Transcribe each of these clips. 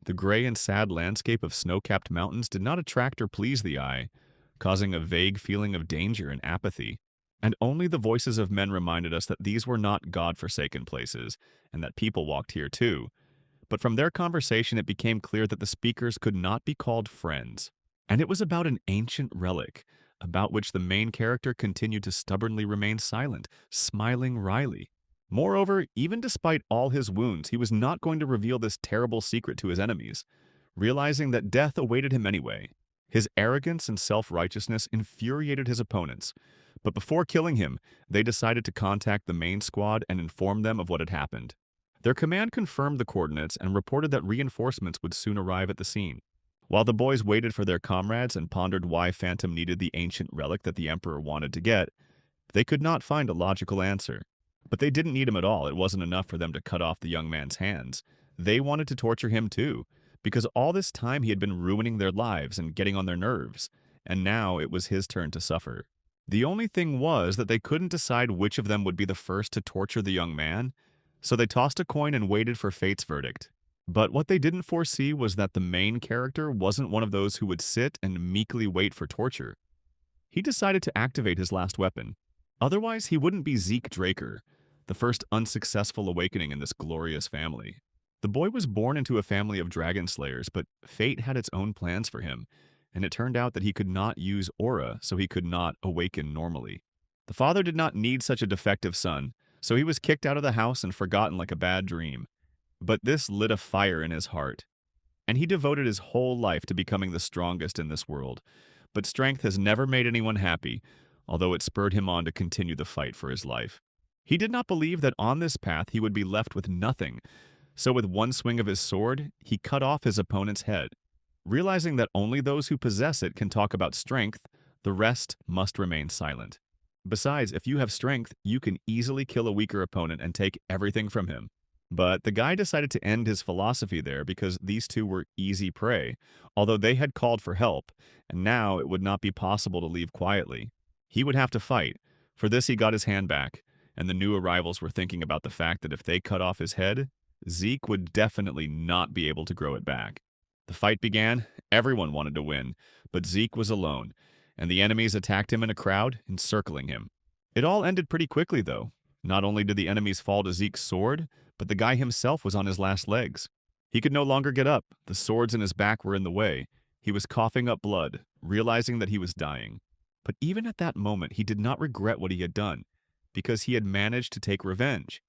The gray and sad landscape of snow-capped mountains did not attract or please the eye, causing a vague feeling of danger and apathy. And only the voices of men reminded us that these were not God-forsaken places, and that people walked here too. But from their conversation it became clear that the speakers could not be called friends. And it was about an ancient relic, about which the main character continued to stubbornly remain silent, smiling wryly. Moreover, even despite all his wounds, he was not going to reveal this terrible secret to his enemies, realizing that death awaited him anyway. His arrogance and self-righteousness infuriated his opponents, but before killing him, they decided to contact the main squad and inform them of what had happened. Their command confirmed the coordinates and reported that reinforcements would soon arrive at the scene. While the boys waited for their comrades and pondered why Phantom needed the ancient relic that the Emperor wanted to get, they could not find a logical answer. But they didn't need him at all. It wasn't enough for them to cut off the young man's hands. They wanted to torture him too, because all this time he had been ruining their lives and getting on their nerves, and now it was his turn to suffer. The only thing was that they couldn't decide which of them would be the first to torture the young man, so they tossed a coin and waited for fate's verdict. But what they didn't foresee was that the main character wasn't one of those who would sit and meekly wait for torture. He decided to activate his last weapon. Otherwise, he wouldn't be Zeke Draker, the first unsuccessful awakening in this glorious family. The boy was born into a family of dragon slayers, but fate had its own plans for him, and it turned out that he could not use aura, so he could not awaken normally. The father did not need such a defective son, so he was kicked out of the house and forgotten like a bad dream. But this lit a fire in his heart, and he devoted his whole life to becoming the strongest in this world. But strength has never made anyone happy, although it spurred him on to continue the fight for his life. He did not believe that on this path he would be left with nothing, so with one swing of his sword, he cut off his opponent's head. Realizing that only those who possess it can talk about strength, the rest must remain silent. Besides, if you have strength, you can easily kill a weaker opponent and take everything from him. But the guy decided to end his philosophy there because these two were easy prey, although they had called for help, and now it would not be possible to leave quietly. He would have to fight. For this he got his hand back, and the new arrivals were thinking about the fact that if they cut off his head, Zeke would definitely not be able to grow it back. The fight began. Everyone wanted to win, but Zeke was alone, and the enemies attacked him in a crowd, encircling him. It all ended pretty quickly, though. Not only did the enemies fall to Zeke's sword, but the guy himself was on his last legs. He could no longer get up. The swords in his back were in the way. He was coughing up blood, realizing that he was dying. But even at that moment, he did not regret what he had done, because he had managed to take revenge.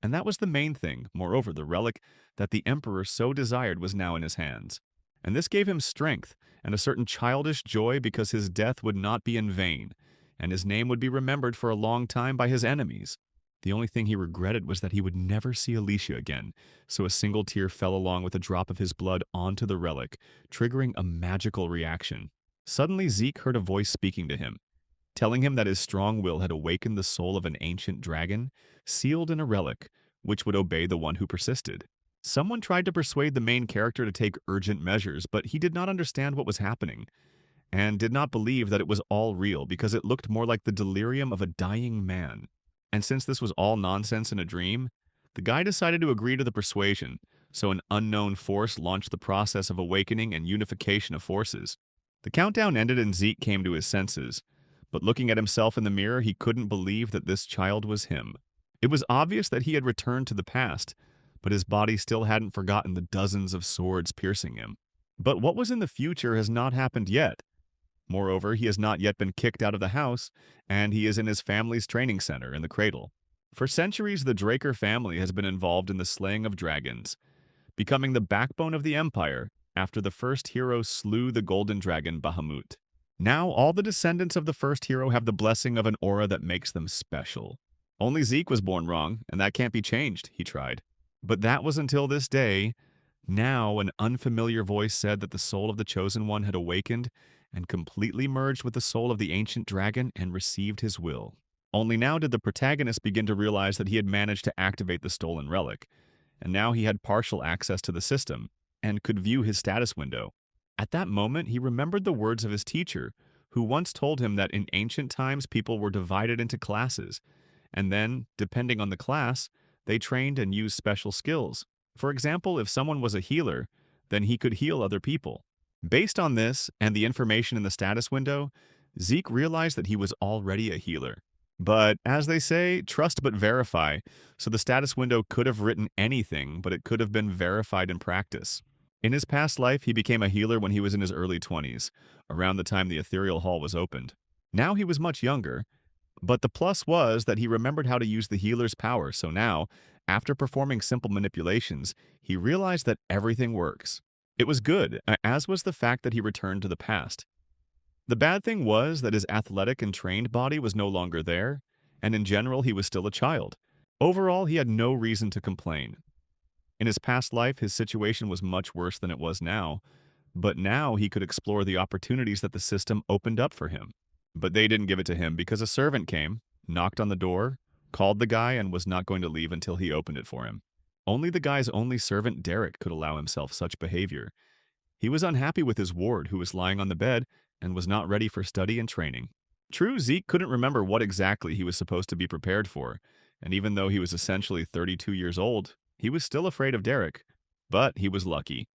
And that was the main thing. Moreover, the relic that the Emperor so desired was now in his hands. And this gave him strength and a certain childish joy because his death would not be in vain, and his name would be remembered for a long time by his enemies. The only thing he regretted was that he would never see Alicia again, so a single tear fell along with a drop of his blood onto the relic, triggering a magical reaction. Suddenly Zeke heard a voice speaking to him, telling him that his strong will had awakened the soul of an ancient dragon, sealed in a relic, which would obey the one who persisted. Someone tried to persuade the main character to take urgent measures, but he did not understand what was happening, and did not believe that it was all real because it looked more like the delirium of a dying man. And since this was all nonsense in a dream, the guy decided to agree to the persuasion, so an unknown force launched the process of awakening and unification of forces. The countdown ended and Zeke came to his senses, but looking at himself in the mirror, he couldn't believe that this child was him. It was obvious that he had returned to the past, but his body still hadn't forgotten the dozens of swords piercing him. But what was in the future has not happened yet. Moreover, he has not yet been kicked out of the house, and he is in his family's training center in the cradle. For centuries, the Draker family has been involved in the slaying of dragons, becoming the backbone of the empire after the first hero slew the golden dragon Bahamut. Now, all the descendants of the first hero have the blessing of an aura that makes them special. Only Zeke was born wrong, and that can't be changed, he tried. But that was until this day. Now, an unfamiliar voice said that the soul of the Chosen One had awakened and completely merged with the soul of the ancient dragon and received his will. Only now did the protagonist begin to realize that he had managed to activate the stolen relic, and now he had partial access to the system and could view his status window. At that moment, he remembered the words of his teacher, who once told him that in ancient times people were divided into classes, and then, depending on the class, they trained and used special skills. For example, if someone was a healer, then he could heal other people. Based on this and the information in the status window, Zeke realized that he was already a healer. But as they say, trust but verify, so the status window could have written anything, but it could have been verified in practice. In his past life, he became a healer when he was in his early 20s, around the time the Ethereal Hall was opened. Now he was much younger, but the plus was that he remembered how to use the healer's power, so now, after performing simple manipulations, he realized that everything works. It was good, as was the fact that he returned to the past. The bad thing was that his athletic and trained body was no longer there, and in general he was still a child. Overall, he had no reason to complain. In his past life, his situation was much worse than it was now, but now he could explore the opportunities that the system opened up for him. But they didn't give it to him because a servant came, knocked on the door, called the guy, and was not going to leave until he opened it for him. Only the guy's only servant, Derek, could allow himself such behavior. He was unhappy with his ward, who was lying on the bed and was not ready for study and training. True, Zeke couldn't remember what exactly he was supposed to be prepared for, and even though he was essentially 32 years old, he was still afraid of Derek. But he was lucky.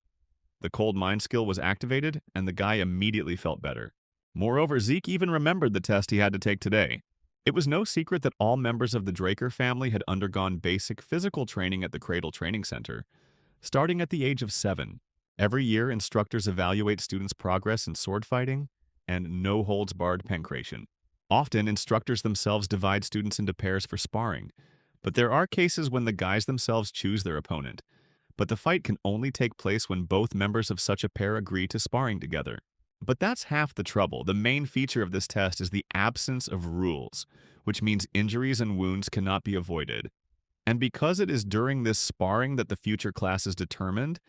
The cold mind skill was activated, and the guy immediately felt better. Moreover, Zeke even remembered the test he had to take today. It was no secret that all members of the Draker family had undergone basic physical training at the Cradle Training Center, starting at the age of 7. Every year, instructors evaluate students' progress in sword fighting and no-holds-barred pancration. Often, instructors themselves divide students into pairs for sparring, but there are cases when the guys themselves choose their opponent. But the fight can only take place when both members of such a pair agree to sparring together. But that's half the trouble. The main feature of this test is the absence of rules, which means injuries and wounds cannot be avoided. And because it is during this sparring that the future class is determined,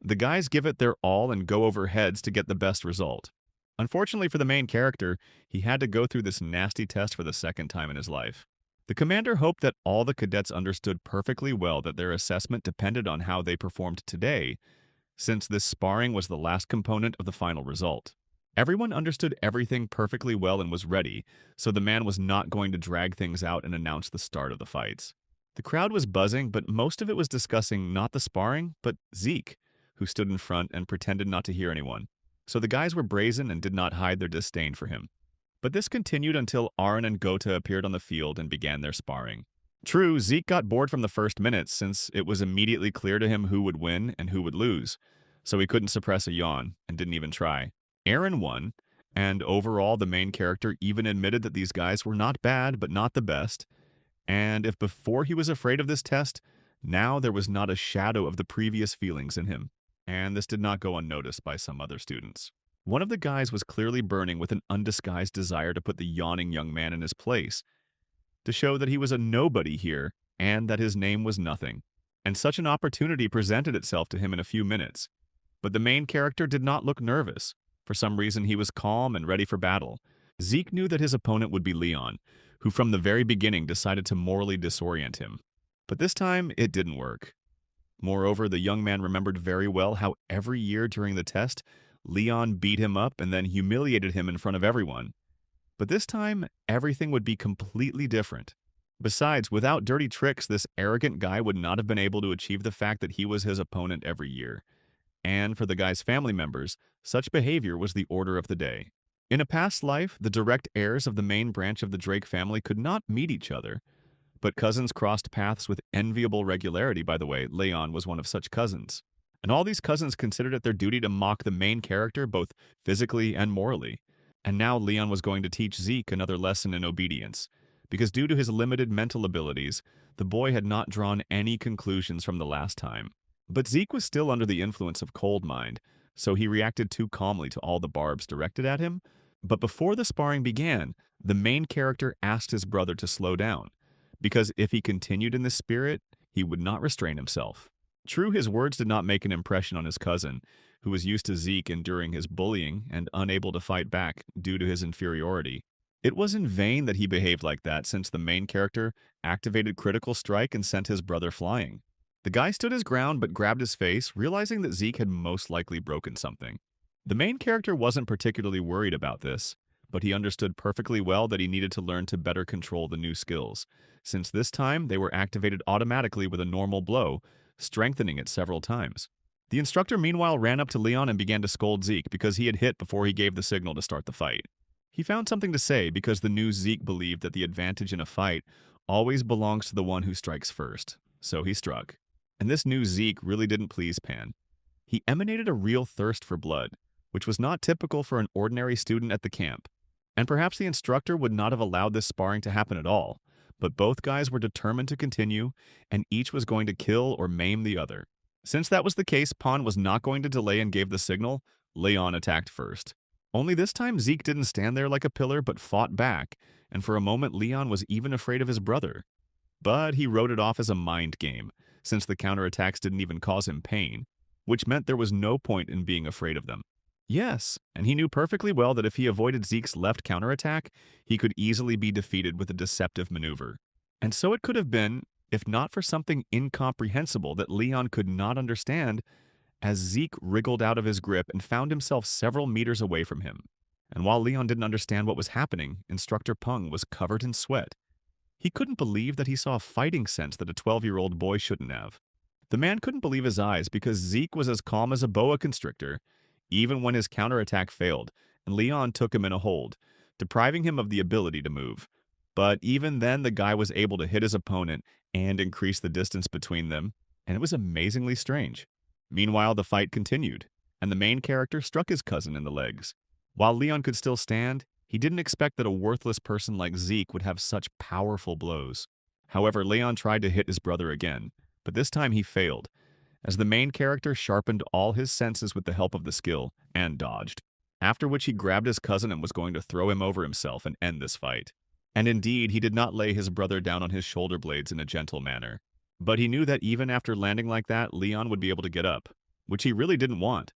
the guys give it their all and go over heads to get the best result. Unfortunately for the main character, he had to go through this nasty test for the second time in his life. The commander hoped that all the cadets understood perfectly well that their assessment depended on how they performed today, since this sparring was the last component of the final result. Everyone understood everything perfectly well and was ready, so the man was not going to drag things out and announce the start of the fights. The crowd was buzzing, but most of it was discussing not the sparring, but Zeke, who stood in front and pretended not to hear anyone. So the guys were brazen and did not hide their disdain for him. But this continued until Aaron and Gota appeared on the field and began their sparring. True, Zeke got bored from the first minutes since it was immediately clear to him who would win and who would lose, so he couldn't suppress a yawn and didn't even try. Aaron won, and overall the main character even admitted that these guys were not bad but not the best, and if before he was afraid of this test, now there was not a shadow of the previous feelings in him, and this did not go unnoticed by some other students. One of the guys was clearly burning with an undisguised desire to put the yawning young man in his place, to show that he was a nobody here and that his name was nothing. And such an opportunity presented itself to him in a few minutes. But the main character did not look nervous. For some reason, he was calm and ready for battle. Zeke knew that his opponent would be Leon, who from the very beginning decided to morally disorient him. But this time, it didn't work. Moreover, the young man remembered very well how every year during the test, Leon beat him up and then humiliated him in front of everyone. But this time, everything would be completely different. Besides, without dirty tricks, this arrogant guy would not have been able to achieve the fact that he was his opponent every year. And for the guy's family members, such behavior was the order of the day. In a past life, the direct heirs of the main branch of the Drake family could not meet each other. But cousins crossed paths with enviable regularity, by the way. Leon was one of such cousins. And all these cousins considered it their duty to mock the main character both physically and morally. And now Leon was going to teach Zeke another lesson in obedience, because due to his limited mental abilities, the boy had not drawn any conclusions from the last time. But Zeke was still under the influence of cold mind, so he reacted too calmly to all the barbs directed at him. But before the sparring began, the main character asked his brother to slow down, because if he continued in this spirit, he would not restrain himself. True, his words did not make an impression on his cousin, who was used to Zeke enduring his bullying and unable to fight back due to his inferiority. It was in vain that he behaved like that, since the main character activated critical strike and sent his brother flying. The guy stood his ground but grabbed his face, realizing that Zeke had most likely broken something. The main character wasn't particularly worried about this, but he understood perfectly well that he needed to learn to better control the new skills, since this time they were activated automatically with a normal blow, strengthening it several times. The instructor meanwhile ran up to Leon and began to scold Zeke because he had hit before he gave the signal to start the fight. He found something to say because the new Zeke believed that the advantage in a fight always belongs to the one who strikes first, so he struck. And this new Zeke really didn't please Pan. He emanated a real thirst for blood, which was not typical for an ordinary student at the camp. And perhaps the instructor would not have allowed this sparring to happen at all, but both guys were determined to continue, and each was going to kill or maim the other. Since that was the case, Pan was not going to delay and gave the signal. Leon attacked first. Only this time Zeke didn't stand there like a pillar but fought back, and for a moment Leon was even afraid of his brother. But he wrote it off as a mind game, since the counterattacks didn't even cause him pain, which meant there was no point in being afraid of them. Yes, and he knew perfectly well that if he avoided Zeke's left counterattack, he could easily be defeated with a deceptive maneuver. And so it could have been, if not for something incomprehensible that Leon could not understand, as Zeke wriggled out of his grip and found himself several meters away from him. And while Leon didn't understand what was happening, Instructor Peng was covered in sweat. He couldn't believe that he saw a fighting sense that a 12-year-old boy shouldn't have. The man couldn't believe his eyes because Zeke was as calm as a boa constrictor, even when his counterattack failed, and Leon took him in a hold, depriving him of the ability to move. But even then, the guy was able to hit his opponent and increase the distance between them, and it was amazingly strange. Meanwhile, the fight continued, and the main character struck his cousin in the legs. While Leon could still stand, he didn't expect that a worthless person like Zeke would have such powerful blows. However, Leon tried to hit his brother again, but this time he failed, as the main character sharpened all his senses with the help of the skill, and dodged. After which he grabbed his cousin and was going to throw him over himself and end this fight. And indeed, he did not lay his brother down on his shoulder blades in a gentle manner. But he knew that even after landing like that, Leon would be able to get up, which he really didn't want.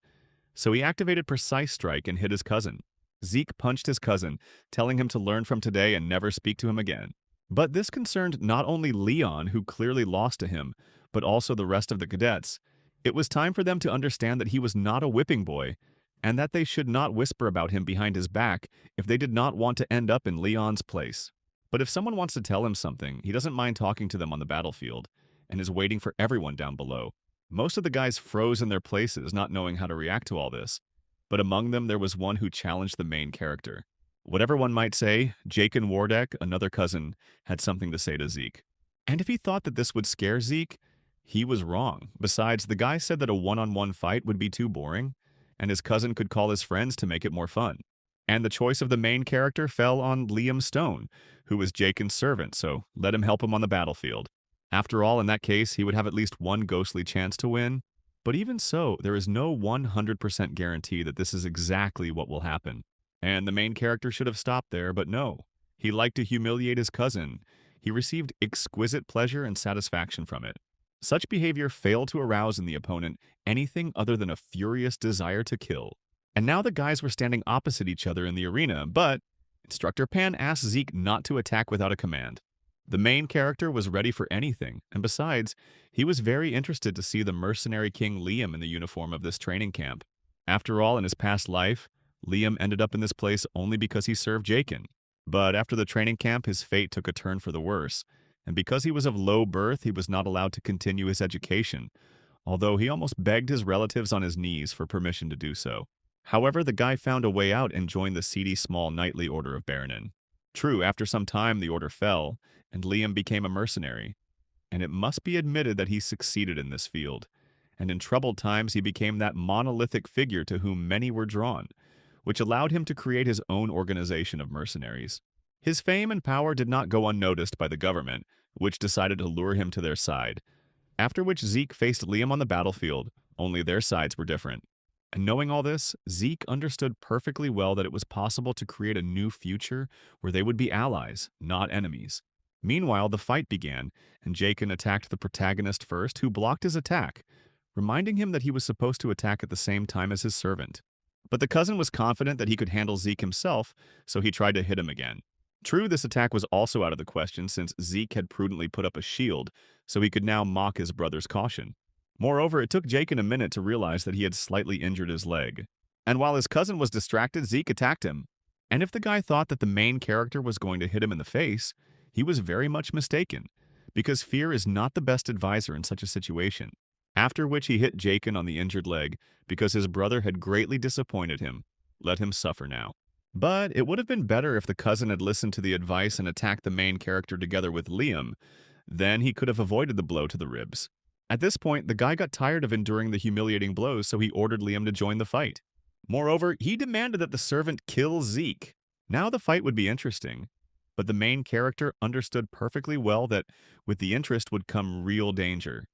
So he activated Precise Strike and hit his cousin. Zeke punched his cousin, telling him to learn from today and never speak to him again. But this concerned not only Leon, who clearly lost to him, but also the rest of the cadets. It was time for them to understand that he was not a whipping boy, and that they should not whisper about him behind his back if they did not want to end up in Leon's place. But if someone wants to tell him something, he doesn't mind talking to them on the battlefield, and is waiting for everyone down below. Most of the guys froze in their places, not knowing how to react to all this. But among them, there was one who challenged the main character. Whatever one might say, Jacen Wardek, another cousin, had something to say to Zeke. And if he thought that this would scare Zeke, he was wrong. Besides, the guy said that a one-on-one fight would be too boring, and his cousin could call his friends to make it more fun. And the choice of the main character fell on Liam Stone, who was Jacen's servant, so let him help him on the battlefield. After all, in that case, he would have at least one ghostly chance to win. But even so, there is no 100% guarantee that this is exactly what will happen. And the main character should have stopped there, but no. He liked to humiliate his cousin. He received exquisite pleasure and satisfaction from it. Such behavior failed to arouse in the opponent anything other than a furious desire to kill. And now the guys were standing opposite each other in the arena, but Instructor Pan asked Zeke not to attack without a command. The main character was ready for anything, and besides, he was very interested to see the mercenary king Liam in the uniform of this training camp. After all, in his past life, Liam ended up in this place only because he served Jacen. But after the training camp, his fate took a turn for the worse, and because he was of low birth, he was not allowed to continue his education, although he almost begged his relatives on his knees for permission to do so. However, the guy found a way out and joined the seedy small knightly order of Baronin. True, after some time the order fell, and Liam became a mercenary. And it must be admitted that he succeeded in this field, and in troubled times he became that monolithic figure to whom many were drawn, which allowed him to create his own organization of mercenaries. His fame and power did not go unnoticed by the government, which decided to lure him to their side, after which Zeke faced Liam on the battlefield, only their sides were different. And knowing all this, Zeke understood perfectly well that it was possible to create a new future where they would be allies, not enemies. Meanwhile, the fight began, and Jacen attacked the protagonist first, who blocked his attack, reminding him that he was supposed to attack at the same time as his servant. But the cousin was confident that he could handle Zeke himself, so he tried to hit him again. True, this attack was also out of the question since Zeke had prudently put up a shield, so he could now mock his brother's caution. Moreover, it took Jacen a minute to realize that he had slightly injured his leg. And while his cousin was distracted, Zeke attacked him. And if the guy thought that the main character was going to hit him in the face, he was very much mistaken, because fear is not the best advisor in such a situation. after which he hit Jacen on the injured leg because his brother had greatly disappointed him. Let him suffer now. But it would have been better if the cousin had listened to the advice and attacked the main character together with Liam. Then he could have avoided the blow to the ribs. At this point, the guy got tired of enduring the humiliating blows, so he ordered Liam to join the fight. Moreover, he demanded that the servant kill Zeke. Now the fight would be interesting. But the main character understood perfectly well that with the interest would come real danger.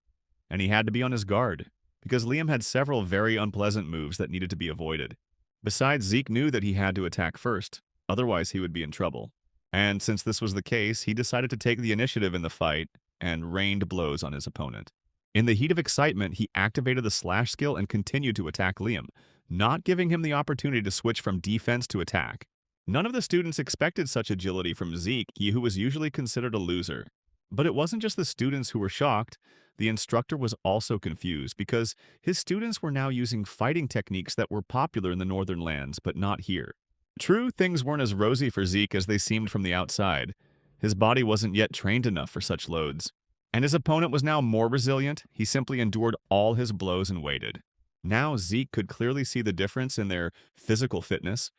And he had to be on his guard, because Liam had several very unpleasant moves that needed to be avoided. Besides, Zeke knew that he had to attack first, otherwise he would be in trouble. And since this was the case, he decided to take the initiative in the fight and rained blows on his opponent. In the heat of excitement, he activated the slash skill and continued to attack Liam, not giving him the opportunity to switch from defense to attack. None of the students expected such agility from Zeke, who was usually considered a loser. But it wasn't just the students who were shocked. The instructor was also confused because his students were now using fighting techniques that were popular in the northern lands, but not here. True, things weren't as rosy for Zeke as they seemed from the outside. His body wasn't yet trained enough for such loads. And his opponent was now more resilient. He simply endured all his blows and waited. Now Zeke could clearly see the difference in their physical fitness.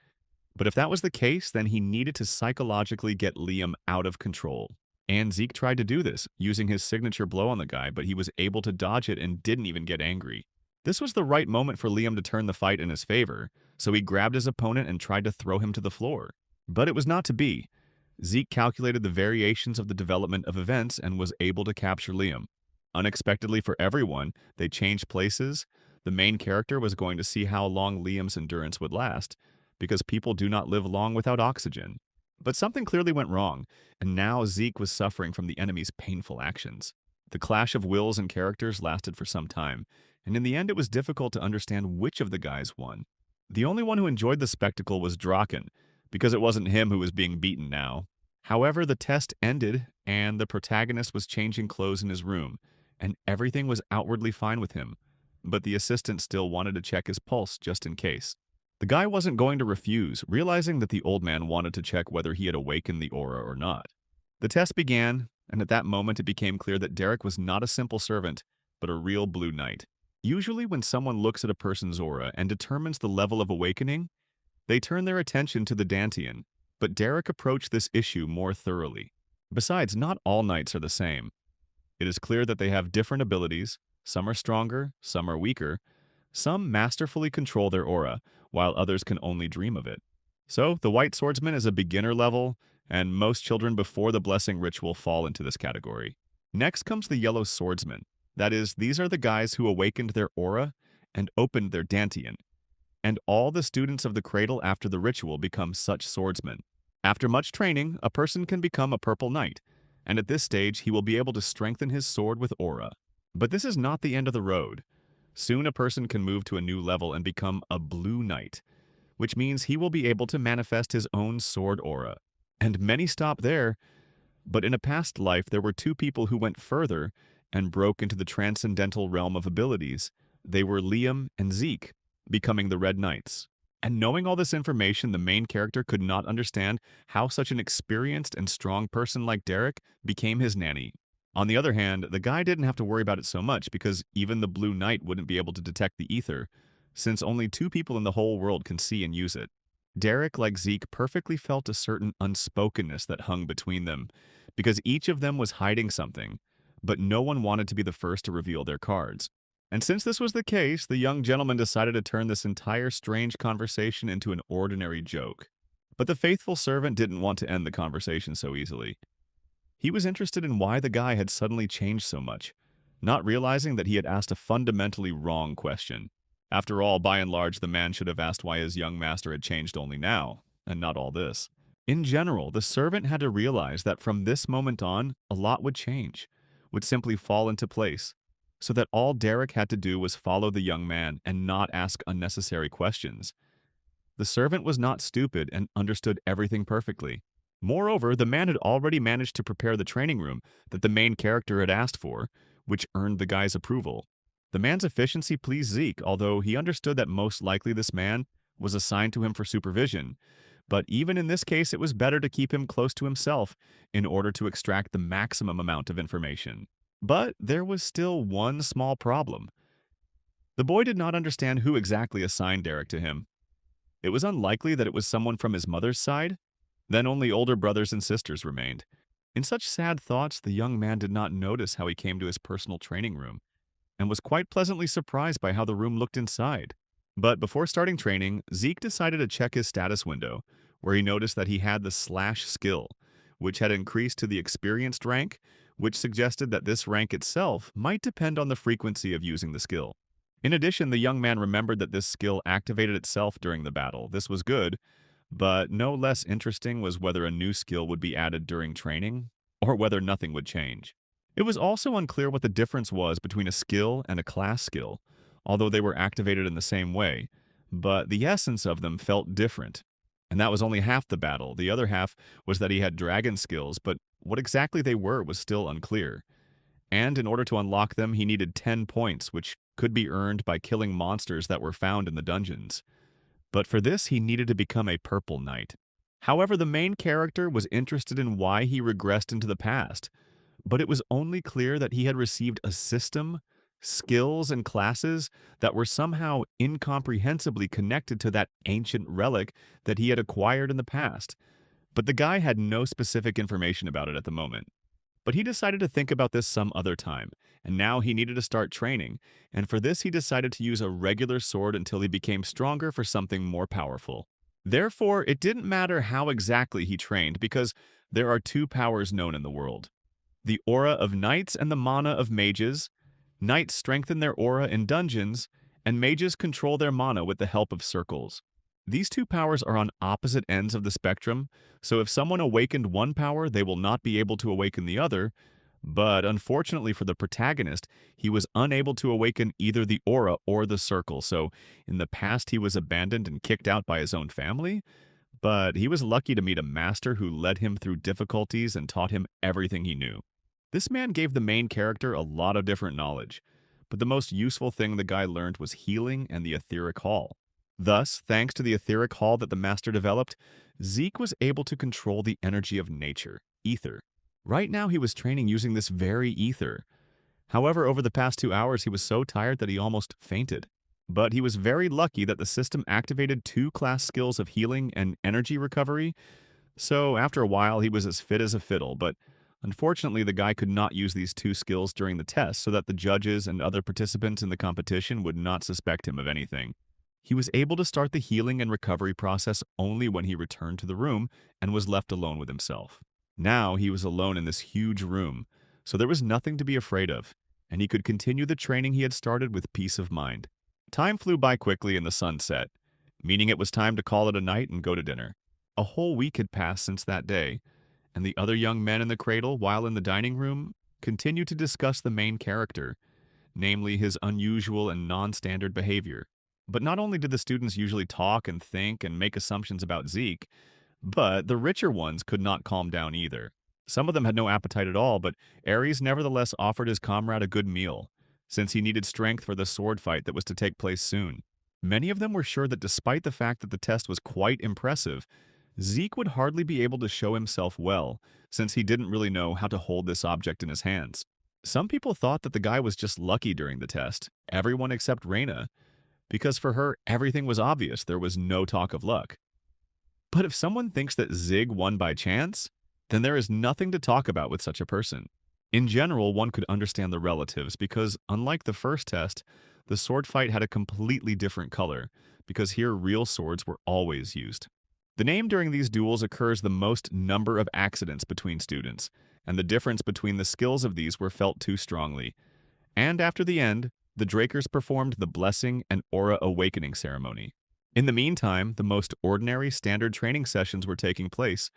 But if that was the case, then he needed to psychologically get Liam out of control. And Zeke tried to do this, using his signature blow on the guy, but he was able to dodge it and didn't even get angry. This was the right moment for Liam to turn the fight in his favor, so he grabbed his opponent and tried to throw him to the floor. But it was not to be. Zeke calculated the variations of the development of events and was able to capture Liam. Unexpectedly for everyone, they changed places. The main character was going to see how long Liam's endurance would last, because people do not live long without oxygen. But something clearly went wrong, and now Zeke was suffering from the enemy's painful actions. The clash of wills and characters lasted for some time, and in the end it was difficult to understand which of the guys won. The only one who enjoyed the spectacle was Jacen, because it wasn't him who was being beaten now. However, the test ended, and the protagonist was changing clothes in his room, and everything was outwardly fine with him. But the assistant still wanted to check his pulse just in case. The guy wasn't going to refuse, realizing that the old man wanted to check whether he had awakened the aura or not. The test began, and at that moment it became clear that Derek was not a simple servant, but a real blue knight. Usually when someone looks at a person's aura and determines the level of awakening, they turn their attention to the Dantian, but Derek approached this issue more thoroughly. Besides, not all knights are the same. It is clear that they have different abilities. Some are stronger, some are weaker. Some masterfully control their aura, while others can only dream of it. So, the White Swordsman is a beginner level, and most children before the blessing ritual fall into this category. Next comes the Yellow Swordsman. That is, these are the guys who awakened their aura and opened their Dantian. And all the students of the cradle after the ritual become such swordsmen. After much training, a person can become a purple knight, and at this stage he will be able to strengthen his sword with aura. But this is not the end of the road. Soon a person can move to a new level and become a blue knight, which means he will be able to manifest his own sword aura. And many stop there, but in a past life there were two people who went further and broke into the transcendental realm of abilities. They were Liam and Zeke, becoming the Red Knights. And knowing all this information, the main character could not understand how such an experienced and strong person like Derek became his nanny. On the other hand, the guy didn't have to worry about it so much because even the Blue Knight wouldn't be able to detect the ether, since only two people in the whole world can see and use it. Derek, like Zeke, perfectly felt a certain unspokenness that hung between them, because each of them was hiding something, but no one wanted to be the first to reveal their cards. And since this was the case, the young gentleman decided to turn this entire strange conversation into an ordinary joke. But the faithful servant didn't want to end the conversation so easily. He was interested in why the guy had suddenly changed so much, not realizing that he had asked a fundamentally wrong question. After all, by and large, the man should have asked why his young master had changed only now, and not all this. In general, the servant had to realize that from this moment on, a lot would change, would simply fall into place, so that all Derek had to do was follow the young man and not ask unnecessary questions. The servant was not stupid and understood everything perfectly. Moreover, the man had already managed to prepare the training room that the main character had asked for, which earned the guy's approval. The man's efficiency pleased Zeke, although he understood that most likely this man was assigned to him for supervision. But even in this case, it was better to keep him close to himself in order to extract the maximum amount of information. But there was still one small problem. The boy did not understand who exactly assigned Derek to him. It was unlikely that it was someone from his mother's side. Then only older brothers and sisters remained. In such sad thoughts, the young man did not notice how he came to his personal training room, and was quite pleasantly surprised by how the room looked inside. But before starting training, Zeke decided to check his status window, where he noticed that he had the slash skill, which had increased to the experienced rank, which suggested that this rank itself might depend on the frequency of using the skill. In addition, the young man remembered that this skill activated itself during the battle. This was good, but no less interesting was whether a new skill would be added during training, or whether nothing would change. It was also unclear what the difference was between a skill and a class skill, although they were activated in the same way, but the essence of them felt different. And that was only half the battle. The other half was that he had dragon skills, but what exactly they were was still unclear. And in order to unlock them, he needed 10 points, which could be earned by killing monsters that were found in the dungeons. But for this, he needed to become a purple knight. However, the main character was interested in why he regressed into the past, but it was only clear that he had received a system, skills, and classes that were somehow incomprehensibly connected to that ancient relic that he had acquired in the past. But the guy had no specific information about it at the moment. But he decided to think about this some other time, and now he needed to start training, and for this he decided to use a regular sword until he became stronger for something more powerful. Therefore, it didn't matter how exactly he trained, because there are two powers known in the world: the aura of knights and the mana of mages. Knights strengthen their aura in dungeons, and mages control their mana with the help of circles. These two powers are on opposite ends of the spectrum, so if someone awakened one power, they will not be able to awaken the other, but unfortunately for the protagonist, he was unable to awaken either the aura or the circle, so in the past he was abandoned and kicked out by his own family, but he was lucky to meet a master who led him through difficulties and taught him everything he knew. This man gave the main character a lot of different knowledge, but the most useful thing the guy learned was healing and the etheric hall. Thus, thanks to the etheric hall that the master developed, Zeke was able to control the energy of nature, ether. Right now he was training using this very ether. However, over the past 2 hours he was so tired that he almost fainted. But he was very lucky that the system activated 2 class skills of healing and energy recovery, so after a while he was as fit as a fiddle, but unfortunately the guy could not use these 2 skills during the test so that the judges and other participants in the competition would not suspect him of anything. He was able to start the healing and recovery process only when he returned to the room and was left alone with himself. Now he was alone in this huge room, so there was nothing to be afraid of, and he could continue the training he had started with peace of mind. Time flew by quickly and the sun set, meaning it was time to call it a night and go to dinner. A whole week had passed since that day, and the other young men in the cradle, while in the dining room, continued to discuss the main character, namely his unusual and non-standard behavior. But not only did the students usually talk and think and make assumptions about Zeke, but the richer ones could not calm down either. Some of them had no appetite at all, but Ares nevertheless offered his comrade a good meal, since he needed strength for the sword fight that was to take place soon. Many of them were sure that despite the fact that the test was quite impressive, Zeke would hardly be able to show himself well, since he didn't really know how to hold this object in his hands. Some people thought that the guy was just lucky during the test, everyone except Raina, because for her, everything was obvious, there was no talk of luck. But if someone thinks that Zig won by chance, then there is nothing to talk about with such a person. In general, one could understand the relatives because, unlike the first test, the sword fight had a completely different color, because here real swords were always used. The name during these duels occurs the most number of accidents between students, and the difference between the skills of these were felt too strongly. And after the end, the Drakers performed the blessing and aura awakening ceremony. In the meantime, the most ordinary standard training sessions were taking place,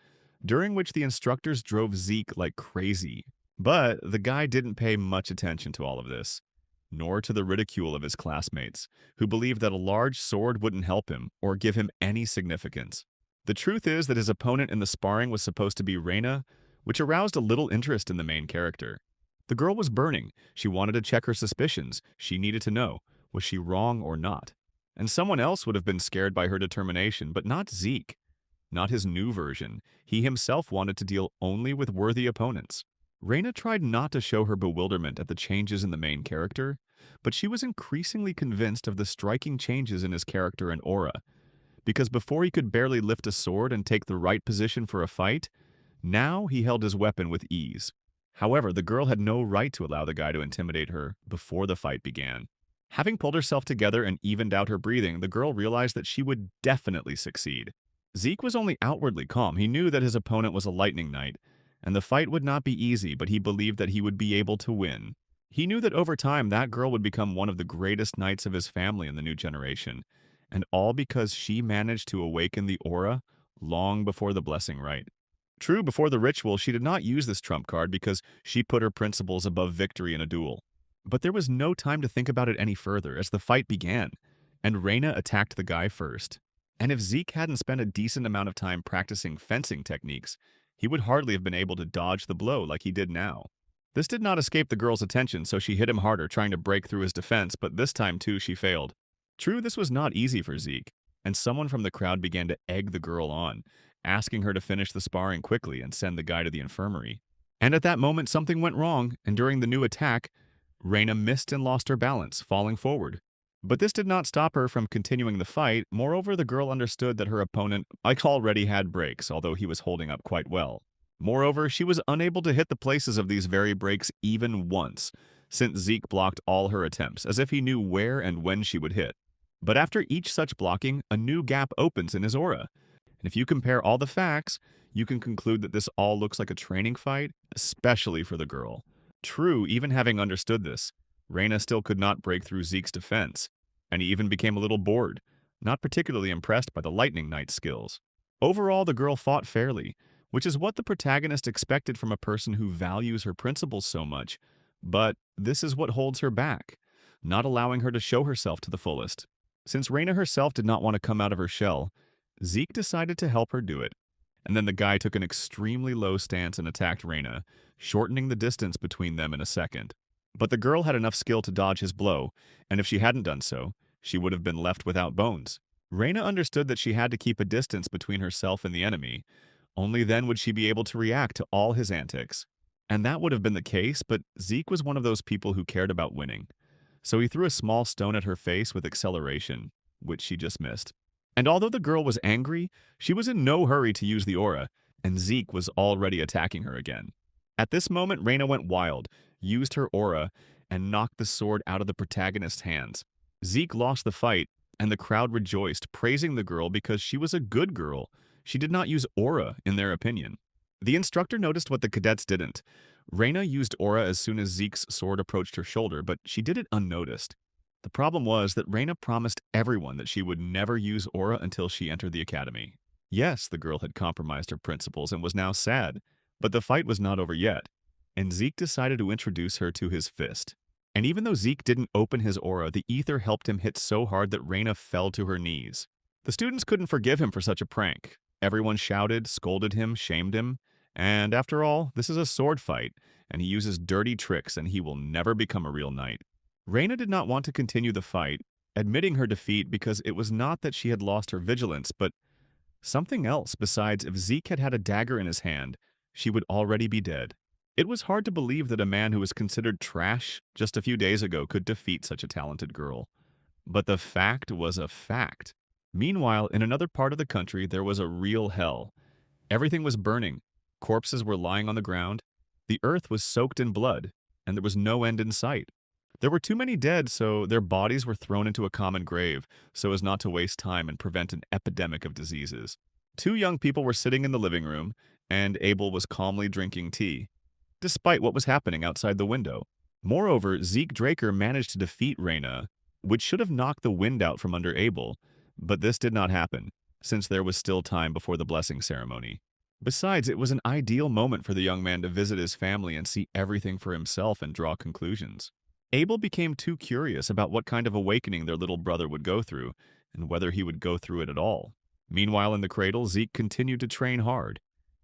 during which the instructors drove Zeke like crazy. But the guy didn't pay much attention to all of this, nor to the ridicule of his classmates, who believed that a large sword wouldn't help him or give him any significance. The truth is that his opponent in the sparring was supposed to be Raina, which aroused a little interest in the main character. The girl was burning. She wanted to check her suspicions. She needed to know, was she wrong or not? And someone else would have been scared by her determination, but not Zeke. Not his new version. He himself wanted to deal only with worthy opponents. Raina tried not to show her bewilderment at the changes in the main character, but she was increasingly convinced of the striking changes in his character and aura, because before he could barely lift a sword and take the right position for a fight, now he held his weapon with ease. However, the girl had no right to allow the guy to intimidate her before the fight began. Having pulled herself together and evened out her breathing, the girl realized that she would definitely succeed. Zeke was only outwardly calm. He knew that his opponent was a lightning knight, and the fight would not be easy, but he believed that he would be able to win. He knew that over time that girl would become one of the greatest knights of his family in the new generation, and all because she managed to awaken the aura long before the blessing rite. True, before the ritual, she did not use this trump card because she put her principles above victory in a duel. But there was no time to think about it any further as the fight began, and Raina attacked the guy first. And if Zeke hadn't spent a decent amount of time practicing fencing techniques, he would hardly have been able to dodge the blow like he did now. This did not escape the girl's attention, so she hit him harder, trying to break through his defense, but this time too she failed. True, this was not easy for Zeke, and someone from the crowd began to egg the girl on, asking her to finish the sparring quickly and send the guy to the infirmary. And at that moment, something went wrong, and during the new attack, Raina missed and lost her balance, falling forward. But this did not stop her from continuing the fight. Moreover, the girl understood that her opponent already had breaks, although he was holding up quite well. Moreover, she was unable to hit the places of these very breaks even once, since Zeke blocked all her attempts, as if he knew where and when she would hit. But after each such blocking, a new gap opens in his aura. And if you compare all the facts, you can conclude that this all looks like a training fight, especially for the girl. True, even having understood this, Raina still could not break through Zeke's defense, and he even became a little bored, not particularly impressed by the Lightning Knight's skills. Overall, the girl fought fairly, which is what the protagonist expected from a person who values her principles so much, but this is what holds her back, not allowing her to show herself to the fullest. Since Raina herself did not want to come out of her shell, Zeke decided to help her do it. And then the guy took an extremely low stance and attacked Raina, shortening the distance between them in a second. But the girl had enough skill to dodge his blow, and if she hadn't done so, she would have been left without bones. Raina understood that she had to keep a distance between herself and the enemy. Only then would she be able to react to all his antics. And that would have been the case, but Zeke was one of those people who cared about winning. So he threw a small stone at her face with acceleration, which she just missed. And although the girl was angry, she was in no hurry to use the aura, and Zeke was already attacking her again. At this moment, Raina went wild, used her aura, and knocked the sword out of the protagonist's hands. Zeke lost the fight, and the crowd rejoiced, praising the girl because she was a good girl. She did not use aura, in their opinion. The instructor noticed what the cadets didn't. Raina used aura as soon as Zeke's sword approached her shoulder, but she did it unnoticed. The problem was that Raina promised everyone that she would never use aura until she entered the academy. Yes, the girl had compromised her principles and was now sad, but the fight was not over yet, and Zeke decided to introduce her to his fist. And even though Zeke didn't open his aura, the ether helped him hit so hard that Raina fell to her knees. The students couldn't forgive him for such a prank. Everyone shouted, scolded him, shamed him, and after all, this is a sword fight, and he uses dirty tricks and he will never become a real knight. Raina did not want to continue the fight, admitting her defeat because it was not that she had lost her vigilance, but something else besides if Zeke had had a dagger in his hand, she would already be dead. It was hard to believe that a man who was considered trash just a few days ago could defeat such a talented girl. But the fact was a fact. Meanwhile, in another part of the country, there was a real hell. Everything was burning. Corpses were lying on the ground. The earth was soaked in blood, and there was no end in sight. There were too many dead, so their bodies were thrown into a common grave, so as not to waste time and prevent an epidemic of diseases. 2 young people were sitting in the living room, and Abel was calmly drinking tea, despite what was happening outside the window. Moreover, Zeke Draker managed to defeat Raina, which should have knocked the wind out from under Abel, but this did not happen, since there was still time before the blessing ceremony. Besides, it was an ideal moment for the young man to visit his family and see everything for himself and draw conclusions. Abel became too curious about what kind of awakening their little brother would go through, and whether he would go through it at all. Meanwhile, in the cradle, Zeke continued to train hard.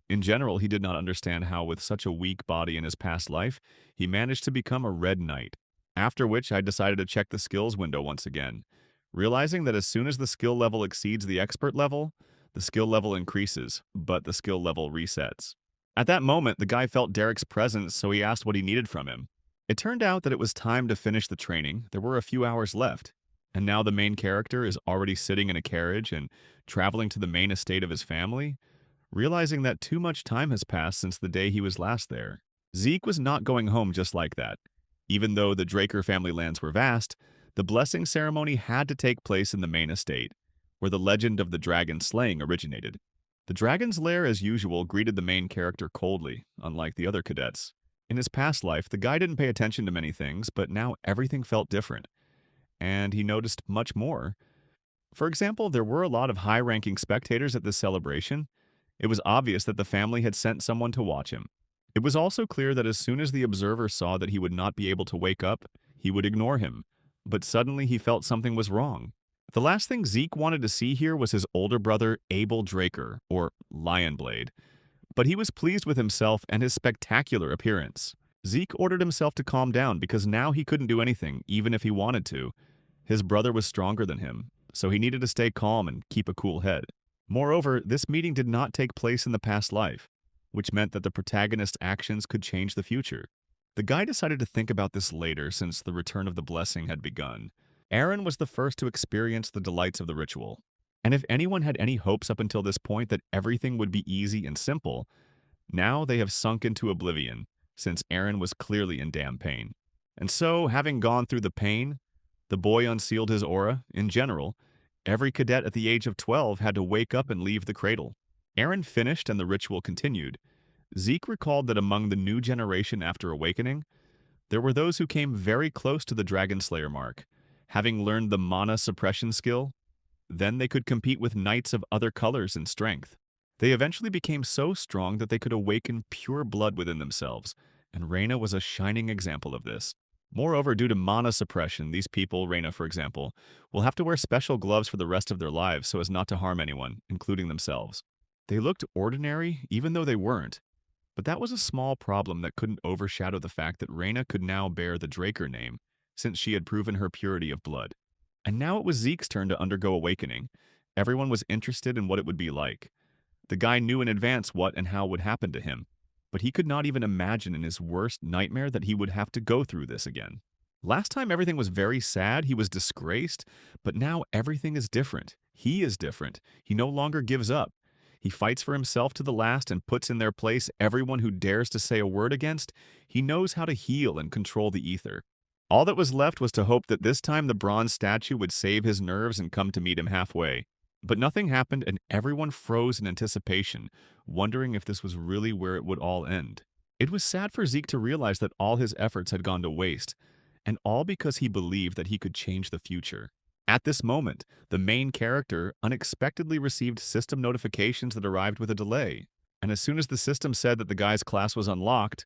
In general, he did not understand how, with such a weak body in his past life, he managed to become a red knight. After which, I decided to check the skills window once again, realizing that as soon as the skill level exceeds the expert level, the skill level increases, but the skill level resets. At that moment, the guy felt Derek's presence, so he asked what he needed from him. It turned out that it was time to finish the training. There were a few hours left. And now the main character is already sitting in a carriage and traveling to the main estate of his family, realizing that too much time has passed since the day he was last there. Zeke was not going home just like that. Even though the Draker family lands were vast, the blessing ceremony had to take place in the main estate, where the legend of the dragon slaying originated. The dragon's lair, as usual, greeted the main character coldly, unlike the other cadets. In his past life, the guy didn't pay attention to many things, but now everything felt different. And he noticed much more. For example, there were a lot of high-ranking spectators at this celebration. It was obvious that the family had sent someone to watch him. It was also clear that as soon as the observer saw that he would not be able to wake up, he would ignore him. But suddenly he felt something was wrong. The last thing Zeke wanted to see here was his older brother, Abel Draker, or Lionblade. But he was pleased with himself and his spectacular appearance. Zeke ordered himself to calm down because now he couldn't do anything, even if he wanted to. His brother was stronger than him, so he needed to stay calm and keep a cool head. Moreover, this meeting did not take place in the past life, which meant that the protagonist's actions could change the future. The guy decided to think about this later since the return of the blessing had begun. Aaron was the first to experience the delights of the ritual. And if anyone had any hopes up until this point that everything would be easy and simple, now they have sunk into oblivion, since Aaron was clearly in damn pain. And so, having gone through the pain, the boy unsealed his aura. In general, every cadet at the age of 12 had to wake up and leave the cradle. Aaron finished and the ritual continued. Zeke recalled that among the new generation after awakening, there were those who came very close to the Dragon Slayer mark. Having learned the mana suppression skill, then they could compete with knights of other colors in strength. They eventually became so strong that they could awaken pure blood within themselves, and Raina was a shining example of this. Moreover, due to mana suppression, these people, Raina for example, will have to wear special gloves for the rest of their lives so as not to harm anyone, including themselves. They looked ordinary, even though they weren't. But that was a small problem that couldn't overshadow the fact that Raina could now bear the Draker name, since she had proven her purity of blood. And now it was Zeke's turn to undergo awakening. Everyone was interested in what it would be like. The guy knew in advance what and how would happen to him, but he could not even imagine in his worst nightmare that he would have to go through this again. Last time everything was very sad, he was disgraced, but now everything is different. He is different. He no longer gives up. He fights for himself to the last and puts in their place everyone who dares to say a word against. He knows how to heal and control the ether. All that was left was to hope that this time the bronze statue would save his nerves and come to meet him halfway. But nothing happened and everyone froze in anticipation, wondering if this was really where it would all end. It was sad for Zeke to realize that all his efforts had gone to waste, and all because he believed that he could change the future. At this moment, the main character unexpectedly received system notifications that arrived with a delay, and as soon as the system said that the guy's class was unlocked,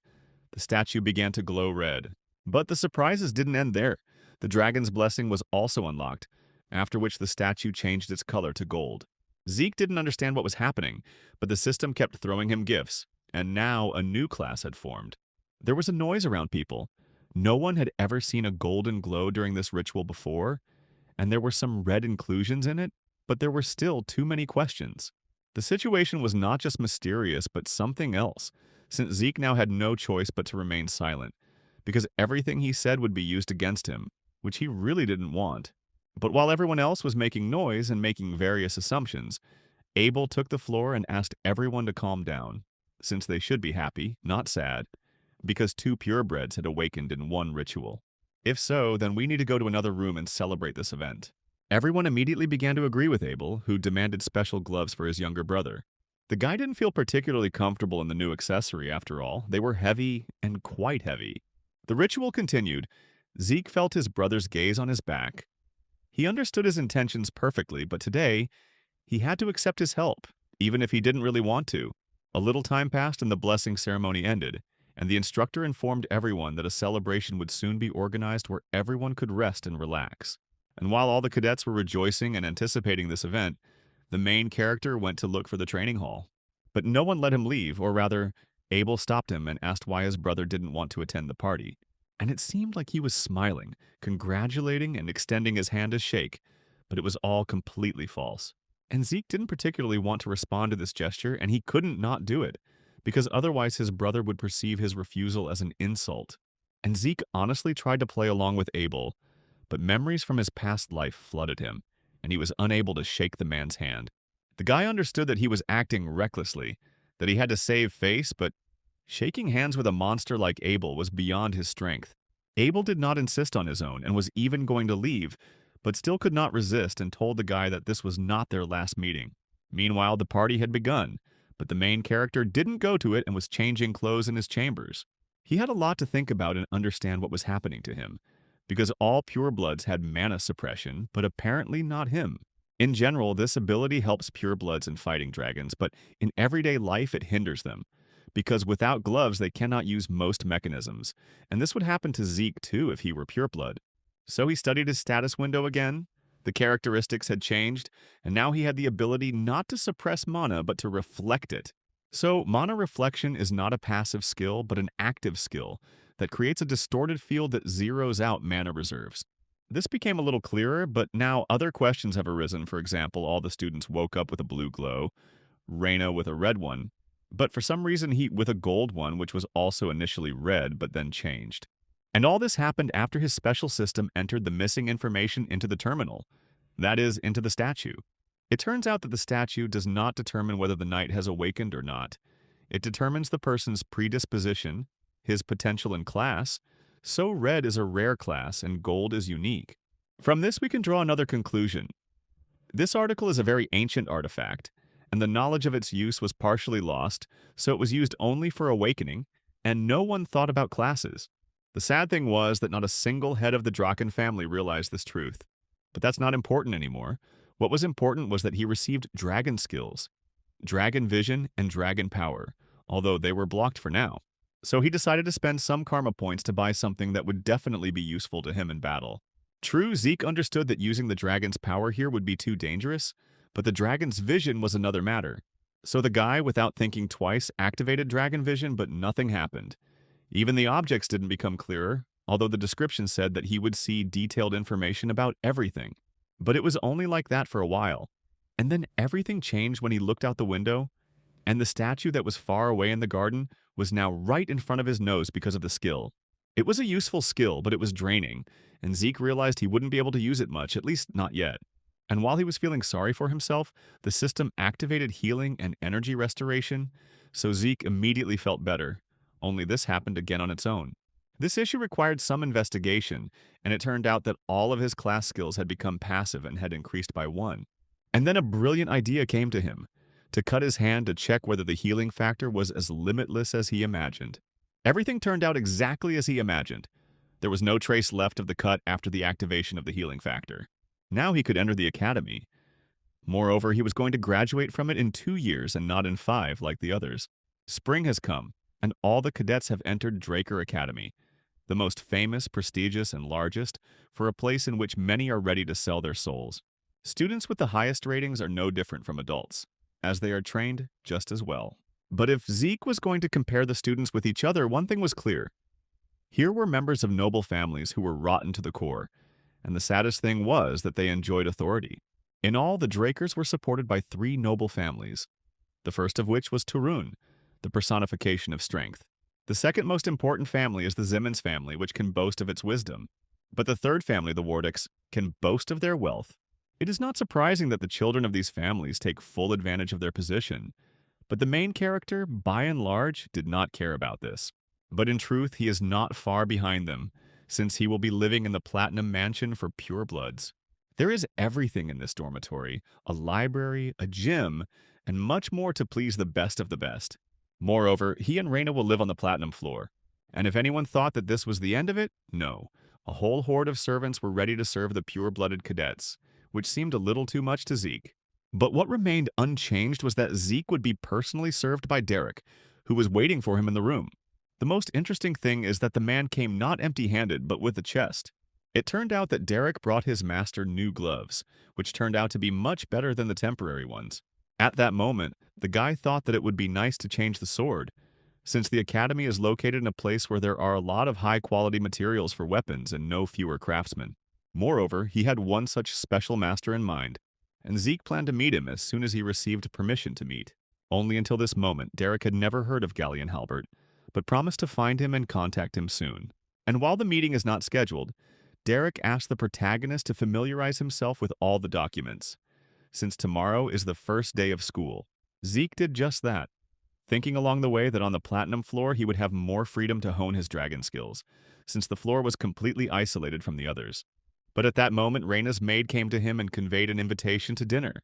the statue began to glow red. But the surprises didn't end there. The dragon's blessing was also unlocked, after which the statue changed its color to gold. Zeke didn't understand what was happening, but the system kept throwing him gifts, and now a new class had formed. There was a noise around people. No one had ever seen a golden glow during this ritual before, and there were some red inclusions in it, but there were still too many questions. The situation was not just mysterious, but something else, since Zeke now had no choice but to remain silent, because everything he said would be used against him, which he really didn't want. But while everyone else was making noise and making various assumptions, Abel took the floor and asked everyone to calm down, since they should be happy, not sad, because two purebreds had awakened in one ritual. If so, then we need to go to another room and celebrate this event. Everyone immediately began to agree with Abel, who demanded special gloves for his younger brother. The guy didn't feel particularly comfortable in the new accessory, after all. They were heavy and quite heavy. The ritual continued. Zeke felt his brother's gaze on his back. He understood his intentions perfectly, but today, he had to accept his help, even if he didn't really want to. A little time passed and the blessing ceremony ended, and the instructor informed everyone that a celebration would soon be organized where everyone could rest and relax. And while all the cadets were rejoicing and anticipating this event, the main character went to look for the training hall. But no one let him leave, or rather, Abel stopped him and asked why his brother didn't want to attend the party. And it seemed like he was smiling, congratulating, and extending his hand to shake, but it was all completely false. And Zeke didn't particularly want to respond to this gesture, and he couldn't not do it, because otherwise his brother would perceive his refusal as an insult. And Zeke honestly tried to play along with Abel, but memories from his past life flooded him, and he was unable to shake the man's hand. The guy understood that he was acting recklessly, that he had to save face, but shaking hands with a monster like Abel was beyond his strength. Abel did not insist on his own and was even going to leave, but still could not resist and told the guy that this was not their last meeting. Meanwhile, the party had begun, but the main character didn't go to it and was changing clothes in his chambers. He had a lot to think about and understand what was happening to him, because all purebloods had mana suppression, but apparently not him. In general, this ability helps purebloods in fighting dragons, but in everyday life it hinders them, because without gloves they cannot use most mechanisms, and this would happen to Zeke too if he were pureblood. So he studied his status window again. The characteristics had changed, and now he had the ability not to suppress mana but to reflect it. So mana reflection is not a passive skill but an active skill that creates a distorted field that zeroes out mana reserves. This became a little clearer, but now other questions have arisen. For example, all the students woke up with a blue glow, Raina with a red one, but for some reason he with a gold one, which was also initially red but then changed. And all this happened after his special system entered the missing information into the terminal, that is, into the statue. It turns out that the statue does not determine whether the knight has awakened or not. It determines the person's predisposition, his potential in class, so red is a rare class and gold is unique. From this we can draw another conclusion. This article is a very ancient artifact, and the knowledge of its use was partially lost, so it was used only for awakening, and no one thought about classes. The sad thing was that not a single head of the Draken family realized this truth. But that's not important anymore. What was important was that he received dragon skills, dragon vision, and dragon power, although they were blocked for now. So he decided to spend some karma points to buy something that would definitely be useful to him in battle. True, Zeke understood that using the dragon's power here would be too dangerous, but the dragon's vision was another matter. So the guy, without thinking twice, activated dragon vision, but nothing happened. Even the objects didn't become clearer, although the description said that he would see detailed information about everything. But it was only like that for a while. And then everything changed when he looked out the window, and the statue that was far away in the garden was now right in front of his nose because of the skill. It was a useful skill, but it was draining, and Zeke realized he wouldn't be able to use it much, at least not yet. And while he was feeling sorry for himself, the system activated healing and energy restoration, so Zeke immediately felt better. Only this happened again on its own. This issue required some investigation, and it turned out that all of his class skills had become passive and had increased by 1. And then a brilliant idea came to him, to cut his hand to check whether the healing factor was as limitless as he imagined. Everything turned out exactly as he imagined. There was no trace left of the cut after the activation of the healing factor. Now he could enter the academy. Moreover, he was going to graduate from it in 2 years and not in 5 like the others. Spring has come, and all the cadets have entered Draker Academy, the most famous, prestigious, and largest, for a place in which many are ready to sell their souls. Students with the highest ratings are no different from adults, as they are trained just as well. But if Zeke was going to compare the students with each other, one thing was clear. Here were members of noble families who were rotten to the core, and the saddest thing was that they enjoyed authority. In all, the Drakers were supported by 3 noble families, the first of which was Turun, the personification of strength. The second most important family is the Zimmons family, which can boast of its wisdom. But the third family, the Wardicks, can boast of their wealth. It is not surprising that the children of these families take full advantage of their position, but the main character, by and large, did not care about this. But in truth, he is not far behind them, since he will be living in the Platinum Mansion for purebloods. There is everything in this dormitory, a library, a gym, and much more to please the best of the best. Moreover, he and Raina will live on the platinum floor. And if anyone thought that this was the end of it, no. A whole horde of servants were ready to serve the pure-blooded cadets, which seemed a little too much to Zeke. But what remained unchanged was that Zeke would be personally served by Derek, who was waiting for him in the room. The most interesting thing is that the man came not empty-handed, but with a chest. It turned out that Derek brought his master new gloves, which turned out to be much better than the temporary ones. At that moment, the guy thought that it would be nice to change the sword, since the academy is located in a place where there are a lot of high-quality materials for weapons and no fewer craftsmen. Moreover, he had one such special master in mind, and Zeke planned to meet him as soon as he received permission to meet. Only until this moment, Derek had never heard of Galleon Halbert, but promised to find him and contact him soon. And while the meeting is not scheduled, Derek asked the protagonist to familiarize himself with all the documents, since tomorrow is the first day of school. Zeke did just that, thinking along the way that on the Platinum floor he would have more freedom to hone his dragon skills, since the floor was completely isolated from the others. But at that moment, Raina's maid came to him and conveyed an invitation to dinner.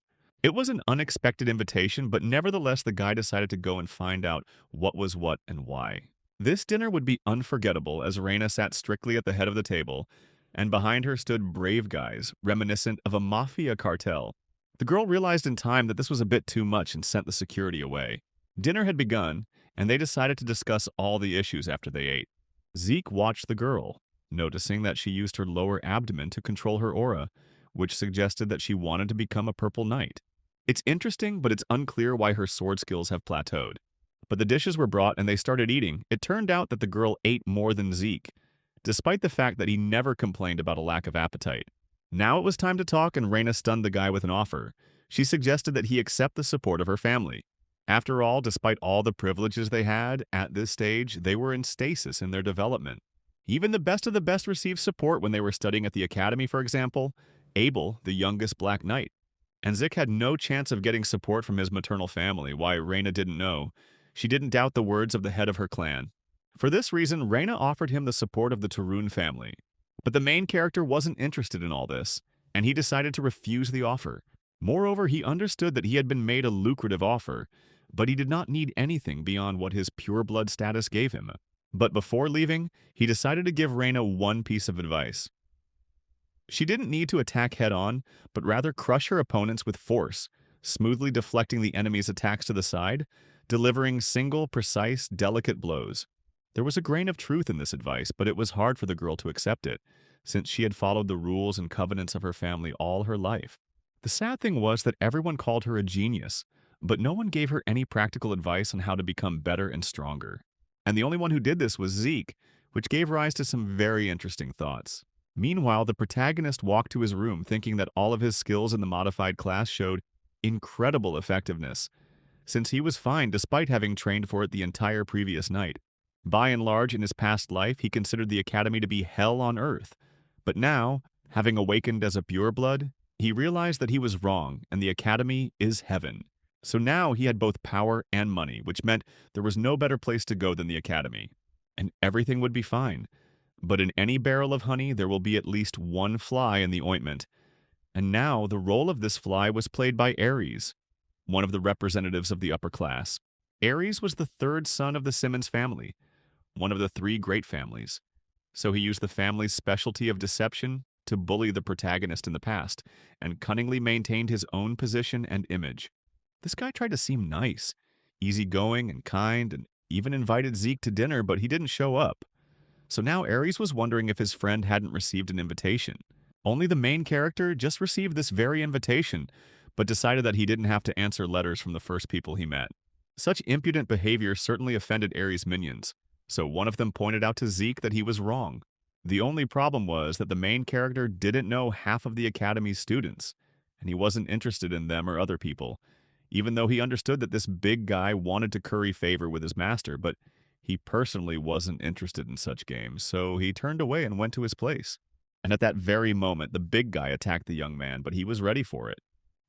It was an unexpected invitation, but nevertheless the guy decided to go and find out what was what and why. This dinner would be unforgettable as Raina sat strictly at the head of the table, and behind her stood brave guys, reminiscent of a mafia cartel. The girl realized in time that this was a bit too much and sent the security away. Dinner had begun, and they decided to discuss all the issues after they ate. Zeke watched the girl, noticing that she used her lower abdomen to control her aura, which suggested that she wanted to become a purple knight. It's interesting, but it's unclear why her sword skills have plateaued. But the dishes were brought and they started eating. It turned out that the girl ate more than Zeke, despite the fact that he never complained about a lack of appetite. Now it was time to talk, and Raina stunned the guy with an offer. She suggested that he accept the support of her family. After all, despite all the privileges they had, at this stage, they were in stasis in their development. Even the best of the best received support when they were studying at the academy, for example. Abel, the youngest Black Knight. And Zeke had no chance of getting support from his maternal family, why Raina didn't know. She didn't doubt the words of the head of her clan. For this reason, Raina offered him the support of the Tarun family. But the main character wasn't interested in all this, and he decided to refuse the offer. Moreover, he understood that he had been made a lucrative offer, but he did not need anything beyond what his pureblood status gave him. But before leaving, he decided to give Raina one piece of advice. She didn't need to attack head-on, but rather crush her opponents with force, smoothly deflecting the enemy's attacks to the side, delivering single, precise, delicate blows. There was a grain of truth in this advice, but it was hard for the girl to accept it, since she had followed the rules and covenants of her family all her life. The sad thing was that everyone called her a genius, but no one gave her any practical advice on how to become better and stronger. And the only one who did this was Zeke, which gave rise to some very interesting thoughts. Meanwhile, the protagonist walked to his room thinking that all of his skills in the modified class showed incredible effectiveness, since he was fine despite having trained for it the entire previous night. By and large, in his past life, he considered the academy to be hell on earth. But now, having awakened as a pureblood, he realized that he was wrong and the academy is heaven. So now he had both power and money, which meant there was no better place to go than the academy. And everything would be fine. But in any barrel of honey, there will be at least one fly in the ointment. And now the role of this fly was played by Ares, one of the representatives of the upper class. Ares was the third son of the Simmons family, one of the three great families. So he used the family's specialty of deception to bully the protagonist in the past, and cunningly maintained his own position and image. This guy tried to seem nice, easygoing and kind, and even invited Zeke to dinner, but he didn't show up. So now Ares was wondering if his friend hadn't received an invitation. Only the main character just received this very invitation, but decided that he didn't have to answer letters from the first people he met. Such impudent behavior certainly offended Ares' minions, so one of them pointed out to Zeke that he was wrong. The only problem was that the main character didn't know half of the academy's students, and he wasn't interested in them or other people, even though he understood that this big guy wanted to curry favor with his master, but he personally wasn't interested in such games, so he turned away and went to his place. And at that very moment, the big guy attacked the young man, but he was ready for it.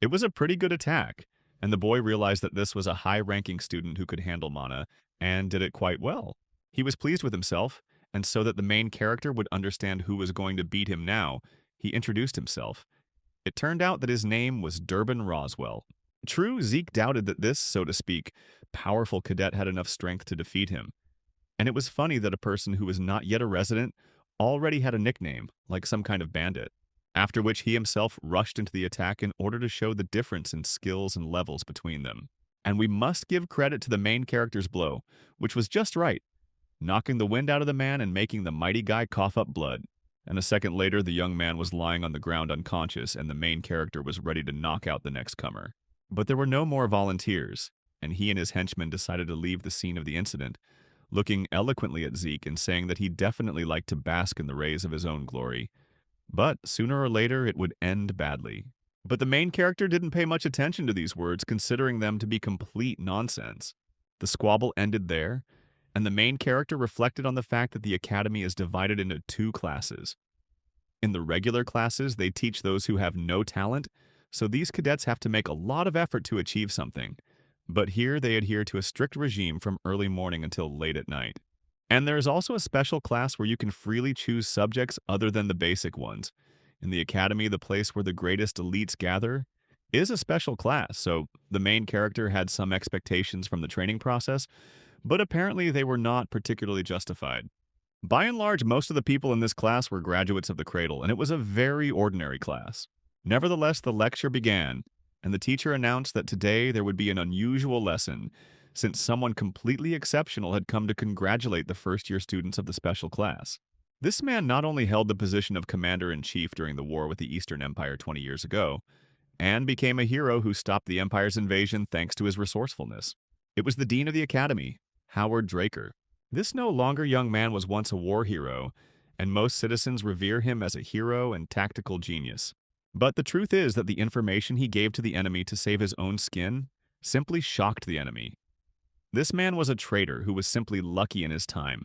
It was a pretty good attack, and the boy realized that this was a high-ranking student who could handle mana, and did it quite well. He was pleased with himself, and so that the main character would understand who was going to beat him now, he introduced himself. It turned out that his name was Durbin Roswell. True, Zeke doubted that this, so to speak, powerful cadet had enough strength to defeat him. And it was funny that a person who was not yet a resident already had a nickname, like some kind of bandit. After which he himself rushed into the attack in order to show the difference in skills and levels between them. And we must give credit to the main character's blow, which was just right, knocking the wind out of the man and making the mighty guy cough up blood. And a second later, the young man was lying on the ground unconscious, and the main character was ready to knock out the next comer. But there were no more volunteers, and he and his henchmen decided to leave the scene of the incident, looking eloquently at Zeke and saying that he definitely liked to bask in the rays of his own glory. But sooner or later, it would end badly. But the main character didn't pay much attention to these words, considering them to be complete nonsense. The squabble ended there, and the main character reflected on the fact that the academy is divided into two classes. In the regular classes, they teach those who have no talent, so these cadets have to make a lot of effort to achieve something. But here they adhere to a strict regime from early morning until late at night. And there is also a special class where you can freely choose subjects other than the basic ones. In the academy, the place where the greatest elites gather, is a special class, so the main character had some expectations from the training process, but apparently they were not particularly justified. By and large, most of the people in this class were graduates of the cradle, and it was a very ordinary class. Nevertheless, the lecture began, and the teacher announced that today there would be an unusual lesson, since someone completely exceptional had come to congratulate the first-year students of the special class. This man not only held the position of commander-in-chief during the war with the Eastern Empire 20 years ago, and became a hero who stopped the Empire's invasion thanks to his resourcefulness. It was the dean of the academy, Howard Draker. This no longer young man was once a war hero, and most citizens revere him as a hero and tactical genius. But the truth is that the information he gave to the enemy to save his own skin simply shocked the enemy. This man was a traitor who was simply lucky in his time,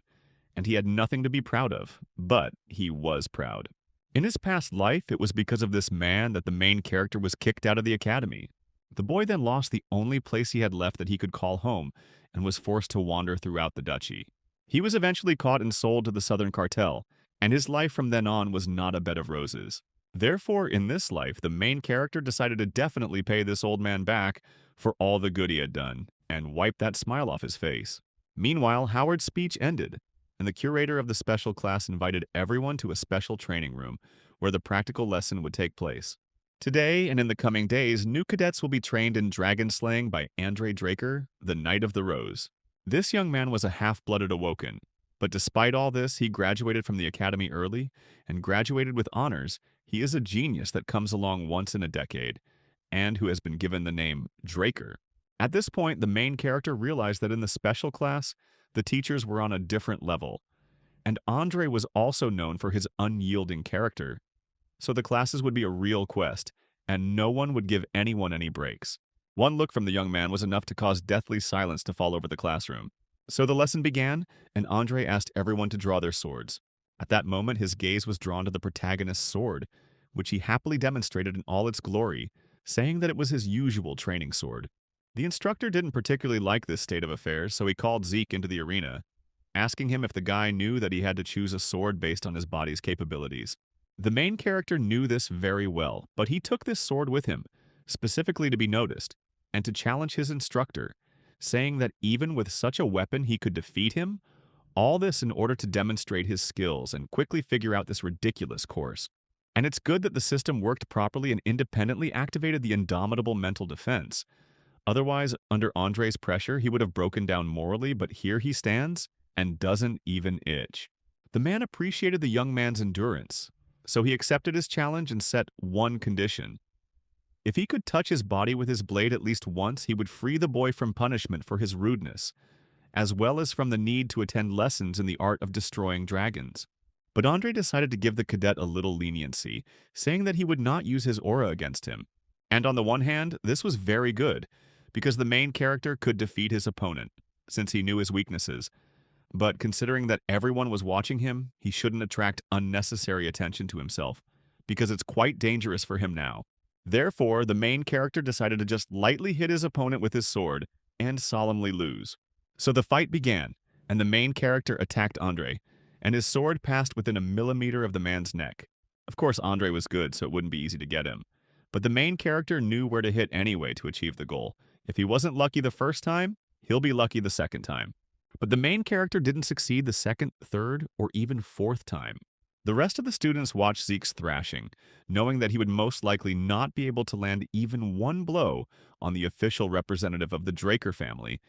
and he had nothing to be proud of, but he was proud. In his past life, it was because of this man that the main character was kicked out of the academy. The boy then lost the only place he had left that he could call home and was forced to wander throughout the duchy. He was eventually caught and sold to the Southern Cartel, and his life from then on was not a bed of roses. Therefore, in this life, the main character decided to definitely pay this old man back for all the good he had done, and wipe that smile off his face. Meanwhile, Howard's speech ended, and the curator of the special class invited everyone to a special training room where the practical lesson would take place. Today and in the coming days, new cadets will be trained in dragon slaying by Andre Draker, the Knight of the Rose. This young man was a half-blooded awoken, but despite all this, he graduated from the academy early, and graduated with honors. He is a genius that comes along once in a decade, and who has been given the name Draker. At this point, the main character realized that in the special class, the teachers were on a different level, and Andre was also known for his unyielding character. So the classes would be a real quest, and no one would give anyone any breaks. One look from the young man was enough to cause deathly silence to fall over the classroom. So the lesson began, and Andre asked everyone to draw their swords. At that moment, his gaze was drawn to the protagonist's sword, which he happily demonstrated in all its glory, saying that it was his usual training sword. The instructor didn't particularly like this state of affairs, so he called Zeke into the arena, asking him if the guy knew that he had to choose a sword based on his body's capabilities. The main character knew this very well, but he took this sword with him, specifically to be noticed, and to challenge his instructor, saying that even with such a weapon he could defeat him, all this in order to demonstrate his skills and quickly figure out this ridiculous course. And it's good that the system worked properly and independently activated the indomitable mental defense. Otherwise, under Andre's pressure, he would have broken down morally, but here he stands and doesn't even itch. The man appreciated the young man's endurance, so he accepted his challenge and set one condition. If he could touch his body with his blade at least once, he would free the boy from punishment for his rudeness, as well as from the need to attend lessons in the art of destroying dragons. But Andre decided to give the cadet a little leniency, saying that he would not use his aura against him. And on the one hand, this was very good, because the main character could defeat his opponent, since he knew his weaknesses. But considering that everyone was watching him, he shouldn't attract unnecessary attention to himself, because it's quite dangerous for him now. Therefore, the main character decided to just lightly hit his opponent with his sword and solemnly lose. So the fight began, and the main character attacked Andre, and his sword passed within a millimeter of the man's neck. Of course, Andre was good, so it wouldn't be easy to get him. But the main character knew where to hit anyway to achieve the goal. If he wasn't lucky the first time, he'll be lucky the second time. But the main character didn't succeed the second, third, or even fourth time. The rest of the students watched Zeke's thrashing, knowing that he would most likely not be able to land even one blow on the official representative of the Draker family,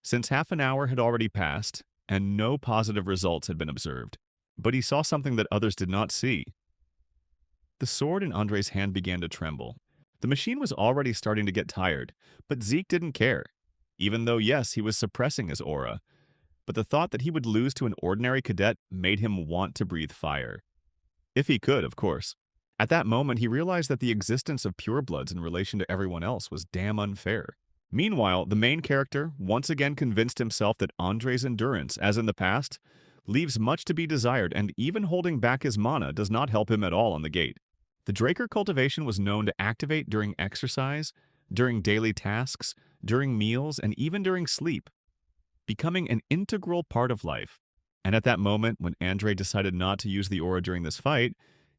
since half an hour had already passed and no positive results had been observed. But he saw something that others did not see. The sword in Andre's hand began to tremble. The machine was already starting to get tired, but Zeke didn't care, even though, yes, he was suppressing his aura. But the thought that he would lose to an ordinary cadet made him want to breathe fire. If he could, of course. At that moment, he realized that the existence of purebloods in relation to everyone else was damn unfair. Meanwhile, the main character once again convinced himself that Andre's endurance, as in the past, leaves much to be desired, and even holding back his mana does not help him at all on the gate. The Draker cultivation was known to activate during exercise, during daily tasks, during meals, and even during sleep, becoming an integral part of life. And at that moment, when Andre decided not to use the aura during this fight,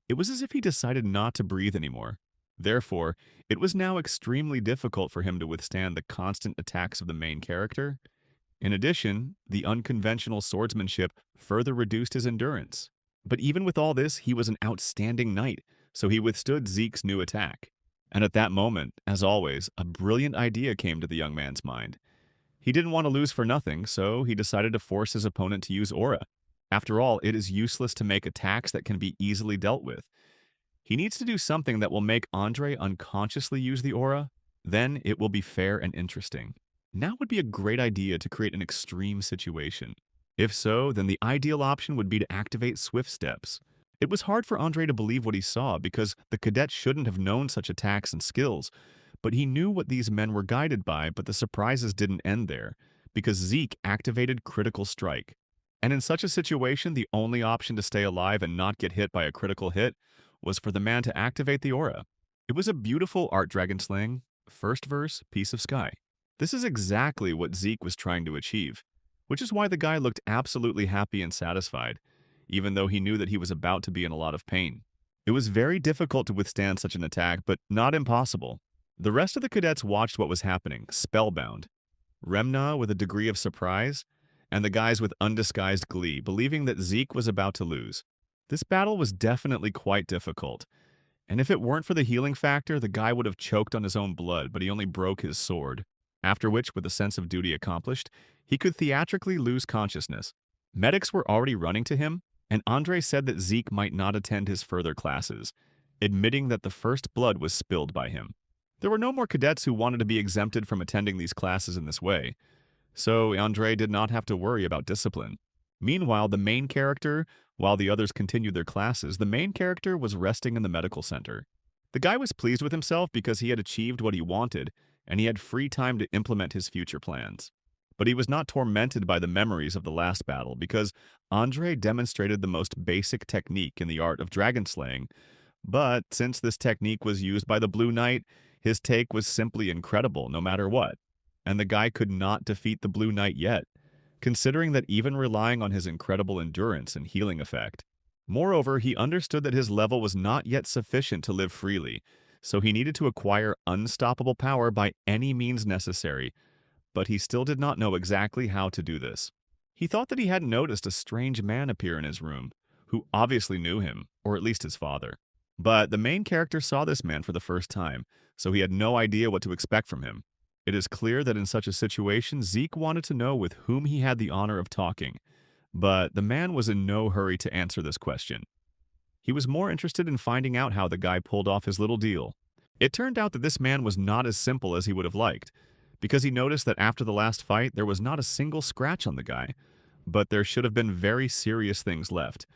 it was as if he decided not to breathe anymore. Therefore, it was now extremely difficult for him to withstand the constant attacks of the main character. In addition, the unconventional swordsmanship further reduced his endurance. But even with all this, he was an outstanding knight, so he withstood Zeke's new attack. And at that moment, as always, a brilliant idea came to the young man's mind. He didn't want to lose for nothing, so he decided to force his opponent to use aura. After all, it is useless to make attacks that can be easily dealt with. He needs to do something that will make Andre unconsciously use the aura, then it will be fair and interesting. Now would be a great idea to create an extreme situation. If so, then the ideal option would be to activate swift steps. It was hard for Andre to believe what he saw because the cadet shouldn't have known such attacks and skills, but he knew what these men were guided by, but the surprises didn't end there, because Zeke activated critical strike. And in such a situation, the only option to stay alive and not get hit by a critical hit was for the man to activate the aura. It was a beautiful art dragon slaying, first verse, piece of sky. This is exactly what Zeke was trying to achieve, which is why the guy looked absolutely happy and satisfied, even though he knew that he was about to be in a lot of pain. It was very difficult to withstand such an attack, but not impossible. The rest of the cadets watched what was happening, spellbound. Remna with a degree of surprise, and the guys with undisguised glee, believing that Zeke was about to lose. This battle was definitely quite difficult, and if it weren't for the healing factor, the guy would have choked on his own blood, but he only broke his sword. After which, with a sense of duty accomplished, he could theatrically lose consciousness. Medics were already running to him, and Andre said that Zeke might not attend his further classes, admitting that the first blood was spilled by him. There were no more cadets who wanted to be exempted from attending these classes in this way, so Andre did not have to worry about discipline. Meanwhile, while the others continued their classes, the main character was resting in the medical center. The guy was pleased with himself because he had achieved what he wanted, and he had free time to implement his future plans. But he was not tormented by the memories of the last battle because Andre demonstrated the most basic technique in the art of dragon slaying, but since this technique was used by the Blue Knight, his take was simply incredible no matter what, and the guy could not defeat the Blue Knight yet, considering that even relying on his incredible endurance and healing effect. Moreover, he understood that his level was not yet sufficient to live freely, so he needed to acquire unstoppable power by any means necessary, but he still did not know exactly how to do this. He thought that he had noticed a strange man appear in his room, who obviously knew him, or at least his father. But the main character saw this man for the first time, so he had no idea what to expect from him. It is clear that in such a situation, Zeke wanted to know with whom he had the honor of talking, but the man was in no hurry to answer this question. He was more interested in finding out how the guy pulled off his little deal. It turned out that this man was not as simple as he would have liked, because he noticed that after the last fight, there was not a single scratch on the guy, but there should have been very serious things left,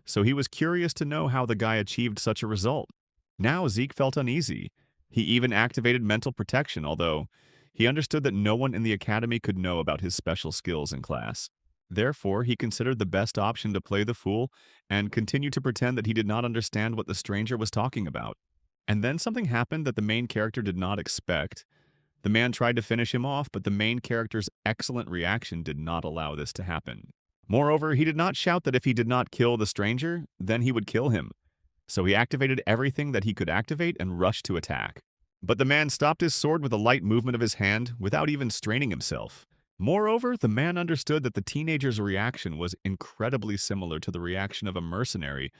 so he was curious to know how the guy achieved such a result. Now Zeke felt uneasy. He even activated mental protection, although he understood that no one in the academy could know about his special skills in class. Therefore, he considered the best option to play the fool and continue to pretend that he did not understand what the stranger was talking about. And then something happened that the main character did not expect. The man tried to finish him off, but the main character's excellent reaction did not allow this to happen. Moreover, he did not shout that if he did not kill the stranger, then he would kill him. So he activated everything that he could activate and rushed to attack. But the man stopped his sword with a light movement of his hand without even straining himself. Moreover, the man understood that the teenager's reaction was incredibly similar to the reaction of a mercenary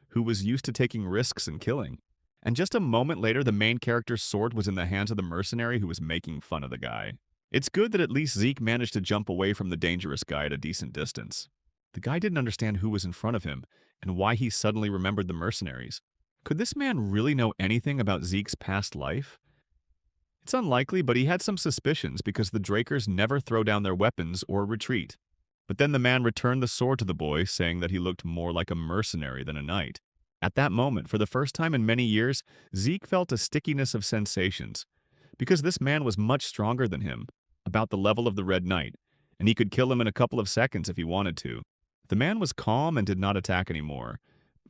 who was used to taking risks and killing. And just a moment later, the main character's sword was in the hands of the mercenary who was making fun of the guy. It's good that at least Zeke managed to jump away from the dangerous guy at a decent distance. The guy didn't understand who was in front of him and why he suddenly remembered the mercenaries. Could this man really know anything about Zeke's past life? It's unlikely, but he had some suspicions because the Drakers never throw down their weapons or retreat. But then the man returned the sword to the boy, saying that he looked more like a mercenary than a knight. At that moment, for the first time in many years, Zeke felt a stickiness of sensations, because this man was much stronger than him, about the level of the Red Knight, and he could kill him in a couple of seconds if he wanted to. The man was calm and did not attack anymore,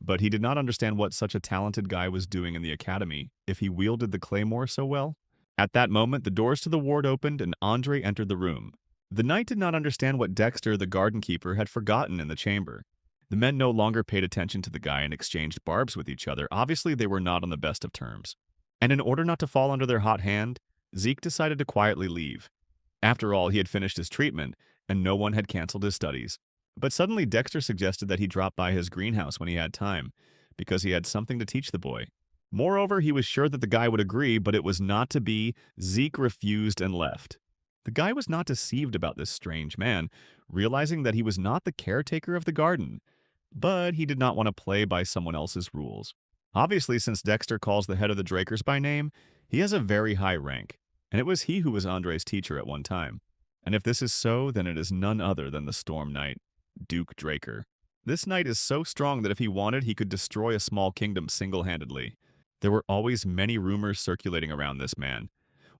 but he did not understand what such a talented guy was doing in the academy if he wielded the claymore so well. At that moment, the doors to the ward opened and Andre entered the room. The knight did not understand what Dexter, the garden keeper, had forgotten in the chamber. The men no longer paid attention to the guy and exchanged barbs with each other. Obviously, they were not on the best of terms. And in order not to fall under their hot hand, Zeke decided to quietly leave. After all, he had finished his treatment, and no one had canceled his studies. But suddenly Dexter suggested that he drop by his greenhouse when he had time, because he had something to teach the boy. Moreover, he was sure that the guy would agree, but it was not to be. Zeke refused and left. The guy was not deceived about this strange man, realizing that he was not the caretaker of the garden, but he did not want to play by someone else's rules. Obviously, since Dexter calls the head of the Drakers by name, he has a very high rank, and it was he who was Andre's teacher at one time. And if this is so, then it is none other than the Storm Knight, Duke Draker. This knight is so strong that if he wanted, he could destroy a small kingdom single-handedly. There were always many rumors circulating around this man,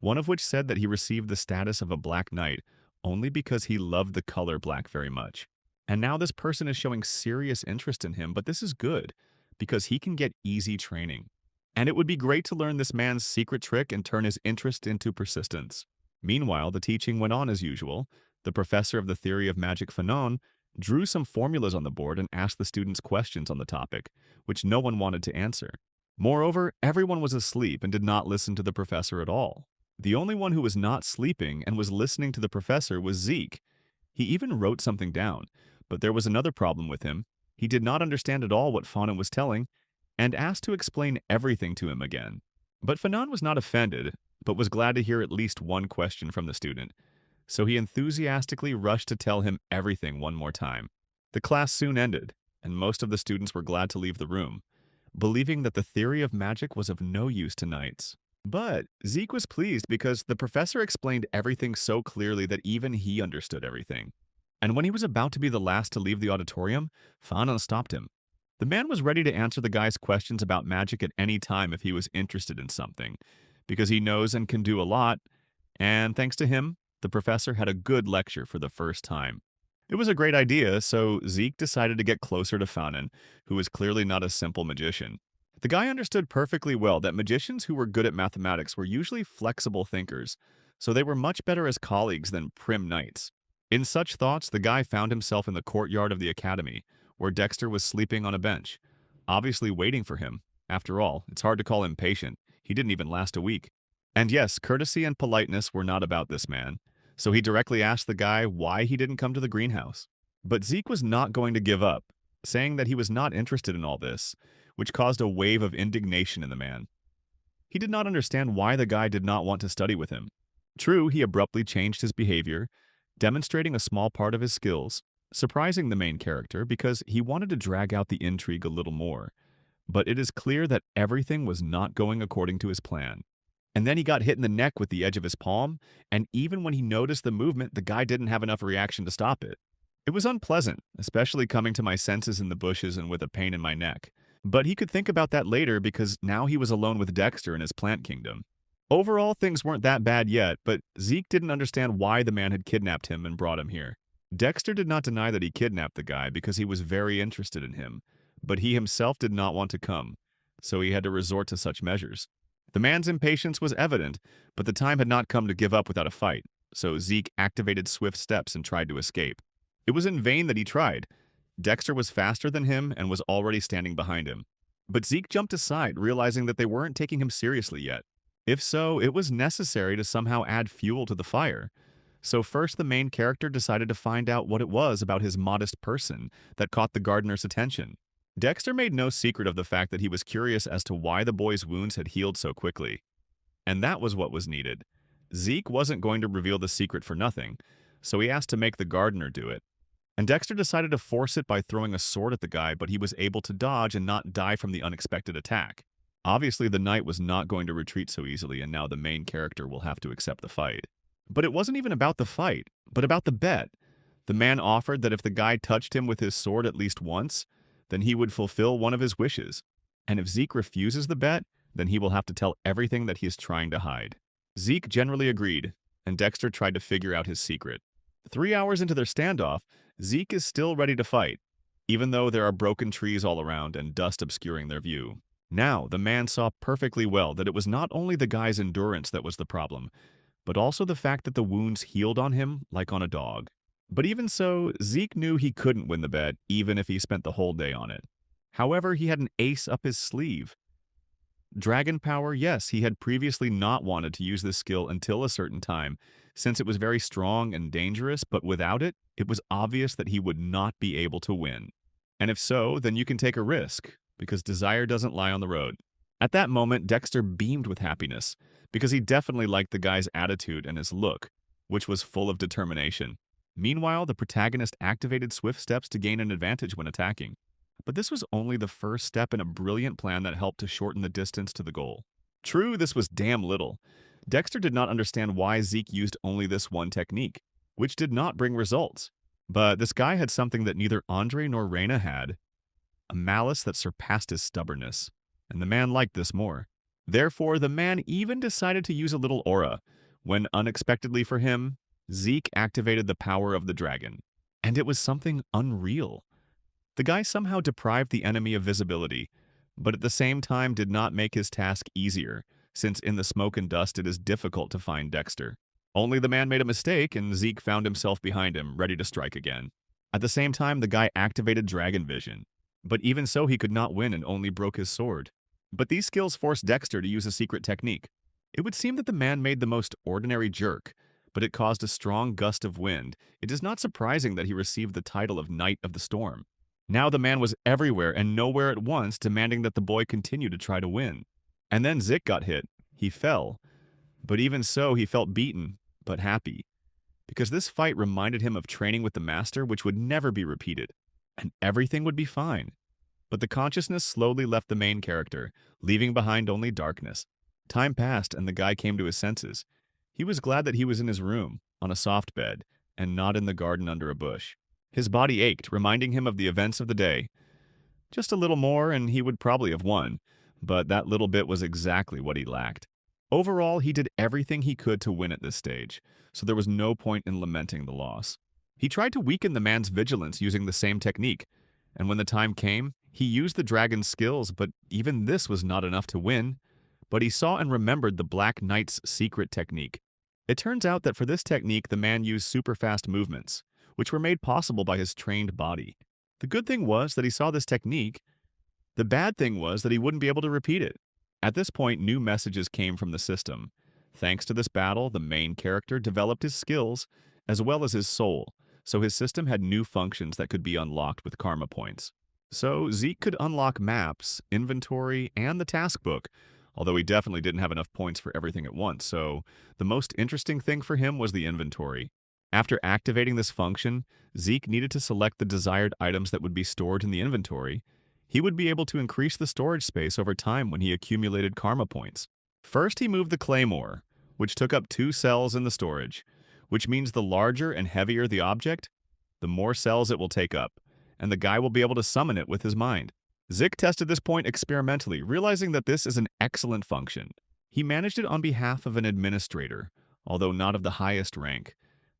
one of which said that he received the status of a Black Knight only because he loved the color black very much. And now this person is showing serious interest in him, but this is good, because he can get easy training. And it would be great to learn this man's secret trick and turn his interest into persistence. Meanwhile, the teaching went on as usual. The professor of the theory of magic Fanon drew some formulas on the board and asked the students questions on the topic, which no one wanted to answer. Moreover, everyone was asleep and did not listen to the professor at all. The only one who was not sleeping and was listening to the professor was Zeke. He even wrote something down, but there was another problem with him. He did not understand at all what Fanon was telling, and asked to explain everything to him again. But Fanon was not offended, but was glad to hear at least one question from the student, so he enthusiastically rushed to tell him everything one more time. The class soon ended, and most of the students were glad to leave the room, believing that the theory of magic was of no use to knights. But Zeke was pleased because the professor explained everything so clearly that even he understood everything. And when he was about to be the last to leave the auditorium, Fanon stopped him. The man was ready to answer the guy's questions about magic at any time if he was interested in something, because he knows and can do a lot, and thanks to him, the professor had a good lecture for the first time. It was a great idea, so Zeke decided to get closer to Fanon, who was clearly not a simple magician. The guy understood perfectly well that magicians who were good at mathematics were usually flexible thinkers, so they were much better as colleagues than prim knights. In such thoughts, the guy found himself in the courtyard of the academy, where Dexter was sleeping on a bench, obviously waiting for him. After all, it's hard to call him patient. He didn't even last a week. And yes, courtesy and politeness were not about this man, so he directly asked the guy why he didn't come to the greenhouse. But Zeke was not going to give up, saying that he was not interested in all this, which caused a wave of indignation in the man. He did not understand why the guy did not want to study with him. True, he abruptly changed his behavior, demonstrating a small part of his skills, surprising the main character because he wanted to drag out the intrigue a little more. But it is clear that everything was not going according to his plan. And then he got hit in the neck with the edge of his palm, and even when he noticed the movement, the guy didn't have enough reaction to stop it. It was unpleasant, especially coming to my senses in the bushes and with a pain in my neck. But he could think about that later because now he was alone with Dexter in his plant kingdom. Overall, things weren't that bad yet, but Zeke didn't understand why the man had kidnapped him and brought him here. Dexter did not deny that he kidnapped the guy because he was very interested in him, but he himself did not want to come, so he had to resort to such measures. The man's impatience was evident, but the time had not come to give up without a fight, so Zeke activated swift steps and tried to escape. It was in vain that he tried. Dexter was faster than him and was already standing behind him. But Zeke jumped aside, realizing that they weren't taking him seriously yet. If so, it was necessary to somehow add fuel to the fire. So first the main character decided to find out what it was about his modest person that caught the gardener's attention. Dexter made no secret of the fact that he was curious as to why the boy's wounds had healed so quickly. And that was what was needed. Zeke wasn't going to reveal the secret for nothing, so he asked to make the gardener do it. And Dexter decided to force it by throwing a sword at the guy, but he was able to dodge and not die from the unexpected attack. Obviously, the knight was not going to retreat so easily, and now the main character will have to accept the fight. But it wasn't even about the fight, but about the bet. The man offered that if the guy touched him with his sword at least once, then he would fulfill one of his wishes. And if Zeke refuses the bet, then he will have to tell everything that he is trying to hide. Zeke generally agreed, and Dexter tried to figure out his secret. 3 hours into their standoff, Zeke is still ready to fight, even though there are broken trees all around and dust obscuring their view. Now, the man saw perfectly well that it was not only the guy's endurance that was the problem, but also the fact that the wounds healed on him like on a dog. But even so, Zeke knew he couldn't win the bet even if he spent the whole day on it. However, he had an ace up his sleeve. Dragon power, yes, he had previously not wanted to use this skill until a certain time, since it was very strong and dangerous, but without it, it was obvious that he would not be able to win. And if so, then you can take a risk, because desire doesn't lie on the road. At that moment, Dexter beamed with happiness, because he definitely liked the guy's attitude and his look, which was full of determination. Meanwhile, the protagonist activated swift steps to gain an advantage when attacking. But this was only the first step in a brilliant plan that helped to shorten the distance to the goal. True, this was damn little. Dexter did not understand why Zeke used only this one technique, which did not bring results. But this guy had something that neither Andre nor Raina had, a malice that surpassed his stubbornness, and the man liked this more. Therefore, the man even decided to use a little aura, when unexpectedly for him, Zeke activated the power of the dragon. And it was something unreal. The guy somehow deprived the enemy of visibility, but at the same time did not make his task easier, since in the smoke and dust it is difficult to find Dexter. Only the man made a mistake, and Zeke found himself behind him, ready to strike again. At the same time, the guy activated dragon vision. But even so, he could not win and only broke his sword. But these skills forced Dexter to use a secret technique. It would seem that the man made the most ordinary jerk, but it caused a strong gust of wind. It is not surprising that he received the title of Knight of the Storm. Now the man was everywhere and nowhere at once, demanding that the boy continue to try to win. And then Zeke got hit. He fell. But even so, he felt beaten, but happy. Because this fight reminded him of training with the master, which would never be repeated. And everything would be fine. But the consciousness slowly left the main character, leaving behind only darkness. Time passed and the guy came to his senses. He was glad that he was in his room, on a soft bed, and not in the garden under a bush. His body ached, reminding him of the events of the day. Just a little more and he would probably have won, but that little bit was exactly what he lacked. Overall, he did everything he could to win at this stage, so there was no point in lamenting the loss. He tried to weaken the man's vigilance using the same technique, and when the time came, he used the dragon's skills, but even this was not enough to win. But he saw and remembered the Black Knight's secret technique. It turns out that for this technique, the man used super fast movements, which were made possible by his trained body. The good thing was that he saw this technique. The bad thing was that he wouldn't be able to repeat it. At this point, new messages came from the system. Thanks to this battle, the main character developed his skills, as well as his soul, so his system had new functions that could be unlocked with karma points. So Zeke could unlock maps, inventory, and the task book, although he definitely didn't have enough points for everything at once, so the most interesting thing for him was the inventory. After activating this function, Zeke needed to select the desired items that would be stored in the inventory. He would be able to increase the storage space over time when he accumulated karma points. First, he moved the claymore, which took up 2 cells in the storage, which means the larger and heavier the object, the more cells it will take up, and the guy will be able to summon it with his mind. Zeke tested this point experimentally, realizing that this is an excellent function. He managed it on behalf of an administrator, although not of the highest rank,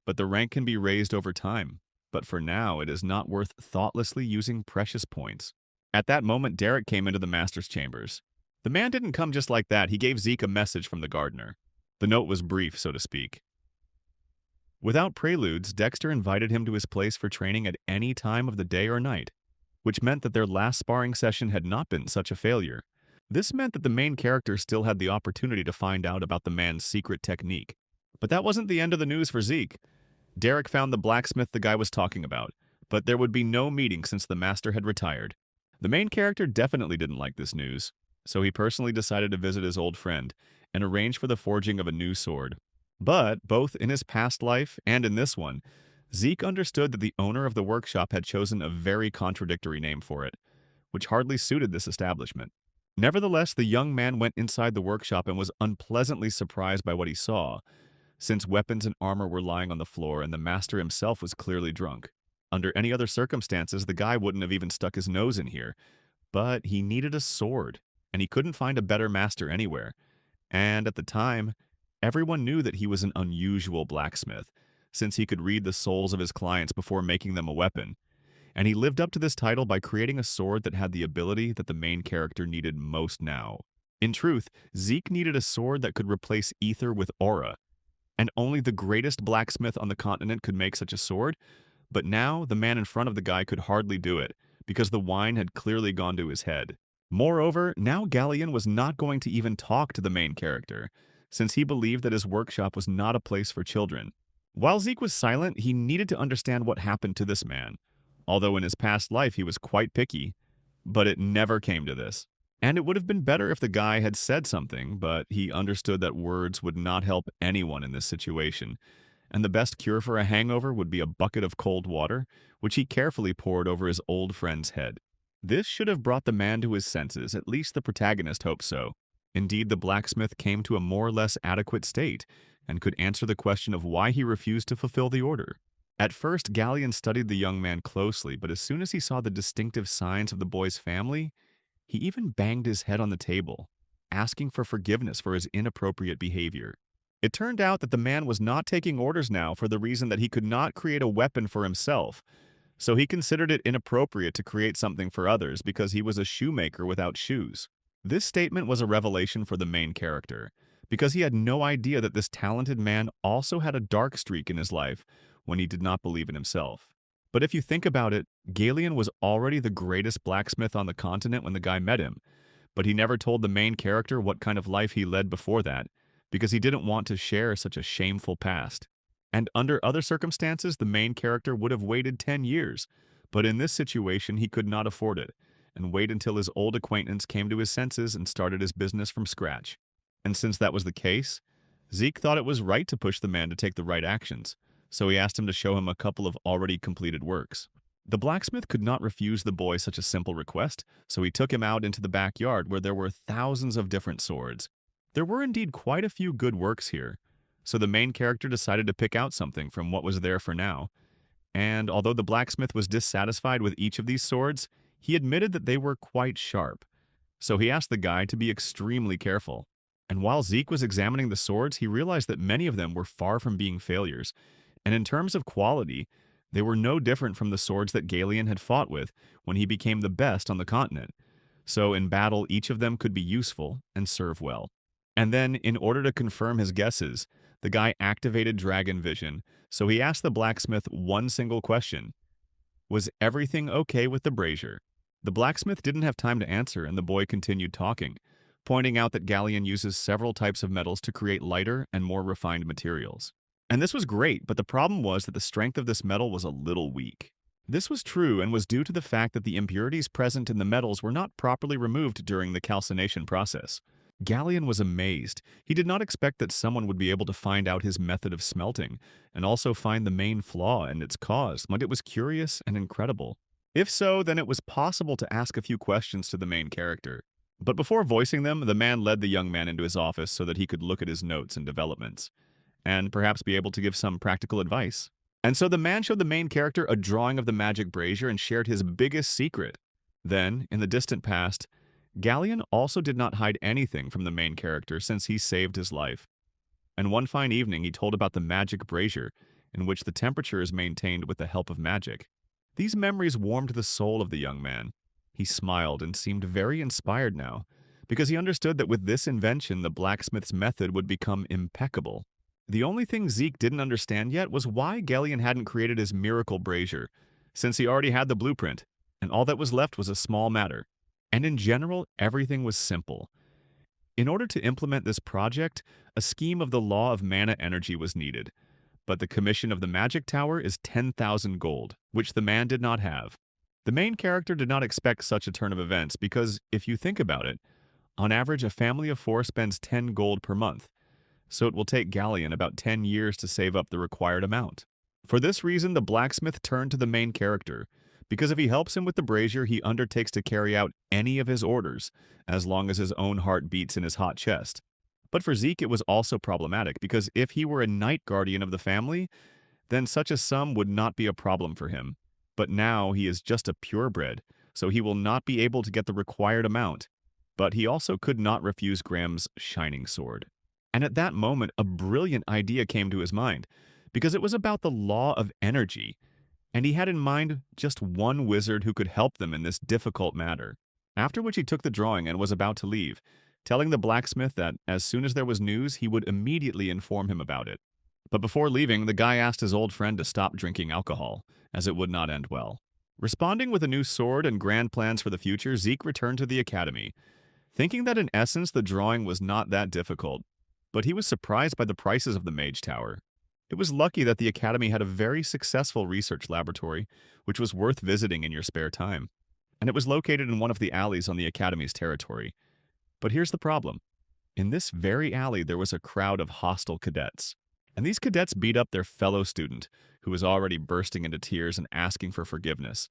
but the rank can be raised over time. But for now, it is not worth thoughtlessly using precious points. At that moment, Derek came into the master's chambers. The man didn't come just like that. He gave Zeke a message from the gardener. The note was brief, so to speak. Without preludes, Dexter invited him to his place for training at any time of the day or night, which meant that their last sparring session had not been such a failure. This meant that the main character still had the opportunity to find out about the man's secret technique. But that wasn't the end of the news for Zeke. Derek found the blacksmith the guy was talking about, but there would be no meeting since the master had retired. The main character definitely didn't like this news, so he personally decided to visit his old friend and arrange for the forging of a new sword. But, both in his past life and in this one, Zeke understood that the owner of the workshop had chosen a very contradictory name for it, which hardly suited this establishment. Nevertheless, the young man went inside the workshop and was unpleasantly surprised by what he saw, since weapons and armor were lying on the floor and the master himself was clearly drunk. Under any other circumstances, the guy wouldn't have even stuck his nose in here, but he needed a sword, and he couldn't find a better master anywhere. And at the time, everyone knew that he was an unusual blacksmith, since he could read the souls of his clients before making them a weapon. And he lived up to this title by creating a sword that had the ability that the main character needed most now. In truth, Zeke needed a sword that could replace ether with aura, and only the greatest blacksmith on the continent could make such a sword, but now the man in front of the guy could hardly do it, because the wine had clearly gone to his head. Moreover, now Galleon was not going to even talk to the main character, since he believed that his workshop was not a place for children. While Zeke was silent, he needed to understand what happened to this man, although in his past life he was quite picky, but it never came to this. And it would have been better if the guy had said something, but he understood that words would not help anyone in this situation, and the best cure for a hangover would be a bucket of cold water, which he carefully poured over his old friend's head. This should have brought the man to his senses, at least the protagonist hoped so. Indeed, the blacksmith came to a more or less adequate state, and could answer the question of why he refused to fulfill the order. At first, Galleon studied the young man closely, but as soon as he saw the distinctive signs of the boy's family, he even banged his head on the table, asking for forgiveness for his inappropriate behavior. It turned out that the man was not taking orders now for the reason that he could not create a weapon for himself, so he considered it inappropriate to create something for others because he was a shoemaker without shoes. This statement was a revelation for the main character, because he had no idea that this talented man also had a dark streak in his life when he did not believe in himself. But if you think about it, Galleon was already the greatest blacksmith on the continent when the guy met him, but he never told the main character what kind of life he led before that, because he didn't want to share such a shameful past. And under other circumstances, the main character would have waited 10 years, but in this situation he could not afford it, and wait until his old acquaintance came to his senses and started his business from scratch. And since that was the case, Zeke thought it was right to push the man to take the right actions, so he asked him to show him a couple of already completed works. The blacksmith could not refuse the boy such a simple request, so he took him out into the backyard where there were thousands of different swords. There were indeed quite a few good works here, so the main character decided to pick out something from what was there for now. And although the blacksmith was dissatisfied with each of these swords, he admitted that they were quite sharp, so he asked the guy to be extremely careful. And while Zeke was examining the swords, he realized that many of them were far from being failures, and in terms of quality, they were no different from the swords that Galleon had fought with when he became the best on the continent. So in battle, each of them could be useful and serve well. And then, in order to confirm his guesses, the guy activated Dragon Vision, so he asked the blacksmith one single question. Was everything okay with the brazier? The blacksmith didn't have time to answer, and the boy continued talking, pointing out that Galleon uses several types of metals to create lighter and more refined materials. And this was great, but the problem was that the strength of this metal was a little weak. This was true and was due to the fact that the impurities present in the metals were not properly removed during the calcination process. Galleon was amazed. He did not expect that someone would be able to find out his method of smelting, and also find the main flaw and its cause. It was curious and incredible. If so, then it was possible to ask a few questions to the main character. But before voicing them, the man led the young man into his office so that he could look at his notes and developments, and perhaps be able to give some practical advice. And so the man showed the main character a drawing of the magic brazier and shared his biggest secret. Then, in the distant past, Galleon also did not hide anything from the main character since he saved his life. And one fine evening he told about the magic brazier, in which the temperature is maintained with the help of magic. These memories warmed the soul of the young man. He smiled and seemed very inspired now, because he understood that with this invention the blacksmith's method would become impeccable. The only thing Zeke didn't understand yet was why Galleon hadn't created his miracle brazier, since he already had the blueprint, and all that was left was a small matter. And in general, everything was simple. In order to implement this project, a scheme of the law of mana energy was needed, but the commission of the magic tower is 10,000 gold, which the man did not have. The main character did not expect such a turn of events because, if you think about it, on average a family of 4 spends 10 gold per month, so it will take Galleon about 10 years to save up the required amount. For this reason, the blacksmith turned to the main character, because if he helps him with the brazier, he undertakes to carry out any of his orders, as long as his own heart beats in his hot chest. But for Zeke, it was also problematic, because if he were a night guardian of the family, then such a sum would not be a problem for him. But now he is just a purebred, so he will not be able to get the required amount. But he also could not refuse Graham's shining sword. And at that moment, a brilliant idea came to his mind, because it was about the law of energy, and he had in mind just one wizard who could help them in this difficult matter. After which he took the drawing and was about to leave, telling the blacksmith that as soon as there was news, he would immediately inform him about it. But before leaving, the guy asked his old friend to stop drinking alcohol, as it would not end well. Responding with a new sword and grand plans for the future, Zeke returned to the academy, thinking that in essence the drawing was not that difficult, but he was surprised by the prices of the Mage Tower. It was lucky that the academy had a very successful research laboratory, which was worth visiting in your spare time, and it was located in one of the alleys on the academy's territory. But here's the problem. In this very alley there was a crowd of hostile cadets, and these cadets beat up their fellow student, who was already bursting into tears and asking for forgiveness,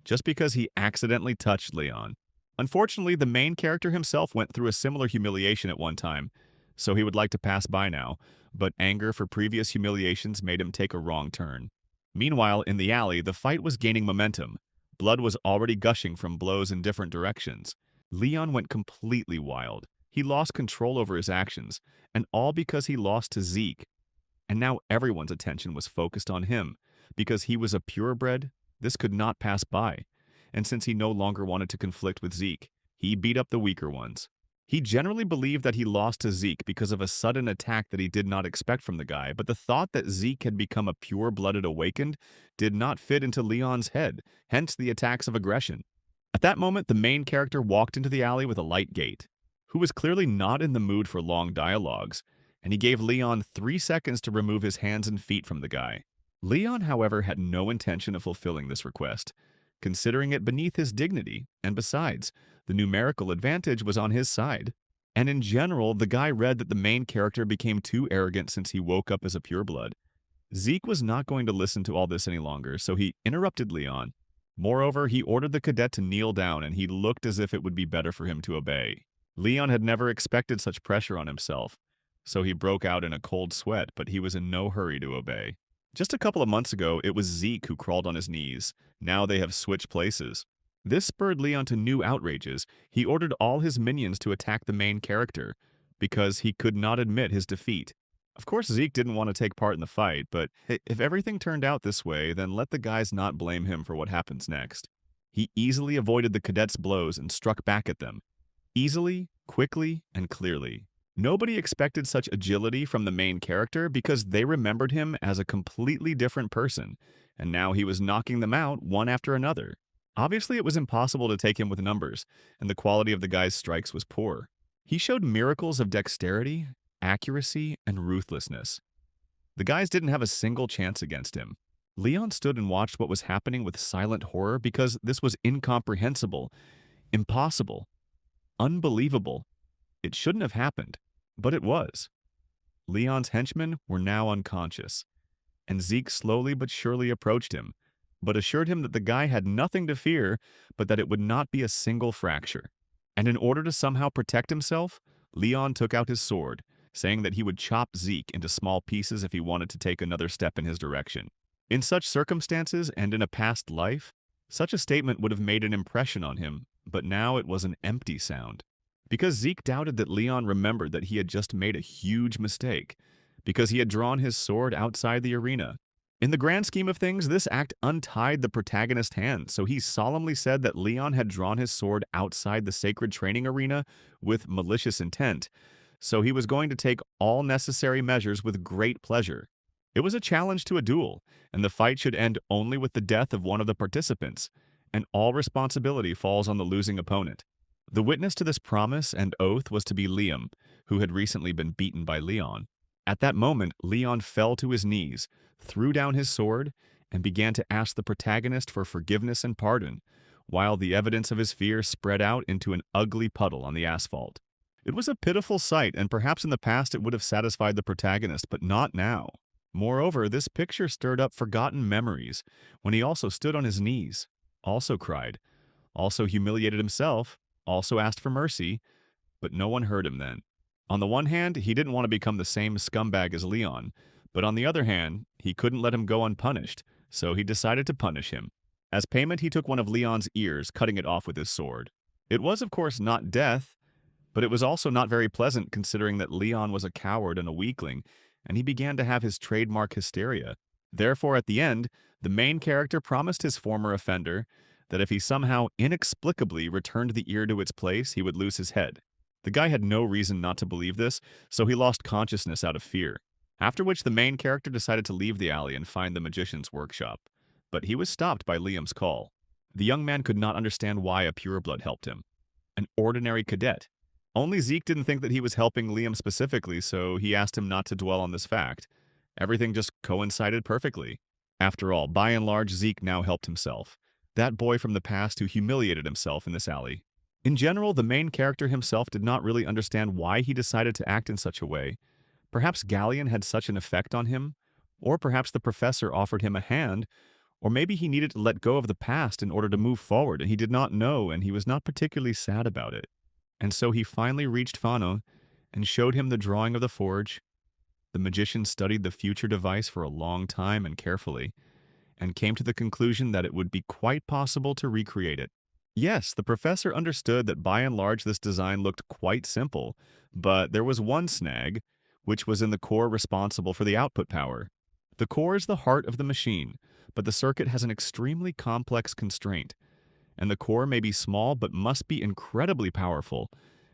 just because he accidentally touched Leon. Unfortunately, the main character himself went through a similar humiliation at one time, so he would like to pass by now, but anger for previous humiliations made him take a wrong turn. Meanwhile, in the alley, the fight was gaining momentum. Blood was already gushing from blows in different directions. Leon went completely wild. He lost control over his actions, and all because he lost to Zeke. And now everyone's attention was focused on him. Because he was a purebred, this could not pass by. And since he no longer wanted to conflict with Zeke, he beat up the weaker ones. He generally believed that he lost to Zeke because of a sudden attack that he did not expect from the guy, but the thought that Zeke had become a pure-blooded awakened did not fit into Leon's head, hence the attacks of aggression. At that moment, the main character walked into the alley with a light gait, who was clearly not in the mood for long dialogues, and he gave Leon 3 seconds to remove his hands and feet from the guy. Leon, however, had no intention of fulfilling this request, considering it beneath his dignity, and besides, the numerical advantage was on his side. And in general, the guy read that the main character became too arrogant since he woke up as a pureblood. Zeke was not going to listen to all this any longer, so he interrupted Leon. Moreover, he ordered the cadet to kneel down, and he looked as if it would be better for him to obey. Leon had never expected such pressure on himself, so he broke out in a cold sweat, but he was in no hurry to obey. Just a couple of months ago, it was Zeke who crawled on his knees. Now they have switched places. This spurred Leon to new outrages. He ordered all his minions to attack the main character, because he could not admit his defeat. Of course, Zeke didn't want to take part in the fight, but if everything turned out this way, then let the guys not blame him for what happens next. He easily avoided the cadets' blows and struck back at them. Easily, quickly, and clearly. Nobody expected such agility from the main character because they remembered him as a completely different person, and now he was knocking them out one after another. Obviously, it was impossible to take him with numbers, and the quality of the guy's strikes was poor. He showed miracles of dexterity, accuracy, and ruthlessness. The guys didn't have a single chance against him. Leon stood and watched what was happening with silent horror because this was incomprehensible, impossible, unbelievable. It shouldn't have happened, but it was. Leon's henchmen were now unconscious, and Zeke slowly but surely approached him, but assured him that the guy had nothing to fear, but that it would not be a single fracture. And in order to somehow protect himself, Leon took out his sword, saying that he would chop Zeke into small pieces if he wanted to take another step in his direction. In such circumstances and in a past life, such a statement would have made an impression on him, but now it was an empty sound. Because Zeke doubted that Leon remembered that he had just made a huge mistake, because he had drawn his sword outside the arena. In the grand scheme of things, this act untied the protagonist's hands, so he solemnly said that Leon had drawn his sword outside the sacred training arena with malicious intent, so he was going to take all necessary measures with great pleasure. It was a challenge to a duel, and the fight should end only with the death of one of the participants, and all responsibility falls on the losing opponent. The witness to this promise and oath was to be Liam, who had recently been beaten by Leon. At that moment, Leon fell to his knees, threw down his sword, and began to ask the protagonist for forgiveness and pardon, while the evidence of his fear spread out into an ugly puddle on the asphalt. It was a pitiful sight, and perhaps in the past it would have satisfied the protagonist, but not now. Moreover, this picture stirred up forgotten memories, when he also stood on his knees, also cried, also humiliated himself, also asked for mercy, but no one heard him then. On the one hand, he didn't want to become the same scumbag as Leon, but on the other hand, he couldn't let him go unpunished, so he decided to punish him. As payment, he took one of Leon's ears, cutting it off with his sword. It was, of course, not death, but it was also not very pleasant considering that Leon was a coward and a weakling, and he began to have his trademark hysteria. Therefore, at the end, the main character promised his former offender that if he somehow inexplicably returned the ear to its place, he would lose his head. The guy had no reason not to believe this, so he lost consciousness out of fear. After which the main character decided to leave the alley and find the magician's workshop. But he was stopped by Liam's call. The young man could not understand why a pureblood helped him. An ordinary cadet. Only Zeke didn't think that he was helping Liam specifically, so he asked him not to dwell on this fact. Everything just coincided perfectly. After all, by and large, Zeke now helped himself. That boy from the past who humiliated himself in this alley. In general, the main character himself did not really understand why he decided to act in such a way. Perhaps Galleon had such an effect on him, or perhaps the professor offered him a hand, or maybe he needed to let go of the past in order to move forward, and he did not know, and he was not particularly sad about it. And so he finally reached Fano and showed him the drawing of the forge. The magician studied the future device for a long time and carefully, and came to the conclusion that it would be quite possible to recreate it. Yes, the professor understood that by and large this design looked quite simple, but there was one snag, which was in the core responsible for the output power. The core is the heart of the machine, but the circuit has an extremely complex constraint, and the core may be small but must be incredibly powerful,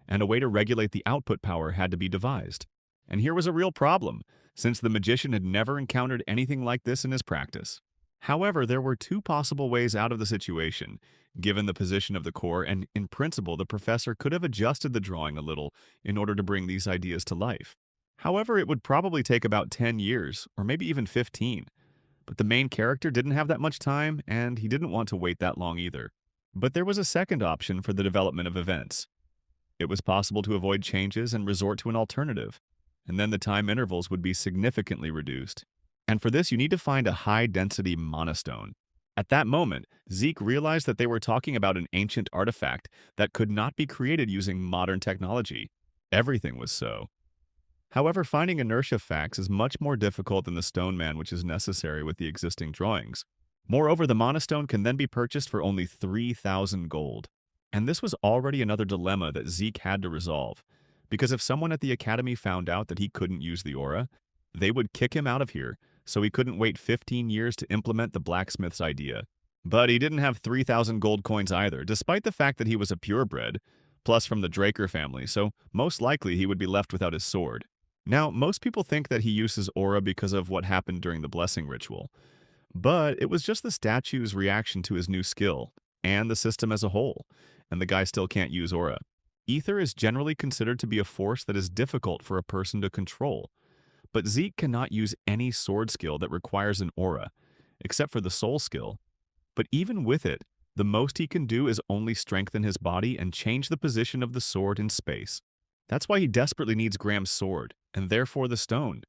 and a way to regulate the output power had to be devised. And here was a real problem, since the magician had never encountered anything like this in his practice. However, there were two possible ways out of the situation, given the position of the core, and in principle the professor could have adjusted the drawing a little in order to bring these ideas to life. However, it would probably take about 10 years, or maybe even 15. But the main character didn't have that much time, and he didn't want to wait that long either. But there was a second option for the development of events. It was possible to avoid changes and resort to an alternative, and then the time intervals would be significantly reduced. And for this, you need to find a high-density monostone. At that moment, Zeke realized that they were talking about an ancient artifact that could not be created using modern technology. Everything was so. However, finding inertia facts is much more difficult than the stone man which is necessary with the existing drawings. Moreover, the monostone can then be purchased for only 3,000 gold. And this was already another dilemma that Zeke had to resolve, because if someone at the academy found out that he couldn't use the aura, they would kick him out of here, so he couldn't wait 15 years to implement the blacksmith's idea. But he didn't have 3,000 gold coins either, despite the fact that he was a purebred, plus from the Draker family, so most likely he would be left without his sword. Now, most people think that he uses aura because of what happened during the blessing ritual, but it was just the statue's reaction to his new skill, and the system as a whole, and the guy still can't use aura. Ether is generally considered to be a force that is difficult for a person to control, but Zeke cannot use any sword skill that requires an aura, except for the soul skill. But even with it, the most he can do is only strengthen his body and change the position of the sword in space. That's why he desperately needs Graham's sword, and therefore the stone.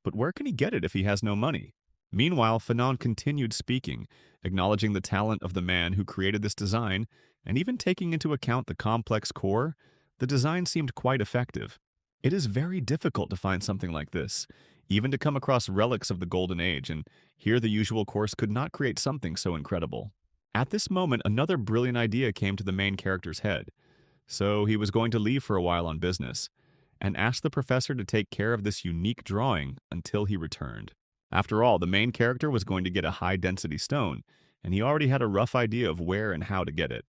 But where can he get it if he has no money? Meanwhile, Fanon continued speaking, acknowledging the talent of the man who created this design, and even taking into account the complex core, the design seemed quite effective. It is very difficult to find something like this, even to come across relics of the Golden Age, and here the usual course could not create something so incredible. At this moment, another brilliant idea came to the main character's head, so he was going to leave for a while on business, and asked the professor to take care of this unique drawing until he returned. After all, the main character was going to get a high-density stone, and he already had a rough idea of where and how to get it.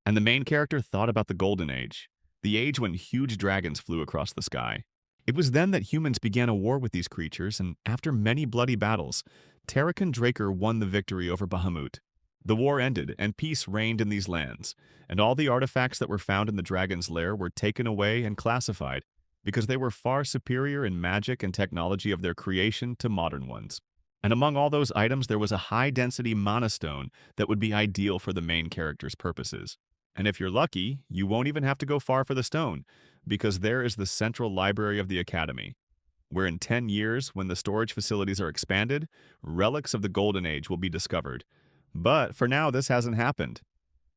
And the main character thought about the Golden Age, the age when huge dragons flew across the sky. It was then that humans began a war with these creatures, and after many bloody battles, Tarakan Draker won the victory over Bahamut. The war ended, and peace reigned in these lands, and all the artifacts that were found in the dragon's lair were taken away and classified, because they were far superior in magic and technology of their creation to modern ones. And among all those items, there was a high-density monostone that would be ideal for the main character's purposes. And if you're lucky, you won't even have to go far for the stone, because there is the central library of the Academy, where in 10 years, when the storage facilities are expanded, relics of the Golden Age will be discovered. But for now, this hasn't happened,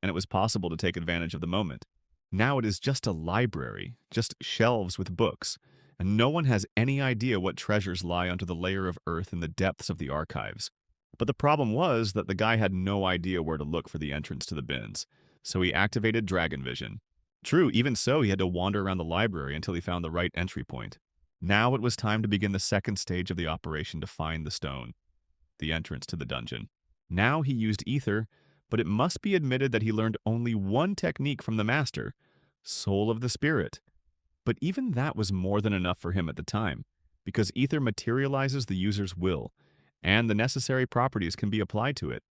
and it was possible to take advantage of the moment. Now it is just a library, just shelves with books, and no one has any idea what treasures lie under the layer of earth in the depths of the archives. But the problem was that the guy had no idea where to look for the entrance to the bins, so he activated Dragon Vision. True, even so, he had to wander around the library until he found the right entry point. Now it was time to begin the second stage of the operation to find the stone, the entrance to the dungeon. Now he used ether, but it must be admitted that he learned only one technique from the master, Soul of the Spirit. But even that was more than enough for him at the time, because ether materializes the user's will, and the necessary properties can be applied to it.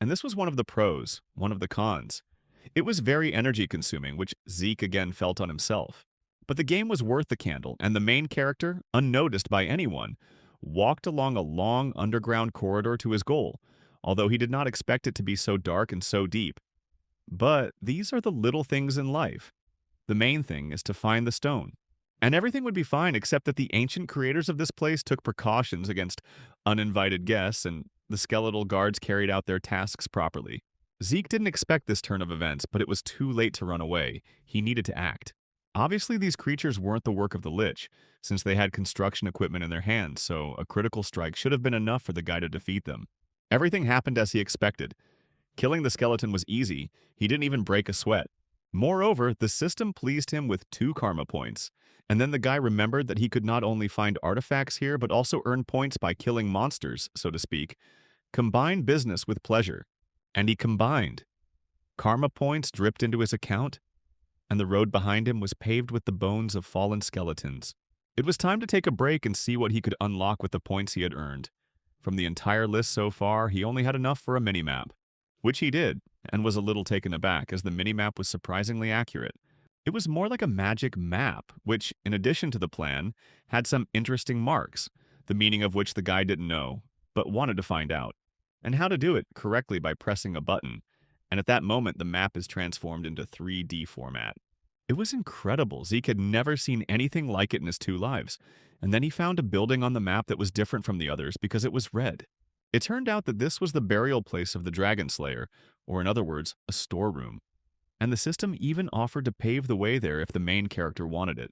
And this was one of the pros, one of the cons. It was very energy consuming, which Zeke again felt on himself. But the game was worth the candle, and the main character, unnoticed by anyone, walked along a long underground corridor to his goal, although he did not expect it to be so dark and so deep. But these are the little things in life. The main thing is to find the stone. And everything would be fine except that the ancient creators of this place took precautions against uninvited guests and the skeletal guards carried out their tasks properly. Zeke didn't expect this turn of events, but it was too late to run away. He needed to act. Obviously, these creatures weren't the work of the Lich, since they had construction equipment in their hands, so a critical strike should have been enough for the guy to defeat them. Everything happened as he expected. Killing the skeleton was easy. He didn't even break a sweat. Moreover, the system pleased him with 2 karma points, and then the guy remembered that he could not only find artifacts here, but also earn points by killing monsters, so to speak. Combine business with pleasure. And he combined. Karma points dripped into his account, and the road behind him was paved with the bones of fallen skeletons. It was time to take a break and see what he could unlock with the points he had earned. From the entire list so far, he only had enough for a minimap, which he did, and was a little taken aback as the minimap was surprisingly accurate. It was more like a magic map, which, in addition to the plan, had some interesting marks, the meaning of which the guy didn't know, but wanted to find out, and how to do it correctly by pressing a button, and at that moment the map is transformed into 3D format. It was incredible. Zeke had never seen anything like it in his 2 lives, and then he found a building on the map that was different from the others because it was red. It turned out that this was the burial place of the Dragon Slayer, or in other words, a storeroom. And the system even offered to pave the way there if the main character wanted it.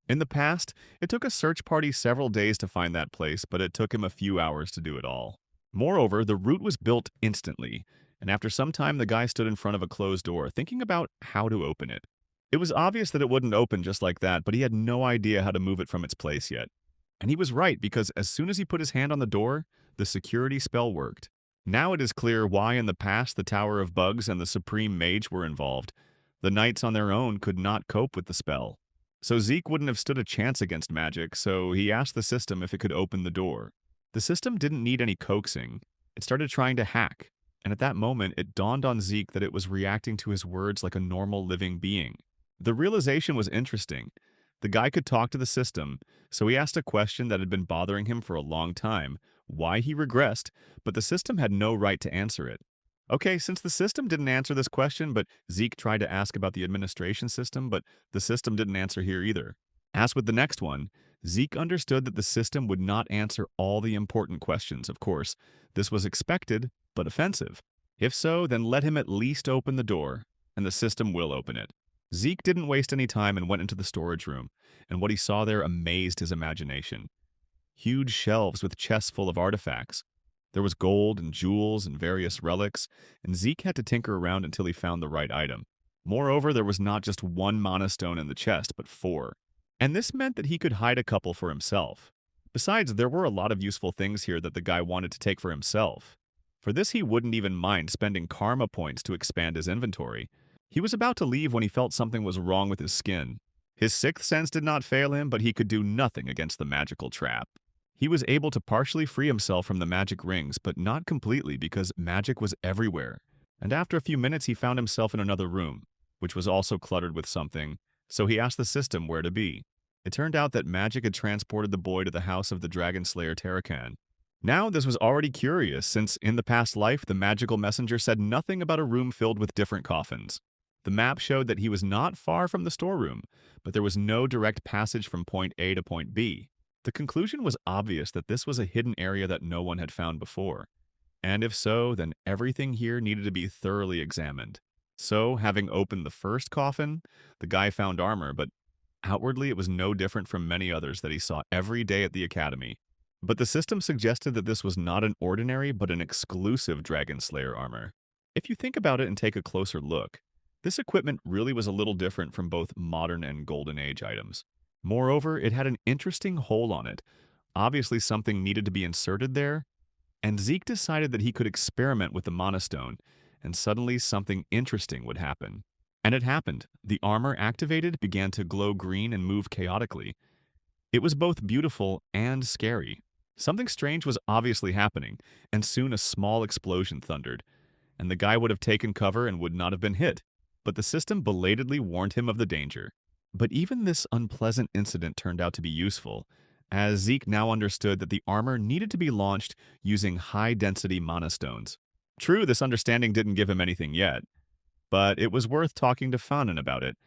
In the past, it took a search party several days to find that place, but it took him a few hours to do it all. Moreover, the route was built instantly, and after some time the guy stood in front of a closed door, thinking about how to open it. It was obvious that it wouldn't open just like that, but he had no idea how to move it from its place yet. And he was right, because as soon as he put his hand on the door, the security spell worked. Now it is clear why in the past the Tower of Bugs and the Supreme Mage were involved. The knights on their own could not cope with the spell. So Zeke wouldn't have stood a chance against magic, so he asked the system if it could open the door. The system didn't need any coaxing. It started trying to hack, and at that moment it dawned on Zeke that it was reacting to his words like a normal living being. The realization was interesting. The guy could talk to the system, so he asked a question that had been bothering him for a long time, why he regressed, but the system had no right to answer it. Okay, since the system didn't answer this question, but Zeke tried to ask about the administration system, but the system didn't answer here either. As with the next one, Zeke understood that the system would not answer all the important questions, of course. This was expected, but offensive. If so, then let him at least open the door, and the system will open it. Zeke didn't waste any time and went into the storage room, and what he saw there amazed his imagination. Huge shelves with chests full of artifacts. There was gold and jewels and various relics, and Zeke had to tinker around until he found the right item. Moreover, there was not just 1 mana stone in the chest, but 4. And this meant that he could hide a couple for himself. Besides, there were a lot of useful things here that the guy wanted to take for himself. For this, he wouldn't even mind spending karma points to expand his inventory. He was about to leave when he felt something was wrong with his skin. His 6th sense did not fail him, but he could do nothing against the magical trap. He was able to partially free himself from the magic rings, but not completely because magic was everywhere. And after a few minutes, he found himself in another room, which was also cluttered with something, so he asked the system where to be. It turned out that magic had transported the boy to the house of the Dragon Slayer Tarakan. Now, this was already curious, since in the past life, the magical messenger said nothing about a room filled with different coffins. The map showed that he was not far from the storeroom, but there was no direct passage from point A to point B. The conclusion was obvious that this was a hidden area that no one had found before. And if so, then everything here needed to be thoroughly examined. So, having opened the first coffin, the guy found armor, but outwardly it was no different from many others that he saw every day at the academy. But the system suggested that this was not an ordinary but an exclusive Dragon Slayer armor. If you think about it and take a closer look, this equipment really was a little different from both modern and Golden Age items. Moreover, it had an interesting hole on it. Obviously, something needed to be inserted there, and Zeke decided that he could experiment with the Mana Stone, and suddenly something interesting would happen. And it happened. The armor activated began to glow green and move chaotically. It was both beautiful and scary. Something strange was obviously happening, and soon a small explosion thundered, and the guy would have taken cover and would not have been hit. But the system belatedly warned him of the danger. But even this unpleasant incident turned out to be useful, as Zeke now understood that the armor needed to be launched using high-density mana stones. True, this understanding didn't give him anything yet, but it was worth talking to Fanon about it.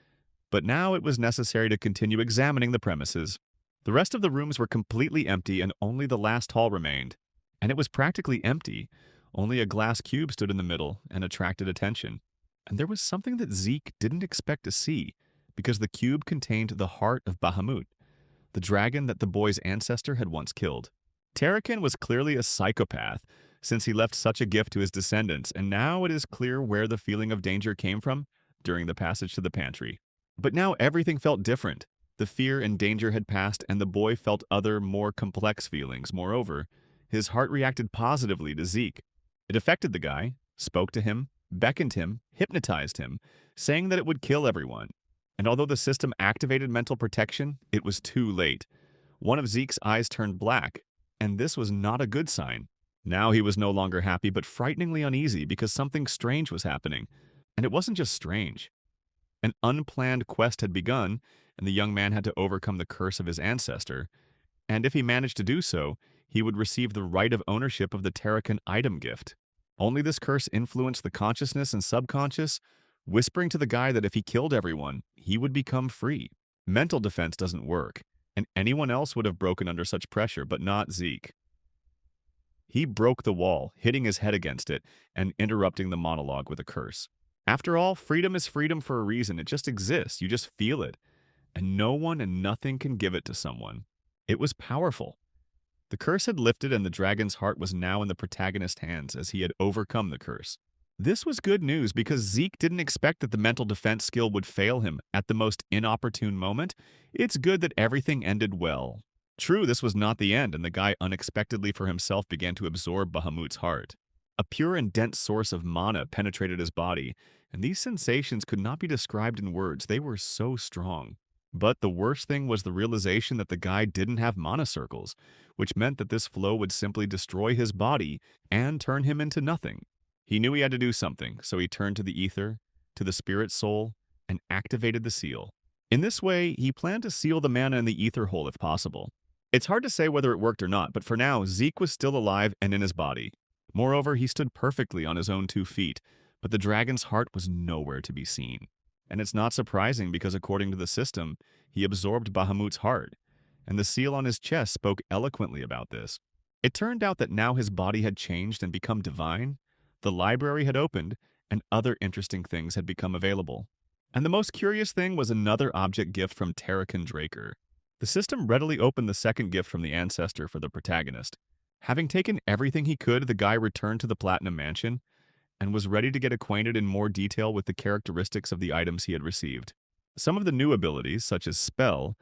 But now it was necessary to continue examining the premises. The rest of the rooms were completely empty and only the last hall remained. And it was practically empty. Only a glass cube stood in the middle and attracted attention. And there was something that Zeke didn't expect to see, because the cube contained the heart of Bahamut, the dragon that the boy's ancestor had once killed. Tarakan was clearly a psychopath, since he left such a gift to his descendants, and now it is clear where the feeling of danger came from during the passage to the pantry. But now everything felt different. The fear and danger had passed, and the boy felt other, more complex feelings. Moreover, his heart reacted positively to Zeke. It affected the guy, spoke to him, beckoned him, hypnotized him, saying that it would kill everyone. And although the system activated mental protection, it was too late. One of Zeke's eyes turned black, and this was not a good sign. Now he was no longer happy, but frighteningly uneasy because something strange was happening. And it wasn't just strange. An unplanned quest had begun, and the young man had to overcome the curse of his ancestor. And if he managed to do so, he would receive the right of ownership of the Tarakan item gift. Only this curse influenced the consciousness and subconscious, whispering to the guy that if he killed everyone, he would become free. Mental defense doesn't work, and anyone else would have broken under such pressure, but not Zeke. He broke the wall, hitting his head against it and interrupting the monologue with a curse. After all, freedom is freedom for a reason. It just exists. You just feel it. And no one and nothing can give it to someone. It was powerful. The curse had lifted, and the dragon's heart was now in the protagonist's hands as he had overcome the curse. This was good news because Zeke didn't expect that the mental defense skill would fail him at the most inopportune moment. It's good that everything ended well. True, this was not the end, and the guy unexpectedly for himself began to absorb Bahamut's heart. A pure and dense source of mana penetrated his body, and these sensations could not be described in words. They were so strong. But the worst thing was the realization that the guy didn't have mana circles, which meant that this flow would simply destroy his body and turn him into nothing. He knew he had to do something, so he turned to the ether, to the spirit soul, and activated the seal. In this way, he planned to seal the mana in the ether hole if possible. It's hard to say whether it worked or not, but for now, Zeke was still alive and in his body. Moreover, he stood perfectly on his own 2 feet, but the dragon's heart was nowhere to be seen. And it's not surprising because according to the system, he absorbed Bahamut's heart, and the seal on his chest spoke eloquently about this. It turned out that now his body had changed and become divine, the library had opened, and other interesting things had become available. And the most curious thing was another object gift from Tarakan Draker. The system readily opened the second gift from the ancestor for the protagonist. Having taken everything he could, the guy returned to the Platinum Mansion and was ready to get acquainted in more detail with the characteristics of the items he had received. Some of the new abilities, such as Spell,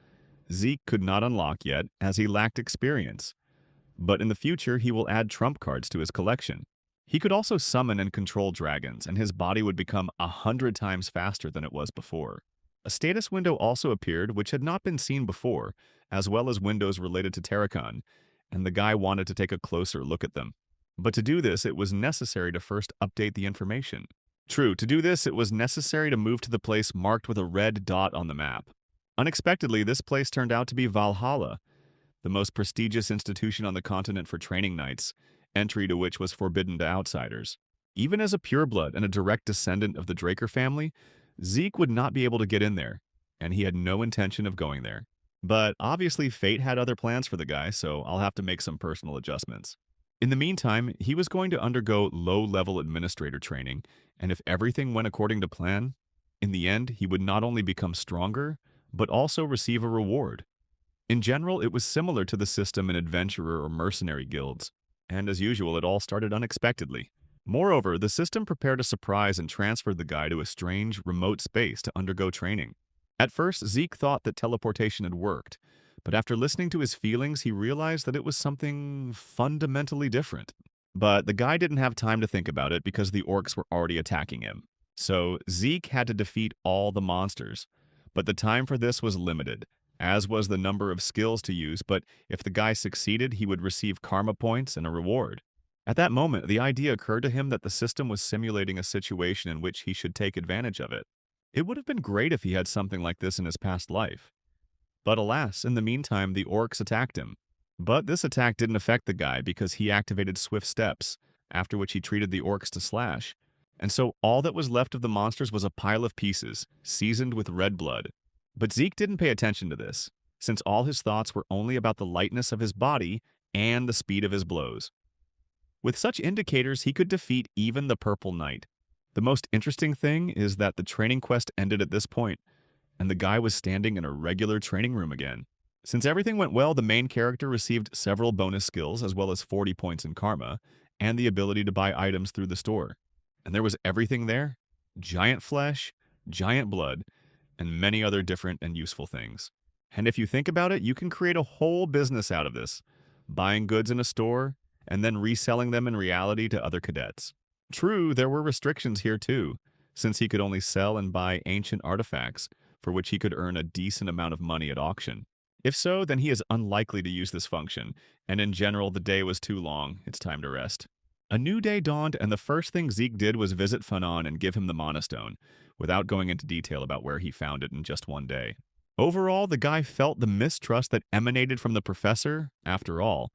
Zeke could not unlock yet as he lacked experience, but in the future he will add trump cards to his collection. He could also summon and control dragons, and his body would become 100 times faster than it was before. A status window also appeared which had not been seen before, as well as windows related to Tarakan, and the guy wanted to take a closer look at them. But to do this, it was necessary to first update the information. True, to do this, it was necessary to move to the place marked with a red dot on the map. Unexpectedly, this place turned out to be Valhalla, the most prestigious institution on the continent for training knights, entry to which was forbidden to outsiders. Even as a pureblood and a direct descendant of the Draker family, Zeke would not be able to get in there, and he had no intention of going there. But obviously fate had other plans for the guy, so I'll have to make some personal adjustments. In the meantime, he was going to undergo low-level administrator training, and if everything went according to plan, in the end he would not only become stronger, but also receive a reward. In general, it was similar to the system in adventurer or mercenary guilds, and as usual, it all started unexpectedly. Moreover, the system prepared a surprise and transferred the guy to a strange, remote space to undergo training. At first, Zeke thought that teleportation had worked, but after listening to his feelings, he realized that it was something fundamentally different. But the guy didn't have time to think about it because the orcs were already attacking him. So Zeke had to defeat all the monsters. But the time for this was limited, as was the number of skills to use, but if the guy succeeded, he would receive karma points and a reward. At that moment, the idea occurred to him that the system was simulating a situation in which he should take advantage of it. It would have been great if he had something like this in his past life. But alas, in the meantime, the orcs attacked him. But this attack didn't affect the guy because he activated swift steps, after which he treated the orcs to slash. And so all that was left of the monsters was a pile of pieces, seasoned with red blood. But Zeke didn't pay attention to this, since all his thoughts were only about the lightness of his body and the speed of his blows. With such indicators, he could defeat even the Purple Knight. The most interesting thing is that the training quest ended at this point, and the guy was standing in a regular training room again. Since everything went well, the main character received several bonus skills as well as 40 points in karma, and the ability to buy items through the store. And there was everything there: giant flesh, giant blood, and many other different and useful things. And if you think about it, you can create a whole business out of this, buying goods in a store and then reselling them in reality to other cadets. True, there were restrictions here too, since he could only sell and buy ancient artifacts, for which he could earn a decent amount of money at auction. If so, then he is unlikely to use this function, and in general, the day was too long. It's time to rest. A new day dawned, and the first thing Zeke did was visit Fanon and give him the Mana Stone, without going into detail about where he found it in just one day. Overall, the guy felt the mistrust that emanated from the professor. After all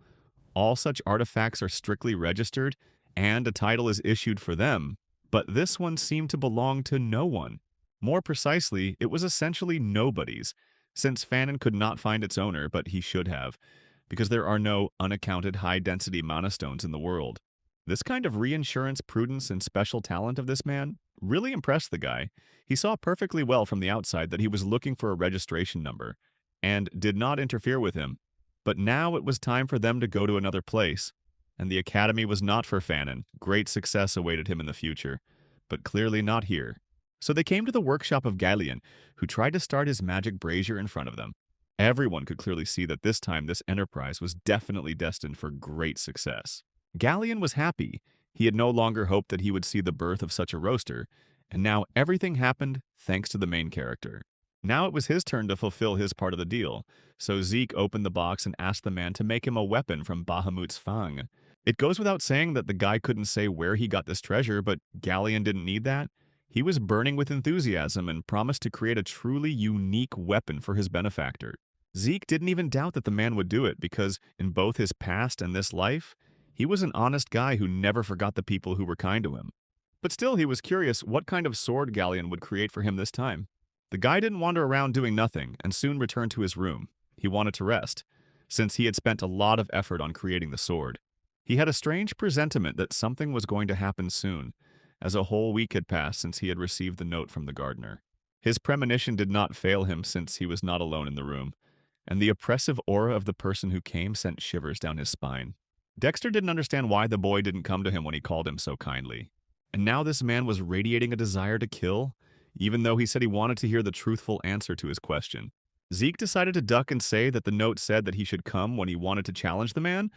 such artifacts are strictly registered, and a title is issued for them, but this one seemed to belong to no one. More precisely, it was essentially nobody's, since Fanon could not find its owner, but he should have, because there are no unaccounted high-density mana stones in the world. This kind of reinsurance, prudence, and special talent of this man really impressed the guy. He saw perfectly well from the outside that he was looking for a registration number, and did not interfere with him. But now it was time for them to go to another place, and the academy was not for Fanon. Great success awaited him in the future, but clearly not here. So they came to the workshop of Galleon, who tried to start his magic brazier in front of them. Everyone could clearly see that this time this enterprise was definitely destined for great success. Galleon was happy. He had no longer hoped that he would see the birth of such a roaster, and now everything happened thanks to the main character. Now it was his turn to fulfill his part of the deal, so Zeke opened the box and asked the man to make him a weapon from Bahamut's fang. It goes without saying that the guy couldn't say where he got this treasure, but Galleon didn't need that. He was burning with enthusiasm and promised to create a truly unique weapon for his benefactor. Zeke didn't even doubt that the man would do it because, in both his past and this life, he was an honest guy who never forgot the people who were kind to him. But still, he was curious what kind of sword Galleon would create for him this time. The guy didn't wander around doing nothing and soon returned to his room. He wanted to rest, since he had spent a lot of effort on creating the sword. He had a strange presentiment that something was going to happen soon, as a whole week had passed since he had received the note from the gardener. His premonition did not fail him since he was not alone in the room, and the oppressive aura of the person who came sent shivers down his spine. Dexter didn't understand why the boy didn't come to him when he called him so kindly. And now this man was radiating a desire to kill, even though he said he wanted to hear the truthful answer to his question. Zeke decided to duck and say that the note said that he should come when he wanted to challenge the man,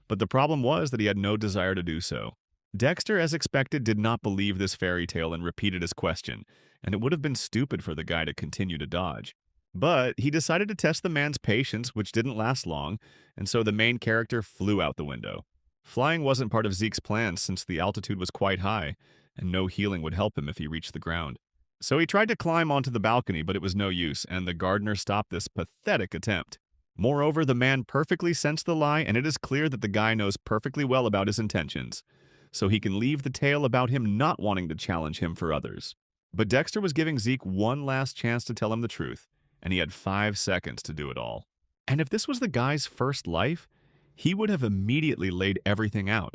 but the problem was that he had no desire to do so. Dexter, as expected, did not believe this fairy tale and repeated his question, and it would have been stupid for the guy to continue to dodge. But he decided to test the man's patience, which didn't last long, and so the main character flew out the window. Flying wasn't part of Zeke's plans since the altitude was quite high, and no healing would help him if he reached the ground. So he tried to climb onto the balcony, but it was no use, and the gardener stopped this pathetic attempt. Moreover, the man perfectly sensed the lie, and it is clear that the guy knows perfectly well about his intentions, so he can leave the tale about him not wanting to challenge him for others. But Dexter was giving Zeke one last chance to tell him the truth, and he had 5 seconds to do it all. And if this was the guy's first life, he would have immediately laid everything out.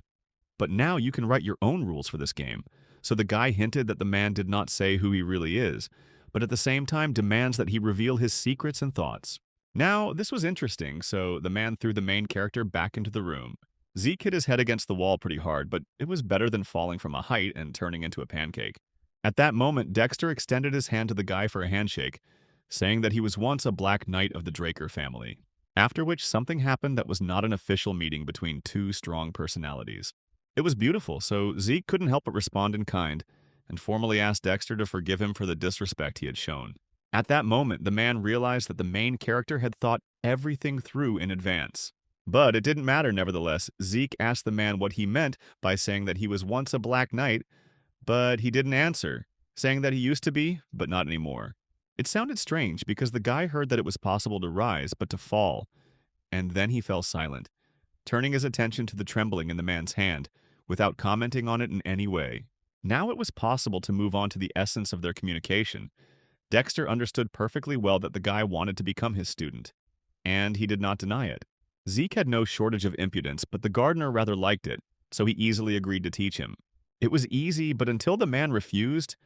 But now you can write your own rules for this game, so the guy hinted that the man did not say who he really is, but at the same time demands that he reveal his secrets and thoughts. Now, this was interesting, so the man threw the main character back into the room. Zeke hit his head against the wall pretty hard, but it was better than falling from a height and turning into a pancake. At that moment, Dexter extended his hand to the guy for a handshake, saying that he was once a Black Knight of the Draker family. After which, something happened that was not an official meeting between two strong personalities. It was beautiful, so Zeke couldn't help but respond in kind, and formally asked Dexter to forgive him for the disrespect he had shown. At that moment, the man realized that the main character had thought everything through in advance. But it didn't matter nevertheless. Zeke asked the man what he meant by saying that he was once a Black Knight, but he didn't answer, saying that he used to be, but not anymore. It sounded strange because the guy heard that it was possible to rise, but to fall, and then he fell silent, turning his attention to the trembling in the man's hand, without commenting on it in any way. Now it was possible to move on to the essence of their communication. Dexter understood perfectly well that the guy wanted to become his student, and he did not deny it. Zeke had no shortage of impudence, but the gardener rather liked it, so he easily agreed to teach him. It was easy, but until the man refused,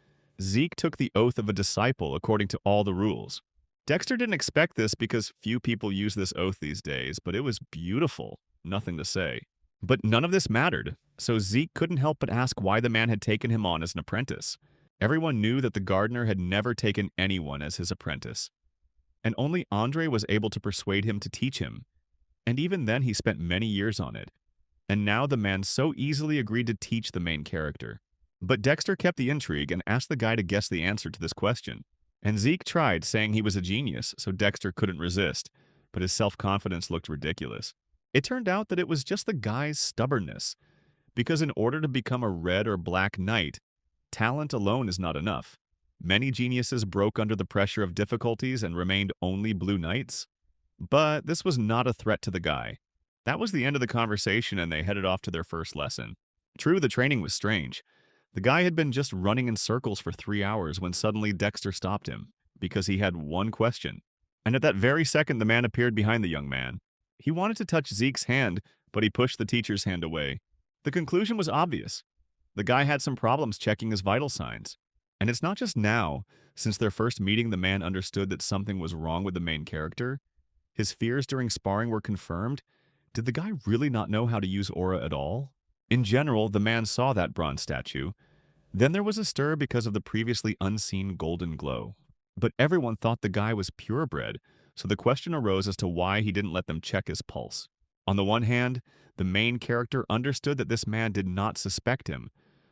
Zeke took the oath of a disciple according to all the rules. Dexter didn't expect this because few people use this oath these days, but it was beautiful, nothing to say. But none of this mattered, so Zeke couldn't help but ask why the man had taken him on as an apprentice. Everyone knew that the gardener had never taken anyone as his apprentice, and only Andre was able to persuade him to teach him, and even then he spent many years on it. And now the man so easily agreed to teach the main character. But Dexter kept the intrigue and asked the guy to guess the answer to this question. And Zeke tried, saying he was a genius, so Dexter couldn't resist, but his self-confidence looked ridiculous. It turned out that it was just the guy's stubbornness, because in order to become a red or black knight, talent alone is not enough. Many geniuses broke under the pressure of difficulties and remained only blue knights. But this was not a threat to the guy. That was the end of the conversation and they headed off to their first lesson. True, the training was strange. The guy had been just running in circles for 3 hours when suddenly Dexter stopped him, because he had one question. And at that very second, the man appeared behind the young man. He wanted to touch Zeke's hand, but he pushed the teacher's hand away. The conclusion was obvious. The guy had some problems checking his vital signs. And it's not just now. Since their first meeting, the man understood that something was wrong with the main character. His fears during sparring were confirmed. Did the guy really not know how to use aura at all? In general, the man saw that bronze statue. Then there was a stir because of the previously unseen golden glow. But everyone thought the guy was purebred, so the question arose as to why he didn't let them check his pulse. On the one hand, the main character understood that this man did not suspect him,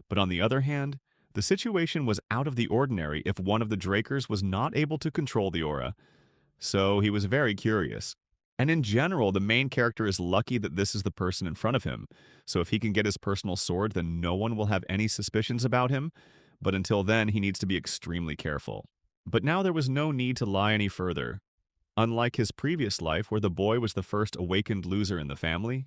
but on the other hand, the situation was out of the ordinary if one of the Drakers was not able to control the aura, so he was very curious. And in general, the main character is lucky that this is the person in front of him, so if he can get his personal sword, then no one will have any suspicions about him, but until then, he needs to be extremely careful. But now there was no need to lie any further. Unlike his previous life, where the boy was the first awakened loser in the family,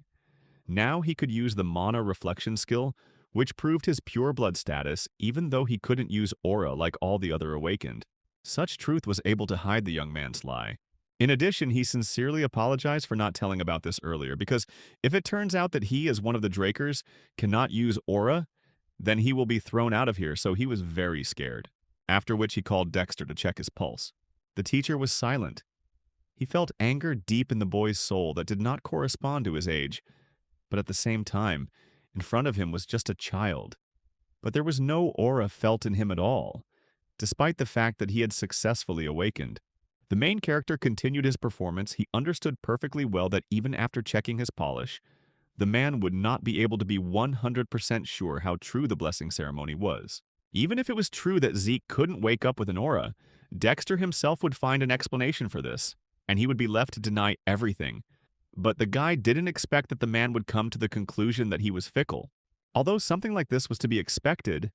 now he could use the mana reflection skill, which proved his pure blood status even though he couldn't use aura like all the other awakened. Such truth was able to hide the young man's lie. In addition, he sincerely apologized for not telling about this earlier, because if it turns out that he, as one of the Drakers, cannot use aura, then he will be thrown out of here, so he was very scared. After which he called Dexter to check his pulse. The teacher was silent. He felt anger deep in the boy's soul that did not correspond to his age, but at the same time, in front of him was just a child. But there was no aura felt in him at all, despite the fact that he had successfully awakened. The main character continued his performance. He understood perfectly well that even after checking his polish, the man would not be able to be 100% sure how true the blessing ceremony was. Even if it was true that Zeke couldn't wake up with an aura, Dexter himself would find an explanation for this, and he would be left to deny everything. But the guy didn't expect that the man would come to the conclusion that he was fickle. Although something like this was to be expected,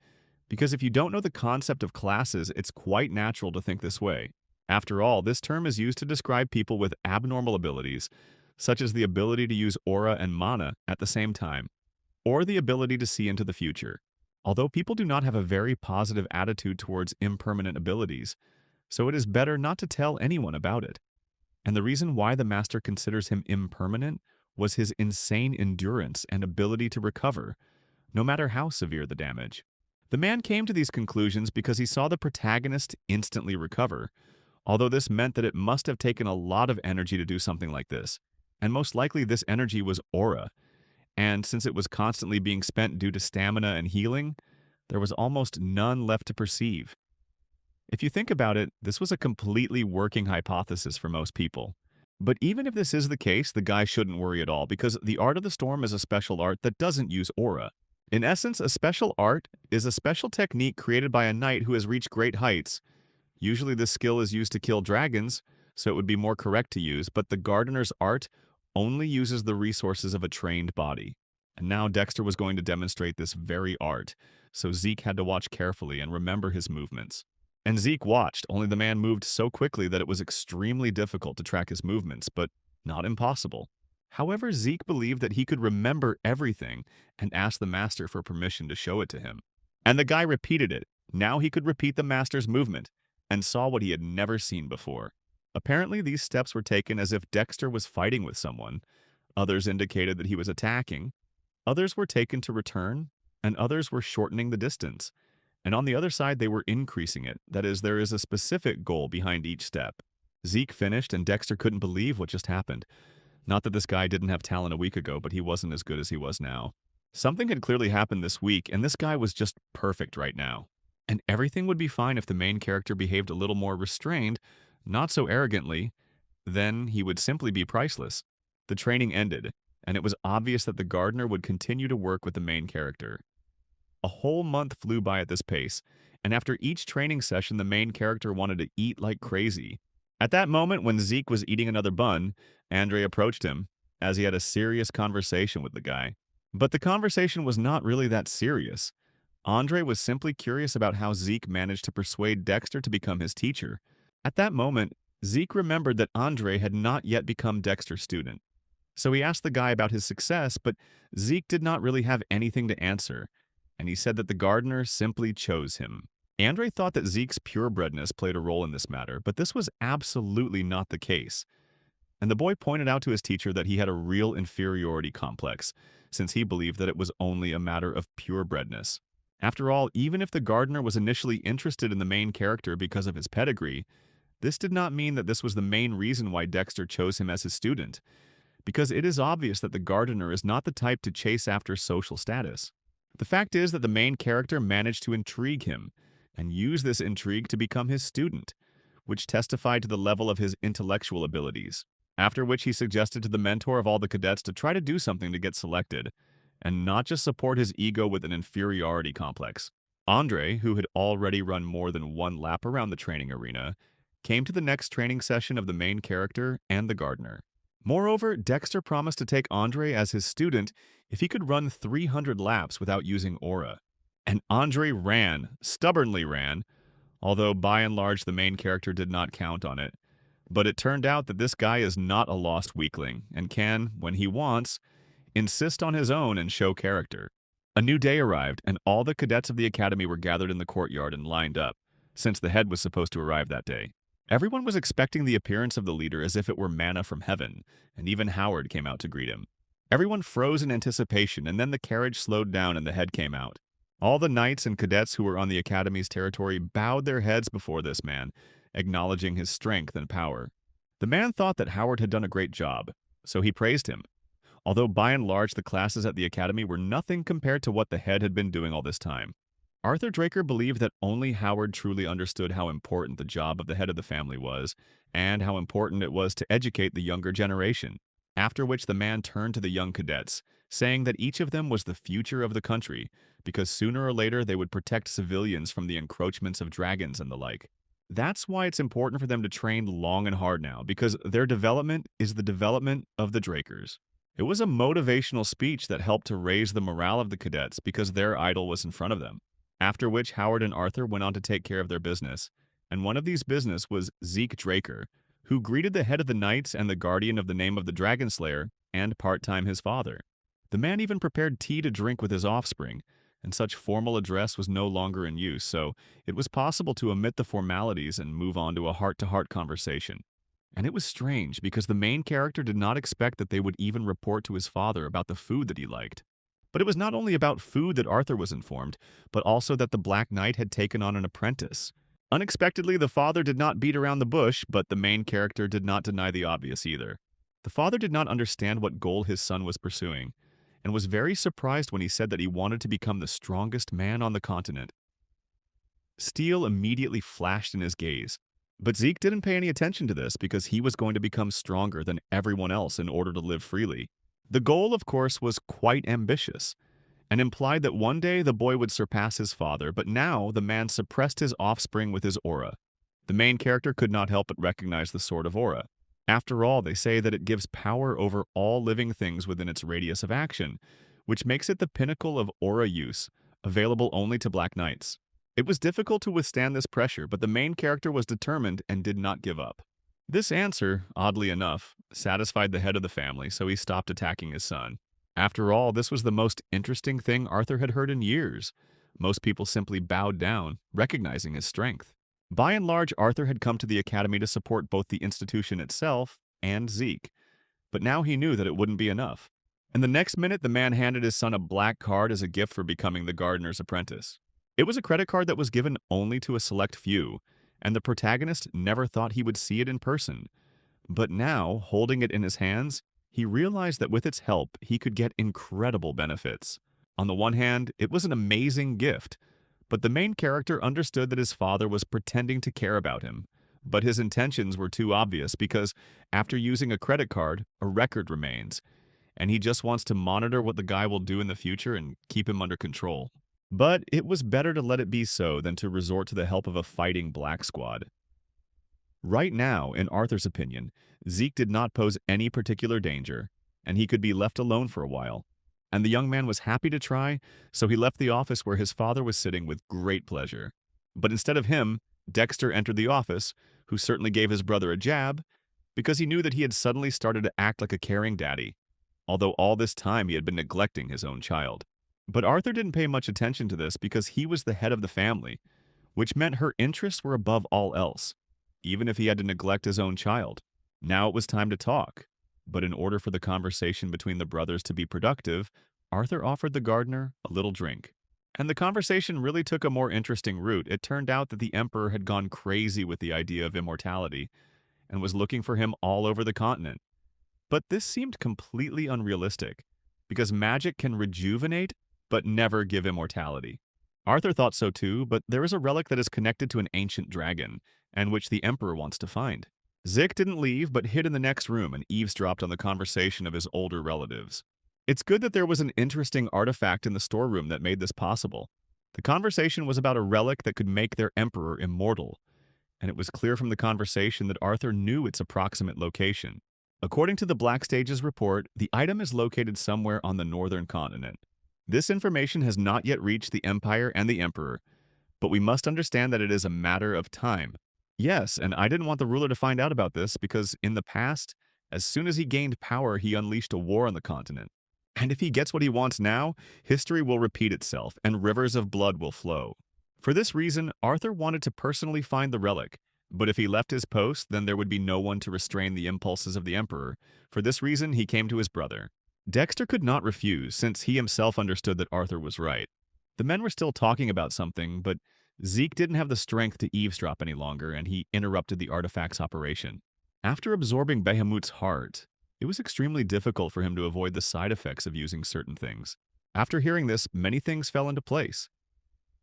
because if you don't know the concept of classes, it's quite natural to think this way. After all, this term is used to describe people with abnormal abilities, such as the ability to use aura and mana at the same time, or the ability to see into the future. Although people do not have a very positive attitude towards impermanent abilities, so it is better not to tell anyone about it. And the reason why the master considers him impermanent was his insane endurance and ability to recover, no matter how severe the damage. The man came to these conclusions because he saw the protagonist instantly recover, although this meant that it must have taken a lot of energy to do something like this. And most likely this energy was aura, and since it was constantly being spent due to stamina and healing, there was almost none left to perceive. If you think about it, this was a completely working hypothesis for most people. But even if this is the case, the guy shouldn't worry at all, because the Art of the Storm is a special art that doesn't use aura. In essence, a special art is a special technique created by a knight who has reached great heights. Usually this skill is used to kill dragons, so it would be more correct to use, but the gardener's art only uses the resources of a trained body. And now Dexter was going to demonstrate this very art, so Zeke had to watch carefully and remember his movements. And Zeke watched, only the man moved so quickly that it was extremely difficult to track his movements, but not impossible. However, Zeke believed that he could remember everything and asked the master for permission to show it to him. And the guy repeated it. Now he could repeat the master's movement and saw what he had never seen before. Apparently, these steps were taken as if Dexter was fighting with someone. Others indicated that he was attacking. Others were taken to return, and others were shortening the distance. And on the other side, they were increasing it. That is, there is a specific goal behind each step. Zeke finished, and Dexter couldn't believe what just happened. Not that this guy didn't have talent a week ago, but he wasn't as good as he was now. Something had clearly happened this week, and this guy was just perfect right now. And everything would be fine if the main character behaved a little more restrained, not so arrogantly. Then he would simply be priceless. The training ended, and it was obvious that the gardener would continue to work with the main character. A whole month flew by at this pace, and after each training session, the main character wanted to eat like crazy. At that moment, when Zeke was eating another bun, Andre approached him, as he had a serious conversation with the guy. But the conversation was not really that serious. Andre was simply curious about how Zeke managed to persuade Dexter to become his teacher. At that moment, Zeke remembered that Andre had not yet become Dexter's student. So he asked the guy about his success, but Zeke did not really have anything to answer, and he said that the gardener simply chose him. Andre thought that Zeke's purebredness played a role in this matter, but this was absolutely not the case. And the boy pointed out to his teacher that he had a real inferiority complex, since he believed that it was only a matter of purebredness. After all, even if the gardener was initially interested in the main character because of his pedigree, this did not mean that this was the main reason why Dexter chose him as his student, because it is obvious that the gardener is not the type to chase after social status. The fact is that the main character managed to intrigue him, and use this intrigue to become his student, which testified to the level of his intellectual abilities. After which he suggested to the mentor of all the cadets to try to do something to get selected, and not just support his ego with an inferiority complex. Andre, who had already run more than one lap around the training arena, came to the next training session of the main character and the gardener. Moreover, Dexter promised to take Andre as his student if he could run 300 laps without using aura. And Andre ran, stubbornly ran, although by and large the main character did not count on it. But it turned out that this guy is not a lost weakling, and can, when he wants, insist on his own and show character. A new day arrived, and all the cadets of the academy were gathered in the courtyard and lined up, since the head was supposed to arrive that day. Everyone was expecting the appearance of the leader as if it were manna from heaven, and even Howard came out to greet him. Everyone froze in anticipation, and then the carriage slowed down and the head came out. All the knights and cadets who were on the academy's territory bowed their heads before this man, acknowledging his strength and power. The man thought that Howard had done a great job, so he praised him, although by and large the classes at the academy were nothing compared to what the head had been doing all this time. Arthur Draker believed that only Howard truly understood how important the job of the head of the family was, and how important it was to educate the younger generation, after which the man turned to the young cadets, saying that each of them was the future of the country, because sooner or later they would protect civilians from the encroachments of dragons and the like. That's why it's important for them to train long and hard now, because their development is the development of the Drakers. It was a motivational speech that helped to raise the morale of the cadets because their idol was in front of them. After which Howard and Arthur went on to take care of their business, and one of these business was Zeke Draker, who greeted the head of the knights and the guardian of the name of the Dragon Slayer, and part-time his father. The man even prepared tea to drink with his offspring, and such formal address was no longer in use, so it was possible to omit the formalities and move on to a heart-to-heart conversation. And it was strange, because the main character did not expect that they would even report to his father about the food that he liked. But it was not only about food that Arthur was informed, but also that the Black Knight had taken on an apprentice, Unexpectedly, the father did not beat around the bush, but the main character did not deny the obvious either. The father did not understand what goal his son was pursuing, and was very surprised when he said that he wanted to become the strongest man on the continent. Steel immediately flashed in his gaze, but Zeke didn't pay any attention to this because he was going to become stronger than everyone else in order to live freely. The goal, of course, was quite ambitious, and implied that one day the boy would surpass his father, but now the man suppressed his offspring with his aura. The main character could not help but recognize the Sword of Aura. After all, they say that it gives power over all living things within its radius of action, which makes it the pinnacle of aura use, available only to Black Knights. It was difficult to withstand this pressure, but the main character was determined and did not give up. This answer, oddly enough, satisfied the head of the family, so he stopped attacking his son. After all, this was the most interesting thing Arthur had heard in years. Most people simply bowed down, recognizing his strength. By and large, Arthur had come to the academy to support both the institution itself and Zeke, but now he knew that it wouldn't be enough. And the next minute, the man handed his son a black card as a gift for becoming the gardener's apprentice. It was a credit card that was given only to a select few, and the protagonist never thought he would see it in person. But now, holding it in his hands, he realized that with its help, he could get incredible benefits. On the one hand, it was an amazing gift, but the main character understood that his father was pretending to care about him. But his intentions were too obvious because, after using a credit card, a record remains, and he just wants to monitor what the guy will do in the future and keep him under control. But it was better to let it be so than to resort to the help of a fighting black squad. Right now, in Arthur's opinion, Zeke did not pose any particular danger, and he could be left alone for a while. And the young man was happy to try, so he left the office where his father was sitting with great pleasure. But instead of him, Dexter entered the office, who certainly gave his brother a jab, because he knew that he had suddenly started to act like a caring daddy, although all this time he had been neglecting his own child. But Arthur didn't pay much attention to this because he was the head of the family, which meant her interests were above all else, even if he had to neglect his own child. Now it was time to talk, but in order for the conversation between the brothers to be productive, Arthur offered the gardener a little drink. And the conversation really took a more interesting route. It turned out that the emperor had gone crazy with the idea of immortality and was looking for him all over the continent. But this seemed completely unrealistic, because magic can rejuvenate but never give immortality. Arthur thought so too, but there is a relic that is connected to an ancient dragon, and which the emperor wants to find. Zeke didn't leave, but hid in the next room and eavesdropped on the conversation of his older relatives. It's good that there was an interesting artifact in the storeroom that made this possible. The conversation was about a relic that could make their emperor immortal, and it was clear from the conversation that Arthur knew its approximate location. According to the Black Stage's report, the item is located somewhere on the northern continent. This information has not yet reached the Empire and the Emperor, but we must understand that it is a matter of time. Yes, and I didn't want the ruler to find out about this because in the past, as soon as he gained power, he unleashed a war on the continent. And if he gets what he wants now, history will repeat itself and rivers of blood will flow. For this reason, Arthur wanted to personally find the relic, but if he left his post, then there would be no one to restrain the impulses of the Emperor. For this reason, he came to his brother. Dexter could not refuse, since he himself understood that Arthur was right. The men were still talking about something, but Zeke didn't have the strength to eavesdrop any longer, and he interrupted the artifact's operation. After absorbing Bahamut's heart, it was extremely difficult for him to avoid the side effects of using certain things. After hearing this, many things fell into place.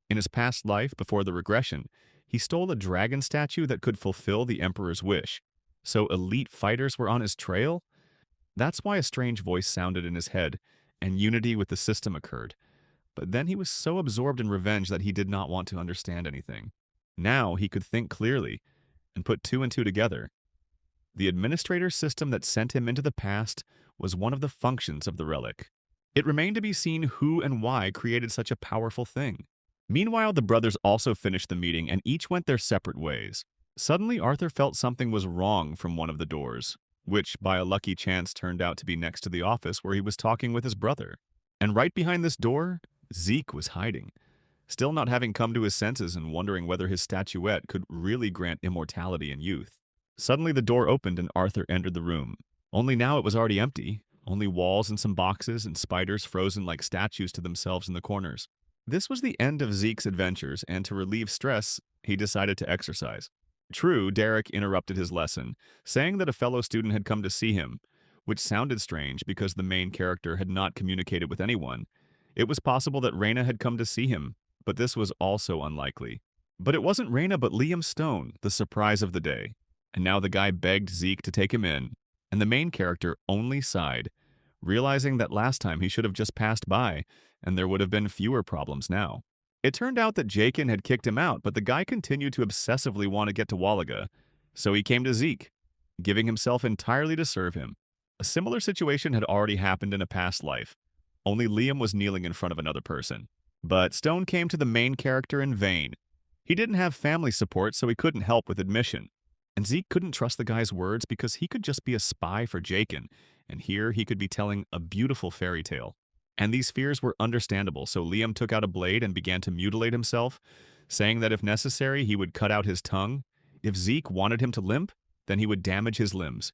In his past life, before the regression, he stole a dragon statue that could fulfill the Emperor's wish. So elite fighters were on his trail? That's why a strange voice sounded in his head, and unity with the system occurred. But then he was so absorbed in revenge that he did not want to understand anything. Now he could think clearly, and put two and two together. The administrator system that sent him into the past was one of the functions of the relic. It remained to be seen who and why created such a powerful thing. Meanwhile, the brothers also finished the meeting and each went their separate ways. Suddenly, Arthur felt something was wrong from one of the doors, which by a lucky chance turned out to be next to the office where he was talking with his brother. And right behind this door, Zeke was hiding, still not having come to his senses and wondering whether his statuette could really grant immortality and youth. Suddenly the door opened and Arthur entered the room. Only now it was already empty, only walls and some boxes and spiders frozen like statues to themselves in the corners. This was the end of Zeke's adventures, and to relieve stress, he decided to exercise. True, Derek interrupted his lesson, saying that a fellow student had come to see him, which sounded strange because the main character had not communicated with anyone. It was possible that Raina had come to see him, but this was also unlikely. But it wasn't Raina but Liam Stone, the surprise of the day. And now the guy begged Zeke to take him in, and the main character only sighed, realizing that last time he should have just passed by, and there would have been fewer problems now. It turned out that Jacen had kicked him out, but the guy continued to obsessively want to get to Wallaga, so he came to Zeke, giving himself entirely to serve him. A similar situation had already happened in a past life, only Liam was kneeling in front of another person. But Stone came to the main character in vain. He didn't have family support, so he couldn't help with admission. And Zeke couldn't trust the guy's words because he could just be a spy for Jacen, and here he could be telling a beautiful fairy tale. And these fears were understandable, so Liam took out a blade and began to mutilate himself, saying that if necessary, he would cut out his tongue. If Zeke wanted him to limp, then he would damage his limbs.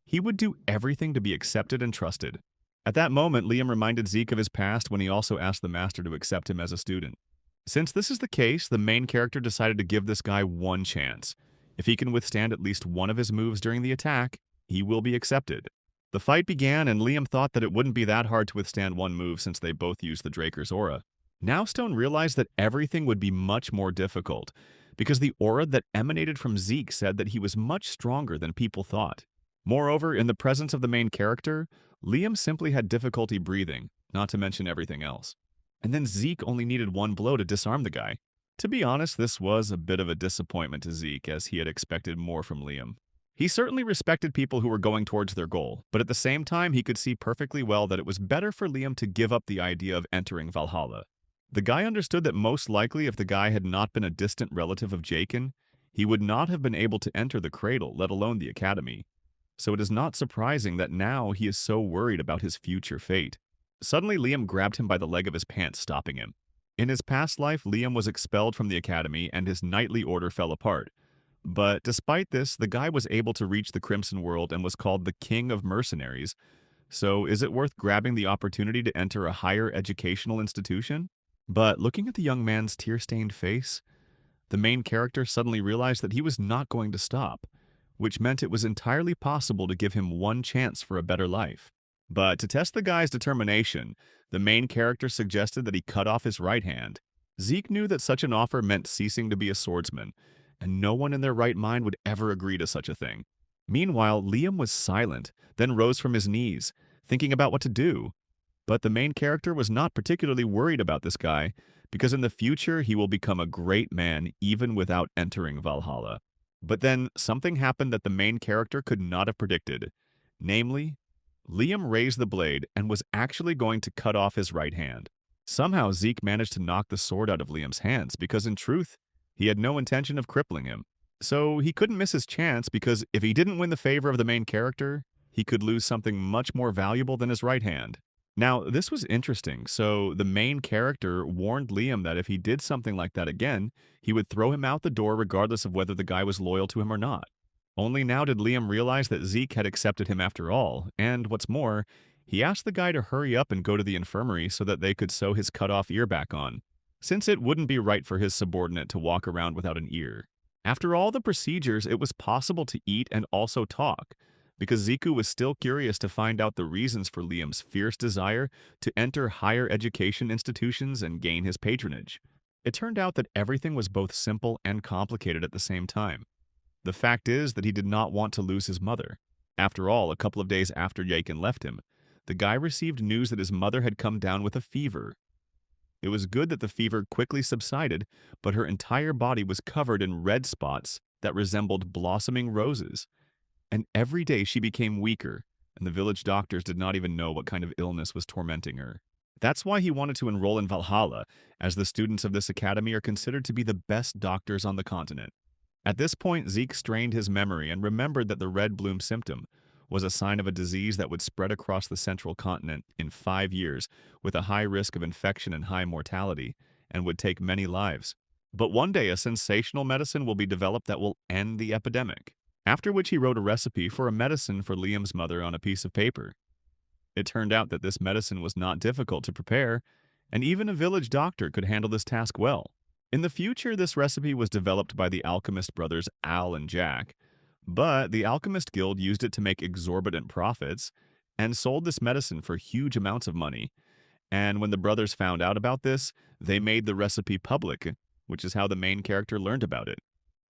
He would do everything to be accepted and trusted. At that moment, Liam reminded Zeke of his past when he also asked the master to accept him as a student. Since this is the case, the main character decided to give this guy one chance. If he can withstand at least one of his moves during the attack, he will be accepted. The fight began, and Liam thought that it wouldn't be that hard to withstand one move since they both used the Draker's aura. Now Stone realized that everything would be much more difficult, because the aura that emanated from Zeke said that he was much stronger than people thought. Moreover, in the presence of the main character, Liam simply had difficulty breathing, not to mention everything else. And then Zeke only needed one blow to disarm the guy. To be honest, this was a bit of a disappointment to Zeke, as he had expected more from Liam. He certainly respected people who were going towards their goal, but at the same time he could see perfectly well that it was better for Liam to give up the idea of entering Valhalla. The guy understood that most likely if the guy had not been a distant relative of Jacen, he would not have been able to enter the cradle, let alone the academy. So it is not surprising that now he is so worried about his future fate. Suddenly Liam grabbed him by the leg of his pants, stopping him. In his past life, Liam was expelled from the academy and his knightly order fell apart. But despite this, the guy was able to reach the Crimson World and was called the King of Mercenaries. So is it worth grabbing the opportunity to enter a higher educational institution? But looking at the young man's tear-stained face, the main character suddenly realized that he was not going to stop, which meant it was entirely possible to give him one chance for a better life. But to test the guy's determination, the main character suggested that he cut off his right hand. Zeke knew that such an offer meant ceasing to be a swordsman, and no one in their right mind would ever agree to such a thing. Meanwhile, Liam was silent, then rose from his knees, thinking about what to do. But the main character was not particularly worried about this guy, because in the future he will become a great man even without entering Valhalla. But then something happened that the main character could not have predicted. Namely, Liam raised the blade and was actually going to cut off his right hand. Somehow Zeke managed to knock the sword out of Liam's hands because in truth, he had no intention of crippling him. So he couldn't miss his chance because if he didn't win the favor of the main character, he could lose something much more valuable than his right hand. Now, this was interesting, so the main character warned Liam that if he did something like that again, he would throw him out the door regardless of whether the guy was loyal to him or not. Only now did Liam realize that Zeke had accepted him after all, and what's more, he asked the guy to hurry up and go to the infirmary so that they could sew his cut-off ear back on, since it wouldn't be right for his subordinate to walk around without an ear. After all the procedures, it was possible to eat and also talk, because Ziku was still curious to find out the reasons for Liam's fierce desire to enter higher education institutions and gain his patronage. It turned out that everything was both simple and complicated at the same time. The fact is that he did not want to lose his mother. After all, a couple of days after Jacen left him, the guy received news that his mother had come down with a fever. It was good that the fever quickly subsided, but her entire body was covered in red spots that resembled blossoming roses. And every day she became weaker, and the village doctors did not even know what kind of illness was tormenting her. That's why he wanted to enroll in Valhalla, as the students of this academy are considered to be the best doctors on the continent. At this point, Zeke strained his memory and remembered that the red bloom symptom was a sign of a disease that would spread across the central continent in 5 years, with a high risk of infection and high mortality, and would take many lives. But one day a sensational medicine will be developed that will end the epidemic. After which he wrote a recipe for a medicine for Liam's mother on a piece of paper. It turned out that this medicine was not difficult to prepare, and even a village doctor could handle this task well. In the future, this recipe was developed by the alchemist brothers Al and Jack, but the Alchemist Guild used it to make exorbitant profits and sold this medicine for huge amounts of money. And when the brothers found out about this, they made the recipe public, which is how the main character learned about it.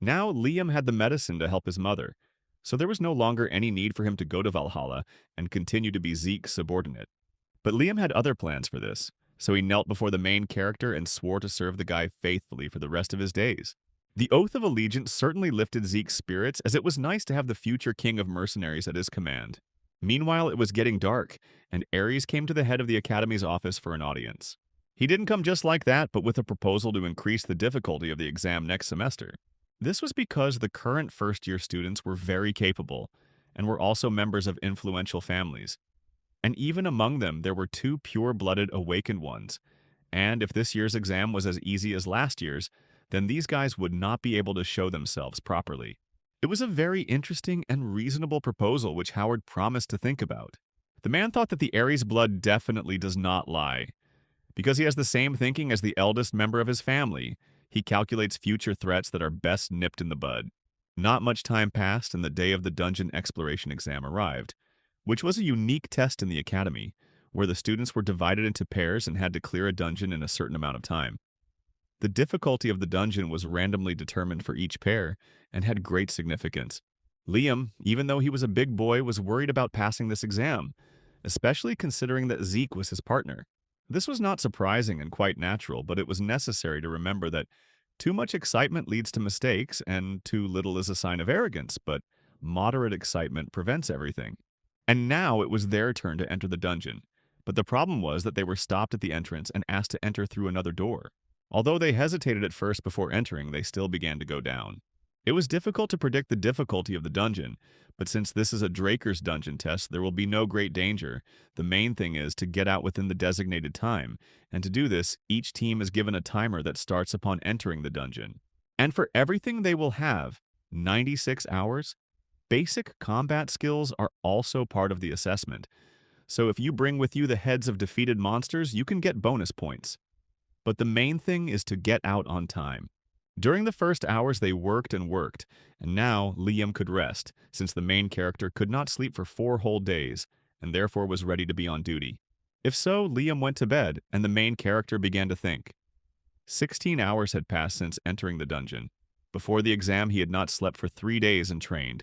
Now, Liam had the medicine to help his mother, so there was no longer any need for him to go to Valhalla and continue to be Zeke's subordinate. But Liam had other plans for this, so he knelt before the main character and swore to serve the guy faithfully for the rest of his days. The Oath of Allegiance certainly lifted Zeke's spirits, as it was nice to have the future king of mercenaries at his command. Meanwhile, it was getting dark, and Ares came to the head of the Academy's office for an audience. He didn't come just like that, but with a proposal to increase the difficulty of the exam next semester. This was because the current first-year students were very capable, and were also members of influential families. And even among them, there were two pure-blooded awakened ones. And if this year's exam was as easy as last year's, then these guys would not be able to show themselves properly. It was a very interesting and reasonable proposal which Howard promised to think about. The man thought that the Ares blood definitely does not lie. Because he has the same thinking as the eldest member of his family, he calculates future threats that are best nipped in the bud. Not much time passed and the day of the dungeon exploration exam arrived, which was a unique test in the academy, where the students were divided into pairs and had to clear a dungeon in a certain amount of time. The difficulty of the dungeon was randomly determined for each pair and had great significance. Liam, even though he was a big boy, was worried about passing this exam, especially considering that Zeke was his partner. This was not surprising and quite natural, but it was necessary to remember that too much excitement leads to mistakes and too little is a sign of arrogance, but moderate excitement prevents everything. And now it was their turn to enter the dungeon, but the problem was that they were stopped at the entrance and asked to enter through another door. Although they hesitated at first before entering, they still began to go down. It was difficult to predict the difficulty of the dungeon, but since this is a Draker's dungeon test, there will be no great danger. The main thing is to get out within the designated time, and to do this, each team is given a timer that starts upon entering the dungeon. And for everything they will have, 96 hours, basic combat skills are also part of the assessment. So if you bring with you the heads of defeated monsters, you can get bonus points. But the main thing is to get out on time. During the first hours, they worked and worked, and now Liam could rest, since the main character could not sleep for 4 whole days, and therefore was ready to be on duty. If so, Liam went to bed, and the main character began to think. 16 hours had passed since entering the dungeon. Before the exam, he had not slept for 3 days and trained.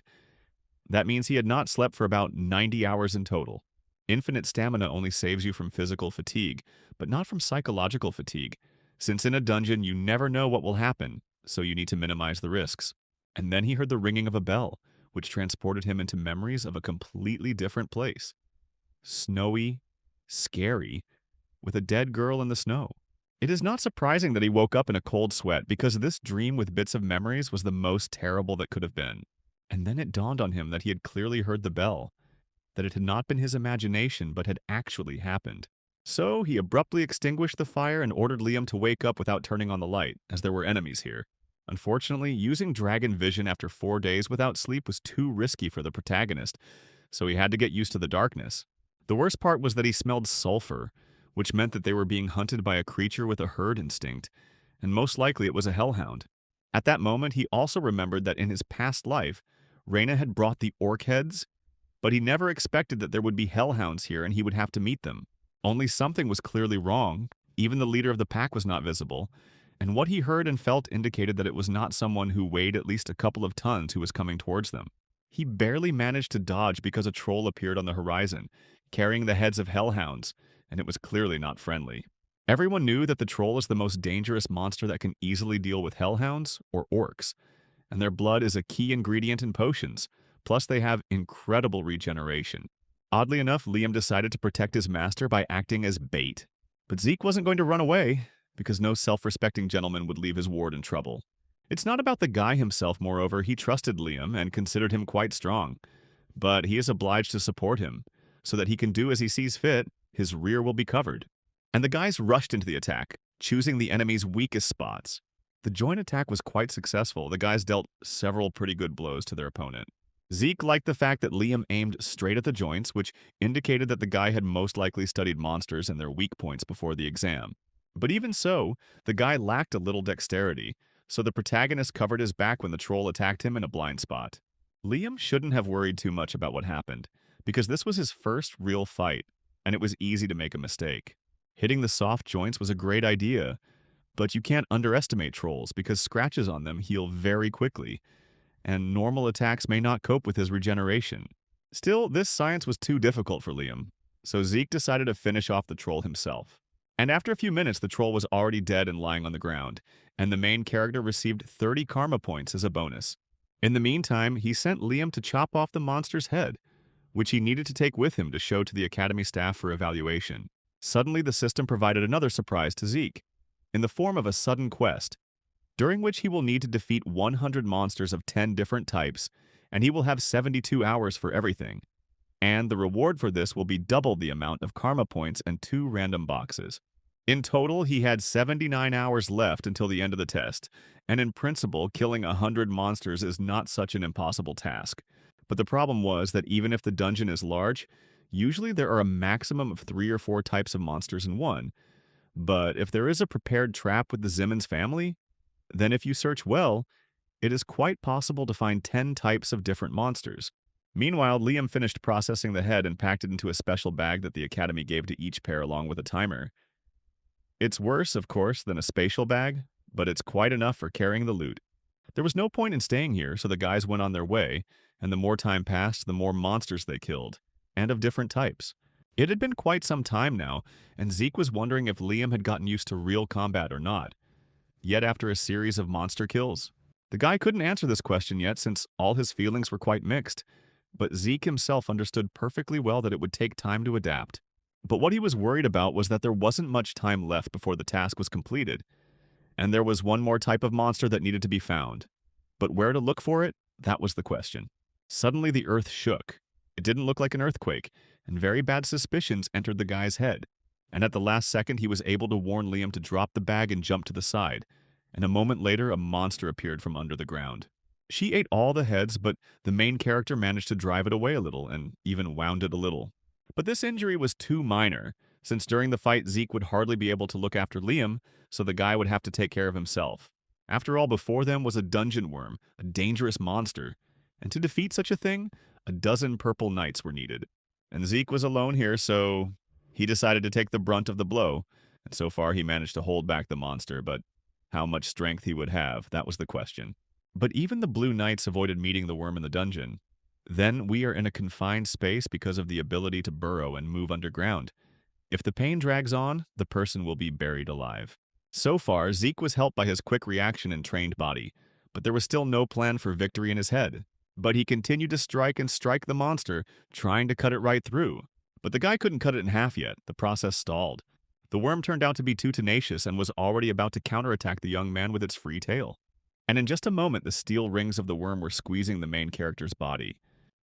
That means he had not slept for about 90 hours in total. Infinite stamina only saves you from physical fatigue, but not from psychological fatigue, since in a dungeon you never know what will happen, so you need to minimize the risks. And then he heard the ringing of a bell, which transported him into memories of a completely different place. Snowy, scary, with a dead girl in the snow. It is not surprising that he woke up in a cold sweat, because this dream with bits of memories was the most terrible that could have been. And then it dawned on him that he had clearly heard the bell, that it had not been his imagination but had actually happened. So he abruptly extinguished the fire and ordered Liam to wake up without turning on the light, as there were enemies here. Unfortunately, using dragon vision after 4 days without sleep was too risky for the protagonist, so he had to get used to the darkness. The worst part was that he smelled sulfur, which meant that they were being hunted by a creature with a herd instinct, and most likely it was a hellhound. At that moment, he also remembered that in his past life, Raina had brought the orc heads, but he never expected that there would be hellhounds here and he would have to meet them. Only something was clearly wrong. Even the leader of the pack was not visible, and what he heard and felt indicated that it was not someone who weighed at least a couple of tons who was coming towards them. He barely managed to dodge because a troll appeared on the horizon, carrying the heads of hellhounds, and it was clearly not friendly. Everyone knew that the troll is the most dangerous monster that can easily deal with hellhounds or orcs, and their blood is a key ingredient in potions, plus they have incredible regeneration. Oddly enough, Liam decided to protect his master by acting as bait. But Zeke wasn't going to run away, because no self-respecting gentleman would leave his ward in trouble. It's not about the guy himself, moreover. He trusted Liam and considered him quite strong. But he is obliged to support him, so that he can do as he sees fit. His rear will be covered. And the guys rushed into the attack, choosing the enemy's weakest spots. The joint attack was quite successful. The guys dealt several pretty good blows to their opponent. Zeke liked the fact that Liam aimed straight at the joints, which indicated that the guy had most likely studied monsters and their weak points before the exam. But even so, the guy lacked a little dexterity, so the protagonist covered his back when the troll attacked him in a blind spot. Liam shouldn't have worried too much about what happened, because this was his first real fight, and it was easy to make a mistake. Hitting the soft joints was a great idea, but you can't underestimate trolls because scratches on them heal very quickly, and normal attacks may not cope with his regeneration. Still, this science was too difficult for Liam, so Zeke decided to finish off the troll himself. And after a few minutes, the troll was already dead and lying on the ground, and the main character received 30 karma points as a bonus. In the meantime, he sent Liam to chop off the monster's head, which he needed to take with him to show to the academy staff for evaluation. Suddenly, the system provided another surprise to Zeke, in the form of a sudden quest, during which he will need to defeat 100 monsters of 10 different types, and he will have 72 hours for everything. And the reward for this will be double the amount of karma points and 2 random boxes. In total, he had 79 hours left until the end of the test, and in principle, killing 100 monsters is not such an impossible task. But the problem was that even if the dungeon is large, usually there are a maximum of 3 or 4 types of monsters in one. But if there is a prepared trap with the Simmons family, then if you search well, it is quite possible to find 10 types of different monsters. Meanwhile, Liam finished processing the head and packed it into a special bag that the Academy gave to each pair along with a timer. It's worse, of course, than a spatial bag, but it's quite enough for carrying the loot. There was no point in staying here, so the guys went on their way, and the more time passed, the more monsters they killed, and of different types. It had been quite some time now, and Zeke was wondering if Liam had gotten used to real combat or not. Yet after a series of monster kills, the guy couldn't answer this question yet since all his feelings were quite mixed, but Zeke himself understood perfectly well that it would take time to adapt. But what he was worried about was that there wasn't much time left before the task was completed, and there was one more type of monster that needed to be found. But where to look for it? That was the question. Suddenly the earth shook. It didn't look like an earthquake, and very bad suspicions entered the guy's head. And at the last second, he was able to warn Liam to drop the bag and jump to the side, and a moment later, a monster appeared from under the ground. She ate all the heads, but the main character managed to drive it away a little, and even wound it a little. But this injury was too minor, since during the fight Zeke would hardly be able to look after Liam, so the guy would have to take care of himself. After all, before them was a dungeon worm, a dangerous monster, and to defeat such a thing, a dozen purple knights were needed. And Zeke was alone here, so he decided to take the brunt of the blow, and so far he managed to hold back the monster, but how much strength he would have, that was the question. But even the blue knights avoided meeting the worm in the dungeon. Then we are in a confined space because of the ability to burrow and move underground. If the pain drags on, the person will be buried alive. So far, Zeke was helped by his quick reaction and trained body, but there was still no plan for victory in his head. But he continued to strike and strike the monster, trying to cut it right through. But the guy couldn't cut it in half yet. The process stalled. The worm turned out to be too tenacious and was already about to counterattack the young man with its free tail. And in just a moment, the steel rings of the worm were squeezing the main character's body.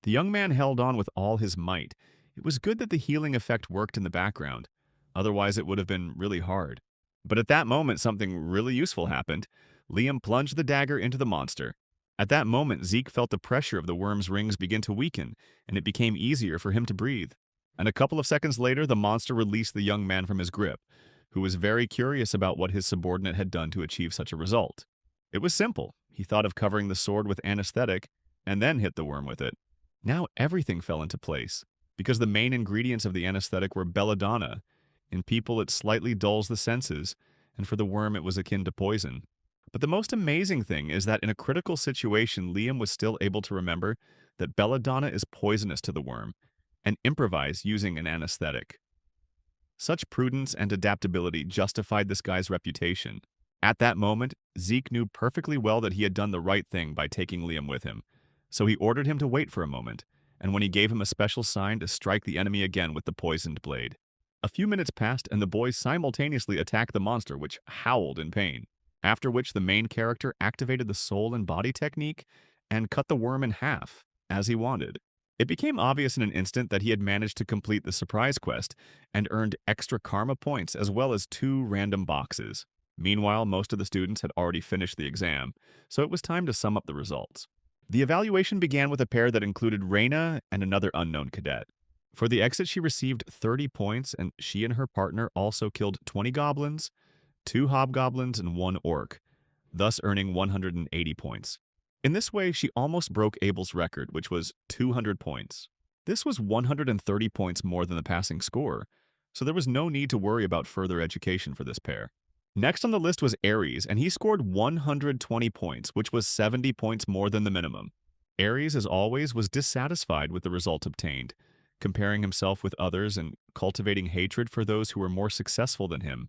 The young man held on with all his might. It was good that the healing effect worked in the background. Otherwise, it would have been really hard. But at that moment, something really useful happened. Liam plunged the dagger into the monster. At that moment, Zeke felt the pressure of the worm's rings begin to weaken, and it became easier for him to breathe. And a couple of seconds later, the monster released the young man from his grip, who was very curious about what his subordinate had done to achieve such a result. It was simple. He thought of covering the sword with anesthetic, and then hit the worm with it. Now everything fell into place, because the main ingredients of the anesthetic were belladonna. In people, it slightly dulls the senses, and for the worm, it was akin to poison. But the most amazing thing is that in a critical situation, Liam was still able to remember that belladonna is poisonous to the worm, and improvise using an anesthetic. Such prudence and adaptability justified this guy's reputation. At that moment, Zeke knew perfectly well that he had done the right thing by taking Liam with him, so he ordered him to wait for a moment, and when he gave him a special sign to strike the enemy again with the poisoned blade. A few minutes passed, and the boys simultaneously attacked the monster, which howled in pain, after which the main character activated the soul and body technique and cut the worm in half, as he wanted. It became obvious in an instant that he had managed to complete the surprise quest and earned extra karma points as well as 2 random boxes. Meanwhile, most of the students had already finished the exam, so it was time to sum up the results. The evaluation began with a pair that included Raina and another unknown cadet. For the exit, she received 30 points, and she and her partner also killed 20 goblins, 2 hobgoblins, and 1 orc, thus earning 180 points. In this way, she almost broke Abel's record, which was 200 points. This was 130 points more than the passing score, so there was no need to worry about further education for this pair. Next on the list was Ares, and he scored 120 points, which was 70 points more than the minimum. Ares, as always, was dissatisfied with the result obtained, comparing himself with others and cultivating hatred for those who were more successful than him,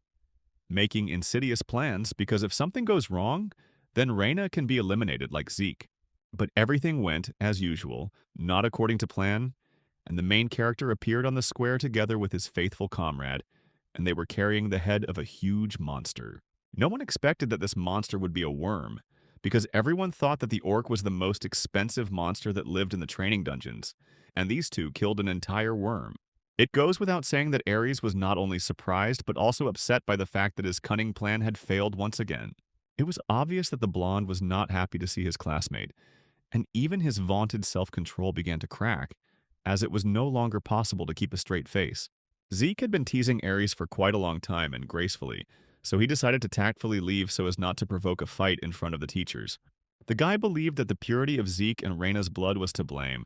making insidious plans because if something goes wrong, then Raina can be eliminated like Zeke. But everything went, as usual, not according to plan, and the main character appeared on the square together with his faithful comrade, and they were carrying the head of a huge monster. No one expected that this monster would be a worm, because everyone thought that the orc was the most expensive monster that lived in the training dungeons, and these two killed an entire worm. It goes without saying that Ares was not only surprised but also upset by the fact that his cunning plan had failed once again. It was obvious that the blonde was not happy to see his classmate, and even his vaunted self-control began to crack, as it was no longer possible to keep a straight face. Zeke had been teasing Ares for quite a long time and gracefully, so he decided to tactfully leave so as not to provoke a fight in front of the teachers. The guy believed that the purity of Zeke and Raina's blood was to blame,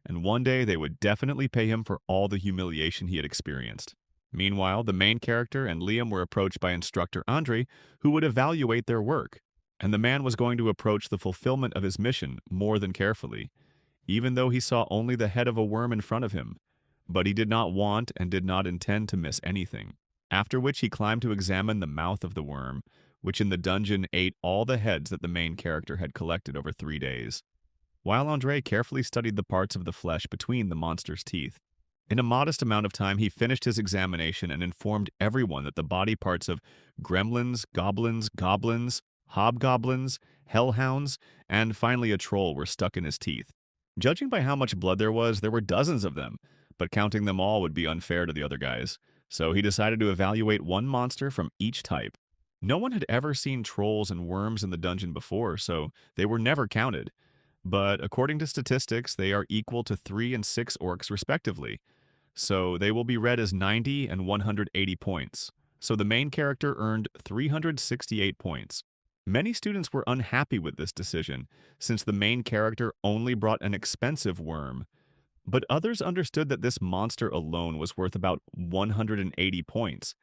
and one day they would definitely pay him for all the humiliation he had experienced. Meanwhile, the main character and Liam were approached by instructor Andre, who would evaluate their work, and the man was going to approach the fulfillment of his mission more than carefully, even though he saw only the head of a worm in front of him. But he did not want and did not intend to miss anything, after which he climbed to examine the mouth of the worm, which in the dungeon ate all the heads that the main character had collected over 3 days, while Andre carefully studied the parts of the flesh between the monster's teeth. In a modest amount of time, he finished his examination and informed everyone that the body parts of gremlins, goblins, hobgoblins, hellhounds, and finally a troll were stuck in his teeth. Judging by how much blood there were dozens of them, but counting them all would be unfair to the other guys, so he decided to evaluate one monster from each type. No one had ever seen trolls and worms in the dungeon before, so they were never counted. But according to statistics, they are equal to 3 and 6 orcs respectively, so they will be read as 90 and 180 points. So the main character earned 368 points. Many students were unhappy with this decision, since the main character only brought an expensive worm, but others understood that this monster alone was worth about 180 points.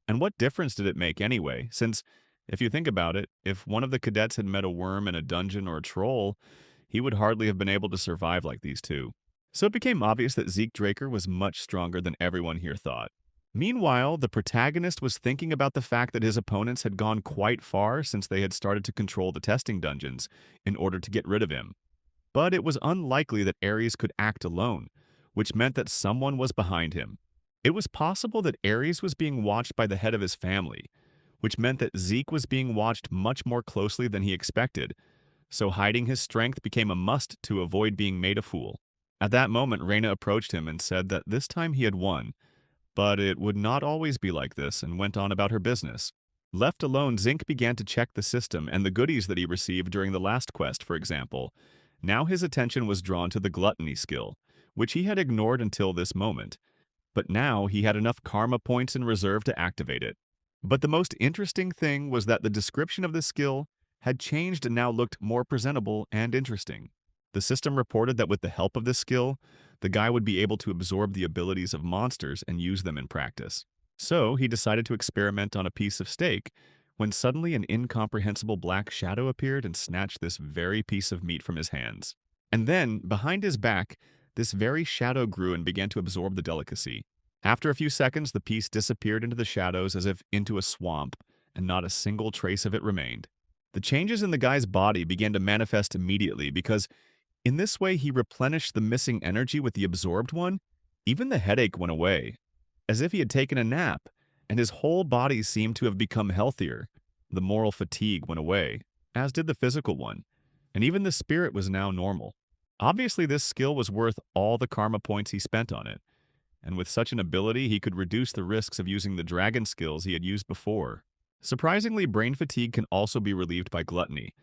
And what difference did it make anyway, since, if you think about it, if one of the cadets had met a worm in a dungeon or a troll, he would hardly have been able to survive like these two. So it became obvious that Zeke Draker was much stronger than everyone here thought. Meanwhile, the protagonist was thinking about the fact that his opponents had gone quite far since they had started to control the testing dungeons in order to get rid of him. But it was unlikely that Ares could act alone, which meant that someone was behind him. It was possible that Ares was being watched by the head of his family, which meant that Zeke was being watched much more closely than he expected, so hiding his strength became a must to avoid being made a fool. At that moment, Raina approached him and said that this time he had won, but it would not always be like this, and went on about her business. Left alone, Zink began to check the system and the goodies that he received during the last quest, for example. Now his attention was drawn to the Gluttony skill, which he had ignored until this moment, but now he had enough karma points in reserve to activate it. But the most interesting thing was that the description of the skill had changed and now looked more presentable and interesting. The system reported that with the help of this skill, the guy would be able to absorb the abilities of monsters and use them in practice. So he decided to experiment on a piece of steak, when suddenly an incomprehensible black shadow appeared and snatched this very piece of meat from his hands. And then, behind his back, this very shadow grew and began to absorb the delicacy. After a few seconds, the piece disappeared into the shadows as if into a swamp, and not a single trace of it remained. The changes in the guy's body began to manifest immediately because in this way he replenished the missing energy with the absorbed one. Even the headache went away, as if he had taken a nap, and his whole body seemed to have become healthier. The moral fatigue went away, as did the physical one, and even the spirit was now normal. Obviously, this skill was worth all the karma points he spent on it, and with such an ability he could reduce the risks of using the dragon skills he had used before. Surprisingly, brain fatigue can also be relieved by gluttony,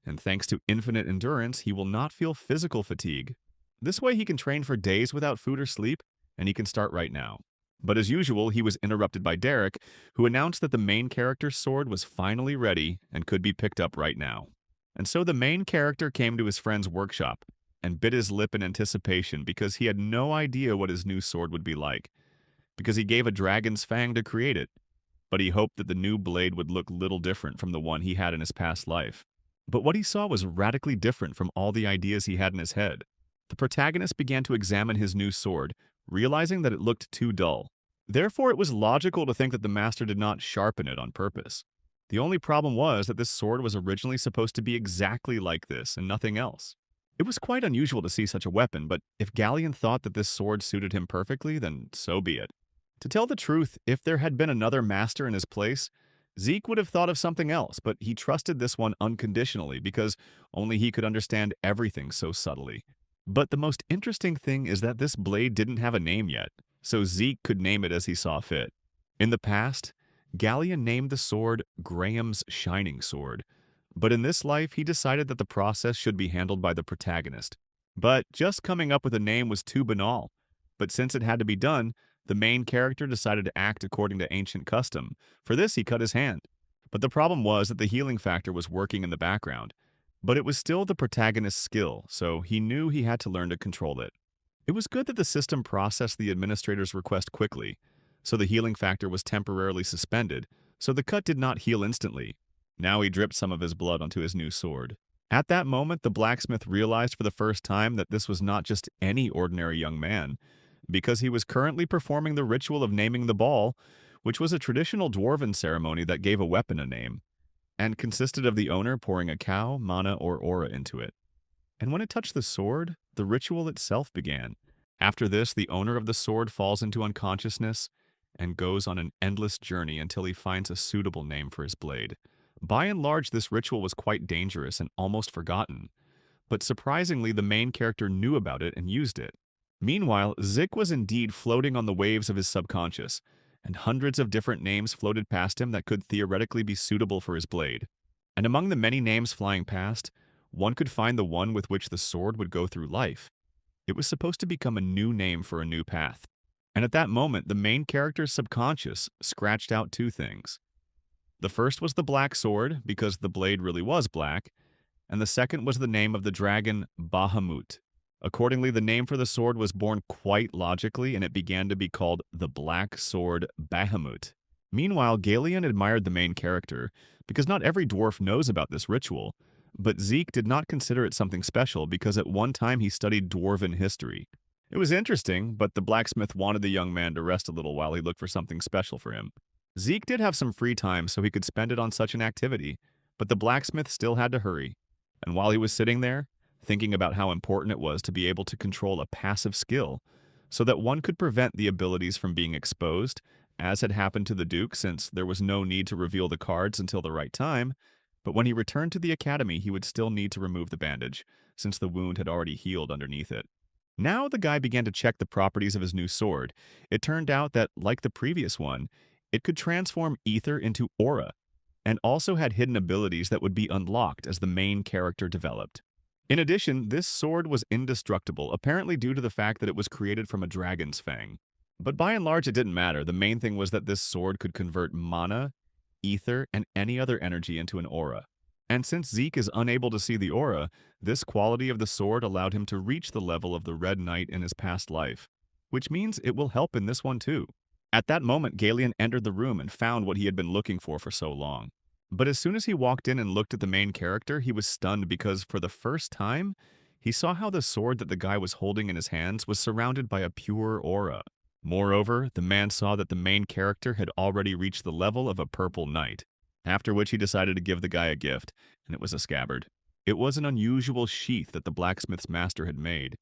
and thanks to infinite endurance, he will not feel physical fatigue. This way he can train for days without food or sleep, and he can start right now. But as usual, he was interrupted by Derek, who announced that the main character's sword was finally ready and could be picked up right now. And so the main character came to his friend's workshop and bit his lip in anticipation because he had no idea what his new sword would be like, because he gave a dragon's fang to create it, but he hoped that the new blade would look little different from the one he had in his past life. But what he saw was radically different from all the ideas he had in his head. The protagonist began to examine his new sword, realizing that it looked too dull. Therefore, it was logical to think that the master did not sharpen it on purpose. The only problem was that this sword was originally supposed to be exactly like this and nothing else. It was quite unusual to see such a weapon, but if Galleon thought that this sword suited him perfectly, then so be it. To tell the truth, if there had been another master in his place, Zeke would have thought of something else, but he trusted this one unconditionally because only he could understand everything so subtly. But the most interesting thing is that this blade didn't have a name yet, so Zeke could name it as he saw fit. In the past, Galleon named the sword Graham's Shining Sword, but in this life he decided that the process should be handled by the protagonist. But just coming up with a name was too banal. But since it had to be done, the main character decided to act according to ancient custom. For this, he cut his hand. But the problem was that the healing factor was working in the background. But it was still the protagonist's skill, so he knew he had to learn to control it. It was good that the system processed the administrator's request quickly, so the healing factor was temporarily suspended, so the cut did not heal instantly. Now he dripped some of his blood onto his new sword. At that moment, the blacksmith realized for the first time that this was not just any ordinary young man, because he was currently performing the ritual of naming the ball, which was a traditional dwarven ceremony that gave a weapon a name, and consisted of the owner pouring a cow, mana, or aura into it. And when it touched the sword, the ritual itself began. After this, the owner of the sword falls into unconsciousness and goes on an endless journey until he finds a suitable name for his blade. By and large, this ritual was quite dangerous and almost forgotten, but surprisingly, the main character knew about it and used it. Meanwhile, Zik was indeed floating on the waves of his subconscious, and hundreds of different names floated past him that could theoretically be suitable for his blade. And among the many names flying past, one could find the one with which the sword would go through life. It was supposed to become a new name for a new path. And at that moment, the main character's subconscious scratched out two things. The first was the black sword, because the blade really was black, and the second was the name of the dragon Bahamut. Accordingly, the name for the sword was born quite logically, and it began to be called the Black Sword Bahamut. Meanwhile, Galleon admired the main character, because not every dwarf knows about this ritual, but Zeke did not consider it something special because at one time he studied dwarven history. It was interesting, but the blacksmith wanted the young man to rest a little while he looked for something special for him. Zeke did have some free time, so he could spend it on such an activity, but the blacksmith still had to hurry. And while he was sitting there, thinking about how important it was to be able to control a passive skill, so that one could prevent the abilities from being exposed, as had happened to the Duke since there was no need to reveal the cards until the right time, but when he returned to the academy he would still need to remove the bandage, since the wound had already healed underneath it. Now the guy began to check the properties of his new sword. It turned out that, like the previous one, it could transform ether into aura, and also had hidden abilities that would be unlocked as the main character developed. In addition, this sword was indestructible, apparently due to the fact that it was created from a dragon's fang. But by and large, it didn't matter. The main thing was that this sword could convert mana, ether, and any other energy into an aura. And since Zeke is unable to see the aura, this quality of the sword allowed him to reach the level of the Red Knight in his past life, which means it will help in this one too. At that moment, Galleon entered the room and found what he had been looking for so long. But as soon as he walked in and looked at the main character, he was stunned because, for the first time, he saw how the sword that the guy was holding in his hands was surrounded by a pure aura. Moreover, the man saw that the main character had already reached the level of a purple knight, after which he decided to give the guy a gift, and it was a scabbard. It was an unusual sheath that the blacksmith's master had made,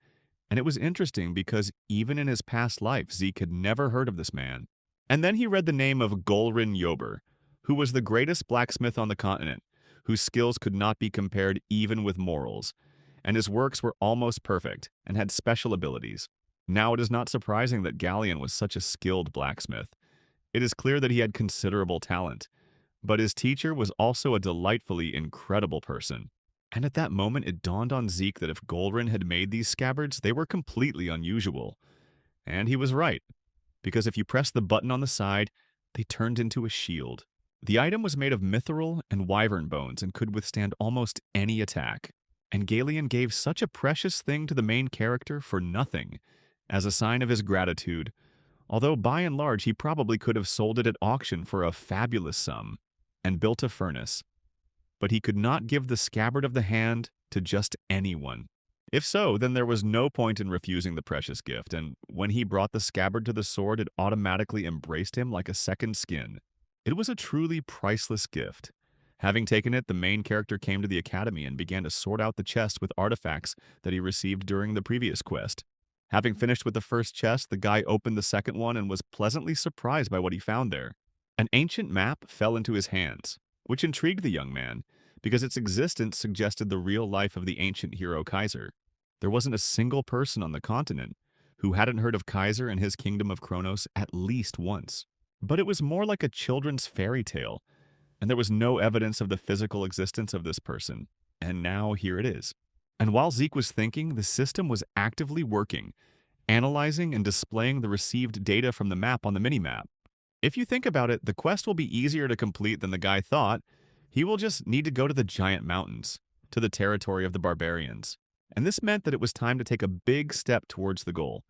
and it was interesting because even in his past life, Zeke had never heard of this man. And then he read the name of Golrin Yober, who was the greatest blacksmith on the continent, whose skills could not be compared even with morals, and his works were almost perfect and had special abilities. Now it is not surprising that Galleon was such a skilled blacksmith. It is clear that he had considerable talent, but his teacher was also a delightfully incredible person. And at that moment it dawned on Zeke that if Golrin had made these scabbards, they were completely unusual. And he was right, because if you press the button on the side, they turned into a shield. The item was made of mithril and wyvern bones and could withstand almost any attack. And Galeon gave such a precious thing to the main character for nothing, as a sign of his gratitude, although by and large he probably could have sold it at auction for a fabulous sum and built a furnace. But he could not give the scabbard of the hand to just anyone. If so, then there was no point in refusing the precious gift, and when he brought the scabbard to the sword, it automatically embraced him like a second skin. It was a truly priceless gift. Having taken it, the main character came to the academy and began to sort out the chest with artifacts that he received during the previous quest. Having finished with the first chest, the guy opened the second one and was pleasantly surprised by what he found there. An ancient map fell into his hands, which intrigued the young man, because its existence suggested the real life of the ancient hero Kaiser. There wasn't a single person on the continent who hadn't heard of Kaiser and his kingdom of Kronos at least once. But it was more like a children's fairy tale, and there was no evidence of the physical existence of this person. And now here it is. And while Zeke was thinking, the system was actively working, analyzing and displaying the received data from the map on the minimap. If you think about it, the quest will be easier to complete than the guy thought. He will just need to go to the giant mountains, to the territory of the barbarians. And this meant that it was time to take a big step towards the goal.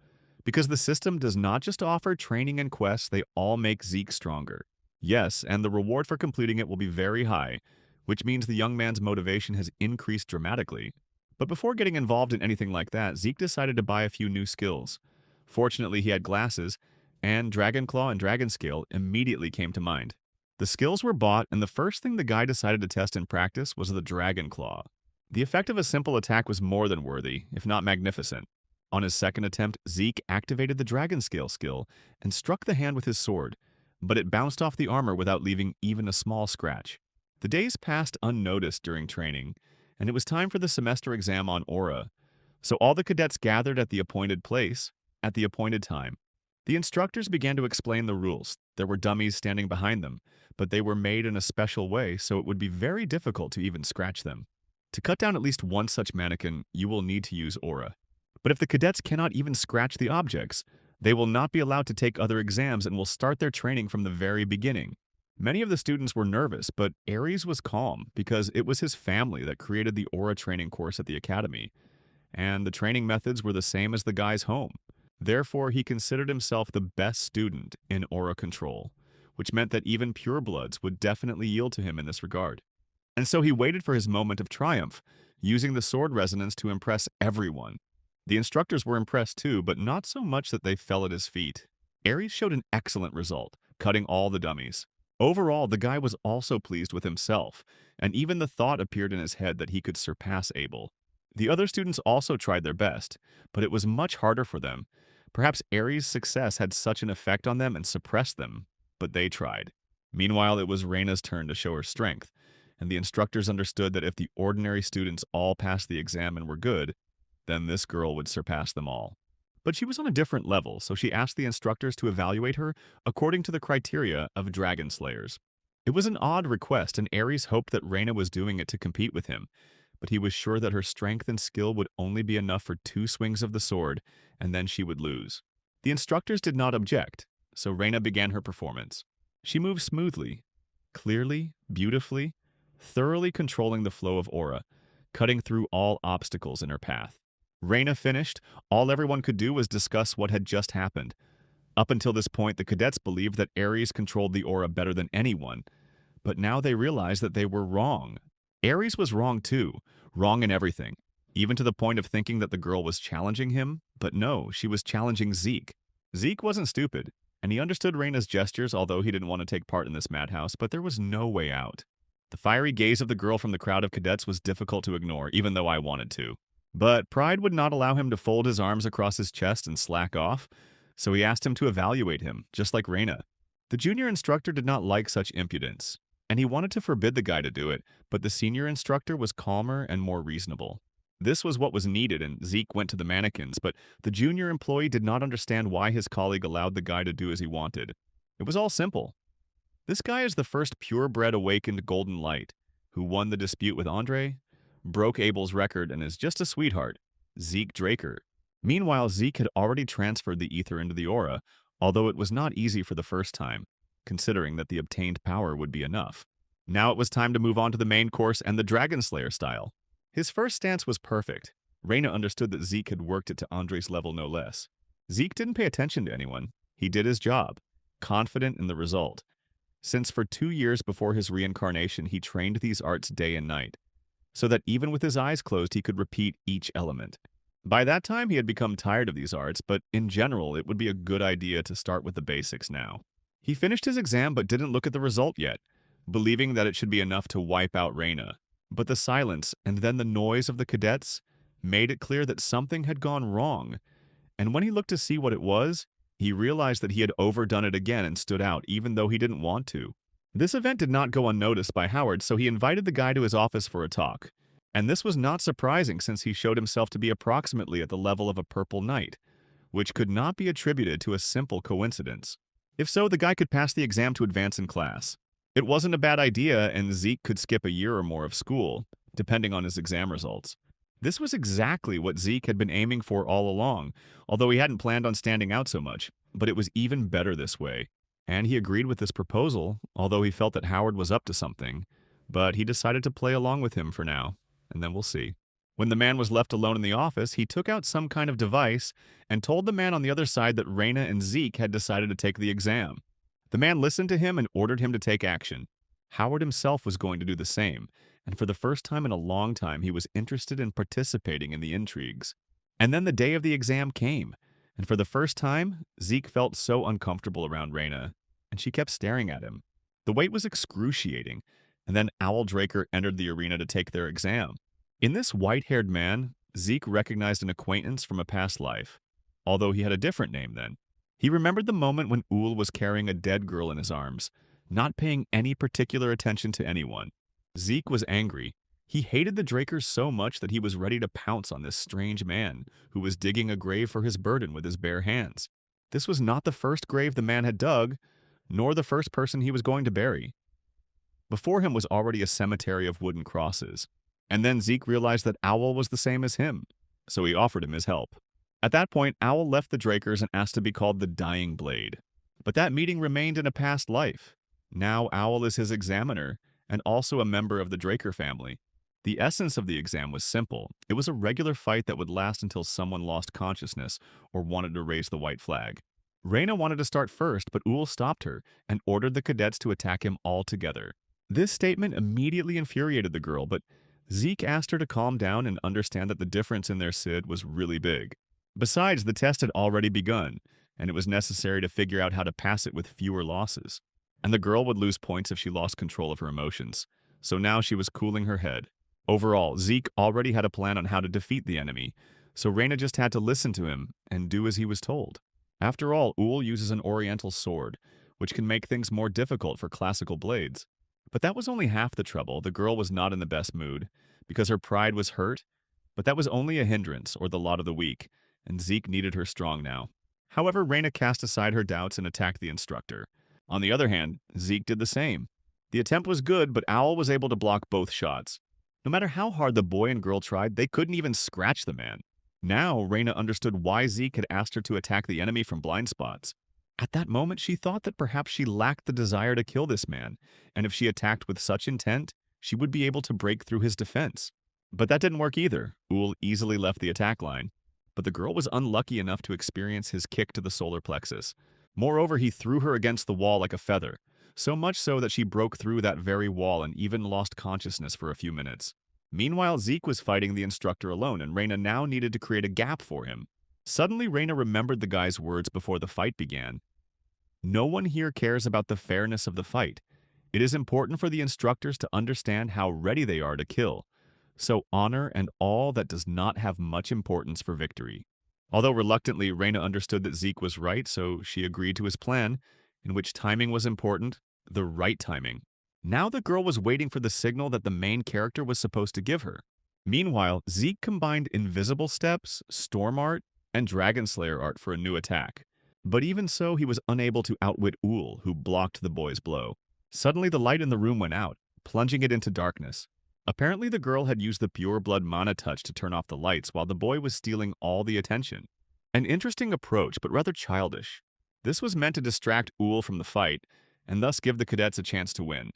Because the system does not just offer training and quests, they all make Zeke stronger. Yes, and the reward for completing it will be very high, which means the young man's motivation has increased dramatically. But before getting involved in anything like that, Zeke decided to buy a few new skills. Fortunately, he had glasses, and Dragon Claw and Dragon Scale immediately came to mind. The skills were bought, and the first thing the guy decided to test in practice was the Dragon Claw. The effect of a simple attack was more than worthy, if not magnificent. On his second attempt, Zeke activated the Dragon Scale skill and struck the hand with his sword, but it bounced off the armor without leaving even a small scratch. The days passed unnoticed during training, and it was time for the semester exam on Aura. So all the cadets gathered at the appointed place, at the appointed time. The instructors began to explain the rules. There were dummies standing behind them, but they were made in a special way, so it would be very difficult to even scratch them. To cut down at least one such mannequin, you will need to use Aura. But if the cadets cannot even scratch the objects, they will not be allowed to take other exams and will start their training from the very beginning. Many of the students were nervous, but Ares was calm because it was his family that created the Aura training course at the academy, and the training methods were the same as the guy's home. Therefore, he considered himself the best student in Aura control, which meant that even purebloods would definitely yield to him in this regard. And so he waited for his moment of triumph, using the sword resonance to impress everyone. The instructors were impressed too, but not so much that they fell at his feet. Ares showed an excellent result, cutting all the dummies. Overall, the guy was also pleased with himself, and even the thought appeared in his head that he could surpass Abel. The other students also tried their best, but it was much harder for them. Perhaps Ares' success had such an effect on them and suppressed them, but they tried. Meanwhile, it was Raina's turn to show her strength, and the instructors understood that if the ordinary students all passed the exam and were good, then this girl would surpass them all. But she was on a different level, so she asked the instructors to evaluate her according to the criteria of dragon slayers. It was an odd request, and Ares hoped that Raina was doing it to compete with him, but he was sure that her strength and skill would only be enough for 2 swings of the sword, and then she would lose. The instructors did not object, so Raina began her performance. She moved smoothly, clearly, beautifully, thoroughly controlling the flow of aura, cutting through all obstacles in her path. Raina finished. All everyone could do was discuss what had just happened. Up until this point, the cadets believed that Ares controlled the aura better than anyone, but now they realized that they were wrong. Ares was wrong too, wrong in everything, even to the point of thinking that the girl was challenging him, but no, she was challenging Zeke. Zeke wasn't stupid, and he understood Raina's gestures, although he didn't want to take part in this madhouse, but there was no way out. The fiery gaze of the girl from the crowd of cadets was difficult to ignore, even though I wanted to. But pride would not allow him to fold his arms across his chest and slack off, so he asked him to evaluate him, just like Raina. The junior instructor did not like such impudence, and he wanted to forbid the guy to do it, but the senior instructor was calmer and more reasonable. This was what was needed, and Zeke went to the mannequins, but the junior employee did not understand why his colleague allowed the guy to do as he wanted. It was all simple. This guy is the first purebred awakened golden light, who won the dispute with Andre, broke Abel's record, and is just a sweetheart, Zeke Draker. Meanwhile, Zeke had already transferred the ether into the aura, although it was not easy for the first time, considering that the obtained power would be enough. Now it was time to move on to the main course and the Dragon Slayer style. His first stance was perfect. Raina understood that Zeke had worked it to Andre's level no less. Zeke didn't pay attention to anyone. He did his job, confident in the result. Since for 2 years before his reincarnation he trained these arts day and night, so that even with his eyes closed he could repeat each element. By that time he had become tired of these arts, but in general it would be a good idea to start with the basics now. He finished his exam but didn't look at the result yet, believing that it should be enough to wipe out Raina. But the silence and then the noise of the cadets made it clear that something had gone wrong, and when he looked to see what it was, he realized that he had overdone it again and stood out, even though he didn't want to. This event did not go unnoticed by Howard, so he invited the guy to his office for a talk. And this was not surprising since he showed himself to be approximately at the level of a purple knight, which could not be attributed to a simple coincidence. If so, the guy could pass the exam to advance in class. It wasn't a bad idea, and Zeke could skip a year or more of school, depending on his exam results. This was exactly what Zeke had been aiming for all along, although he hadn't planned on standing out so much, but it was even better this way. And he agreed with this proposal, although he felt that Howard was up to something, but he decided to play along with him for now, and then we'll see. When the man was left alone in the office, he took out some kind of device and told the man on the other side that Raina and Zeke had decided to take the exam. The man listened to him and ordered him to take action. Howard himself was going to do the same, and for the first time in a long time he was interested in participating in the intrigues. And then the day of the exam came, and for the first time, Zeke felt so uncomfortable around Raina, and she kept staring at him. The wait was excruciating, and then Owl Draker entered the arena to take their exam. In this white-haired man, Zeke recognized an acquaintance from a past life, although he had a different name then. He remembered the moment when Ool was carrying a dead girl in his arms, not paying any particular attention to anyone. Zeke was angry. He hated the Drakers so much that he was ready to pounce on this strange man who was digging a grave for his burden with his bare hands. This was not the first grave the man had dug, nor the first person he was going to bury. Before him was already a cemetery of wooden crosses. And then Zeke realized that Owl was the same as him, so he offered him his help. At that point, Owl left the Drakers and asked to be called the Dying Blade. But that meeting remained in a past life. Now Owl is his examiner, and also a member of the Draker family. The essence of the exam was simple. It was a regular fight that would last until someone lost consciousness or wanted to raise the white flag. Raina wanted to start first, but Ool stopped her and ordered the cadets to attack him all together. This statement immediately infuriated the girl, but Zeke asked her to calm down and understand that the difference in their Sid was really big. Besides, the test had already begun, and it was necessary to figure out how to pass it with fewer losses. And the girl would lose points if she lost control of her emotions, so now she was cooling her head. Overall, Zeke already had a plan on how to defeat the enemy, so Raina just had to listen to him and do as he was told. After all, Ool uses an oriental sword, which can make things more difficult for classical blades. But that was only half the trouble. The girl was not in the best mood, because her pride was hurt, but that was only a hindrance or the lot of the weak, and Zeke needed her strong now. However, Raina cast aside her doubts and attacked the instructor. On the other hand, Zeke did the same. The attempt was good, but Owl was able to block both shots. No matter how hard the boy and girl tried, they couldn't even scratch the man. Now, Raina understood why Zeke had asked her to attack the enemy from blind spots. At that moment, she thought that perhaps she lacked the desire to kill this man, and if she attacked with such intent, she would be able to break through his defense. But that didn't work either. Ool easily left the attack line. But the girl was unlucky enough to experience his kick to the solar plexus. Moreover, he threw her against the wall like a feather, so much so that she broke through that very wall and even lost consciousness for a few minutes. Meanwhile, Zeke was fighting the instructor alone, and Raina now needed to create a gap for him. Suddenly, Raina remembered the guy's words before the fight began. No one here cares about the fairness of the fight. It is important for the instructors to understand how ready they are to kill. So honor and all that does not have much importance for victory. Although reluctantly, Raina understood that Zeke was right, so she agreed to his plan, in which timing was important, the right timing. Now the girl was waiting for the signal that the main character was supposed to give her. Meanwhile, Zeke combined invisible steps, storm art, and dragon slayer art for a new attack. But even so, he was unable to outwit Ool, who blocked the boy's blow. Suddenly the light in the room went out, plunging it into darkness. Apparently the girl had used the pure blood mana touch to turn off the lights while the boy was stealing all the attention. An interesting approach, but rather childish. This was meant to distract Uhl from the fight, and thus give the cadets a chance to win.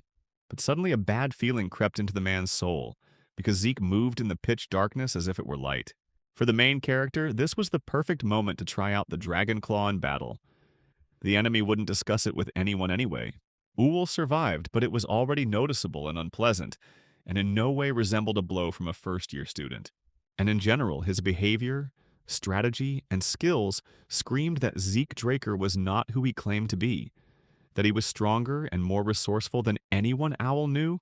But suddenly a bad feeling crept into the man's soul, because Zeke moved in the pitch darkness as if it were light. For the main character, this was the perfect moment to try out the Dragon Claw in battle. The enemy wouldn't discuss it with anyone anyway. Uhl survived, but it was already noticeable and unpleasant, and in no way resembled a blow from a first-year student. And in general, his behavior, strategy, and skills screamed that Zeke Draker was not who he claimed to be, that he was stronger and more resourceful than anyone Uhl knew,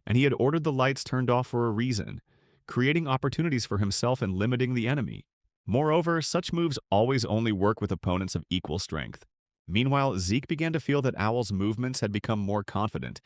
and he had ordered the lights turned off for a reason, creating opportunities for himself and limiting the enemy. Moreover, such moves always only work with opponents of equal strength. Meanwhile, Zeke began to feel that Uhl's movements had become more confident,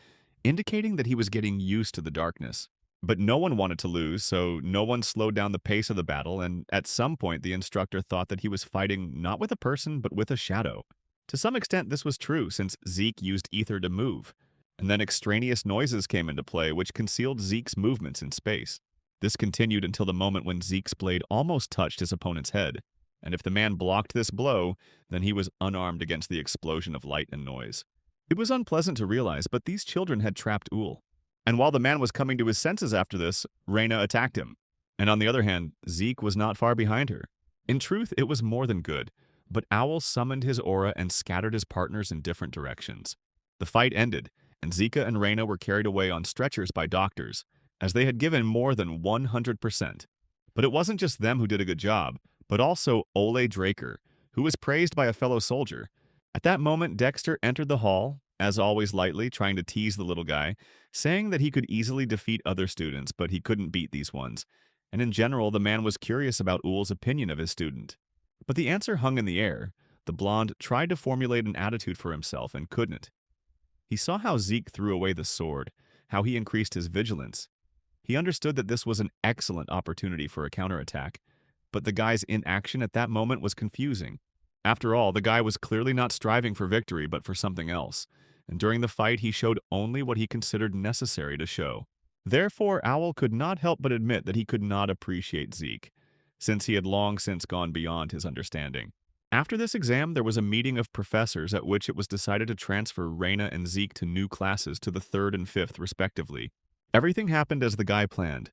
indicating that he was getting used to the darkness. But no one wanted to lose, so no one slowed down the pace of the battle, and at some point the instructor thought that he was fighting not with a person, but with a shadow. To some extent this was true, since Zeke used ether to move, and then extraneous noises came into play which concealed Zeke's movements in space. This continued until the moment when Zeke's blade almost touched his opponent's head, and if the man blocked this blow, then he was unarmed against the explosion of light and noise. It was unpleasant to realize, but these children had trapped Uhl. And while the man was coming to his senses after this, Raina attacked him. And on the other hand, Zeke was not far behind her. In truth, it was more than good, but Uhl summoned his aura and scattered his partners in different directions. The fight ended, and Zeke and Raina were carried away on stretchers by doctors, as they had given more than 100%. But it wasn't just them who did a good job, but also Ole Draker, who was praised by a fellow soldier. At that moment, Dexter entered the hall, as always lightly, trying to tease the little guy, saying that he could easily defeat other students, but he couldn't beat these ones. And in general, the man was curious about Uhl's opinion of his student. But the answer hung in the air. The blonde tried to formulate an attitude for himself and couldn't. He saw how Zeke threw away the sword, how he increased his vigilance. He understood that this was an excellent opportunity for a counterattack, but the guy's inaction at that moment was confusing. After all, the guy was clearly not striving for victory, but for something else, and during the fight he showed only what he considered necessary to show. Therefore, Uhl could not help but admit that he could not appreciate Zeke, since he had long since gone beyond his understanding. After this exam, there was a meeting of professors at which it was decided to transfer Raina and Zeke to new classes to the 3rd and 5th, respectively. Everything happened as the guy planned,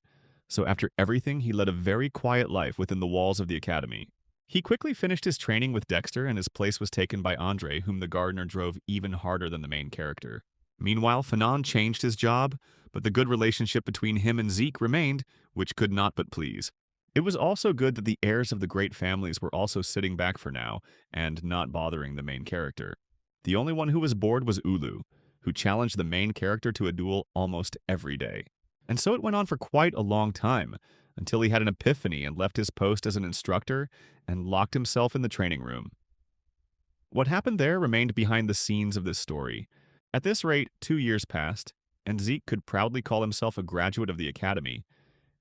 so after everything, he led a very quiet life within the walls of the academy. He quickly finished his training with Dexter, and his place was taken by Andre, whom the gardener drove even harder than the main character. Meanwhile, Fanon changed his job, but the good relationship between him and Zeke remained, which could not but please. It was also good that the heirs of the great families were also sitting back for now, and not bothering the main character. The only one who was bored was Ulu, who challenged the main character to a duel almost every day. And so it went on for quite a long time, until he had an epiphany and left his post as an instructor and locked himself in the training room. What happened there remained behind the scenes of this story. At this rate, 2 years passed, and Zeke could proudly call himself a graduate of the academy,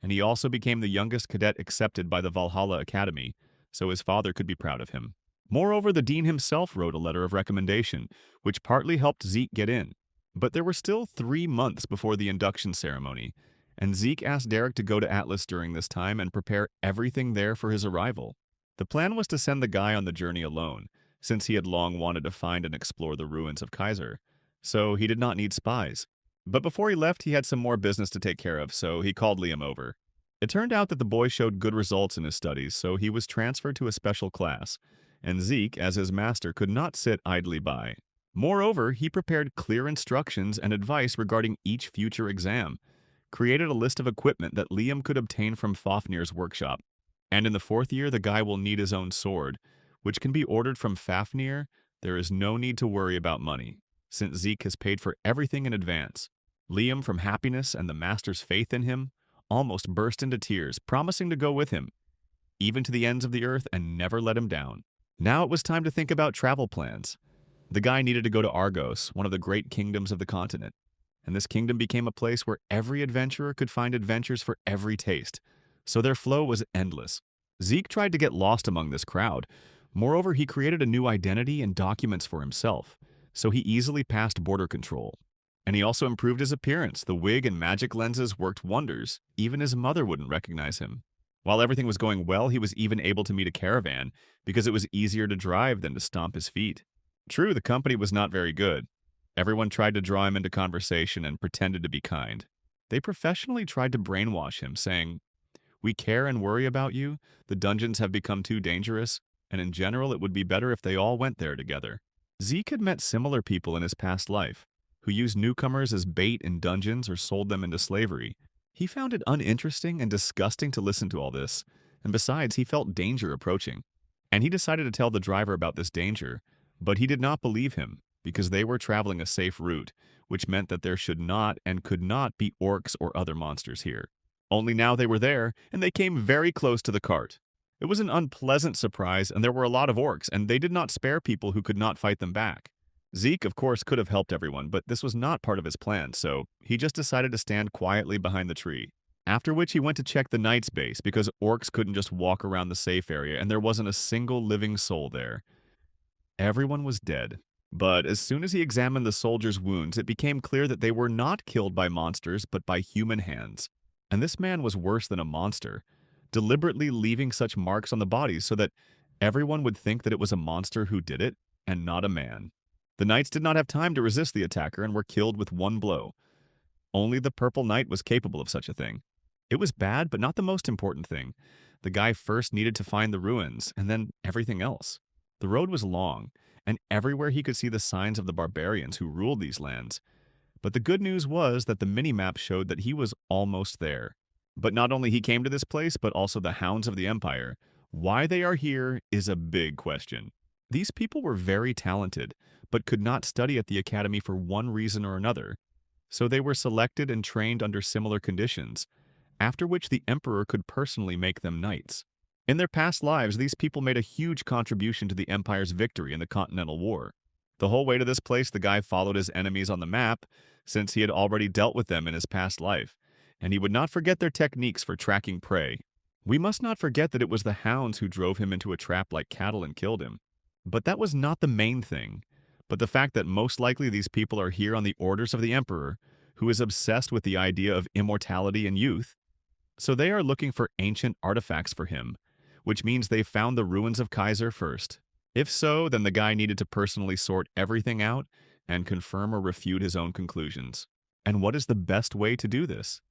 and he also became the youngest cadet accepted by the Valhalla Academy, so his father could be proud of him. Moreover, the dean himself wrote a letter of recommendation, which partly helped Zeke get in. But there were still 3 months before the induction ceremony, and Zeke asked Derek to go to Atlas during this time and prepare everything there for his arrival. The plan was to send the guy on the journey alone, since he had long wanted to find and explore the ruins of Kaiser, so he did not need spies. But before he left, he had some more business to take care of, so he called Liam over. It turned out that the boy showed good results in his studies, so he was transferred to a special class, and Zeke, as his master, could not sit idly by. Moreover, he prepared clear instructions and advice regarding each future exam, created a list of equipment that Liam could obtain from Fafnir's workshop. And in the 4th year, the guy will need his own sword, which can be ordered from Fafnir. There is no need to worry about money, since Zeke has paid for everything in advance. Liam, from happiness and the master's faith in him, almost burst into tears, promising to go with him, even to the ends of the earth, and never let him down. Now it was time to think about travel plans. The guy needed to go to Argos, one of the great kingdoms of the continent, and this kingdom became a place where every adventurer could find adventures for every taste, so their flow was endless. Zeke tried to get lost among this crowd. Moreover, he created a new identity and documents for himself, so he easily passed border control. And he also improved his appearance. The wig and magic lenses worked wonders. Even his mother wouldn't recognize him. While everything was going well, he was even able to meet a caravan, because it was easier to drive than to stomp his feet. True, the company was not very good. Everyone tried to draw him into conversation and pretended to be kind. They professionally tried to brainwash him, saying, "We care and worry about you. The dungeons have become too dangerous, and in general, it would be better if they all went there together." Zeke had met similar people in his past life, who used newcomers as bait in dungeons or sold them into slavery. He found it uninteresting and disgusting to listen to all this, and besides, he felt danger approaching. And he decided to tell the driver about this danger, but he did not believe him, because they were traveling a safe route, which meant that there should not and could not be orcs or other monsters here. Only now they were there, and they came very close to the cart. It was an unpleasant surprise, and there were a lot of orcs, and they did not spare people who could not fight them back. Zeke, of course, could have helped everyone, but this was not part of his plan, so he just decided to stand quietly behind the tree. After which he went to check the knight's base, because orcs couldn't just walk around the safe area, and there wasn't a single living soul there. Everyone was dead. But as soon as he examined the soldiers' wounds, it became clear that they were not killed by monsters, but by human hands. And this man was worse than a monster, deliberately leaving such marks on the bodies so that everyone would think that it was a monster who did it, and not a man. The knights did not have time to resist the attacker and were killed with one blow. Only the Purple Knight was capable of such a thing. It was bad, but not the most important thing. The guy first needed to find the ruins, and then everything else. The road was long, and everywhere he could see the signs of the barbarians who ruled these lands. But the good news was that the minimap showed that he was almost there. But not only he came to this place, but also the hounds of the Empire. Why they are here is a big question. These people were very talented, but could not study at the academy for one reason or another. So they were selected and trained under similar conditions, after which the Emperor could personally make them knights. In their past lives, these people made a huge contribution to the Empire's victory in the Continental War. The whole way to this place, the guy followed his enemies on the map, since he had already dealt with them in his past life, and he would not forget their techniques for tracking prey. We must not forget that it was the hounds who drove him into a trap like cattle and killed him. But that was not the main thing, but the fact that most likely these people are here on the orders of the Emperor, who is obsessed with the idea of immortality and youth. So they are looking for ancient artifacts for him, which means they found the ruins of Kaiser first. If so, then the guy needed to personally sort everything out and confirm or refute his own conclusions. And what is the best way to do this?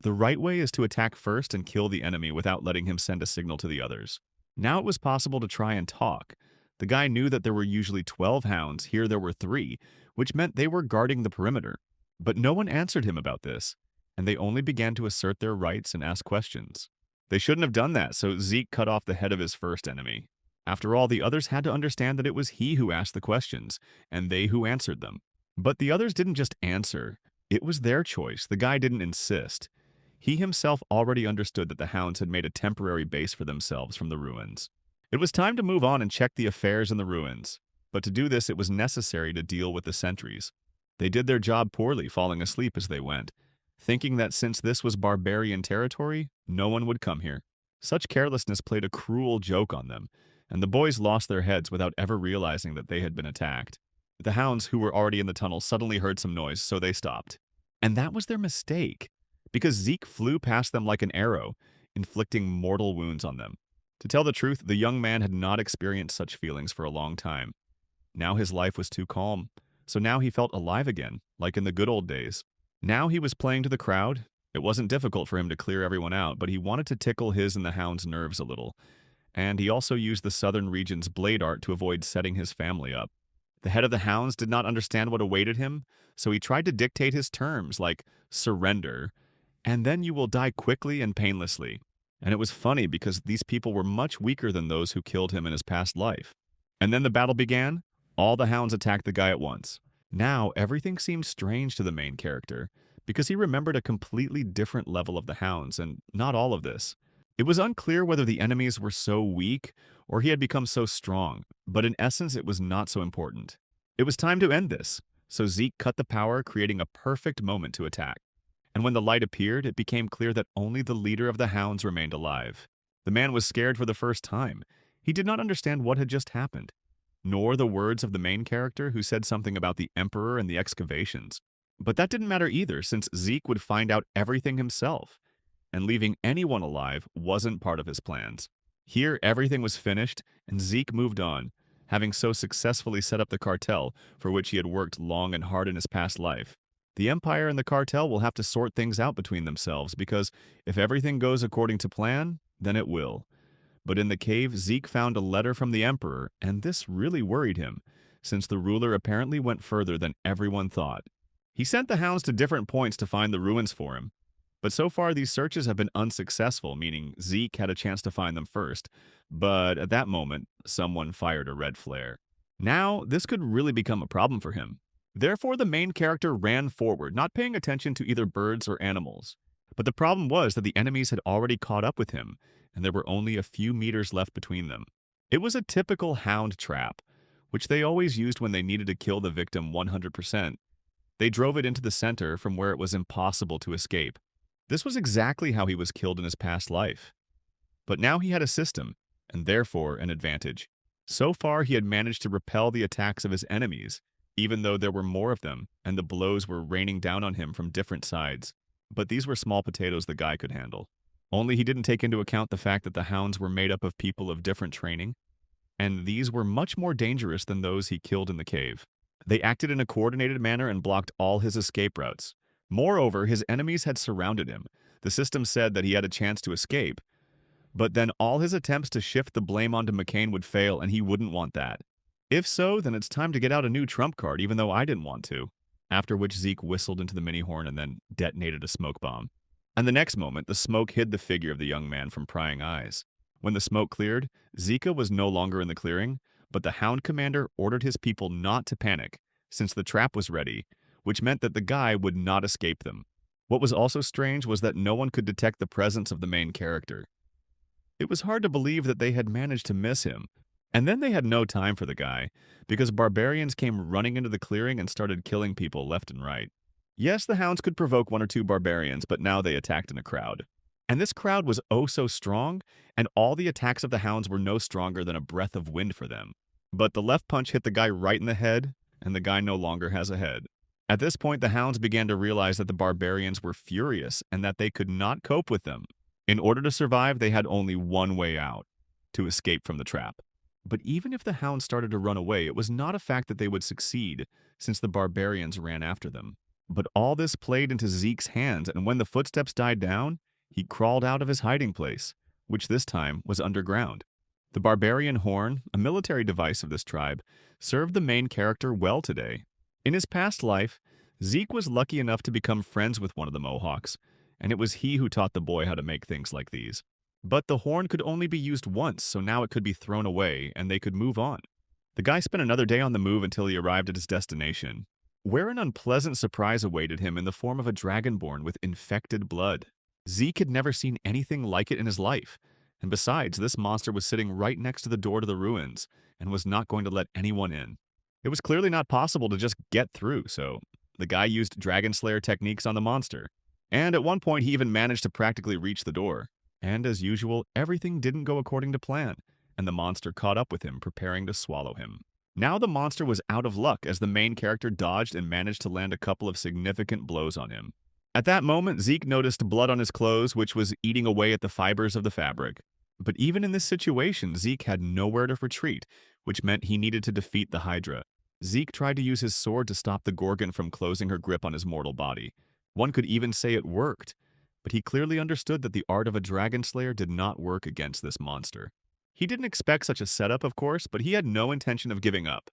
The right way is to attack first and kill the enemy without letting him send a signal to the others. Now it was possible to try and talk. The guy knew that there were usually 12 hounds, here there were 3, which meant they were guarding the perimeter. But no one answered him about this, and they only began to assert their rights and ask questions. They shouldn't have done that, so Zeke cut off the head of his first enemy. After all, the others had to understand that it was he who asked the questions, and they who answered them. But the others didn't just answer. It was their choice. The guy didn't insist. He himself already understood that the hounds had made a temporary base for themselves from the ruins. It was time to move on and check the affairs in the ruins. But to do this, it was necessary to deal with the sentries. They did their job poorly, falling asleep as they went, thinking that since this was barbarian territory, no one would come here. Such carelessness played a cruel joke on them, and the boys lost their heads without ever realizing that they had been attacked. The hounds, who were already in the tunnel, suddenly heard some noise, so they stopped. And that was their mistake, because Zeke flew past them like an arrow, inflicting mortal wounds on them. To tell the truth, the young man had not experienced such feelings for a long time. Now his life was too calm, so now he felt alive again, like in the good old days. Now he was playing to the crowd. It wasn't difficult for him to clear everyone out, but he wanted to tickle his and the hound's nerves a little. And he also used the southern region's blade art to avoid setting his family up. The head of the hounds did not understand what awaited him, so he tried to dictate his terms, like surrender, and then you will die quickly and painlessly. And it was funny because these people were much weaker than those who killed him in his past life. And then the battle began. All the hounds attacked the guy at once. Now, everything seemed strange to the main character, because he remembered a completely different level of the hounds, and not all of this. It was unclear whether the enemies were so weak, or he had become so strong, but in essence it was not so important. It was time to end this, so Zeke cut the power, creating a perfect moment to attack. And when the light appeared, it became clear that only the leader of the hounds remained alive. The man was scared for the first time. He did not understand what had just happened, nor the words of the main character who said something about the Emperor and the excavations. But that didn't matter either, since Zeke would find out everything himself, and leaving anyone alive wasn't part of his plans. Here, everything was finished, and Zeke moved on, having so successfully set up the cartel for which he had worked long and hard in his past life. The Empire and the cartel will have to sort things out between themselves because if everything goes according to plan, then it will. But in the cave, Zeke found a letter from the Emperor, and this really worried him, since the ruler apparently went further than everyone thought. He sent the hounds to different points to find the ruins for him, but so far these searches have been unsuccessful, meaning Zeke had a chance to find them first. But at that moment, someone fired a red flare. Now, this could really become a problem for him. Therefore, the main character ran forward, not paying attention to either birds or animals. But the problem was that the enemies had already caught up with him, and there were only a few meters left between them. It was a typical hound trap, which they always used when they needed to kill the victim 100%. They drove it into the center from where it was impossible to escape. This was exactly how he was killed in his past life. But now he had a system, and therefore an advantage. So far, he had managed to repel the attacks of his enemies, even though there were more of them, and the blows were raining down on him from different sides. But these were small potatoes the guy could handle. Only he didn't take into account the fact that the hounds were made up of people of different training, and these were much more dangerous than those he killed in the cave. They acted in a coordinated manner and blocked all his escape routes. Moreover, his enemies had surrounded him. The system said that he had a chance to escape, but then all his attempts to shift the blame onto McCain would fail, and he wouldn't want that. If so, then it's time to get out a new trump card, even though I didn't want to. After which Zeke whistled into the mini horn and then detonated a smoke bomb. And the next moment, the smoke hid the figure of the young man from prying eyes. When the smoke cleared, Zeke was no longer in the clearing, but the Hound Commander ordered his people not to panic, since the trap was ready, which meant that the guy would not escape them. What was also strange was that no one could detect the presence of the main character. It was hard to believe that they had managed to miss him. And then they had no time for the guy, because barbarians came running into the clearing and started killing people left and right. Yes, the hounds could provoke one or two barbarians, but now they attacked in a crowd. And this crowd was oh so strong, and all the attacks of the hounds were no stronger than a breath of wind for them. But the left punch hit the guy right in the head, and the guy no longer has a head. At this point, the hounds began to realize that the barbarians were furious and that they could not cope with them. In order to survive, they had only one way out: to escape from the trap. But even if the hounds started to run away, it was not a fact that they would succeed, since the barbarians ran after them. But all this played into Zeke's hands, and when the footsteps died down, he crawled out of his hiding place, which this time was underground. The barbarian horn, a military device of this tribe, served the main character well today. In his past life, Zeke was lucky enough to become friends with one of the Mohawks, and it was he who taught the boy how to make things like these. But the horn could only be used once, so now it could be thrown away, and they could move on. The guy spent another day on the move until he arrived at his destination, where an unpleasant surprise awaited him in the form of a dragonborn with infected blood. Zeke had never seen anything like it in his life, and besides, this monster was sitting right next to the door to the ruins, and was not going to let anyone in. It was clearly not possible to just get through, so the guy used Dragon Slayer techniques on the monster. And at one point, he even managed to practically reach the door. And as usual, everything didn't go according to plan, and the monster caught up with him, preparing to swallow him. Now the monster was out of luck as the main character dodged and managed to land a couple of significant blows on him. At that moment, Zeke noticed blood on his clothes, which was eating away at the fibers of the fabric. But even in this situation, Zeke had nowhere to retreat, which meant he needed to defeat the hydra. Zeke tried to use his sword to stop the Gorgon from closing her grip on his mortal body. One could even say it worked. But he clearly understood that the art of a dragon slayer did not work against this monster. He didn't expect such a setup, of course, but he had no intention of giving up.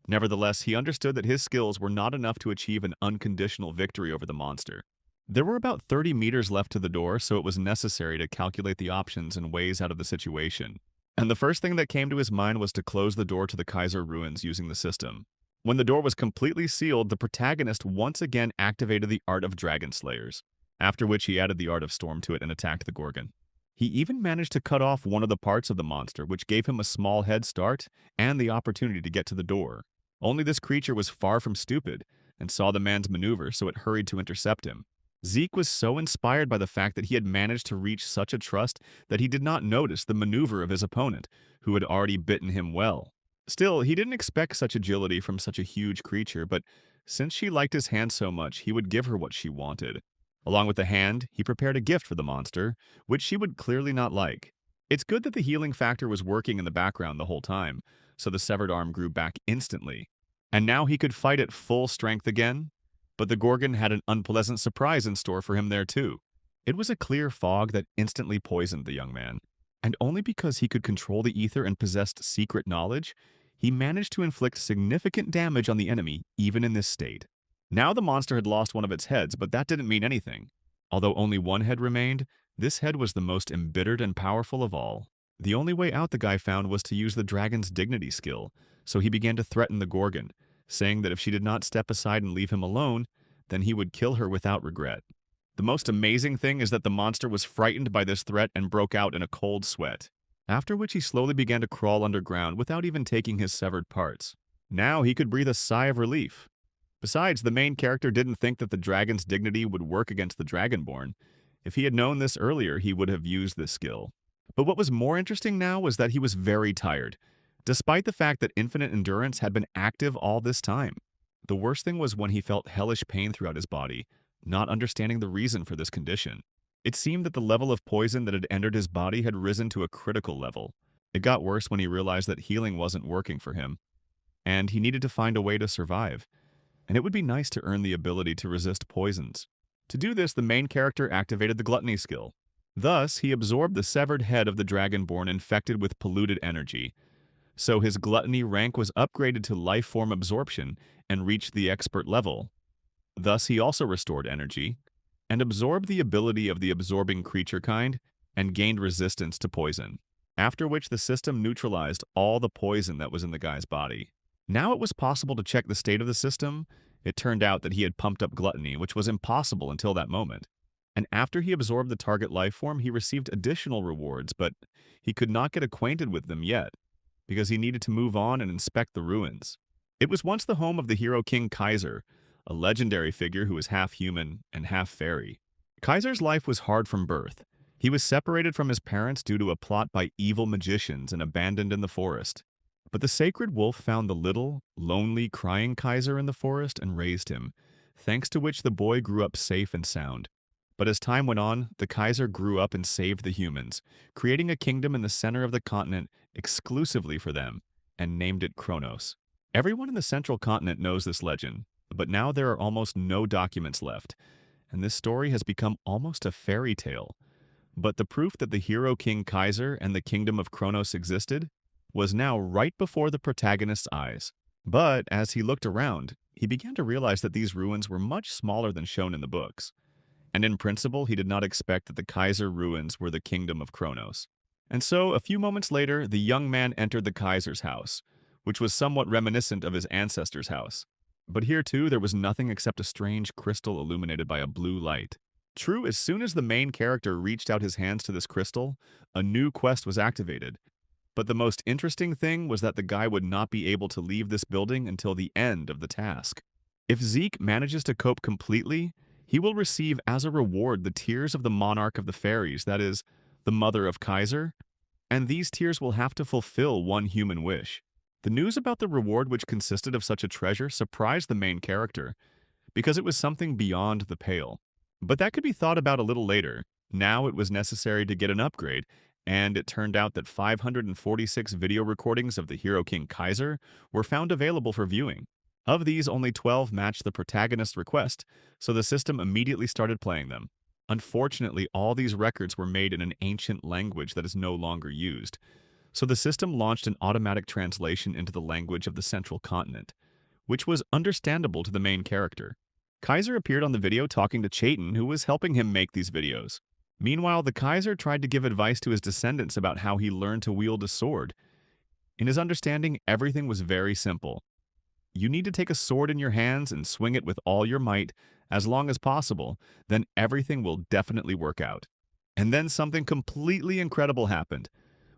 Nevertheless, he understood that his skills were not enough to achieve an unconditional victory over the monster. There were about 30 meters left to the door, so it was necessary to calculate the options and ways out of the situation. And the first thing that came to his mind was to close the door to the Kaiser ruins using the system. When the door was completely sealed, the protagonist once again activated the art of dragon slayers, after which he added the art of storm to it and attacked the Gorgon. He even managed to cut off one of the parts of the monster, which gave him a small head start and the opportunity to get to the door. Only this creature was far from stupid and saw the man's maneuver, so it hurried to intercept him. Zeke was so inspired by the fact that he had managed to reach such a trust that he did not notice the maneuver of his opponent, who had already bitten him well. Still, he didn't expect such agility from such a huge creature, but since she liked his hand so much, he would give her what she wanted. Along with the hand, he prepared a gift for the monster, which she would clearly not like. It's good that the healing factor was working in the background the whole time, so the severed arm grew back instantly. And now he could fight at full strength again, but the Gorgon had an unpleasant surprise in store for him there too. It was a clear fog that instantly poisoned the young man, and only because he could control the ether and possessed secret knowledge, he managed to inflict significant damage on the enemy even in this state. Now the monster had lost one of its heads, but that didn't mean anything. Although only one head remained, this head was the most embittered and powerful of all. The only way out the guy found was to use the dragon's dignity skill, so he began to threaten the Gorgon, saying that if she did not step aside and leave him alone, then he would kill her without regret. The most amazing thing is that the monster was frightened by this threat and broke out in a cold sweat, after which he slowly began to crawl underground without even taking his severed parts. Now he could breathe a sigh of relief. Besides, the main character didn't think that the dragon's dignity would work against the Dragonborn. If he had known this earlier, he would have used this skill. But what was more interesting now was that he was very tired, despite the fact that infinite endurance had been active all this time. The worst thing was when he felt hellish pain throughout his body, not understanding the reason for this condition. It seemed that the level of poison that had entered his body had risen to a critical level. It got worse when he realized that healing wasn't working for him, and he needed to find a way to survive. And it would be nice to earn the ability to resist poisons. To do this, the main character activated the Gluttony skill. Thus, he absorbed the severed head of the Dragonborn infected with polluted energy. So his Gluttony rank was upgraded to life form absorption and reached the expert level. Thus, he also restored energy, and absorbed the ability of the absorbing creature kind, and gained resistance to poison. After which the system neutralized all the poison that was in the guy's body. Now it was possible to check the state of the system. It turned out that he had pumped up Gluttony, which was impossible until that moment. And after he absorbed the target life form, he received additional rewards, but he could not get acquainted with them yet, because he needed to move on and inspect the ruins. It was once the home of the hero king Kaiser, a legendary figure who was half human and half fairy. Kaiser's life was hard from birth. He was separated from his parents due to a plot by evil magicians and abandoned in the forest. But the sacred wolf found the little, lonely, crying Kaiser in the forest and raised him, thanks to which the boy grew up safe and sound. But as time went on, the Kaiser grew up and saved the humans, creating a kingdom in the center of the continent exclusively for them, and named it Kronos. Everyone in the central continent knows this legend, but now there are almost no documents left, and this story has become almost a fairy tale. But the proof that the hero king Kaiser and the kingdom of Kronos existed was now right before the protagonist's eyes. But as he looked around, he began to realize that these ruins were much smaller than shown in the books. And in principle, he did not expect that the Kaiser ruins were the kingdom of Kronos. And so, a few moments later, the young man entered the Kaiser's house, which was somewhat reminiscent of his ancestor's house. But here too, there was nothing except a strange crystal illuminated by a blue light. True, as soon as the main character reached out his hands to this crystal, a new quest was activated. But the most interesting thing was that the guy would not be able to leave this building until the end of the task. If Zeke manages to cope completely, he will receive as a reward the tears of the monarch of the fairies, that is, the mother of Kaiser, and these tears will have to fulfill one human wish. The news about the reward which consisted of such a treasure surprised the main character, because it was something beyond the pale. But that could be thought about a little later. Now it was necessary to get an upgrade, and it turned out that 546 video recordings of the hero king Kaiser were found available for viewing. Of these, only 12 matched the protagonist's request, so the system immediately started playing them. Unfortunately, all these records were made in an ancient language that is no longer used, so the system launched an automatic translation into the language of the central continent, which was understandable to the main character. Kaiser appeared on the video talking to Jacen, who was helping him make these videos. Meanwhile, the Kaiser tried to give advice to his descendants about how he learned to wield a sword. In his understanding, everything was very simple. You need to take a sword in your hands and swing it with all your might, as long as possible, then everything will definitely work out. And then something completely incredible happened.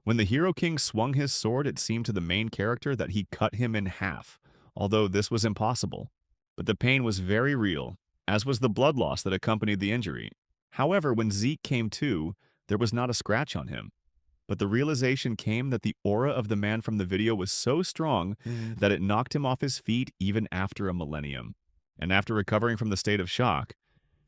When the hero king swung his sword, it seemed to the main character that he cut him in half, although this was impossible. But the pain was very real, as was the blood loss that accompanied the injury. However, when Zeke came to, there was not a scratch on him. But the realization came that the aura of the man from the video was so strong that it knocked him off his feet even after a millennium. And after recovering from the state of shock,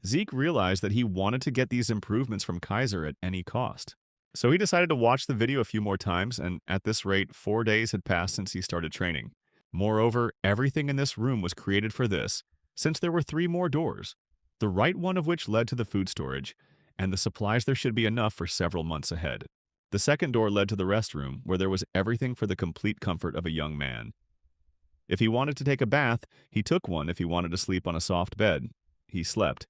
Zeke realized that he wanted to get these improvements from Kaiser at any cost. So he decided to watch the video a few more times, and at this rate, 4 days had passed since he started training. Moreover, everything in this room was created for this, since there were 3 more doors, the right one of which led to the food storage, and the supplies there should be enough for several months ahead. The second door led to the restroom, where there was everything for the complete comfort of a young man. If he wanted to take a bath, he took one. If he wanted to sleep on a soft bed, he slept.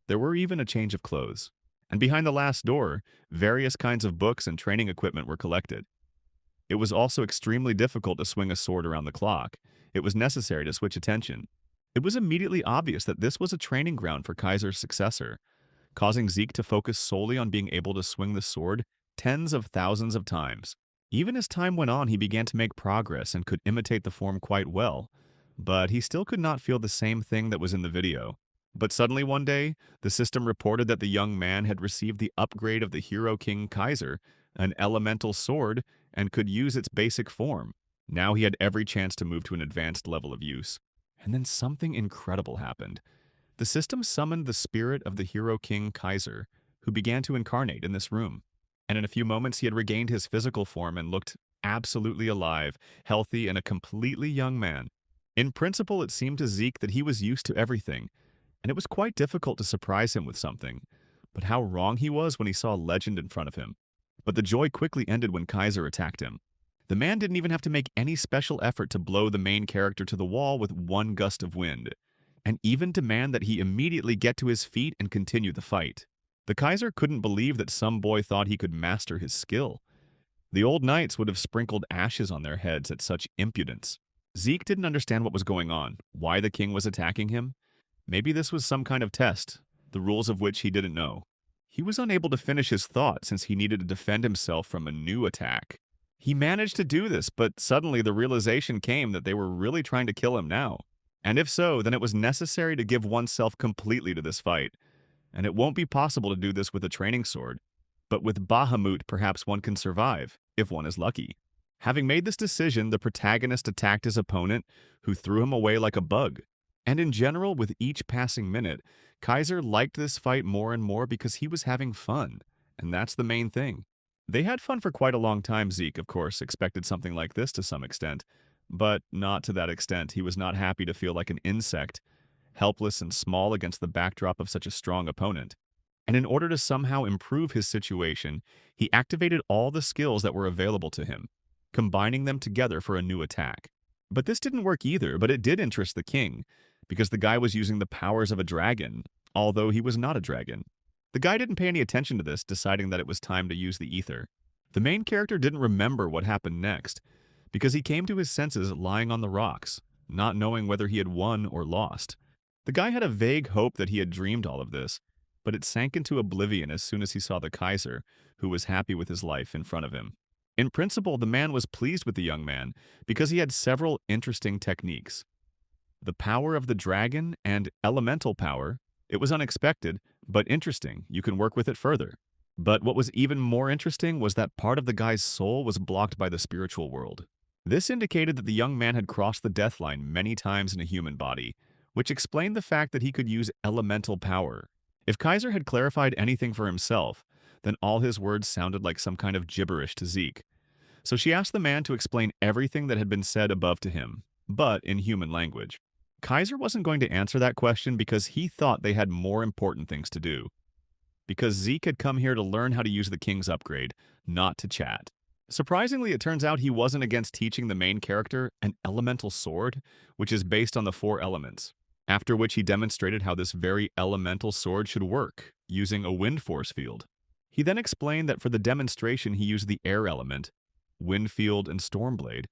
There were even a change of clothes. And behind the last door, various kinds of books and training equipment were collected. It was also extremely difficult to swing a sword around the clock. It was necessary to switch attention. It was immediately obvious that this was a training ground for Kaiser's successor, causing Zeke to focus solely on being able to swing the sword tens of thousands of times. Even as time went on, he began to make progress and could imitate the form quite well, but he still could not feel the same thing that was in the video. But suddenly one day, the system reported that the young man had received the upgrade of the hero king Kaiser, an elemental sword, and could use its basic form. Now he had every chance to move to an advanced level of use. And then something incredible happened. The system summoned the spirit of the hero king Kaiser, who began to incarnate in this room. And in a few moments he had regained his physical form and looked absolutely alive, healthy, and a completely young man. In principle, it seemed to Zeke that he was used to everything, and it was quite difficult to surprise him with something. But how wrong he was when he saw a legend in front of him. But the joy quickly ended when Kaiser attacked him. The man didn't even have to make any special effort to blow the main character to the wall with one gust of wind, and even demand that he immediately get to his feet and continue the fight. The Kaiser couldn't believe that some boy thought he could master his skill. The old knights would have sprinkled ashes on their heads at such impudence. Zeke didn't understand what was going on, why the king was attacking him. Maybe this was some kind of test, the rules of which he didn't know. He was unable to finish his thought since he needed to defend himself from a new attack. He managed to do this, but suddenly the realization came that they were really trying to kill him now. And if so, then it was necessary to give oneself completely to this fight. And it won't be possible to do this with a training sword. But with Bahamut, perhaps one can survive, if one is lucky. Having made this decision, the protagonist attacked his opponent, who threw him away like a bug. And in general, with each passing minute, Kaiser liked this fight more and more because he was having fun. And that's the main thing. They had fun for quite a long time. Zeke, of course, expected something like this to some extent. But not to that extent. He was not happy to feel like an insect, helpless and small against the backdrop of such a strong opponent. And in order to somehow improve his situation, he activated all the skills that were available to him, combining them together for a new attack. But this didn't work either, but it did interest the king, because the guy was using the powers of a dragon, although he was not a dragon. The guy didn't pay any attention to this, deciding that it was time to use the ether. The main character didn't remember what happened next, because he came to his senses lying on the rocks, not knowing whether he had won or lost. The guy had a vague hope that he had dreamed all of this, but it sank into oblivion as soon as he saw the Kaiser, who was happy with his life in front of him. In principle, the man was pleased with the young man because he had several interesting techniques. The power of the dragon and elemental power, it was unexpected, but interesting. You can work with it further. But what was even more interesting was that part of the guy's soul was blocked by the spiritual world. This indicated that the young man had crossed the death line many times in a human body, which explained the fact that he could use elemental power. If Kaiser had clarified anything for himself, then all his words sounded like some kind of gibberish to Zeke. So she asked the man to explain everything that had been said above to him, but in human language. Kaiser wasn't going to answer that question because he thought they had more important things to do. Because Zeke had come here to learn how to use the king's upgrade, not to chat. Surprisingly, it turns out he wasn't against teaching the main character an elemental sword, which is based on the 4 elements. After which he demonstrated how this very elemental sword should work, using a wind force field. He then explained that for the demonstration he used the air element, wind field, and stormblade,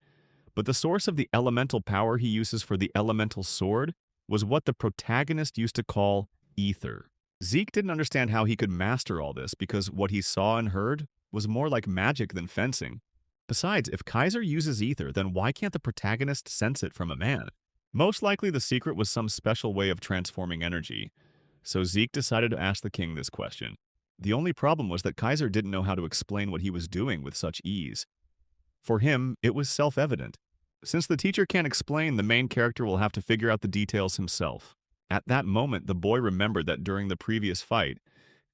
but the source of the elemental power he uses for the elemental sword was what the protagonist used to call ether. Zeke didn't understand how he could master all this because what he saw and heard was more like magic than fencing. Besides, if Kaiser uses ether, then why can't the protagonist sense it from a man? Most likely the secret was some special way of transforming energy, so Zeke decided to ask the king this question. The only problem was that Kaiser didn't know how to explain what he was doing with such ease. For him, it was self-evident. Since the teacher can't explain, the main character will have to figure out the details himself. At that moment, the boy remembered that during the previous fight,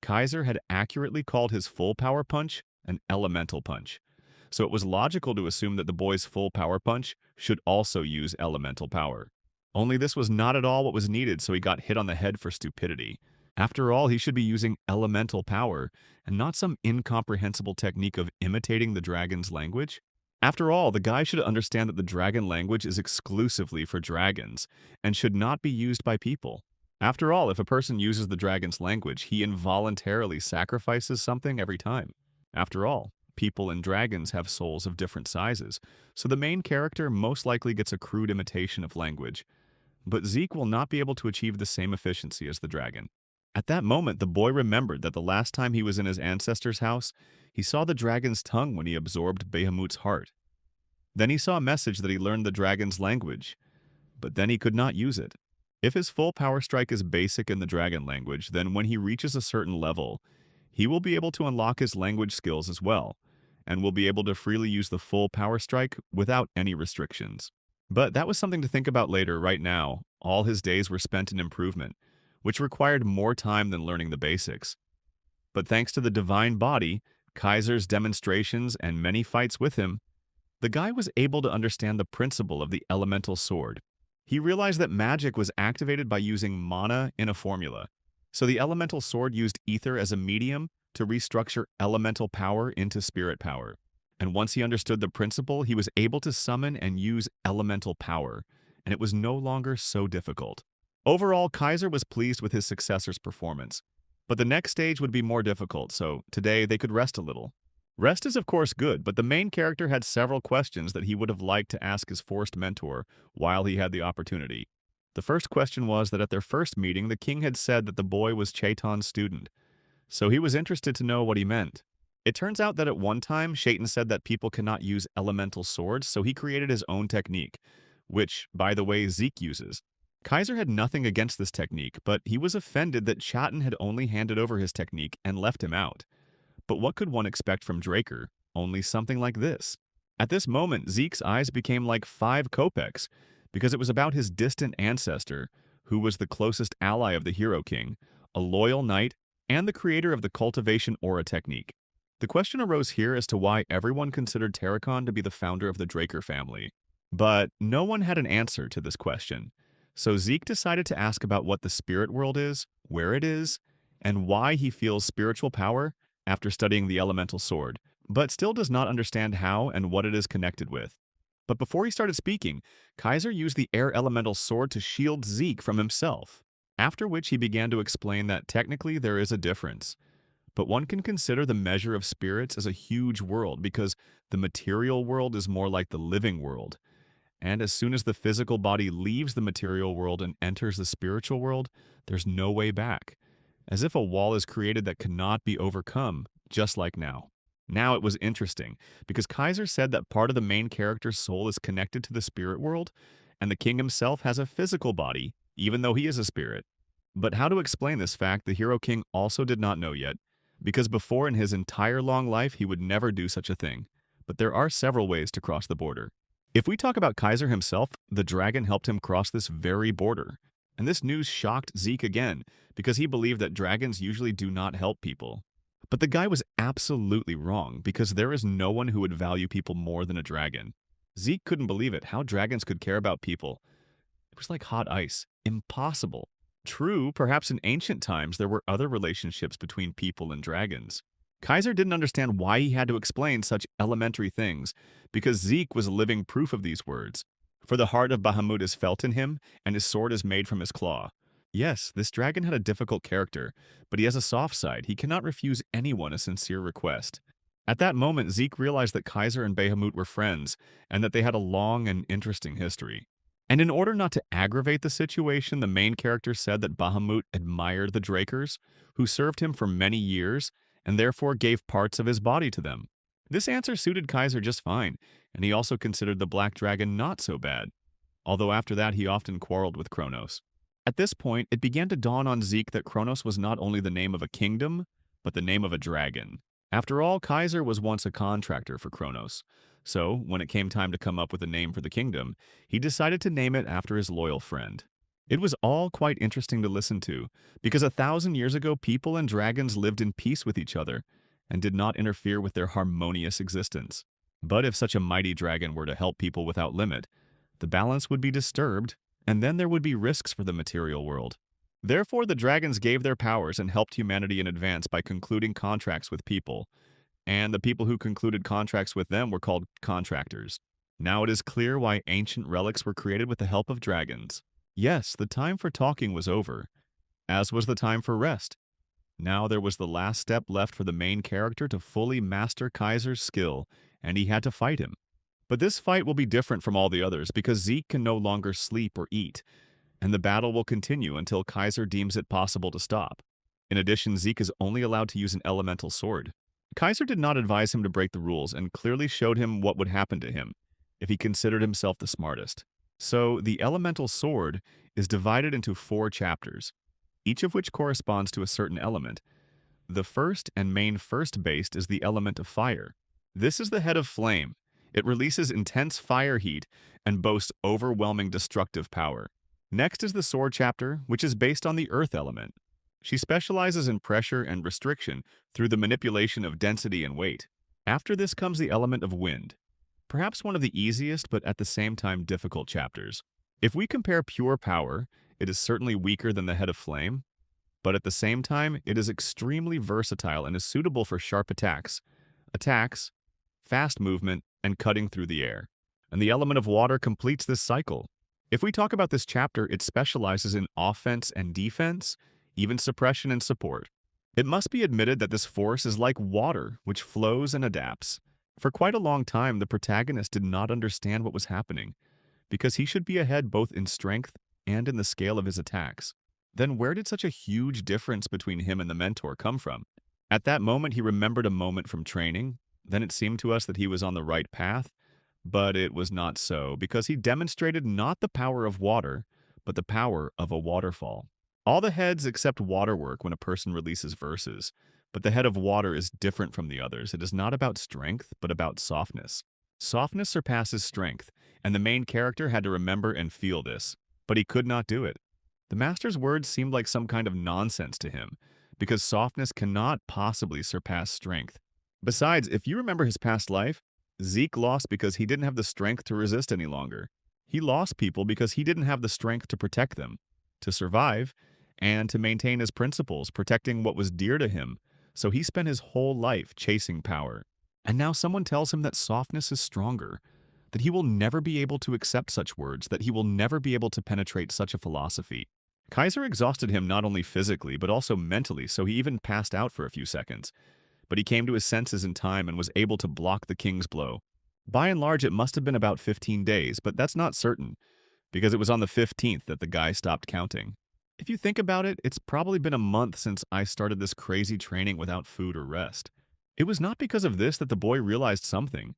Kaiser had accurately called his full power punch an elemental punch. So it was logical to assume that the boy's full power punch should also use elemental power. Only this was not at all what was needed, so he got hit on the head for stupidity. After all, he should be using elemental power and not some incomprehensible technique of imitating the dragon's language. After all, the guy should understand that the dragon language is exclusively for dragons and should not be used by people. After all, if a person uses the dragon's language, he involuntarily sacrifices something every time. After all, people and dragons have souls of different sizes, so the main character most likely gets a crude imitation of language. But Zeke will not be able to achieve the same efficiency as the dragon. At that moment, the boy remembered that the last time he was in his ancestor's house, he saw the dragon's tongue when he absorbed Bahamut's heart. Then he saw a message that he learned the dragon's language, but then he could not use it. If his full power strike is basic in the dragon language, then when he reaches a certain level, he will be able to unlock his language skills as well, and will be able to freely use the full power strike without any restrictions. But that was something to think about later. Right now, all his days were spent in improvement, which required more time than learning the basics. But thanks to the divine body, Kaiser's demonstrations, and many fights with him, the guy was able to understand the principle of the elemental sword. He realized that magic was activated by using mana in a formula. So the elemental sword used ether as a medium to restructure elemental power into spirit power. And once he understood the principle, he was able to summon and use elemental power, and it was no longer so difficult. Overall, Kaiser was pleased with his successor's performance. But the next stage would be more difficult, so today they could rest a little. Rest is of course good, but the main character had several questions that he would have liked to ask his forced mentor while he had the opportunity. The first question was that at their first meeting, the king had said that the boy was Chaitan's student, so he was interested to know what he meant. It turns out that at one time, Chaitan said that people cannot use elemental swords, so he created his own technique, which, by the way, Zeke uses. Kaiser had nothing against this technique, but he was offended that Chaitan had only handed over his technique and left him out. But what could one expect from Draker? Only something like this. At this moment, Zeke's eyes became like 5 kopecks, because it was about his distant ancestor, who was the closest ally of the Hero King, a loyal knight, and the creator of the cultivation aura technique. The question arose here as to why everyone considered Terracon to be the founder of the Draker family. But no one had an answer to this question. So Zeke decided to ask about what the spirit world is, where it is, and why he feels spiritual power after studying the elemental sword, but still does not understand how and what it is connected with. But before he started speaking, Kaiser used the air elemental sword to shield Zeke from himself, after which he began to explain that technically there is a difference. But one can consider the measure of spirits as a huge world because the material world is more like the living world. And as soon as the physical body leaves the material world and enters the spiritual world, there's no way back. As if a wall is created that cannot be overcome, just like now. Now it was interesting, because Kaiser said that part of the main character's soul is connected to the spirit world, and the king himself has a physical body, even though he is a spirit. But how to explain this fact the Hero King also did not know yet, because before in his entire long life he would never do such a thing. But there are several ways to cross the border. If we talk about Kaiser himself, the dragon helped him cross this very border. And this news shocked Zeke again, because he believed that dragons usually do not help people. But the guy was absolutely wrong, because there is no one who would value people more than a dragon. Zeke couldn't believe it, how dragons could care about people. It was like hot ice. Impossible. True, perhaps in ancient times there were other relationships between people and dragons. Kaiser didn't understand why he had to explain such elementary things, because Zeke was living proof of these words. For the heart of Bahamut is felt in him, and his sword is made from his claw. Yes, this dragon had a difficult character, but he has a soft side. He cannot refuse anyone a sincere request. At that moment, Zeke realized that Kaiser and Bahamut were friends, and that they had a long and interesting history. And in order not to aggravate the situation, the main character said that Bahamut admired the Drakers, who served him for many years, and therefore gave parts of his body to them. This answer suited Kaiser just fine, and he also considered the Black Dragon not so bad, although after that he often quarreled with Kronos. At this point, it began to dawn on Zeke that Kronos was not only the name of a kingdom, but the name of a dragon. After all, Kaiser was once a contractor for Kronos, so when it came time to come up with a name for the kingdom, he decided to name it after his loyal friend. It was all quite interesting to listen to, because 1,000 years ago people and dragons lived in peace with each other, and did not interfere with their harmonious existence. But if such a mighty dragon were to help people without limit, the balance would be disturbed, and then there would be risks for the material world. Therefore, the dragons gave their powers and helped humanity in advance by concluding contracts with people, and the people who concluded contracts with them were called contractors. Now it is clear why ancient relics were created with the help of dragons. Yes, the time for talking was over, as was the time for rest. Now there was the last step left for the main character to fully master Kaiser's skill, and he had to fight him. But this fight will be different from all the others because Zeke can no longer sleep or eat, and the battle will continue until Kaiser deems it possible to stop. In addition, Zeke is only allowed to use an elemental sword. Kaiser did not advise him to break the rules and clearly showed him what would happen to him if he considered himself the smartest. So, the elemental sword is divided into 4 chapters, each of which corresponds to a certain element. The first and main first-based is the element of fire. This is the head of flame. It releases intense fire heat and boasts overwhelming destructive power. Next is the sword chapter, which is based on the earth element. She specializes in pressure and restriction through the manipulation of density and weight. After this comes the element of wind, perhaps one of the easiest but at the same time difficult chapters. If we compare pure power, it is certainly weaker than the head of flame, but at the same time, it is extremely versatile and is suitable for sharp attacks, fast movement, and cutting through the air. And the element of water completes this cycle. If we talk about this chapter, it specializes in offense and defense, even suppression and support. It must be admitted that this force is like water, which flows and adapts. For quite a long time, the protagonist did not understand what was happening, because he should be ahead both in strength and in the scale of his attacks. Then where did such a huge difference between him and the mentor come from? At that moment, he remembered a moment from training. Then it seemed to us that he was on the right path, but it was not so, because he demonstrated not the power of water, but the power of a waterfall. All the heads accept water work when a person releases verses, but the head of water is different from the others. It is not about strength, but about softness. Softness surpasses strength, and the main character had to remember and feel this, but he could not do it. The master's words seemed like some kind of nonsense to him, because softness cannot possibly surpass strength. Besides, if you remember his past life, Zeke lost because he didn't have the strength to resist any longer. He lost people because he didn't have the strength to protect them, to survive, and to maintain his principles, protecting what was dear to him. So he spent his whole life chasing power. And now someone tells him that softness is stronger, that he will never be able to accept such words, that he will never be able to penetrate such a philosophy. Kaiser exhausted him not only physically, but also mentally, so he even passed out for a few seconds. But he came to his senses in time and was able to block the king's blow. By and large, it must have been about 15 days, but that's not certain, because it was on the 15th that the guy stopped counting. If you think about it, it's probably been a month since I started this crazy training without food or rest. It was not because of this that the boy realized something.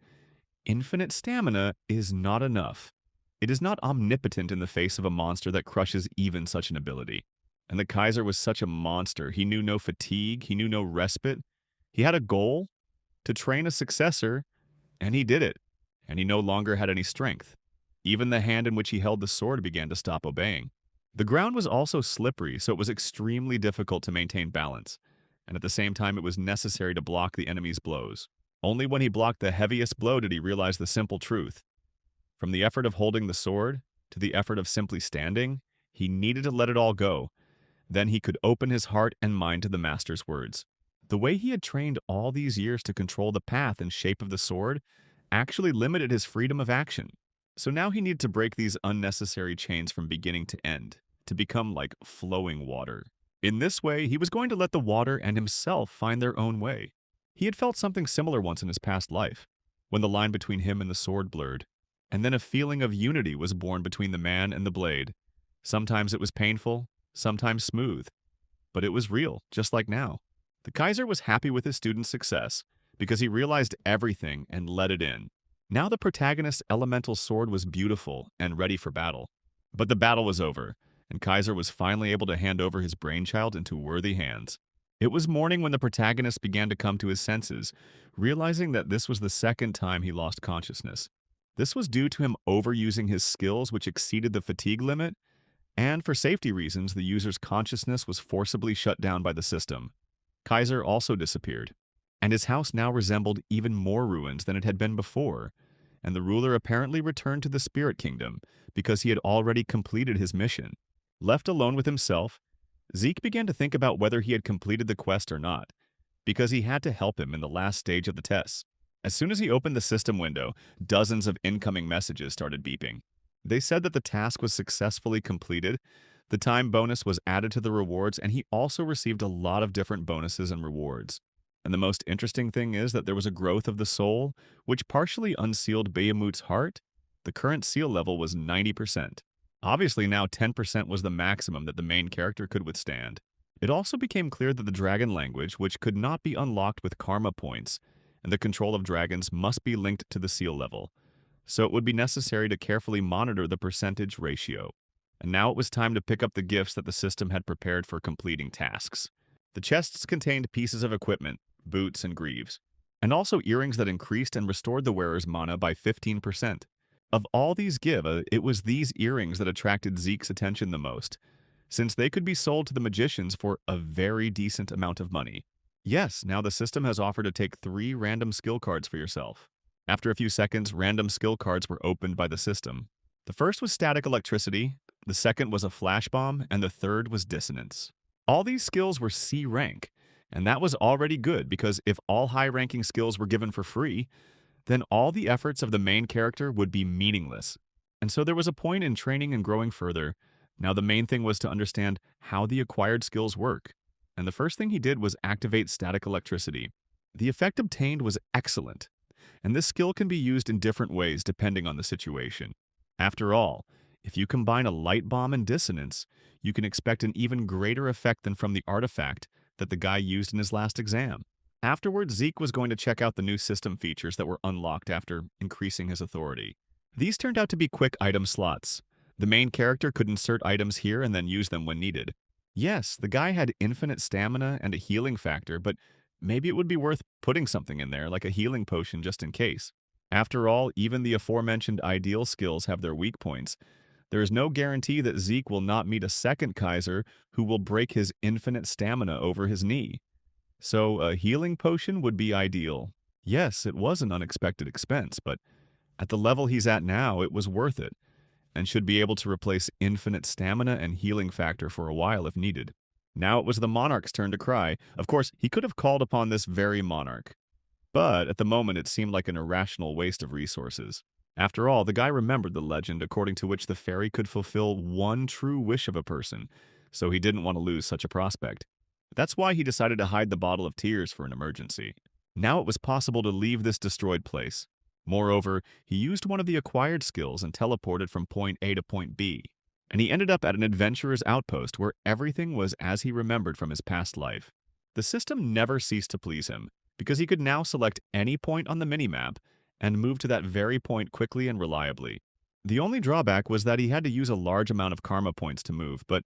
Infinite stamina is not enough. It is not omnipotent in the face of a monster that crushes even such an ability. And the Kaiser was such a monster. He knew no fatigue, he knew no respite. He had a goal to train a successor, and he did it. And he no longer had any strength. Even the hand in which he held the sword began to stop obeying. The ground was also slippery, so it was extremely difficult to maintain balance. And at the same time, it was necessary to block the enemy's blows. Only when he blocked the heaviest blow did he realize the simple truth. From the effort of holding the sword to the effort of simply standing, he needed to let it all go. Then he could open his heart and mind to the master's words. The way he had trained all these years to control the path and shape of the sword actually limited his freedom of action. So now he needed to break these unnecessary chains from beginning to end, to become like flowing water. In this way, he was going to let the water and himself find their own way. He had felt something similar once in his past life, when the line between him and the sword blurred, and then a feeling of unity was born between the man and the blade. Sometimes it was painful, sometimes smooth, but it was real, just like now. The Kaiser was happy with his student's success because he realized everything and let it in. Now the protagonist's elemental sword was beautiful and ready for battle. But the battle was over, and Kaiser was finally able to hand over his brainchild into worthy hands. It was morning when the protagonist began to come to his senses, realizing that this was the second time he lost consciousness. This was due to him overusing his skills, which exceeded the fatigue limit, and for safety reasons, the user's consciousness was forcibly shut down by the system. Kaiser also disappeared. and his house now resembled even more ruins than it had been before, and the ruler apparently returned to the spirit kingdom because he had already completed his mission. Left alone with himself, Zeke began to think about whether he had completed the quest or not, because he had to help him in the last stage of the test. As soon as he opened the system window, dozens of incoming messages started beeping. They said that the task was successfully completed, the time bonus was added to the rewards, and he also received a lot of different bonuses and rewards. And the most interesting thing is that there was a growth of the soul, which partially unsealed Bahamut's heart. The current seal level was 90%. Obviously now 10% was the maximum that the main character could withstand. It also became clear that the dragon language, which could not be unlocked with karma points, and the control of dragons must be linked to the seal level, so it would be necessary to carefully monitor the percentage ratio. And now it was time to pick up the gifts that the system had prepared for completing tasks. The chests contained pieces of equipment, boots and greaves, and also earrings that increased and restored the wearer's mana by 15%. Of all these it was these earrings that attracted Zeke's attention the most, since they could be sold to the magicians for a very decent amount of money. Yes, now the system has offered to take 3 random skill cards for yourself. After a few seconds, random skill cards were opened by the system. The first was static electricity, the second was a flash bomb, and the third was dissonance. All these skills were C rank, and that was already good because if all high-ranking skills were given for free, then all the efforts of the main character would be meaningless. And so there was a point in training and growing further. Now the main thing was to understand how the acquired skills work. And the first thing he did was activate static electricity. The effect obtained was excellent, and this skill can be used in different ways depending on the situation. After all, if you combine a light bomb and dissonance, you can expect an even greater effect than from the artifact that the guy used in his last exam. Afterwards, Zeke was going to check out the new system features that were unlocked after increasing his authority. These turned out to be quick item slots. The main character could insert items here and then use them when needed. Yes, the guy had infinite stamina and a healing factor, but maybe it would be worth putting something in there, like a healing potion just in case. After all, even the aforementioned ideal skills have their weak points. There is no guarantee that Zeke will not meet a second Kaiser who will break his infinite stamina over his knee. So a healing potion would be ideal. Yes, it was an unexpected expense, but at the level he's at now, it was worth it, and should be able to replace infinite stamina and healing factor for a while if needed. Now it was the monarch's turn to cry. Of course, he could have called upon this very monarch, but at the moment it seemed like an irrational waste of resources. After all, the guy remembered the legend according to which the fairy could fulfill one true wish of a person, so he didn't want to lose such a prospect. That's why he decided to hide the bottle of tears for an emergency. Now it was possible to leave this destroyed place. Moreover, he used one of the acquired skills and teleported from point A to point B, and he ended up at an adventurer's outpost where everything was as he remembered from his past life. The system never ceased to please him, because he could now select any point on the minimap and move to that very point quickly and reliably. The only drawback was that he had to use a large amount of karma points to move, but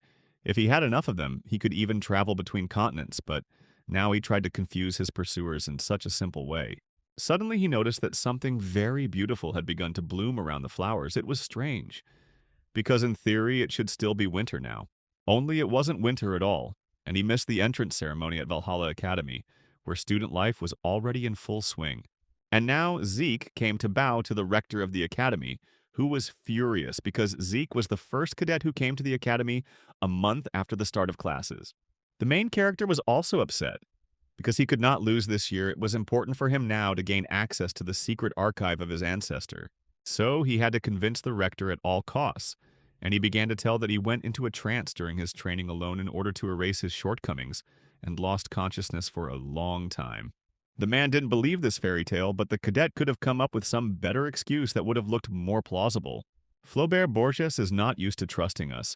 if he had enough of them, he could even travel between continents, but now he tried to confuse his pursuers in such a simple way. Suddenly he noticed that something very beautiful had begun to bloom around the flowers. It was strange, because in theory it should still be winter now. Only it wasn't winter at all, and he missed the entrance ceremony at Valhalla Academy, where student life was already in full swing. And now Zeke came to bow to the rector of the academy, who was furious because Zeke was the first cadet who came to the academy a month after the start of classes. The main character was also upset. Because he could not lose this year, it was important for him now to gain access to the secret archive of his ancestor. So he had to convince the rector at all costs, and he began to tell that he went into a trance during his training alone in order to erase his shortcomings and lost consciousness for a long time. The man didn't believe this fairy tale, but the cadet could have come up with some better excuse that would have looked more plausible. Flaubert Borges is not used to trusting us,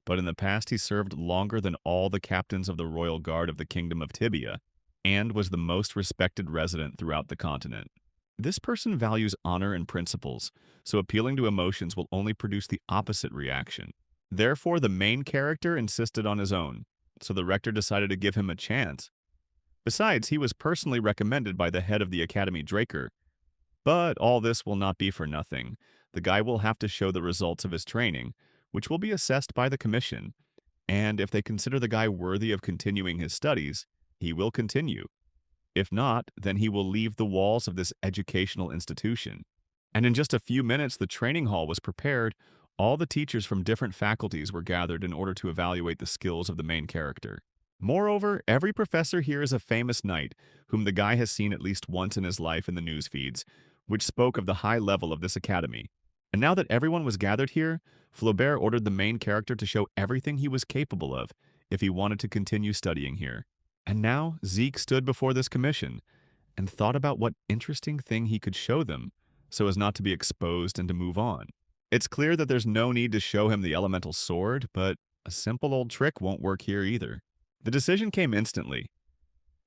but in the past he served longer than all the captains of the royal guard of the kingdom of Tibia, and was the most respected resident throughout the continent. This person values honor and principles, so appealing to emotions will only produce the opposite reaction. Therefore, the main character insisted on his own, so the rector decided to give him a chance. Besides, he was personally recommended by the head of the academy, Draker. But all this will not be for nothing. The guy will have to show the results of his training, which will be assessed by the commission, and if they consider the guy worthy of continuing his studies, he will continue. If not, then he will leave the walls of this educational institution. And in just a few minutes, the training hall was prepared. All the teachers from different faculties were gathered in order to evaluate the skills of the main character. Moreover, every professor here is a famous knight, whom the guy has seen at least once in his life in the news feeds, which spoke of the high level of this academy. And now that everyone was gathered here, Flaubert ordered the main character to show everything he was capable of if he wanted to continue studying here. And now Zeke stood before this commission and thought about what interesting thing he could show them so as not to be exposed and to move on. It's clear that there's no need to show him the elemental sword, but a simple old trick won't work here either. The decision came instantly.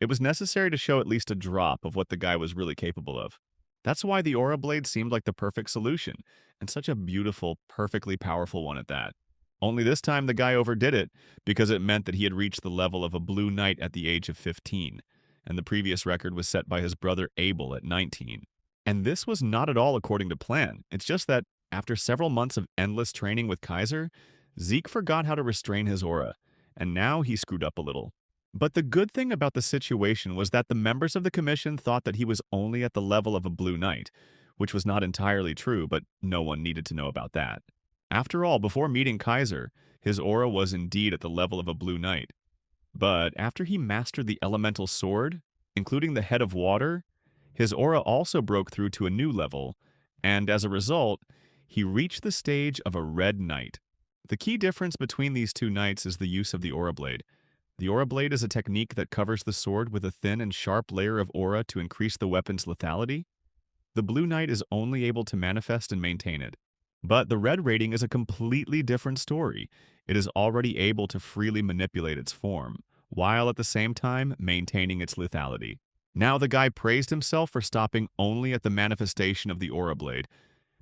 It was necessary to show at least a drop of what the guy was really capable of. That's why the aura blade seemed like the perfect solution, and such a beautiful, perfectly powerful one at that. Only this time the guy overdid it because it meant that he had reached the level of a blue knight at the age of 15, and the previous record was set by his brother Abel at 19. And this was not at all according to plan. It's just that after several months of endless training with Kaiser, Zeke forgot how to restrain his aura, and now he screwed up a little. But the good thing about the situation was that the members of the commission thought that he was only at the level of a blue knight, which was not entirely true, but no one needed to know about that. After all, before meeting Kaiser, his aura was indeed at the level of a blue knight. But after he mastered the elemental sword, including the head of water, his aura also broke through to a new level, and as a result, he reached the stage of a red knight. The key difference between these two knights is the use of the aura blade. The aura blade is a technique that covers the sword with a thin and sharp layer of aura to increase the weapon's lethality. The blue knight is only able to manifest and maintain it. But the red rating is a completely different story. It is already able to freely manipulate its form, while at the same time maintaining its lethality. Now the guy praised himself for stopping only at the manifestation of the aura blade,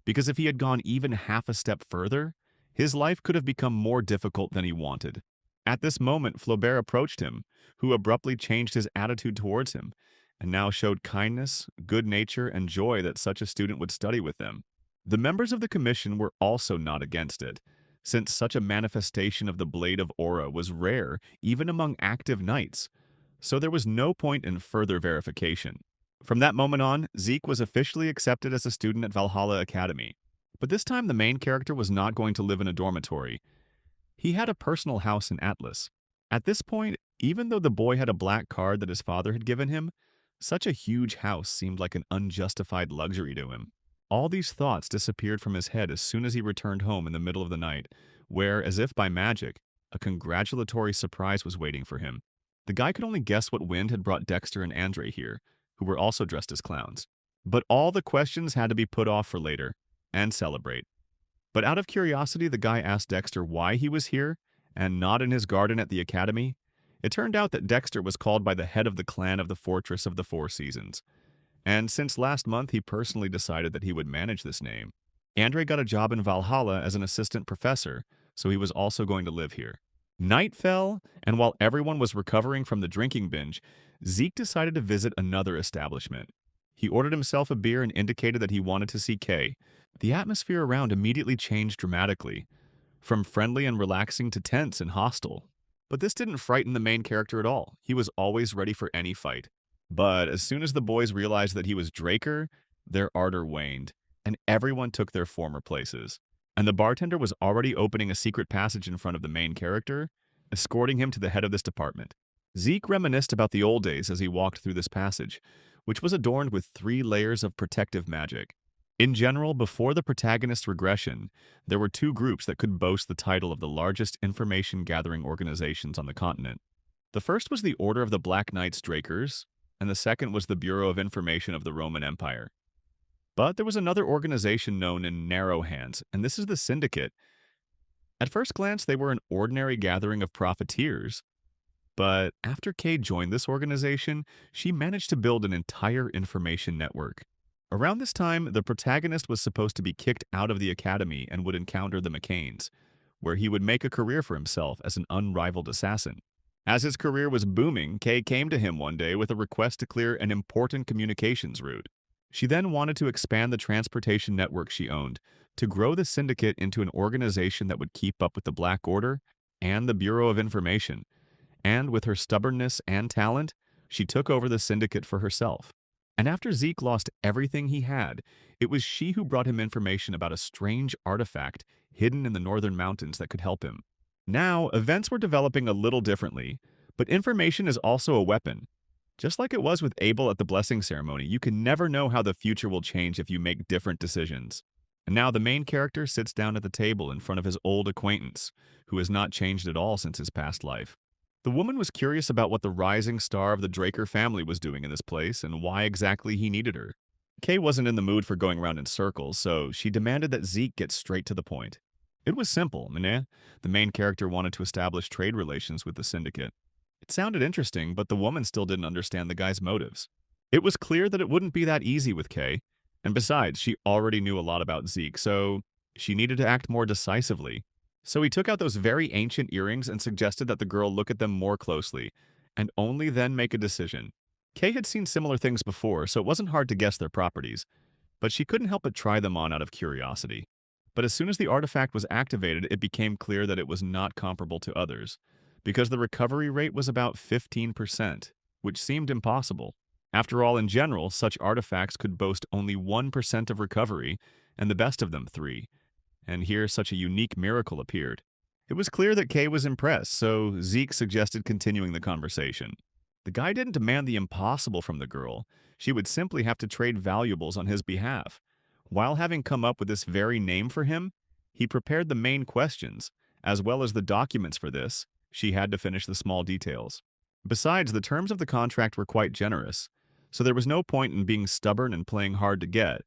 because if he had gone even half a step further, his life could have become more difficult than he wanted. At this moment, Flaubert approached him, who abruptly changed his attitude towards him, and now showed kindness, good nature, and joy that such a student would study with them. The members of the commission were also not against it, since such a manifestation of the blade of aura was rare even among active knights, so there was no point in further verification. From that moment on, Zeke was officially accepted as a student at Valhalla Academy. But this time the main character was not going to live in a dormitory. He had a personal house in Atlas. At this point, even though the boy had a black card that his father had given him, such a huge house seemed like an unjustified luxury to him. All these thoughts disappeared from his head as soon as he returned home in the middle of the night, where, as if by magic, a congratulatory surprise was waiting for him. The guy could only guess what wind had brought Dexter and Andre here, who were also dressed as clowns. But all the questions had to be put off for later, and celebrate. But out of curiosity, the guy asked Dexter why he was here, and not in his garden at the academy. It turned out that Dexter was called by the head of the clan of the Fortress of the Four Seasons. And since last month, he personally decided that he would manage this name. Andre got a job in Valhalla as an assistant professor, so he was also going to live here. Night fell, and while everyone was recovering from the drinking binge, Zeke decided to visit another establishment. He ordered himself a beer and indicated that he wanted to see Kay. The atmosphere around immediately changed dramatically, from friendly and relaxing to tense and hostile. But this didn't frighten the main character at all. He was always ready for any fight. But as soon as the boys realized that he was Draker, their ardor waned, and everyone took their former places. And the bartender was already opening a secret passage in front of the main character, escorting him to the head of this department. Zeke reminisced about the old days as he walked through this passage, which was adorned with 3 layers of protective magic. In general, before the protagonist's regression, there were 2 groups that could boast the title of the largest information-gathering organizations on the continent. The first was the Order of the Black Knights Drakers, and the second was the Bureau of Information of the Roman Empire. But there was another organization known in narrow hands, and this is the Syndicate. At first glance, they were an ordinary gathering of profiteers, but after Kay joined this organization, she managed to build an entire information network. Around this time, the protagonist was supposed to be kicked out of the academy and would encounter the McCains, where he would make a career for himself as an unrivaled assassin. As his career was booming, Kay came to him one day with a request to clear an important communications route. She then wanted to expand the transportation network she owned, to grow the Syndicate into an organization that would keep up with the Black Order and the Bureau of Information. And with her stubbornness and talent, She took over the Syndicate for herself. And after Zeke lost everything he had, it was she who brought him information about a strange artifact hidden in the northern mountains that could help him. Now, events were developing a little differently, but information is also a weapon. Just like it was with Abel at the blessing ceremony, you can never know how the future will change if you make different decisions. And now the main character sits down at the table in front of his old acquaintance, who has not changed at all since his past life. The woman was curious about what the rising star of the Draker family was doing in this place and why exactly he needed her. Kay wasn't in the mood for going around in circles, so she demanded that Zeke get straight to the point. It was simple, Mene. The main character wanted to establish trade relations with the Syndicate. It sounded interesting, but the woman still didn't understand the guy's motives. It was clear that it wouldn't be that easy with Kay, and besides, she already knew a lot about Zeke, so she needed to act more decisively. So he took out those very ancient earrings and suggested that the girl look at them more closely, and only then make a decision. Kay had seen similar things before, so it wasn't hard to guess their properties, but she couldn't help but try them on out of curiosity. But as soon as the artifact was activated, it became clear that it was not comparable to others, because the recovery rate was about 15%, which seemed impossible. After all, in general, such artifacts could boast only 1% of recovery, and the best of them 3%. And here such a unique miracle appeared. It was clear that Kay was impressed, so Zeke suggested continuing the conversation. The guy didn't demand the impossible from the girl. She would simply have to trade valuables on his behalf. While having come up with this very name for him, he prepared the main questions, as well as the documents for this. She had to finish the small details. Besides, the terms of the contract were quite generous, so there was no point in being stubborn and playing hard to get.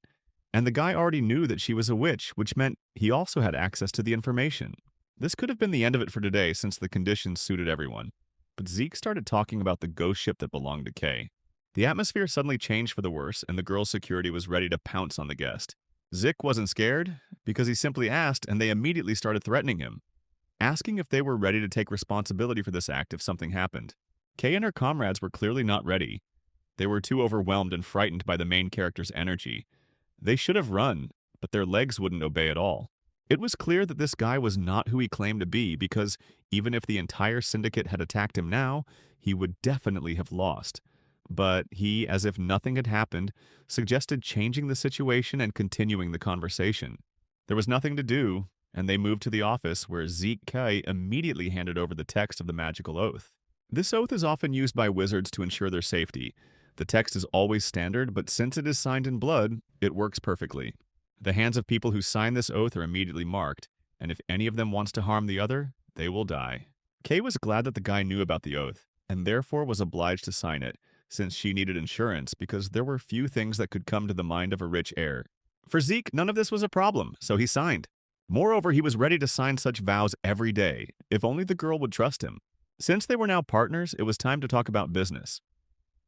And the guy already knew that she was a witch, which meant he also had access to the information. This could have been the end of it for today since the conditions suited everyone. But Zeke started talking about the ghost ship that belonged to Kay. The atmosphere suddenly changed for the worse, and the girl's security was ready to pounce on the guest. Zeke wasn't scared, because he simply asked, and they immediately started threatening him, asking if they were ready to take responsibility for this act if something happened. Kay and her comrades were clearly not ready. They were too overwhelmed and frightened by the main character's energy. They should have run, but their legs wouldn't obey at all. It was clear that this guy was not who he claimed to be because even if the entire Syndicate had attacked him now, he would definitely have lost. But he, as if nothing had happened, suggested changing the situation and continuing the conversation. There was nothing to do, and they moved to the office where Zeke Kai immediately handed over the text of the magical oath. This oath is often used by wizards to ensure their safety. The text is always standard, but since it is signed in blood, it works perfectly. The hands of people who sign this oath are immediately marked, and if any of them wants to harm the other, they will die. Kay was glad that the guy knew about the oath, and therefore was obliged to sign it, since she needed insurance because there were few things that could come to the mind of a rich heir. For Zeke, none of this was a problem, so he signed. Moreover, he was ready to sign such vows every day, if only the girl would trust him. Since they were now partners, it was time to talk about business.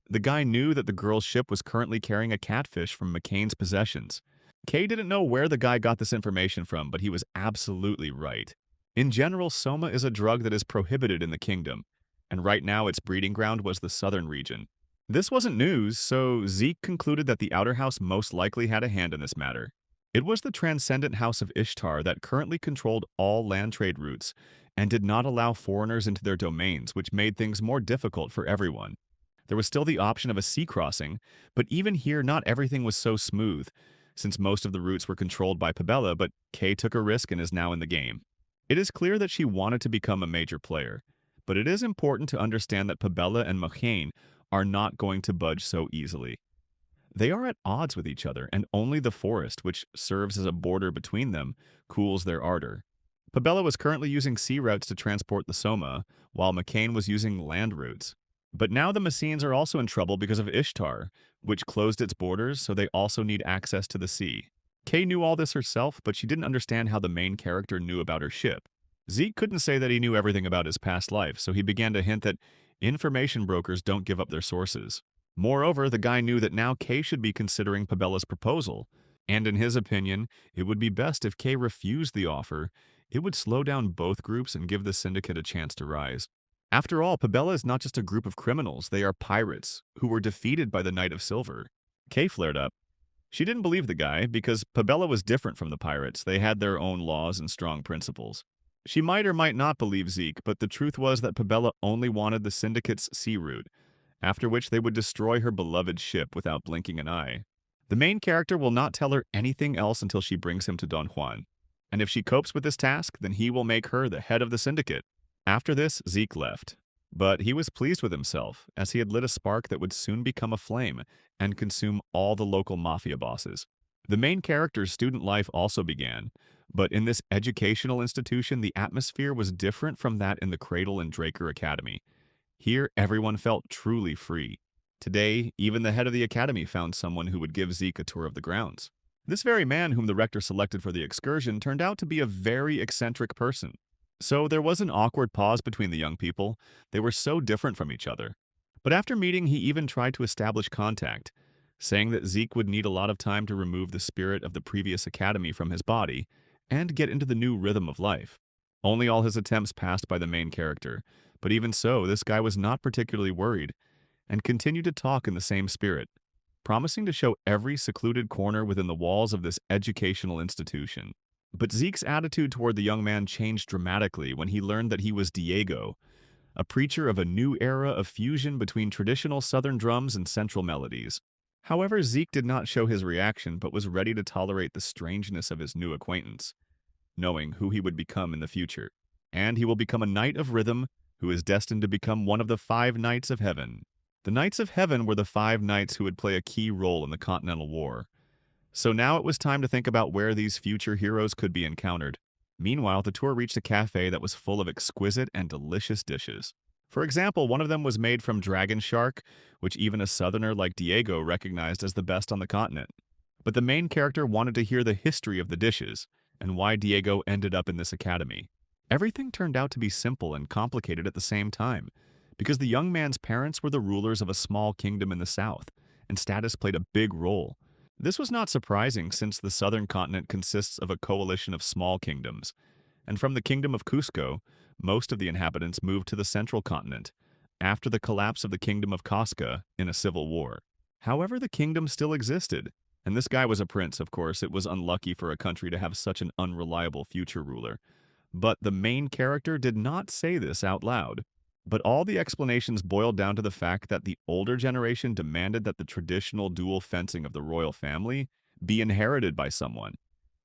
The guy knew that the girl's ship was currently carrying a catfish from McCain's possessions. Kay didn't know where the guy got this information from, but he was absolutely right. In general, soma is a drug that is prohibited in the kingdom, and right now its breeding ground was the southern region. This wasn't news, so Zeke concluded that the outer house most likely had a hand in this matter. It was the transcendent house of Ishtar that currently controlled all land trade routes and did not allow foreigners into their domains, which made things more difficult for everyone. There was still the option of a sea crossing, but even here not everything was so smooth, since most of the routes were controlled by Pabella, but Kay took a risk and is now in the game. It is clear that she wanted to become a major player, but it is important to understand that Pabella and McCain are not going to budge so easily. They are at odds with each other, and only the forest, which serves as a border between them, cools their ardor. Pabella was currently using sea routes to transport the soma, while McCain was using land routes. But now the Messenes are also in trouble because of Ishtar, which closed its borders, so they also need access to the sea. Kay knew all this herself, but she didn't understand how the main character knew about her ship. Zeke couldn't say that he knew everything about his past life, so he began to hint that information brokers don't give up their sources. Moreover, the guy knew that now Kay should be considering Pabella's proposal, and in his opinion, it would be best if Kay refused the offer. It would slow down both groups and give the Syndicate a chance to rise. After all, Pabella is not just a group of criminals, they are pirates, who were defeated by the Knight of Silver. Kay flared up. She didn't believe the guy, because Pabella was different from the pirates. They had their own laws and strong principles. She might or might not believe Zeke, but the truth was that Pabella only wanted the Syndicate's sea route. after which they would destroy her beloved ship without blinking an eye. The main character will not tell her anything else until she brings him to Don Juan, and if she copes with this task, then he will make her the head of the Syndicate. After this, Zeke left, but he was pleased with himself, as he had lit a spark that would soon become a flame and consume all the local mafia bosses. The main character's student life also began, but in this educational institution, the atmosphere was different from that in the Cradle and Draker Academy. Here, everyone felt truly free. Today, even the head of the academy found someone who would give Zeke a tour of the grounds. This very man whom the rector selected for the excursion turned out to be a very eccentric person. So there was an awkward pause between the young people. They were so different from each other. But after meeting, he even tried to establish contact, saying that Zeke would need a lot of time to remove the spirit of the previous academy from his body and get into the new rhythm of life. Only all his attempts passed by the main character, but even so, this guy was not particularly worried and continued to talk in the same spirit, promising to show every secluded corner within the walls of this educational institution. But Zeke's attitude toward the young man changed dramatically when he learned that he was Diego, a preacher of a new era of fusion between traditional Southern drums and central melodies. However, Zeke did not show his reaction but was ready to tolerate the strangeness of his new acquaintance, knowing who he would become in the future. And he will become a knight of rhythm who is destined to become one of the 5 Knights of Heaven. The Knights of Heaven were the 5 knights who would play a key role in the Continental War. So now it was time to think about where these future heroes could be encountered. Meanwhile, the tour reached a cafe that was full of exquisite and delicious dishes. For example, one of them was made from dragon shark, which even a southerner like Diego recognized as the best on the continent. But the main character wanted to hear the history of the dishes and why Diego ended up in this academy. Everything turned out to be simple and complicated at the same time, because the young man's parents were the rulers of a small kingdom in the south, and status played a big role. This was not surprising since the southern continent consists of a coalition of small kingdoms, and from the kingdom of Cusco, most of the inhabitants moved to the central continent after the collapse of the kingdom of Casca in a civil war. However, the kingdom still existed, and this guy was a prince, of course. It was unlucky for a country to have such an unreliable future ruler. But the main character did not say this out loud. But all the explanations boiled down to the fact that the older generation demanded that the traditional dual fencing of the royal family be inherited by someone,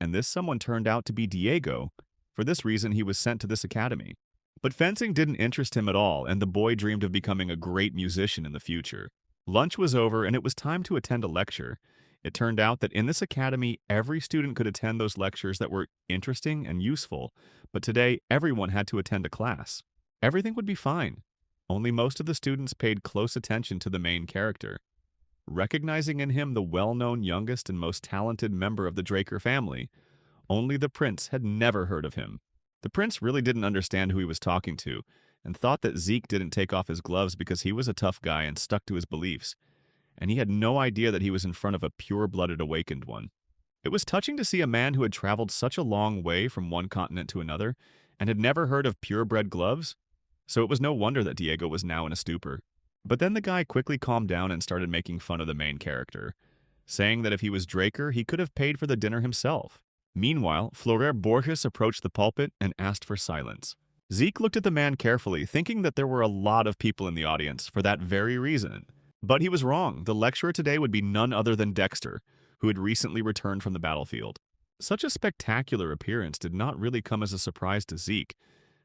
and this someone turned out to be Diego. For this reason, he was sent to this academy. But fencing didn't interest him at all, and the boy dreamed of becoming a great musician in the future. Lunch was over, and it was time to attend a lecture. It turned out that in this academy, every student could attend those lectures that were interesting and useful, but today, everyone had to attend a class. Everything would be fine. Only most of the students paid close attention to the main character, recognizing in him the well-known youngest and most talented member of the Draker family. Only the prince had never heard of him. The prince really didn't understand who he was talking to, and thought that Zeke didn't take off his gloves because he was a tough guy and stuck to his beliefs, and he had no idea that he was in front of a pure-blooded awakened one. It was touching to see a man who had traveled such a long way from one continent to another, and had never heard of purebred gloves, so it was no wonder that Diego was now in a stupor. But then the guy quickly calmed down and started making fun of the main character, saying that if he was Draker, he could have paid for the dinner himself. Meanwhile, Florer Borges approached the pulpit and asked for silence. Zeke looked at the man carefully, thinking that there were a lot of people in the audience for that very reason. But he was wrong. The lecturer today would be none other than Dexter, who had recently returned from the battlefield. Such a spectacular appearance did not really come as a surprise to Zeke,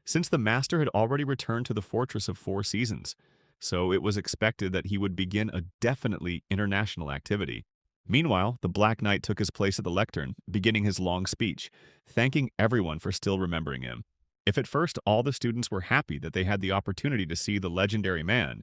since the master had already returned to the Fortress of 4 Seasons, so it was expected that he would begin a definitely international activity. Meanwhile, the Black Knight took his place at the lectern, beginning his long speech, thanking everyone for still remembering him. If at first all the students were happy that they had the opportunity to see the legendary man,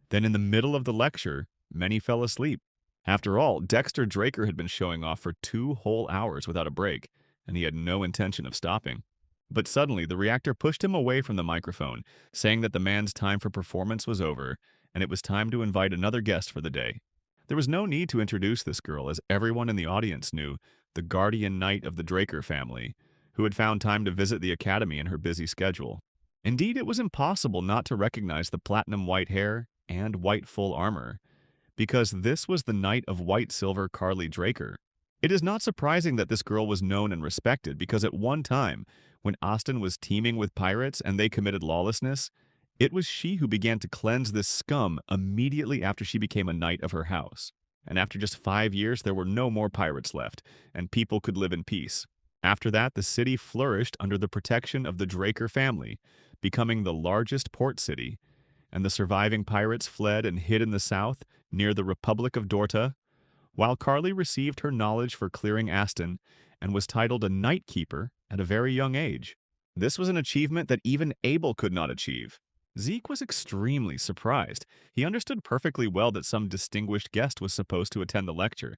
then in the middle of the lecture, many fell asleep. After all, Dexter Draker had been showing off for 2 whole hours without a break, and he had no intention of stopping. But suddenly, the reactor pushed him away from the microphone, saying that the man's time for performance was over, and it was time to invite another guest for the day. There was no need to introduce this girl, as everyone in the audience knew, the guardian knight of the Draker family, who had found time to visit the academy in her busy schedule. Indeed, it was impossible not to recognize the platinum white hair and white full armor, because this was the knight of white silver Carly Draker. It is not surprising that this girl was known and respected, because at one time, when Austin was teeming with pirates and they committed lawlessness, It was she who began to cleanse this scum immediately after she became a knight of her house. And after just 5 years, there were no more pirates left, and people could live in peace. After that, the city flourished under the protection of the Draker family, becoming the largest port city, and the surviving pirates fled and hid in the south, near the Republic of Dorta, while Carly received her knowledge for clearing Aston and was titled a Night Keeper at a very young age. This was an achievement that even Abel could not achieve. Zeke was extremely surprised. He understood perfectly well that some distinguished guest was supposed to attend the lecture,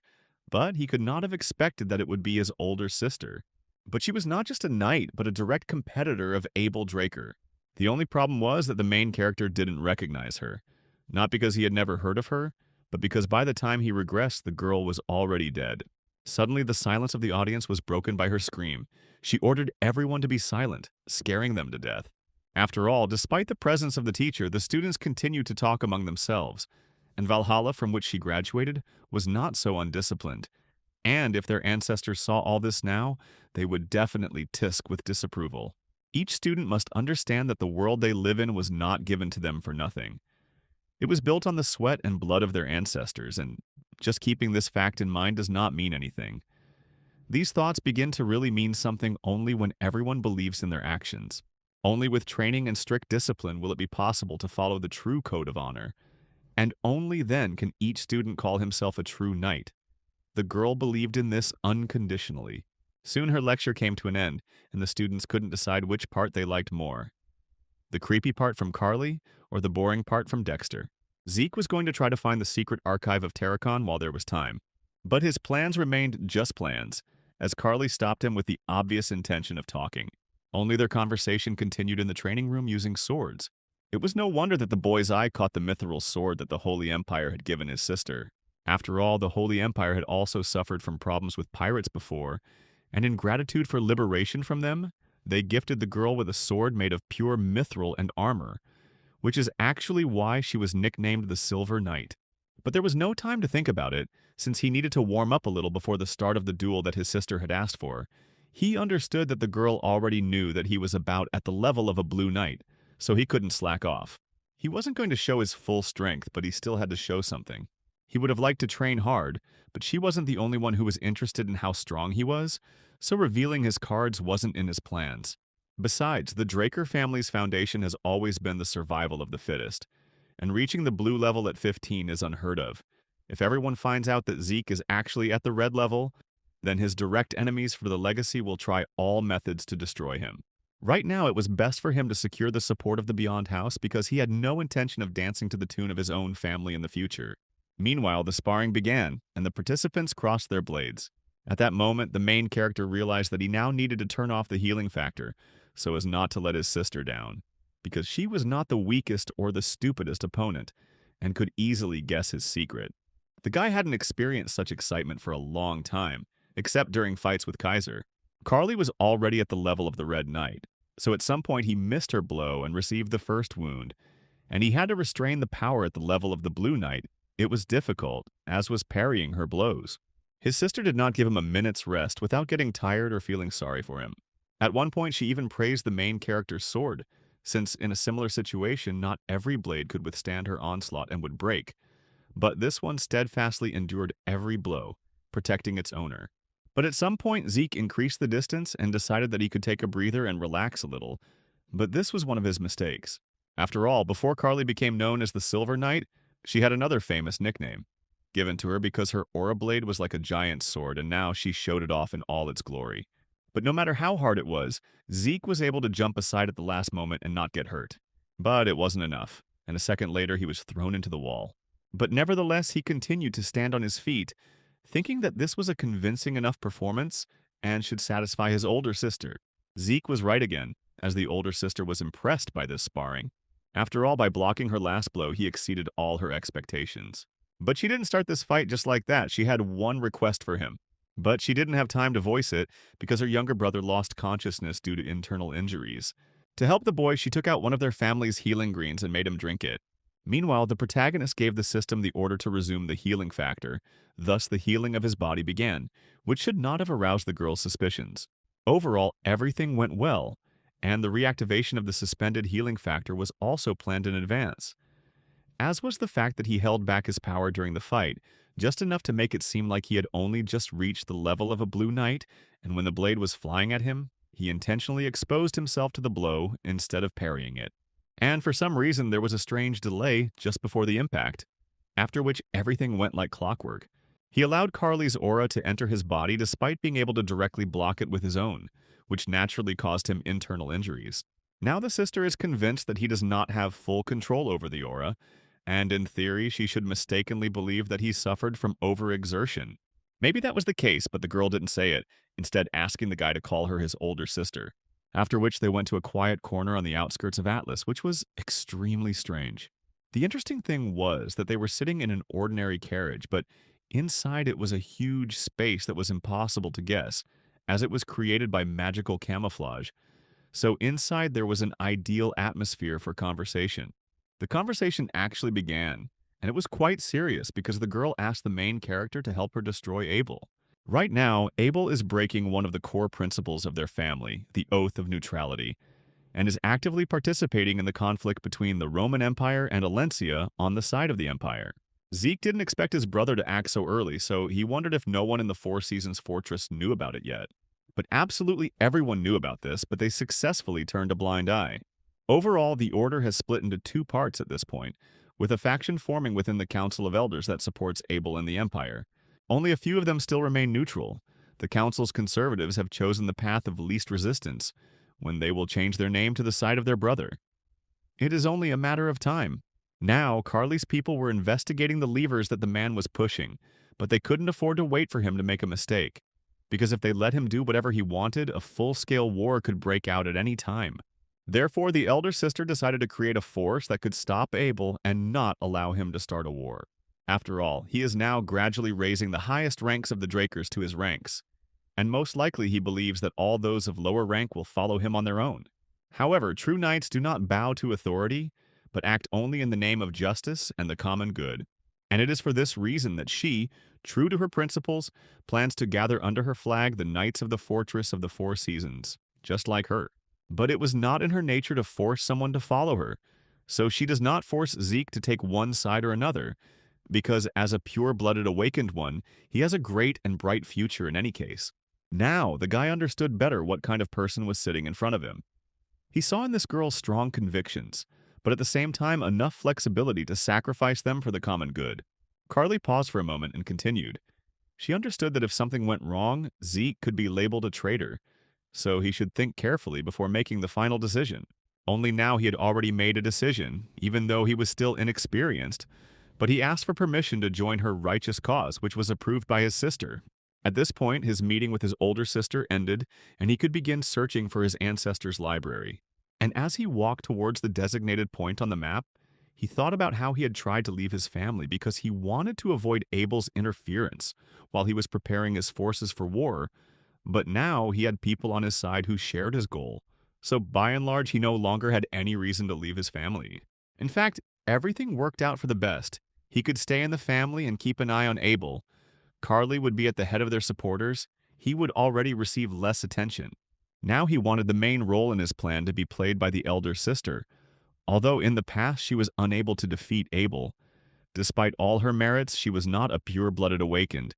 but he could not have expected that it would be his older sister. But she was not just a knight, but a direct competitor of Abel Draker. The only problem was that the main character didn't recognize her. Not because he had never heard of her, but because by the time he regressed, the girl was already dead. Suddenly, the silence of the audience was broken by her scream. She ordered everyone to be silent, scaring them to death. After all, despite the presence of the teacher, the students continued to talk among themselves, and Valhalla, from which she graduated, was not so undisciplined. And if their ancestors saw all this now, they would definitely tisk with disapproval. Each student must understand that the world they live in was not given to them for nothing. It was built on the sweat and blood of their ancestors, and just keeping this fact in mind does not mean anything. These thoughts begin to really mean something only when everyone believes in their actions. Only with training and strict discipline will it be possible to follow the true code of honor. And only then can each student call himself a true knight. The girl believed in this unconditionally. Soon her lecture came to an end, and the students couldn't decide which part they liked more. The creepy part from Carly, or the boring part from Dexter. Zeke was going to try to find the secret archive of Terracon while there was time. But his plans remained just plans, as Carly stopped him with the obvious intention of talking. Only their conversation continued in the training room using swords. It was no wonder that the boy's eye caught the mithril sword that the Holy Empire had given his sister. After all, the Holy Empire had also suffered from problems with pirates before, and in gratitude for liberation from them, they gifted the girl with a sword made of pure mithril and armor, which is actually why she was nicknamed the Silver Knight. But there was no time to think about it, since he needed to warm up a little before the start of the duel that his sister had asked for. He understood that the girl already knew that he was about at the level of a blue knight, so he couldn't slack off. He wasn't going to show his full strength, but he still had to show something. He would have liked to train hard, but she wasn't the only one who was interested in how strong he was, so revealing his cards wasn't in his plans. Besides, the Draker family's foundation has always been the survival of the fittest, and reaching the blue level at 15 is unheard of. If everyone finds out that Zeke is actually at the red level, then his direct enemies for the legacy will try all methods to destroy him. Right now, it was best for him to secure the support of the Beyond House because he had no intention of dancing to the tune of his own family in the future. Meanwhile, the sparring began, and the participants crossed their blades. At that moment, the main character realized that he now needed to turn off the healing factor so as not to let his sister down, because she was not the weakest or the stupidest opponent, and could easily guess his secret. The guy hadn't experienced such excitement for a long time, except during fights with Kaiser. Carly was already at the level of the Red Knight, so at some point he missed her blow and received the first wound, and he had to restrain the power at the level of the Blue Knight. It was difficult, as was parrying her blows. His sister did not give him a minute's rest without getting tired or feeling sorry for him. At one point, she even praised the main character's sword, since in a similar situation, not every blade could withstand her onslaught and would break, but this one steadfastly endured every blow, protecting its owner. But at some point, Zeke increased the distance and decided that he could take a breather and relax a little, but this was one of his mistakes. After all, before Carly became known as the Silver Knight, she had another famous nickname, given to her because her aura blade was like a giant sword, and now she showed it off in all its glory. But no matter how hard it was, Zeke was able to jump aside at the last moment and not get hurt. But it wasn't enough, and a second later he was thrown into the wall. But nevertheless, he continued to stand on his feet, thinking that this was a convincing enough performance and should satisfy his older sister. Zeke was right again, as the older sister was impressed by this sparring. After all, by blocking her last blow, he exceeded all her expectations. But she didn't start this fight just like that. She had one request for him. But she didn't have time to voice it because her younger brother lost consciousness due to internal injuries. To help the boy, she took out one of their family's healing greens and made him drink it. Meanwhile, the protagonist gave the system the order to resume the healing factor. Thus, the healing of his body began, which should not have aroused the girl's suspicions. Overall, everything went well, and the reactivation of the suspended healing factor was also planned in advance, as was the fact that he held back his power during the fight, just enough to make it seem like he had only just reached the level of a blue knight, and when the blade was flying at him, he intentionally exposed himself to the blow instead of parrying it. And for some reason, there was a strange delay just before the impact, after which everything went like clockwork. He allowed Carly's aura to enter his body despite being able to directly block it with his own, which naturally caused him internal injuries. Now the sister is convinced that he does not have full control over the aura, and in theory she should mistakenly believe that he suffered from overexertion. Maybe that was the case, but the girl didn't say it, instead asking the guy to call her his older sister, after which they went to a quiet corner on the outskirts of Atlas, which was extremely strange. The interesting thing was that they were sitting in an ordinary carriage, but inside it was a huge space that was impossible to guess, as it was created by magical camouflage. So inside there was an ideal atmosphere for conversation. The conversation actually began, and it was quite serious because the girl asked the main character to help her destroy Abel. Right now, Abel is breaking one of the core principles of their family, the Oath of Neutrality, and is actively participating in the conflict between the Roman Empire and Alencia on the side of the Empire. Zeke didn't expect his brother to act so early, so he wondered if no one in the Four Seasons Fortress knew about it yet. But absolutely everyone knew about this, but they successfully turned a blind eye. Overall, the Order has split into two parts at this point, with a faction forming within the Council of Elders that supports Abel and the Empire. Only a few of them still remain neutral. The Council's conservatives have chosen the path of least resistance, when they will change their name to the side of their brother. It is only a matter of time. Now, Carly's people were investigating the levers that the man was pushing, but they couldn't afford to wait for him to make a mistake, because if they let him do whatever he wanted, a full-scale war could break out at any time. Therefore, the elder sister decided to create a force that could stop Abel and not allow him to start a war. After all, he is now gradually raising the highest ranks of the Drakers to his ranks, and most likely he believes that all those of lower rank will follow him on their own. However, true knights do not bow to authority, but act only in the name of justice and the common good. And it is for this reason that she, true to her principles, plans to gather under her flag the Knights of the Fortress of the Four Seasons, just like her. But it was not in her nature to force someone to follow her, so she does not force Zeke to take one side or another, because as a pure-blooded awakened one, he has a great and bright future in any case. Now, the guy understood better what kind of person was sitting in front of him. He saw in this girl strong convictions, but at the same time enough flexibility to sacrifice them for the common good. Carly paused for a moment and continued. She understood that if something went wrong, Zeke could be labeled a traitor, so he should think carefully before making the final decision. Only now he had already made a decision, even though he was still inexperienced, but he asked for permission to join her righteous cause, which was approved by his sister. At this point, his meeting with his older sister ended, and he could begin searching for his ancestors' library. And as he walked towards the designated point on the map, he thought about how he had tried to leave his family because he wanted to avoid Abel's interference while he was preparing his forces for war, but now he had people on his side who shared his goal, so by and large he no longer had any reason to leave his family. In fact, everything worked out for the best. He could stay in the family and keep an eye on Abel. Carly would be at the head of their supporters. He would already receive less attention. Now he wanted the main role in his plan to be played by the elder sister, although in the past she was unable to defeat Abel. Despite all her merits, she was not a pure-blooded awakened.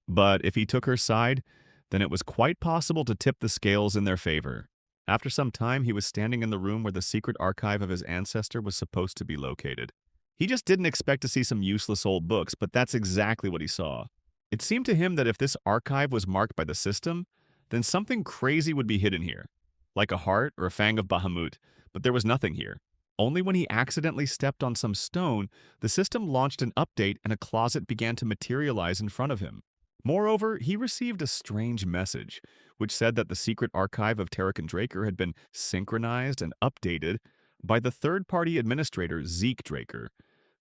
But if he took her side, then it was quite possible to tip the scales in their favor. After some time, he was standing in the room where the secret archive of his ancestor was supposed to be located. He just didn't expect to see some useless old books, but that's exactly what he saw. It seemed to him that if this archive was marked by the system, then something crazy would be hidden here, like a heart or a fang of Bahamut, but there was nothing here. Only when he accidentally stepped on some stone, the system launched an update and a closet began to materialize in front of him. Moreover, he received a strange message, which said that the secret archive of Tarek and Draker had been synchronized and updated by the third-party administrator Zeke Draker,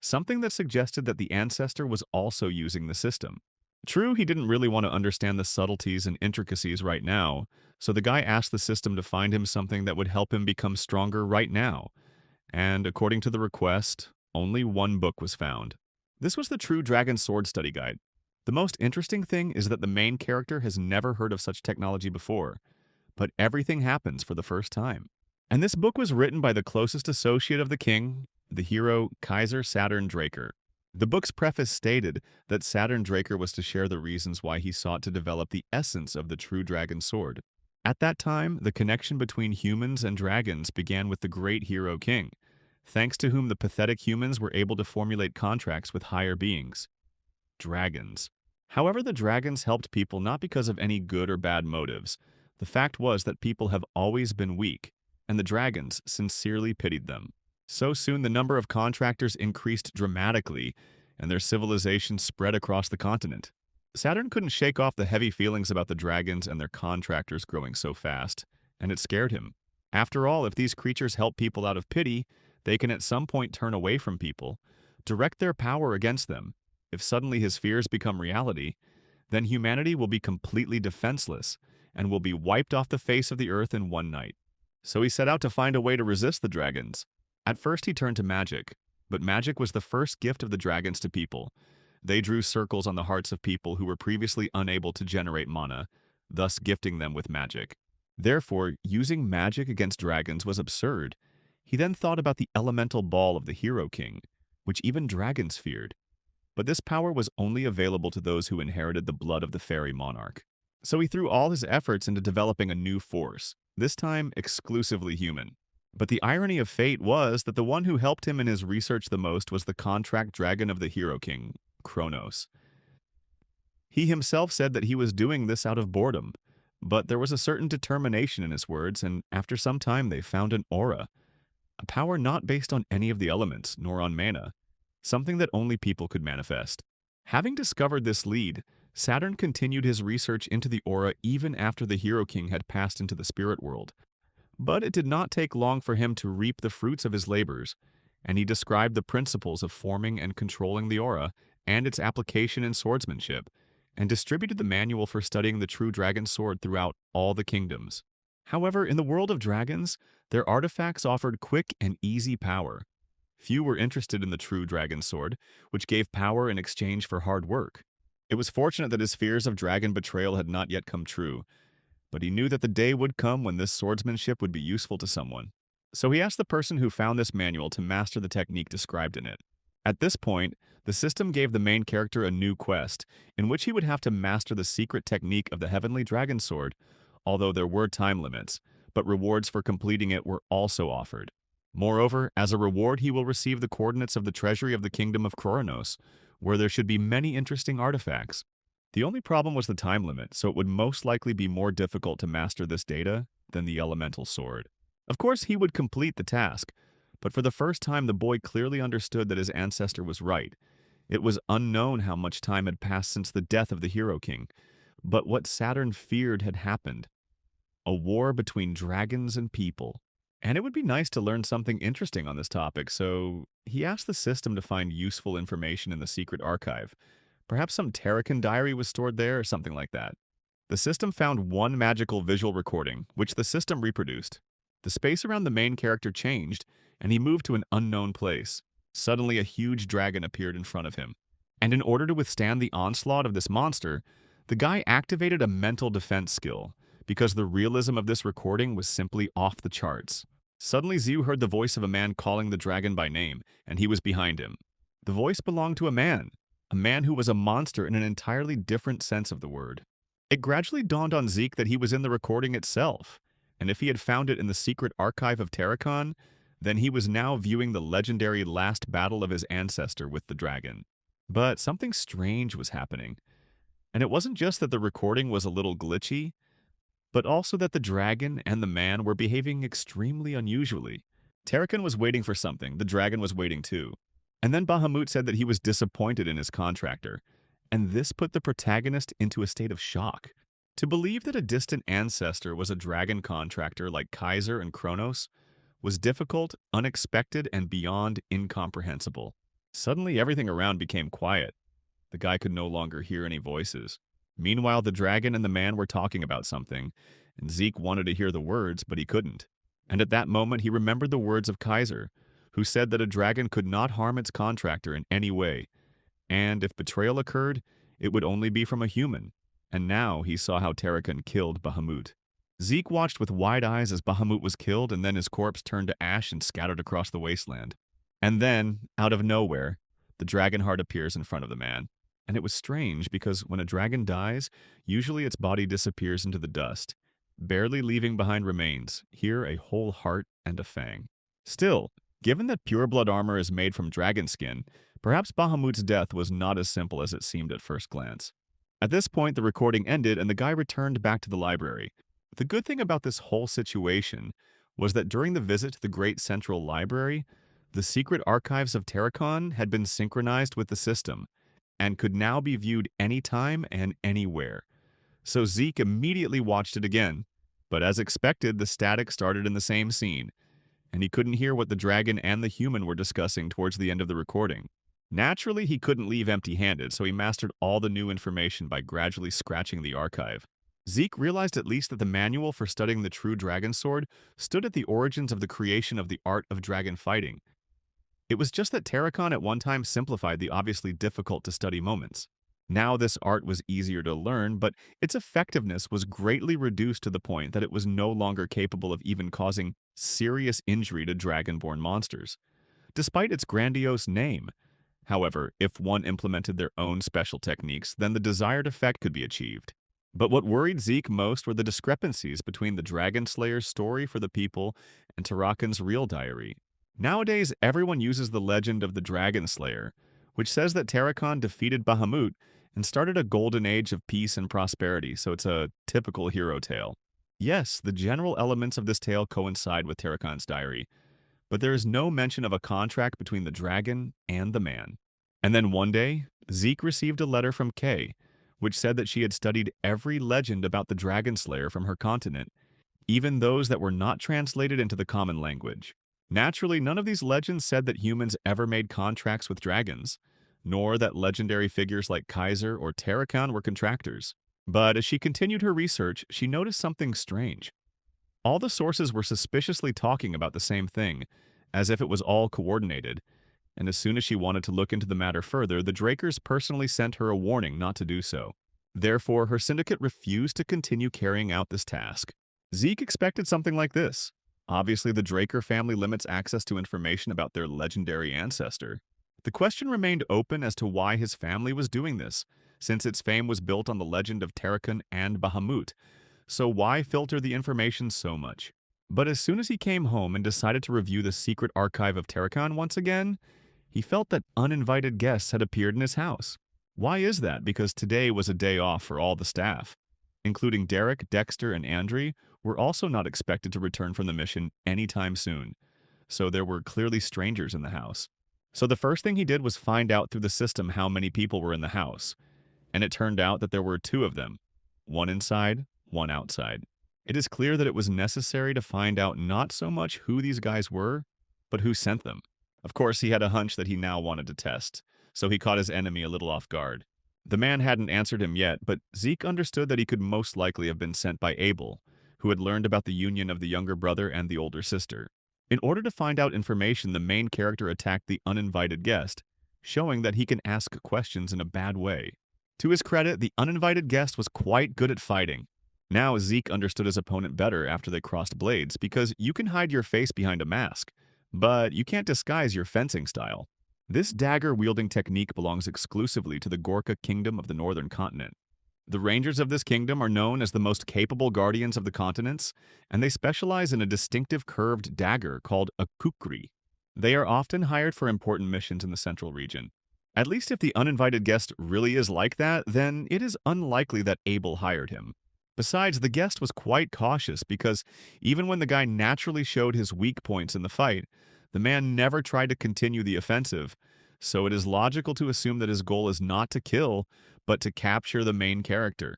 something that suggested that the ancestor was also using the system. True, he didn't really want to understand the subtleties and intricacies right now, so the guy asked the system to find him something that would help him become stronger right now, and according to the request, only one book was found. This was the True Dragon Sword Study Guide. The most interesting thing is that the main character has never heard of such technology before, but everything happens for the first time. And this book was written by the closest associate of the king, the hero Kaiser Saturn Draker. The book's preface stated that Saturn Draker was to share the reasons why he sought to develop the essence of the true dragon sword. At that time, the connection between humans and dragons began with the great hero king, thanks to whom the pathetic humans were able to formulate contracts with higher beings, dragons. However, the dragons helped people not because of any good or bad motives. The fact was that people have always been weak, and the dragons sincerely pitied them. So soon the number of contractors increased dramatically, and their civilization spread across the continent. Saturn couldn't shake off the heavy feelings about the dragons and their contractors growing so fast, and it scared him. After all, if these creatures help people out of pity, they can at some point turn away from people, direct their power against them. If suddenly his fears become reality, then humanity will be completely defenseless and will be wiped off the face of the earth in one night. So he set out to find a way to resist the dragons. At first he turned to magic, but magic was the first gift of the dragons to people. They drew circles on the hearts of people who were previously unable to generate mana, thus gifting them with magic. Therefore, using magic against dragons was absurd. He then thought about the elemental ball of the Hero King, which even dragons feared. But this power was only available to those who inherited the blood of the fairy monarch. So he threw all his efforts into developing a new force, this time exclusively human. But the irony of fate was that the one who helped him in his research the most was the contract dragon of the Hero King, Kronos. He himself said that he was doing this out of boredom, but there was a certain determination in his words, and after some time they found an aura, a power not based on any of the elements, nor on mana, something that only people could manifest. Having discovered this lead, Saturn continued his research into the aura even after the Hero King had passed into the spirit world. But it did not take long for him to reap the fruits of his labors, and he described the principles of forming and controlling the aura and its application in swordsmanship, and distributed the manual for studying the true dragon sword throughout all the kingdoms. However, in the world of dragons, their artifacts offered quick and easy power. Few were interested in the true dragon sword, which gave power in exchange for hard work. It was fortunate that his fears of dragon betrayal had not yet come true, but he knew that the day would come when this swordsmanship would be useful to someone. So he asked the person who found this manual to master the technique described in it. At this point, the system gave the main character a new quest, in which he would have to master the secret technique of the heavenly dragon sword, although there were time limits, but rewards for completing it were also offered. Moreover, as a reward he will receive the coordinates of the treasury of the kingdom of Kronos, where there should be many interesting artifacts. The only problem was the time limit, so it would most likely be more difficult to master this data than the elemental sword. Of course, he would complete the task, but for the first time the boy clearly understood that his ancestor was right. It was unknown how much time had passed since the death of the Hero King, but what Saturn feared had happened. A war between dragons and people. And it would be nice to learn something interesting on this topic, so he asked the system to find useful information in the secret archive. Perhaps some Terracan diary was stored there or something like that. The system found one magical visual recording, which the system reproduced. The space around the main character changed, and he moved to an unknown place. Suddenly, a huge dragon appeared in front of him. And in order to withstand the onslaught of this monster, the guy activated a mental defense skill, because the realism of this recording was simply off the charts. Suddenly, Zhu heard the voice of a man calling the dragon by name, and he was behind him. The voice belonged to a man who was a monster in an entirely different sense of the word. It gradually dawned on Zeke that he was in the recording itself, and if he had found it in the secret archive of Terracon, then he was now viewing the legendary last battle of his ancestor with the dragon. But something strange was happening, and it wasn't just that the recording was a little glitchy, but also that the dragon and the man were behaving extremely unusually. Terracon was waiting for something, the dragon was waiting too. And then Bahamut said that he was disappointed in his contractor, and this put the protagonist into a state of shock. To believe that a distant ancestor was a dragon contractor like Kaiser and Kronos was difficult, unexpected, and beyond incomprehensible. Suddenly everything around became quiet. The guy could no longer hear any voices. Meanwhile, the dragon and the man were talking about something, and Zeke wanted to hear the words, but he couldn't. And at that moment, he remembered the words of Kaiser, who said that a dragon could not harm its contractor in any way, and if betrayal occurred, it would only be from a human. And now he saw how Terracon killed Bahamut. Zeke watched with wide eyes as Bahamut was killed and then his corpse turned to ash and scattered across the wasteland. And then, out of nowhere, the dragon heart appears in front of the man. And it was strange because when a dragon dies, usually its body disappears into the dust, barely leaving behind remains, here a whole heart and a fang. Still, given that pureblood armor is made from dragon skin, perhaps Bahamut's death was not as simple as it seemed at first glance. At this point, the recording ended and the guy returned back to the library. The good thing about this whole situation was that during the visit to the Great Central Library, the secret archives of Terracon had been synchronized with the system and could now be viewed anytime and anywhere. So Zeke immediately watched it again, but as expected, the static started in the same scene, and he couldn't hear what the dragon and the human were discussing towards the end of the recording. Naturally, he couldn't leave empty-handed, so he mastered all the new information by gradually scratching the archive. Zeke realized at least that the manual for studying the true dragon sword stood at the origins of the creation of the art of dragon fighting. It was just that Terracon at one time simplified the obviously difficult-to-study moments. Now this art was easier to learn, but its effectiveness was greatly reduced to the point that it was no longer capable of even causing serious injury to dragonborn monsters, despite its grandiose name. However, if one implemented their own special techniques, then the desired effect could be achieved. But what worried Zeke most were the discrepancies between the Dragon Slayer's story for the people and Terracon's real diary. Nowadays, everyone uses the legend of the Dragon Slayer, which says that Terracon defeated Bahamut and started a golden age of peace and prosperity, so it's a typical hero tale. Yes, the general elements of this tale coincide with Terracon's diary, but there is no mention of a contract between the dragon and the man. And then one day, Zeke received a letter from Kay, which said that she had studied every legend about the Dragon Slayer from her continent, even those that were not translated into the common language. Naturally, none of these legends said that humans ever made contracts with dragons, nor that legendary figures like Kaiser or Terracon were contractors. But as she continued her research, she noticed something strange. All the sources were suspiciously talking about the same thing, as if it was all coordinated, and as soon as she wanted to look into the matter further, the Drakers personally sent her a warning not to do so. Therefore, her syndicate refused to continue carrying out this task. Zeke expected something like this. Obviously, the Draker family limits access to information about their legendary ancestor. The question remained open as to why his family was doing this, since its fame was built on the legend of Terracon and Bahamut. So why filter the information so much? But as soon as he came home and decided to review the secret archive of Terracon once again, he felt that uninvited guests had appeared in his house. Why is that? Because today was a day off for all the staff, including Derek, Dexter, and Andre, were also not expected to return from the mission anytime soon, so there were clearly strangers in the house. So the first thing he did was find out through the system how many people were in the house, and it turned out that there were two of them, one inside, one outside. It is clear that it was necessary to find out not so much who these guys were, but who sent them. Of course, he had a hunch that he now wanted to test, so he caught his enemy a little off guard. The man hadn't answered him yet, but Zeke understood that he could most likely have been sent by Abel, who had learned about the union of the younger brother and the older sister. In order to find out information, the main character attacked the uninvited guest, showing that he can ask questions in a bad way. To his credit, the uninvited guest was quite good at fighting. Now Zeke understood his opponent better after they crossed blades, because you can hide your face behind a mask, but you can't disguise your fencing style. This dagger-wielding technique belongs exclusively to the Gorka kingdom of the northern continent. The rangers of this kingdom are known as the most capable guardians of the continents, and they specialize in a distinctive curved dagger called a kukri. They are often hired for important missions in the central region. At least if the uninvited guest really is like that, then it is unlikely that Abel hired him. Besides, the guest was quite cautious because even when the guy naturally showed his weak points in the fight, the man never tried to continue the offensive, so it is logical to assume that his goal is not to kill, but to capture the main character.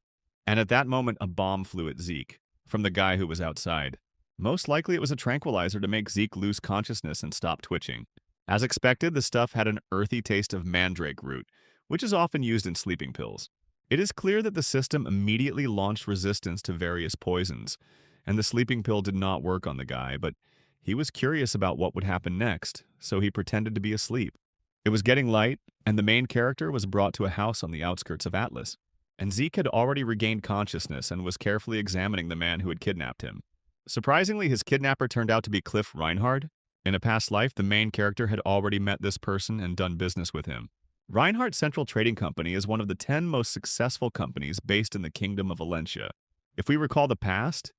And at that moment, a bomb flew at Zeke, from the guy who was outside. Most likely it was a tranquilizer to make Zeke lose consciousness and stop twitching. As expected, the stuff had an earthy taste of mandrake root, which is often used in sleeping pills. It is clear that the system immediately launched resistance to various poisons, and the sleeping pill did not work on the guy, but he was curious about what would happen next, so he pretended to be asleep. It was getting light, and the main character was brought to a house on the outskirts of Atlas. and Zeke had already regained consciousness and was carefully examining the man who had kidnapped him. Surprisingly, his kidnapper turned out to be Cliff Reinhardt. In a past life, the main character had already met this person and done business with him. Reinhardt Central Trading Company is one of the 10 most successful companies based in the Kingdom of Valencia. If we recall the past,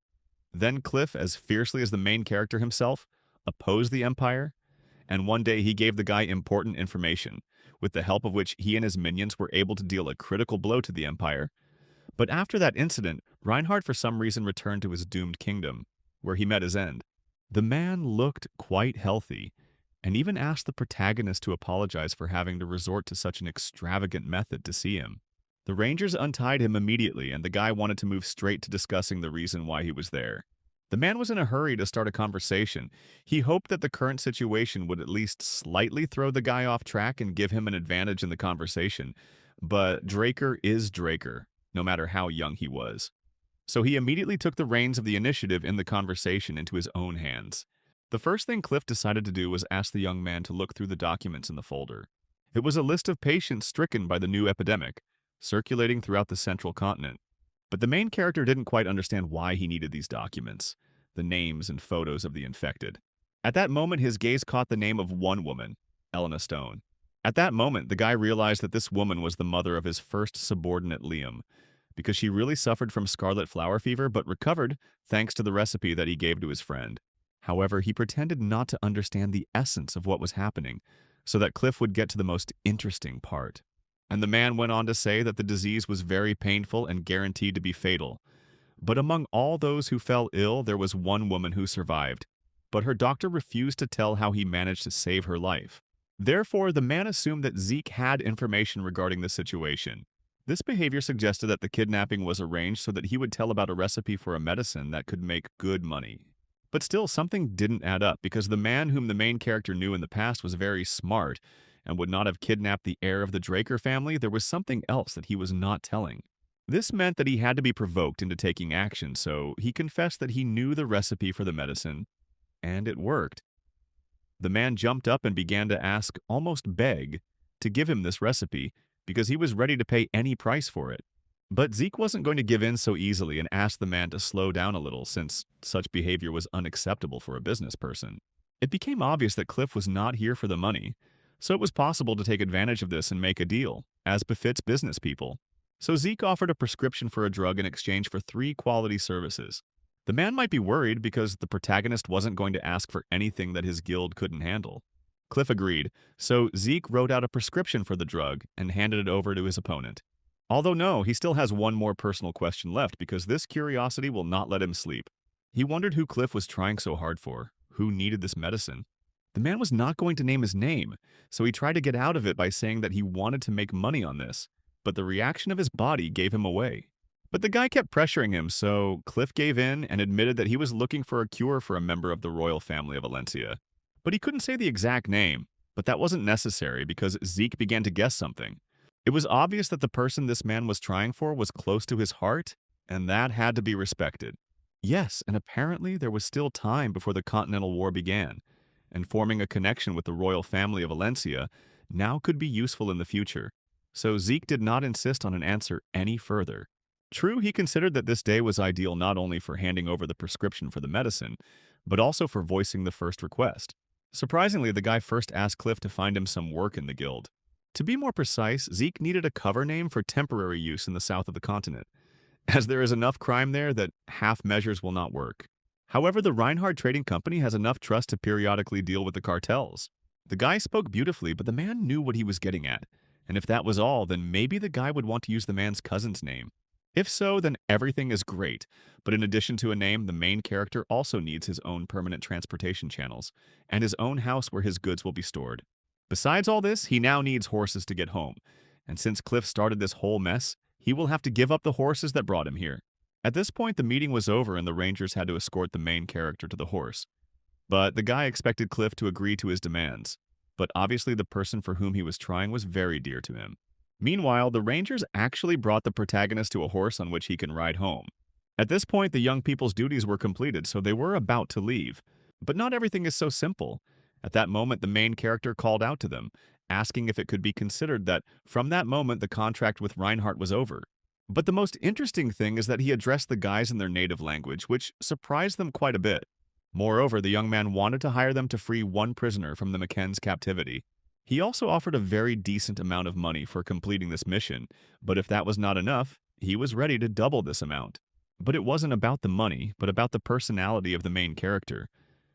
then Cliff, as fiercely as the main character himself, opposed the Empire, and one day he gave the guy important information, with the help of which he and his minions were able to deal a critical blow to the Empire. But after that incident, Reinhardt for some reason returned to his doomed kingdom, where he met his end. The man looked quite healthy, and even asked the protagonist to apologize for having to resort to such an extravagant method to see him. The Rangers untied him immediately, and the guy wanted to move straight to discussing the reason why he was there. The man was in a hurry to start a conversation. He hoped that the current situation would at least slightly throw the guy off track and give him an advantage in the conversation. But Draker is Draker, no matter how young he was. So he immediately took the reins of the initiative in the conversation into his own hands. The first thing Cliff decided to do was ask the young man to look through the documents in the folder. It was a list of patients stricken by the new epidemic, circulating throughout the central continent. But the main character didn't quite understand why he needed these documents, the names and photos of the infected. At that moment, his gaze caught the name of one woman, Elena Stone. At that moment, the guy realized that this woman was the mother of his first subordinate, Liam, because she really suffered from scarlet flower fever but recovered thanks to the recipe that he gave to his friend. However, he pretended not to understand the essence of what was happening, so that Cliff would get to the most interesting part. And the man went on to say that the disease was very painful and guaranteed to be fatal. But among all those who fell ill, there was one woman who survived, but her doctor refused to tell how he managed to save her life. Therefore, the man assumed that Zeke had information regarding the situation. This behavior suggested that the kidnapping was arranged so that he would tell about a recipe for a medicine that could make good money. But still, something didn't add up, because the man whom the main character knew in the past was very smart and would not have kidnapped the heir of the Draker family. There was something else that he was not telling. This meant that he had to be provoked into taking action, so he confessed that he knew the recipe for the medicine, and it worked. The man jumped up and began to ask, almost beg, to give him this recipe, because he was ready to pay any price for it. But Zeke wasn't going to give in so easily and asked the man to slow down a little, since such behavior was unacceptable for a business person. It became obvious that Cliff was not here for the money, so it was possible to take advantage of this and make a deal, as befits business people. So Zeke offered a prescription for a drug in exchange for 3 quality services. The man might be worried because the protagonist wasn't going to ask for anything that his guild couldn't handle. Cliff agreed, so Zeke wrote out a prescription for the drug and handed it over to his opponent. Although no, he still has one more personal question left, because this curiosity will not let him sleep. He wondered who Cliff was trying so hard for, who needed this medicine. The man was not going to name his name, so he tried to get out of it by saying that he wanted to make money on this, but the reaction of his body gave him away. But the guy kept pressuring him, so Cliff gave in and admitted that he was looking for a cure for a member of the royal family of Valencia. But he couldn't say the exact name, but that wasn't necessary because Zeke began to guess something. It was obvious that the person this man was trying for was close to his heart, and that had to be respected. Yes, and apparently there was still time before the Continental War began, and forming a connection with the royal family of Valencia now could be useful in the future. So Zeke did not insist on an answer any further. True, he considered that this day was ideal not only for handing over the prescription for the medicine, but also for voicing the first request. Surprisingly, the guy first asked Cliff to find him some work in the guild. To be more precise, Zeke needed a cover name for temporary use in the south of the continent, as there is enough crime there that half measures will not work. However, the Reinhardt Trading Company has enough trust to periodically deal with the cartels. The guy spoke beautifully, but the man knew what he was getting at, and if that was all, then maybe the guy would want to use the man's cousin's name. If so, then everything is great, but in addition to a name, the main character also needs his own permanent transportation channels, and his own house where his goods will be stored. Besides all this, he now needs horses to get home, and since Cliff started this whole mess, he will have to give up the horses that brought him here. At this point, the meeting was over and the Rangers had to escort the main character to the horse. But the guy expected Cliff to agree to his demands, but obviously the person for whom he was trying was very dear to him. Meanwhile, the Rangers actually brought the protagonist to a horse on which he can ride home. At this point, the young people's duties were completed, so they were about to leave. But not everything is so simple. At that moment, the main character called out to them, asking if it could be considered that from that moment the contract with Reinhardt was over. But the most interesting thing is that he addressed the guys in their native language, which surprised them quite a bit. Moreover, the young man wanted to hire them to free one prisoner from the McKenn's captivity. He also offered a very decent amount of money for completing this mission, but if that was not enough, he was ready to double this amount. But it wasn't about the money, but about the personality of the main character,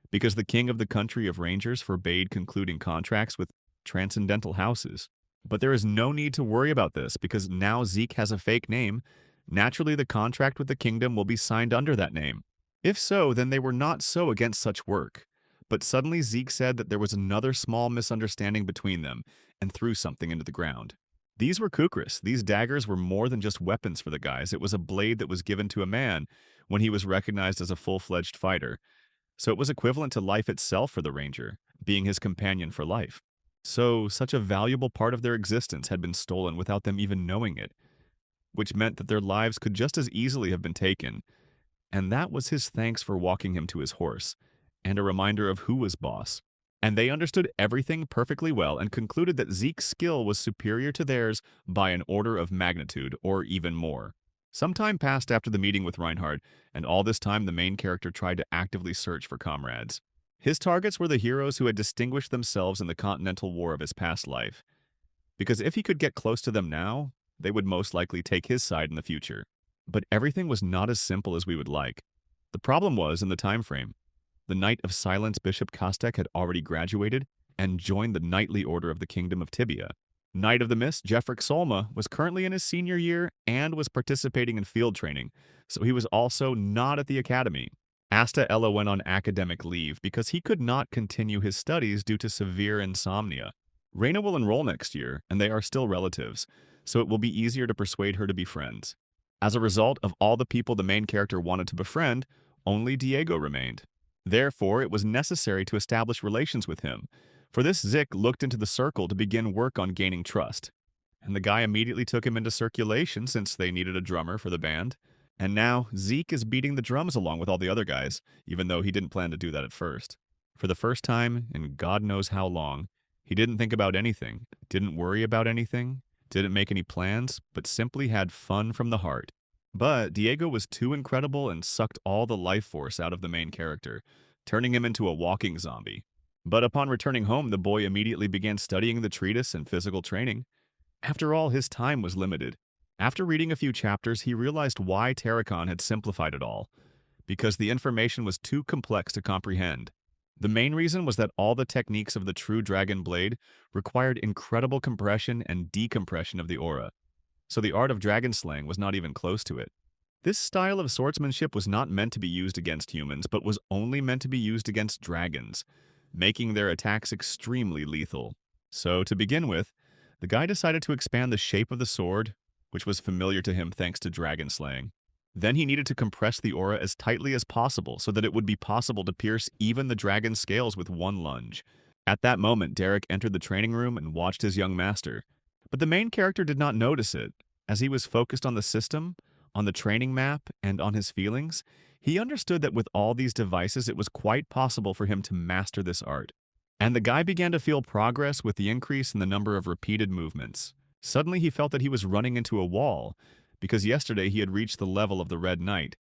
because the king of the country of rangers forbade concluding contracts with transcendental houses. But there is no need to worry about this, because now Zeke has a fake name. Naturally, the contract with the kingdom will be signed under that name. If so, then they were not so against such work. But suddenly Zeke said that there was another small misunderstanding between them, and threw something into the ground. These were kukris. These daggers were more than just weapons for the guys. It was a blade that was given to a man when he was recognized as a full-fledged fighter. So it was equivalent to life itself for the ranger, being his companion for life. So such a valuable part of their existence had been stolen without them even knowing it, which meant that their lives could just as easily have been taken. And that was his thanks for walking him to his horse, and a reminder of who was boss. And they understood everything perfectly well and concluded that Zeke's skill was superior to theirs by an order of magnitude, or even more. Some time passed after the meeting with Reinhardt, and all this time the main character tried to actively search for comrades. His targets were the heroes who had distinguished themselves in the Continental War of his past life, because if he could get close to them now, they would most likely take his side in the future. But everything was not as simple as we would like. The problem was in the time frame. The Knight of Silence Bishop Kostek had already graduated and joined the Knightly Order of the Kingdom of Tibia. Knight of the Mist, Jeffrick Solma, was currently in his senior year and was participating in field training, so he was also not at the academy. Asta Ella went on academic leave because he could not continue his studies due to severe insomnia. Raina will enroll next year, and they are still relatives, so it will be easier to persuade her to be friends. As a result of all the people the main character wanted to befriend, only Diego remained. Therefore, it was necessary to establish relations with him. For this, Zik looked into the circle to begin work on gaining trust. And the guy immediately took him into circulation since they needed a drummer for the band. And now, Zeke is beating the drums along with all the other guys, even though he didn't plan to do that at first. For the first time in God knows how long, he didn't think about anything, didn't worry about anything, didn't make any plans, but simply had fun from the heart. But Diego was too incredible and sucked all the life force out of the main character, turning him into a walking zombie. But upon returning home, the boy immediately began studying the treatise and physical training. After all, his time was limited. After reading a few chapters, he realized why Terracon had simplified it all, because the information was too complex to comprehend. The main reason was that all the techniques of the true dragon blade required incredible compression and decompression of the aura, so the art of dragon slaying was not even close to it. This style of swordsmanship was not meant to be used against humans, but was only meant to be used against dragons, making their attacks extremely lethal. So, to begin with, the guy decided to expand the shape of the sword, which was familiar to him thanks to dragon slaying. Then he needed to compress the aura as tightly as possible so that it would be possible to pierce even the dragon's scales with one lunge. At that moment, Derek entered the training room and watched his young master. But the main character did not notice it. As he was focused on the system, on the training map, and on his feelings, he understood that with all these devices it was quite possible for him to master this art. And the guy began to feel progress with the increase in the number of repeated movements. Suddenly he felt that he was running into a wall, because yesterday he had reached the level of the Red Knight.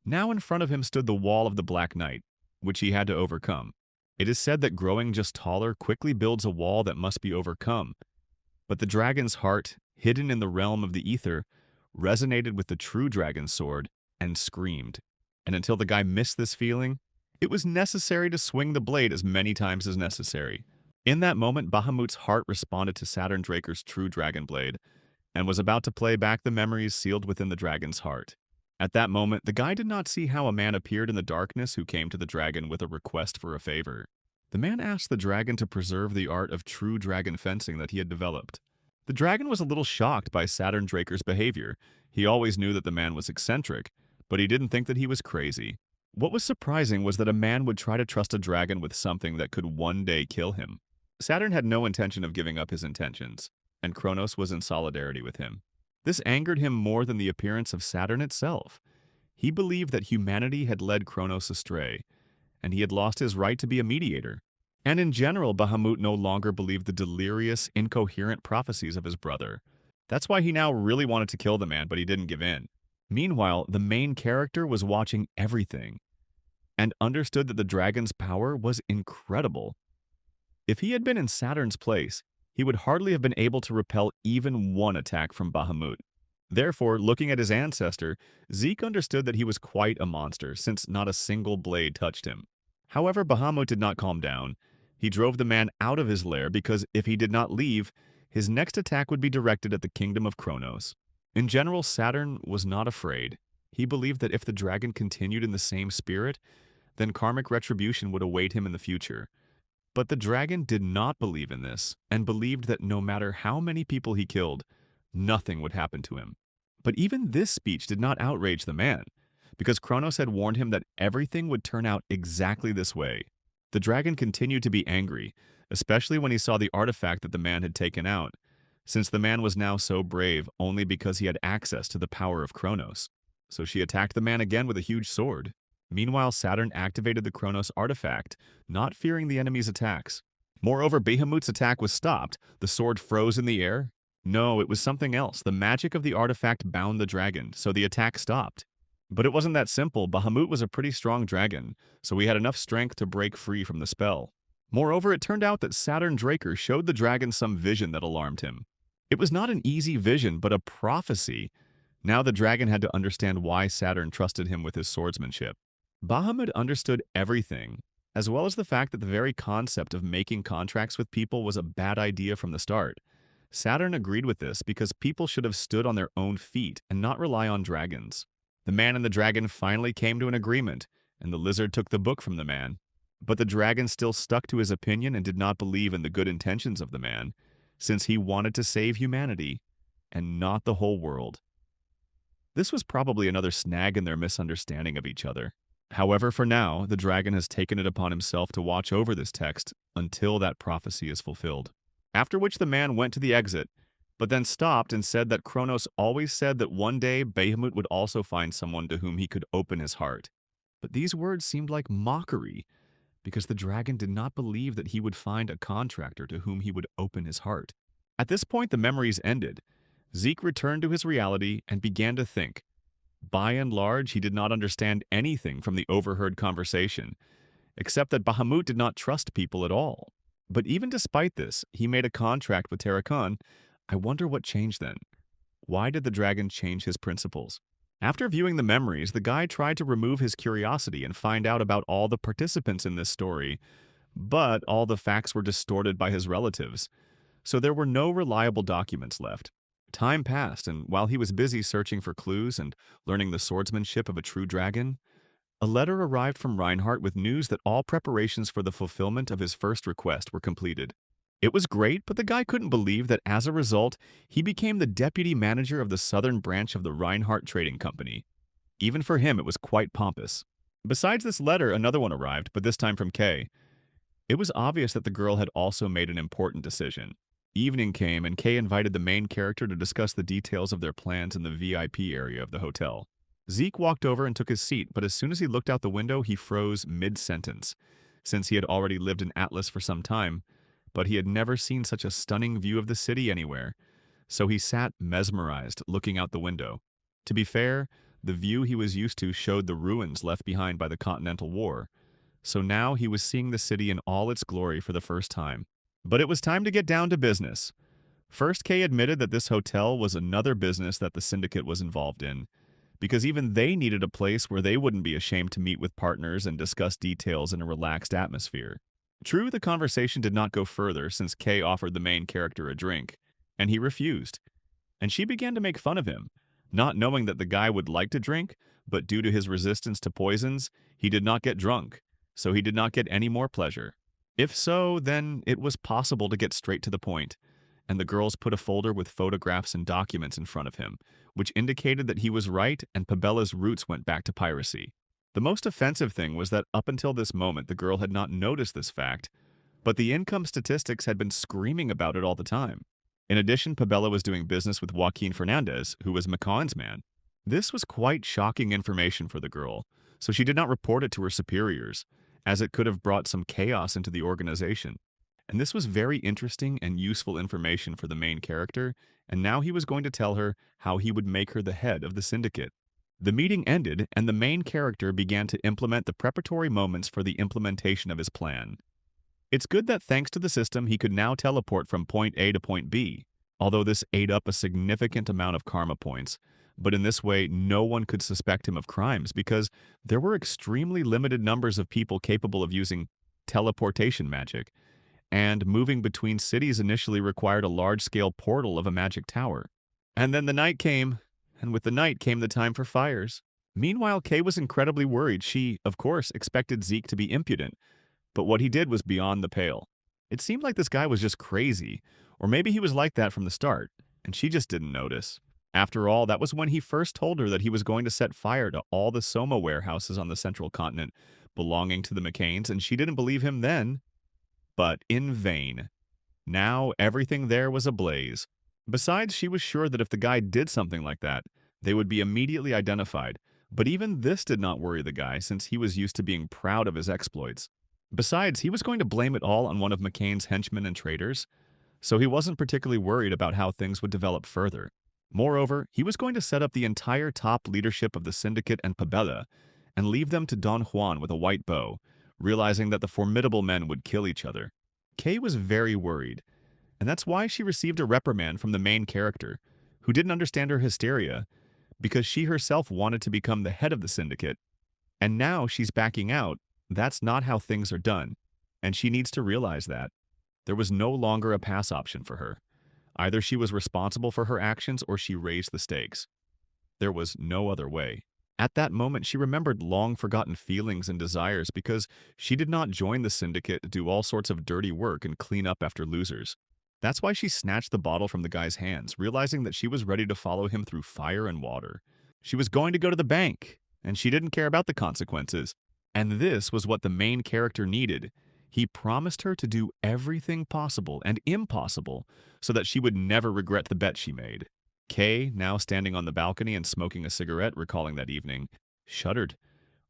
Now in front of him stood the wall of the Black Knight, which he had to overcome. It is said that growing just taller quickly builds a wall that must be overcome. But the dragon's heart, hidden in the realm of the ether, resonated with the true dragon's sword and screamed. And until the guy missed this feeling, it was necessary to swing the blade as many times as necessary. In that moment, Bahamut's heart responded to Saturn Draker's true dragon blade, and was about to play back the memories sealed within the dragon's heart. At that moment, the guy did not see how a man appeared in the darkness who came to the dragon with a request for a favor. The man asked the dragon to preserve the art of true dragon fencing that he had developed. The dragon was a little shocked by Saturn Draker's behavior. He always knew that the man was eccentric, but he didn't think that he was crazy. What was surprising was that a man would try to trust a dragon with something that could one day kill him. Saturn had no intention of giving up his intentions, and Kronos was in solidarity with him. This angered him more than the appearance of Saturn itself. He believed that humanity had led Kronos astray, and he had lost his right to be a mediator. And in general, Bahamut no longer believed the delirious, incoherent prophecies of his brother. That's why he now really wanted to kill the man, but he didn't give in. Meanwhile, the main character was watching everything and understood that the dragon's power was incredible. If he had been in Saturn's place, he would hardly have been able to repel even one attack from Bahamut. Therefore, looking at his ancestor, Zeke understood that he was quite a monster, since not a single blade touched him. However, Bahamut did not calm down. He drove the man out of his lair because if he did not leave, his next attack would be directed at the kingdom of Kronos. In general, Saturn was not afraid. He believed that if the dragon continued in the same spirit, then karmic retribution would await him in the future. But the dragon did not believe in this, and believed that no matter how many people he killed, nothing would happen to him. But even this speech did not outrage the man, because Kronos had warned him that everything would turn out exactly this way. The dragon continued to be angry, especially when he saw the artifact that the man had taken out, since the man was now so brave only because he had access to the power of Kronos. So she attacked the man again with a huge sword. Meanwhile, Saturn activated the Kronos artifact, not fearing the enemy's attacks. Moreover, Bahamut's attack was stopped. The sword froze in the air. No, it was something else. The magic of the artifact bound the dragon, so the attack stopped. But it wasn't that simple. Bahamut was a pretty strong dragon, so he had enough strength to break free from the spell. Moreover, it turned out that Saturn Draker showed the dragon some vision that alarmed him. It was not an easy vision, but a prophecy. Now the dragon had to understand why Saturn trusted him with his swordsmanship. Bahamut understood everything, as well as the fact that the very concept of making contracts with people was a bad idea from the start. Saturn agreed with this because people should have stood on their own feet and not rely on dragons. The man and the dragon finally came to an agreement, and the lizard took the book from the man. But the dragon still stuck to his opinion and did not believe in the good intentions of the man, since he wanted to save humanity and not the whole world. This was probably another snag in their misunderstanding of each other. However, for now, the dragon has taken it upon himself to watch over this text until that prophecy is fulfilled. After which the man went to the exit, but then stopped and said that Kronos always said that one day Bahamut would also find someone to whom he could open his heart. But these words seemed like mockery, because the dragon did not believe that he would find a contractor to whom he would open his heart. At this point, the memories ended. Zeke returned to his reality and began to think. By and large, he did not understand anything from the overheard conversation, except that Bahamut did not trust people at all. But even despite this, he made a contract with Terrakan. I wonder what changed then. Why did the dragon change his principles? After viewing the memories, the guy tried to remove his curiosity and find out about all the participants in this story, but all the facts were distorted by his relatives, so there were no reliable documents left. Time passed, and while he was busy searching for clues and learning the swordsmanship of a true dragon, a letter arrived from Reinhardt with news that all preparations for the fulfillment of his first request were completed. It was great, but the guy couldn't believe that as a result, he became the deputy manager of the southern branch of the Reinhardt Trading Company. Even for him, it was quite pompous. Besides this letter, another one arrived, but this time from Kay. It was obvious that the girl had also made an important decision. Evening came, and Kay invited the main character to discuss the details of their plans in the VIP area of the hotel. Zeke walked over and took his seat, but as soon as he looked out the window, he froze mid-sentence, since he had already lived in Atlas for some time, but he had never seen such a stunning view of the city anywhere, so he sat mesmerized, looking out the window. To be fair, the view he was used to showed the ruins left behind by the Continental War, so now he was seeing the city in all its glory for the first time. But it was time to get down to business. First, Kay admitted that this hotel was another business that the Syndicate was involved in, because even they needed a place where they wouldn't be ashamed to meet with partners and discuss details in a relaxed atmosphere. True, the conversation did not go further since Kay offered the main character a drink, and he refused. And she began to make fun of him, not knowing that the guy would like to drink, but due to his resistance to poisons, he did not get drunk, so he did not get any more pleasure. If so, then it was possible to get straight to the point, and the girls put a folder with photographs and documents in front of him, which indicated that he was right and Pabella's roots went back to piracy. The most offensive thing was that up until this moment the girl had not noticed this fact, but the income statistics had been screaming about it all the time. In addition, Pabella was doing business with Joaquin Fernandez, who was McConn's man. This was quite shocking information for the girl, so she did not report it to her superiors, as it could have brought some chaos into the organization. And this was very interesting and useful information for the main character and now he was going to tell her how he would make her the head of the Syndicate. The meeting ended, and the main character began to implement the preparatory moments for the implementation of his plan. It's good that thanks to the system, he could now teleport from point A to point B, although this ate up a significant amount of karma points. But in this way, no one could suspect him of crimes because there were extremely limited numbers of people capable of using teleportation magic, and moving between cities initially required a large-scale portal of a magic tower. And then the night came, and with the night came the time for fires. Meanwhile, Kay was incredibly worried. She, of course, expected Zeke to be impudent, but what he did was beyond the pale. It seemed like this guy was just crazy, or maybe he was like that from the start, and she just didn't notice. After all, that was when he first told her that he was going to set fire to all the Soma warehouses on the central continent belonging to the McCains, and she didn't believe him then. But in vain. Now everything there was ablaze. Besides, she was sure that if the guy did something like that, they would be immediately identified. But even this did not worry the guy, since he was used to being proud of his exploits. Besides, he was going to blame it all on one of McCain's henchmen and traitors, so he wasn't particularly worried about how things would develop further. Moreover, he was going to set up the entire top leadership of the Syndicate and Pabella and leave them to Don Juan with a white bow, realizing that the formidable men would kill each other. Kay was very worried, and that's why she received a reprimand from the main character, who didn't understand her hysteria, because she herself wanted to become the head of the Syndicate, and now she's backing out. That's not how things are done, and she needs to realize that. There was no longer a pass option for her. Either she was responsible for her actions or she raised the stakes. There was no other way. At that moment, she remembered long-forgotten feelings and desires because she did not join the Syndicate to do all sorts of dirty work and clean up after losers. That's why she snatched the bottle from the guy's hands, realizing that she was ready to follow him through fire and water. She was going to go to the bank, and she didn't care about the consequences. And this was what the main character needed. He promised her to do everything possible and impossible so that she would never regret the bet she made. Kay, now standing on the balcony and smoking a cigarette, recalling that evening, shuddered,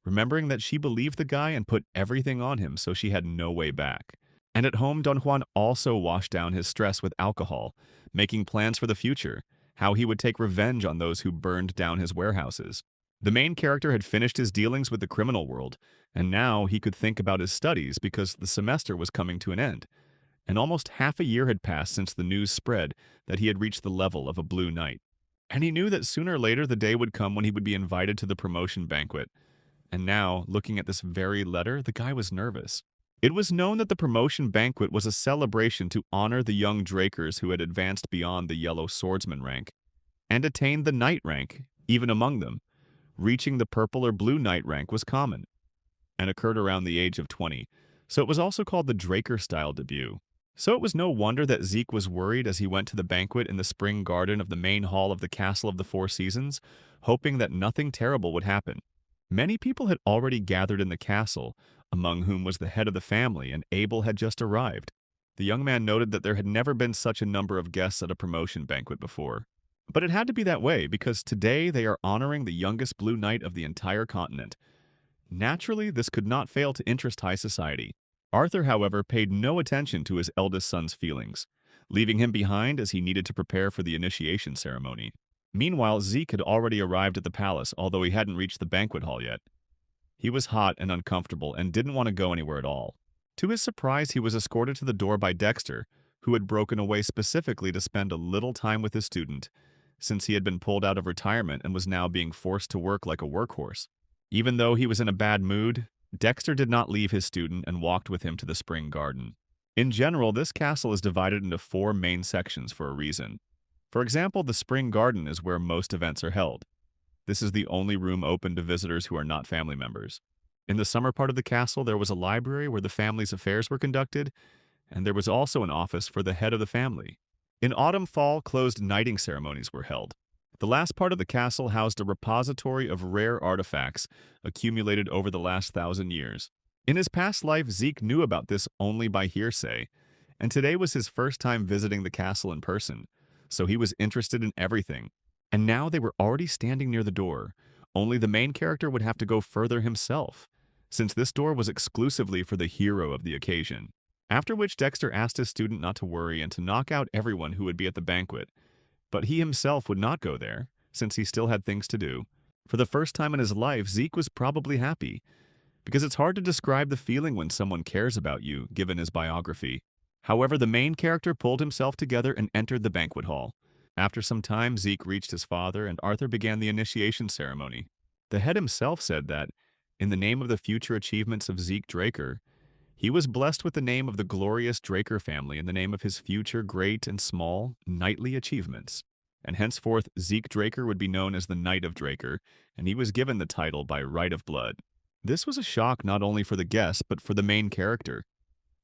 remembering that she believed the guy and put everything on him so she had no way back. And at home, Don Juan also washed down his stress with alcohol, making plans for the future, how he would take revenge on those who burned down his warehouses. The main character had finished his dealings with the criminal world, and now he could think about his studies because the semester was coming to an end. And almost half a year had passed since the news spread that he had reached the level of a Blue Knight. And he knew that sooner or later the day would come when he would be invited to the promotion banquet. And now, looking at this very letter, the guy was nervous. It was known that the promotion banquet was a celebration to honor the young Drakers who had advanced beyond the yellow swordsman rank, and attained the knight rank, even among them. Reaching the purple or blue knight rank was common, and occurred around the age of 20, so it was also called the Draker-style debut. So it was no wonder that Zeke was worried as he went to the banquet in the spring garden of the main hall of the Castle of the Four Seasons, hoping that nothing terrible would happen. Many people had already gathered in the castle, among whom was the head of the family, and Abel had just arrived. The young man noted that there had never been such a number of guests at a promotion banquet before. But it had to be that way, because today they are honoring the youngest Blue Knight of the entire continent. Naturally, this could not fail to interest high society. Arthur, however, paid no attention to his eldest son's feelings, leaving him behind as he needed to prepare for the initiation ceremony. Meanwhile, Zeke had already arrived at the palace, although he hadn't reached the banquet hall yet. He was hot and uncomfortable and didn't want to go anywhere at all. To his surprise, he was escorted to the door by Dexter, who had broken away specifically to spend a little time with his student, since he had been pulled out of retirement and was now being forced to work like a workhorse. Even though he was in a bad mood, Dexter did not leave his student and walked with him to the spring garden. In general, this castle is divided into 4 main sections for a reason. For example, the spring garden is where most events are held. This is the only room open to visitors who are not family members. In the summer part of the castle, there was a library where the family's affairs were conducted, and there was also an office for the head of the family. In autumn-fall, closed knighting ceremonies were held. The last part of the castle housed a repository of rare artifacts accumulated over the last 1,000 years. In his past life, Zeke knew about this only by hearsay, and today was his first time visiting the castle in person, so he was interested in everything. And now they were already standing near the door, only the main character would have to go further himself, since this door was exclusively for the hero of the occasion. After which Dexter asked his student not to worry and to knock out everyone who would be at the banquet, But he himself would not go there, since he still had things to do. For the first time in his life, Zeke was probably happy, because it's hard to describe the feeling when someone cares about you, given his biography. However, the main character pulled himself together and entered the banquet hall. After some time, Zeke reached his father, and Arthur began the initiation ceremony. The head himself said that, in the name of the future achievements of Zeke Draker, he was blessed with the name of the glorious Draker family in the name of his future great and small knightly achievements. And henceforth, Zeke Draker would be known as the Knight of Draker, and he was given the title by right of blood. This was a shock not only for the guests, but for the main character,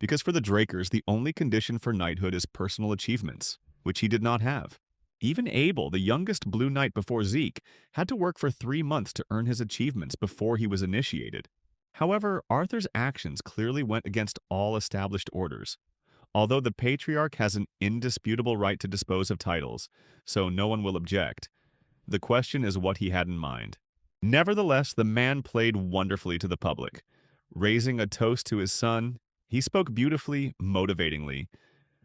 because for the Drakers, the only condition for knighthood is personal achievements, which he did not have. Even Abel, the youngest Blue Knight before Zeke, had to work for 3 months to earn his achievements before he was initiated. However, Arthur's actions clearly went against all established orders. Although the Patriarch has an indisputable right to dispose of titles, so no one will object, the question is what he had in mind. Nevertheless, the man played wonderfully to the public. Raising a toast to his son, he spoke beautifully, motivatingly,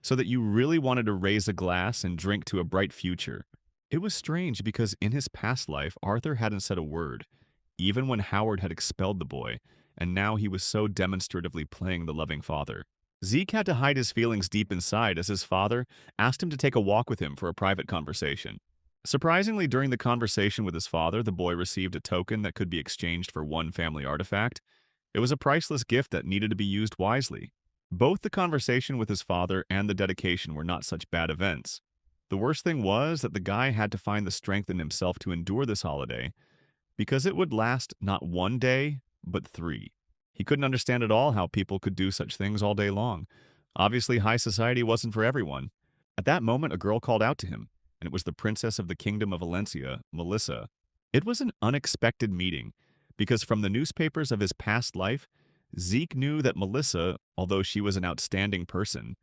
so that you really wanted to raise a glass and drink to a bright future. It was strange because in his past life, Arthur hadn't said a word, even when Howard had expelled the boy, and now he was so demonstratively playing the loving father. Zeke had to hide his feelings deep inside as his father asked him to take a walk with him for a private conversation. Surprisingly, during the conversation with his father, the boy received a token that could be exchanged for one family artifact. It was a priceless gift that needed to be used wisely. Both the conversation with his father and the dedication were not such bad events. The worst thing was that the guy had to find the strength in himself to endure this holiday, because it would last not 1 day, but 3. He couldn't understand at all how people could do such things all day long. Obviously, high society wasn't for everyone. At that moment, a girl called out to him, and it was the princess of the kingdom of Valencia, Melissa. It was an unexpected meeting, because from the newspapers of his past life, Zeke knew that Melissa, although she was an outstanding person,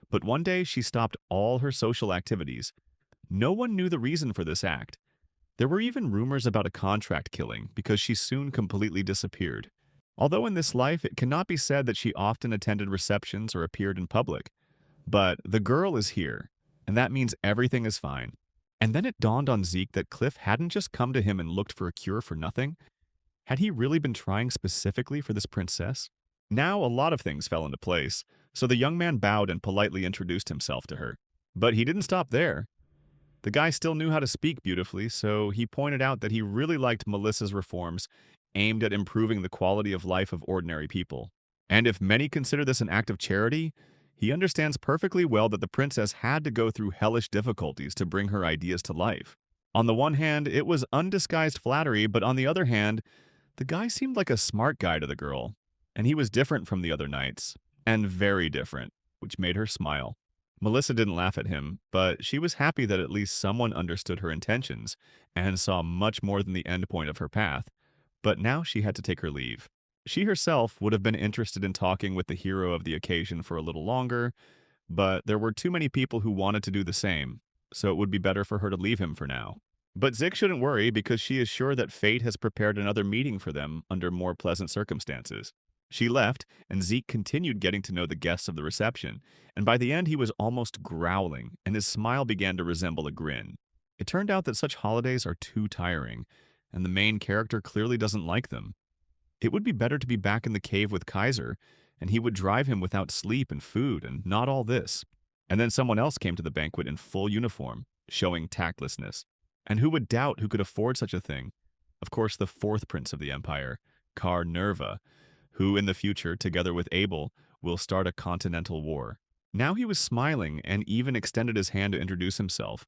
but one day she stopped all her social activities. No one knew the reason for this act. There were even rumors about a contract killing because she soon completely disappeared. Although in this life it cannot be said that she often attended receptions or appeared in public. But the girl is here, and that means everything is fine. And then it dawned on Zeke that Cliff hadn't just come to him and looked for a cure for nothing. Had he really been trying specifically for this princess? Now a lot of things fell into place, so the young man bowed and politely introduced himself to her. But he didn't stop there. The guy still knew how to speak beautifully, so he pointed out that he really liked Melissa's reforms aimed at improving the quality of life of ordinary people. And if many consider this an act of charity, he understands perfectly well that the princess had to go through hellish difficulties to bring her ideas to life. On the one hand, it was undisguised flattery, but on the other hand, the guy seemed like a smart guy to the girl, and he was different from the other knights, and very different, which made her smile. Melissa didn't laugh at him, but she was happy that at least someone understood her intentions and saw much more than the end point of her path. But now she had to take her leave. She herself would have been interested in talking with the hero of the occasion for a little longer, but there were too many people who wanted to do the same, so it would be better for her to leave him for now. But Zeke shouldn't worry because she is sure that fate has prepared another meeting for them under more pleasant circumstances. She left, and Zeke continued getting to know the guests of the reception, and by the end he was almost growling, and his smile began to resemble a grin. It turned out that such holidays are too tiring, and the main character clearly doesn't like them. It would be better to be back in the cave with Kaiser, and he would drive him without sleep and food and not all this. And then someone else came to the banquet in full uniform, showing tactlessness. And who would doubt who could afford such a thing? Of course, the 4th prince of the empire, Car Nerva, who in the future, together with Abel, will start a continental war. Now he was smiling and even extended his hand to introduce himself,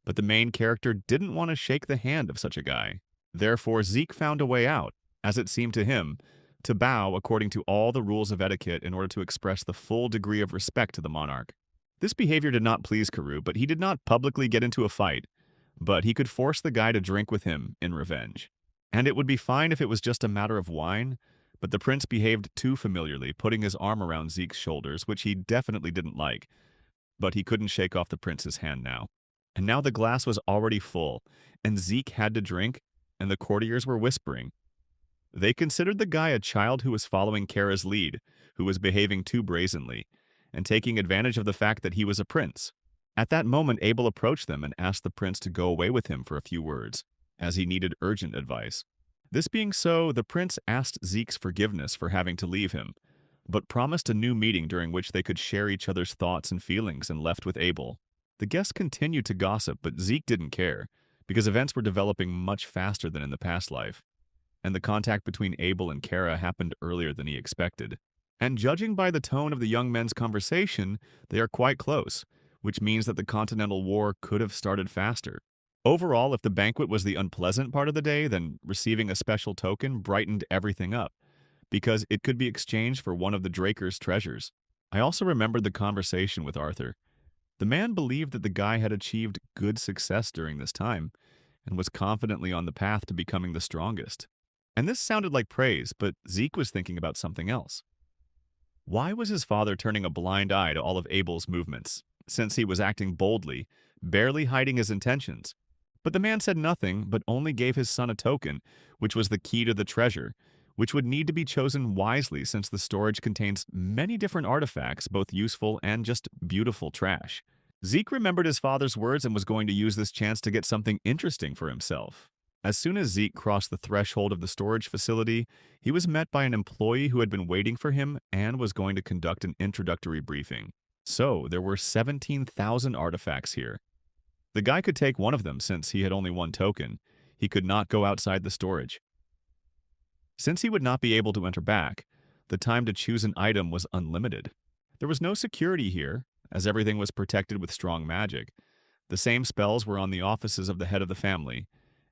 but the main character didn't want to shake the hand of such a guy. Therefore, Zeke found a way out, as it seemed to him, to bow according to all the rules of etiquette in order to express the full degree of respect to the monarch. This behavior did not please Karoo, but he did not publicly get into a fight, but he could force the guy to drink with him in revenge. And it would be fine if it was just a matter of wine, but the prince behaved too familiarly, putting his arm around Zeke's shoulders, which he definitely didn't like. But he couldn't shake off the prince's hand now. And now the glass was already full, and Zeke had to drink, and the courtiers were whispering. They considered the guy a child who was following Kara's lead, who was behaving too brazenly, and taking advantage of the fact that he was a prince. At that moment, Abel approached them and asked the prince to go away with him for a few words, as he needed urgent advice. This being so, the prince asked Zeke's forgiveness for having to leave him, but promised a new meeting during which they could share each other's thoughts and feelings, and left with Abel. The guests continued to gossip, but Zeke didn't care, because events were developing much faster than in the past life, and the contact between Abel and Kara happened earlier than he expected. And judging by the tone of the young men's conversation, they are quite close, which means that the Continental War could have started faster. Overall, if the banquet was the unpleasant part of the day, then receiving a special token brightened everything up, because it could be exchanged for one of the Draker's treasures. I also remembered the conversation with Arthur. The man believed that the guy had achieved good success during this time, and was confidently on the path to becoming the strongest. And this sounded like praise, but Zeke was thinking about something else. Why was his father turning a blind eye to all of Abel's movements, since he was acting boldly, barely hiding his intentions? But the man said nothing, but only gave his son a token, which was the key to the treasure, which would need to be chosen wisely since the storage contains many different artifacts, both useful and just beautiful trash. Zeke remembered his father's words and was going to use this chance to get something interesting for himself. As soon as Zeke crossed the threshold of the storage facility, he was met by an employee who had been waiting for him and was going to conduct an introductory briefing. So, there were 17,000 artifacts here. The guy could take one of them since he had only one token. He could not go outside the storage. Since he would not be able to enter back, the time to choose an item was unlimited. There was no security here, as everything was protected with strong magic. The same spells were on the offices of the head of the family,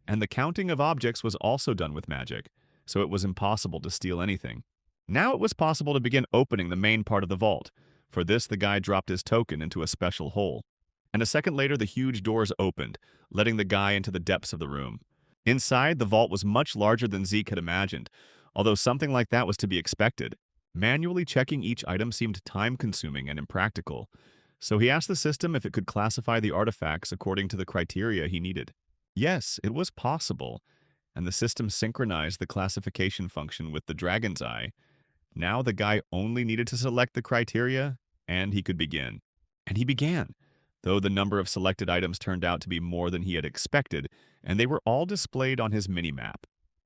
and the counting of objects was also done with magic, so it was impossible to steal anything. Now it was possible to begin opening the main part of the vault. For this, the guy dropped his token into a special hole. And a second later, the huge doors opened, letting the guy into the depths of the room. Inside, the vault was much larger than Zeke had imagined, although something like that was to be expected. Manually checking each item seemed time-consuming and impractical, so he asked the system if it could classify the artifacts according to the criteria he needed. Yes, it was possible, and the system synchronized the classification function with the dragon's eye. Now the guy only needed to select the criteria, and he could begin. And he began, though the number of selected items turned out to be more than he had expected, and they were all displayed on his mini-map.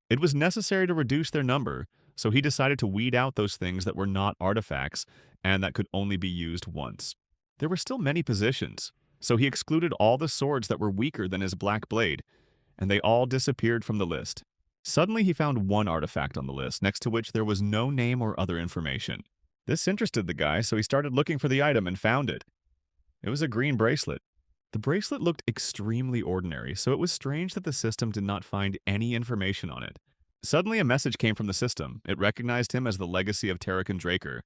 It was necessary to reduce their number, so he decided to weed out those things that were not artifacts and that could only be used once. There were still many positions, so he excluded all the swords that were weaker than his black blade, and they all disappeared from the list. Suddenly he found one artifact on the list, next to which there was no name or other information. This interested the guy, so he started looking for the item and found it. It was a green bracelet. The bracelet looked extremely ordinary, so it was strange that the system did not find any information on it. Suddenly a message came from the system. It recognized him as the legacy of Tarrakan Draker,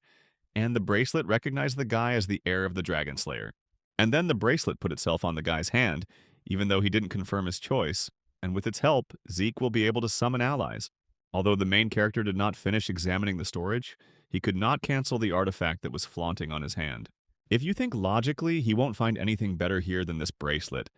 and the bracelet recognized the guy as the heir of the Dragon Slayer. And then the bracelet put itself on the guy's hand, even though he didn't confirm his choice, and with its help, Zeke will be able to summon allies. Although the main character did not finish examining the storage, he could not cancel the artifact that was flaunting on his hand. If you think logically, he won't find anything better here than this bracelet,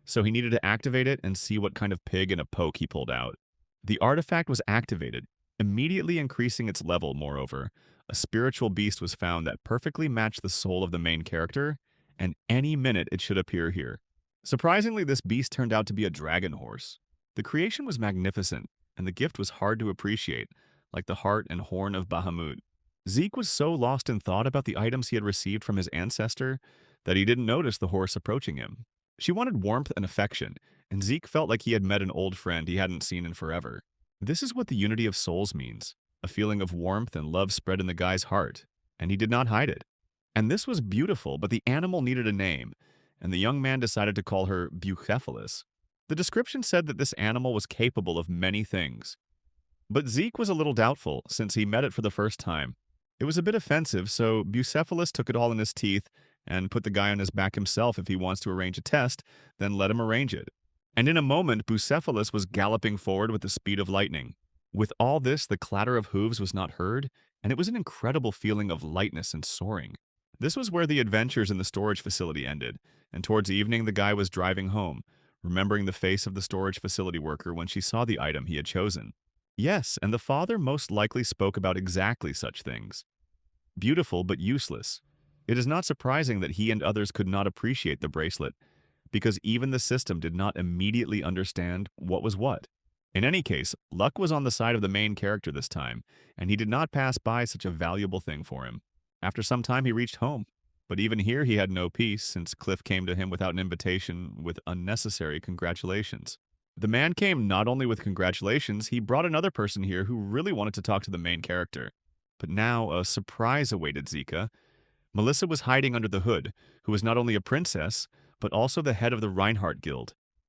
so he needed to activate it and see what kind of pig in a poke he pulled out. The artifact was activated, immediately increasing its level. Moreover, a spiritual beast was found that perfectly matched the soul of the main character, and any minute it should appear here. Surprisingly, this beast turned out to be a dragon horse. The creation was magnificent, and the gift was hard to appreciate, like the heart and horn of Bahamut. Zeke was so lost in thought about the items he had received from his ancestor that he didn't notice the horse approaching him. She wanted warmth and affection, and Zeke felt like he had met an old friend he hadn't seen in forever. This is what the unity of souls means, a feeling of warmth and love spread in the guy's heart, and he did not hide it. And this was beautiful, but the animal needed a name, and the young man decided to call her Bucephalus. The description said that this animal was capable of many things. But Zeke was a little doubtful, since he met it for the first time. It was a bit offensive, so Bucephalus took it all in his teeth and put the guy on his back himself. If he wants to arrange a test, then let him arrange it. And in a moment, Bucephalus was galloping forward with the speed of lightning. With all this, the clatter of hooves was not heard, and it was an incredible feeling of lightness and soaring. This was where the adventures in the storage facility ended, and towards evening the guy was driving home, remembering the face of the storage facility worker when she saw the item he had chosen. Yes, and the father most likely spoke about exactly such things. Beautiful but useless. It is not surprising that he and others could not appreciate the bracelet, because even the system did not immediately understand what was what. In any case, luck was on the side of the main character this time, and he did not pass by such a valuable thing for him. After some time, he reached home, but even here he had no peace, since Cliff came to him without an invitation with unnecessary congratulations. The man came not only with congratulations, he brought another person here who really wanted to talk to the main character. But now a surprise awaited Zika. Melissa was hiding under the hood, who was not only a princess, but also the head of the Reinhardt Guild.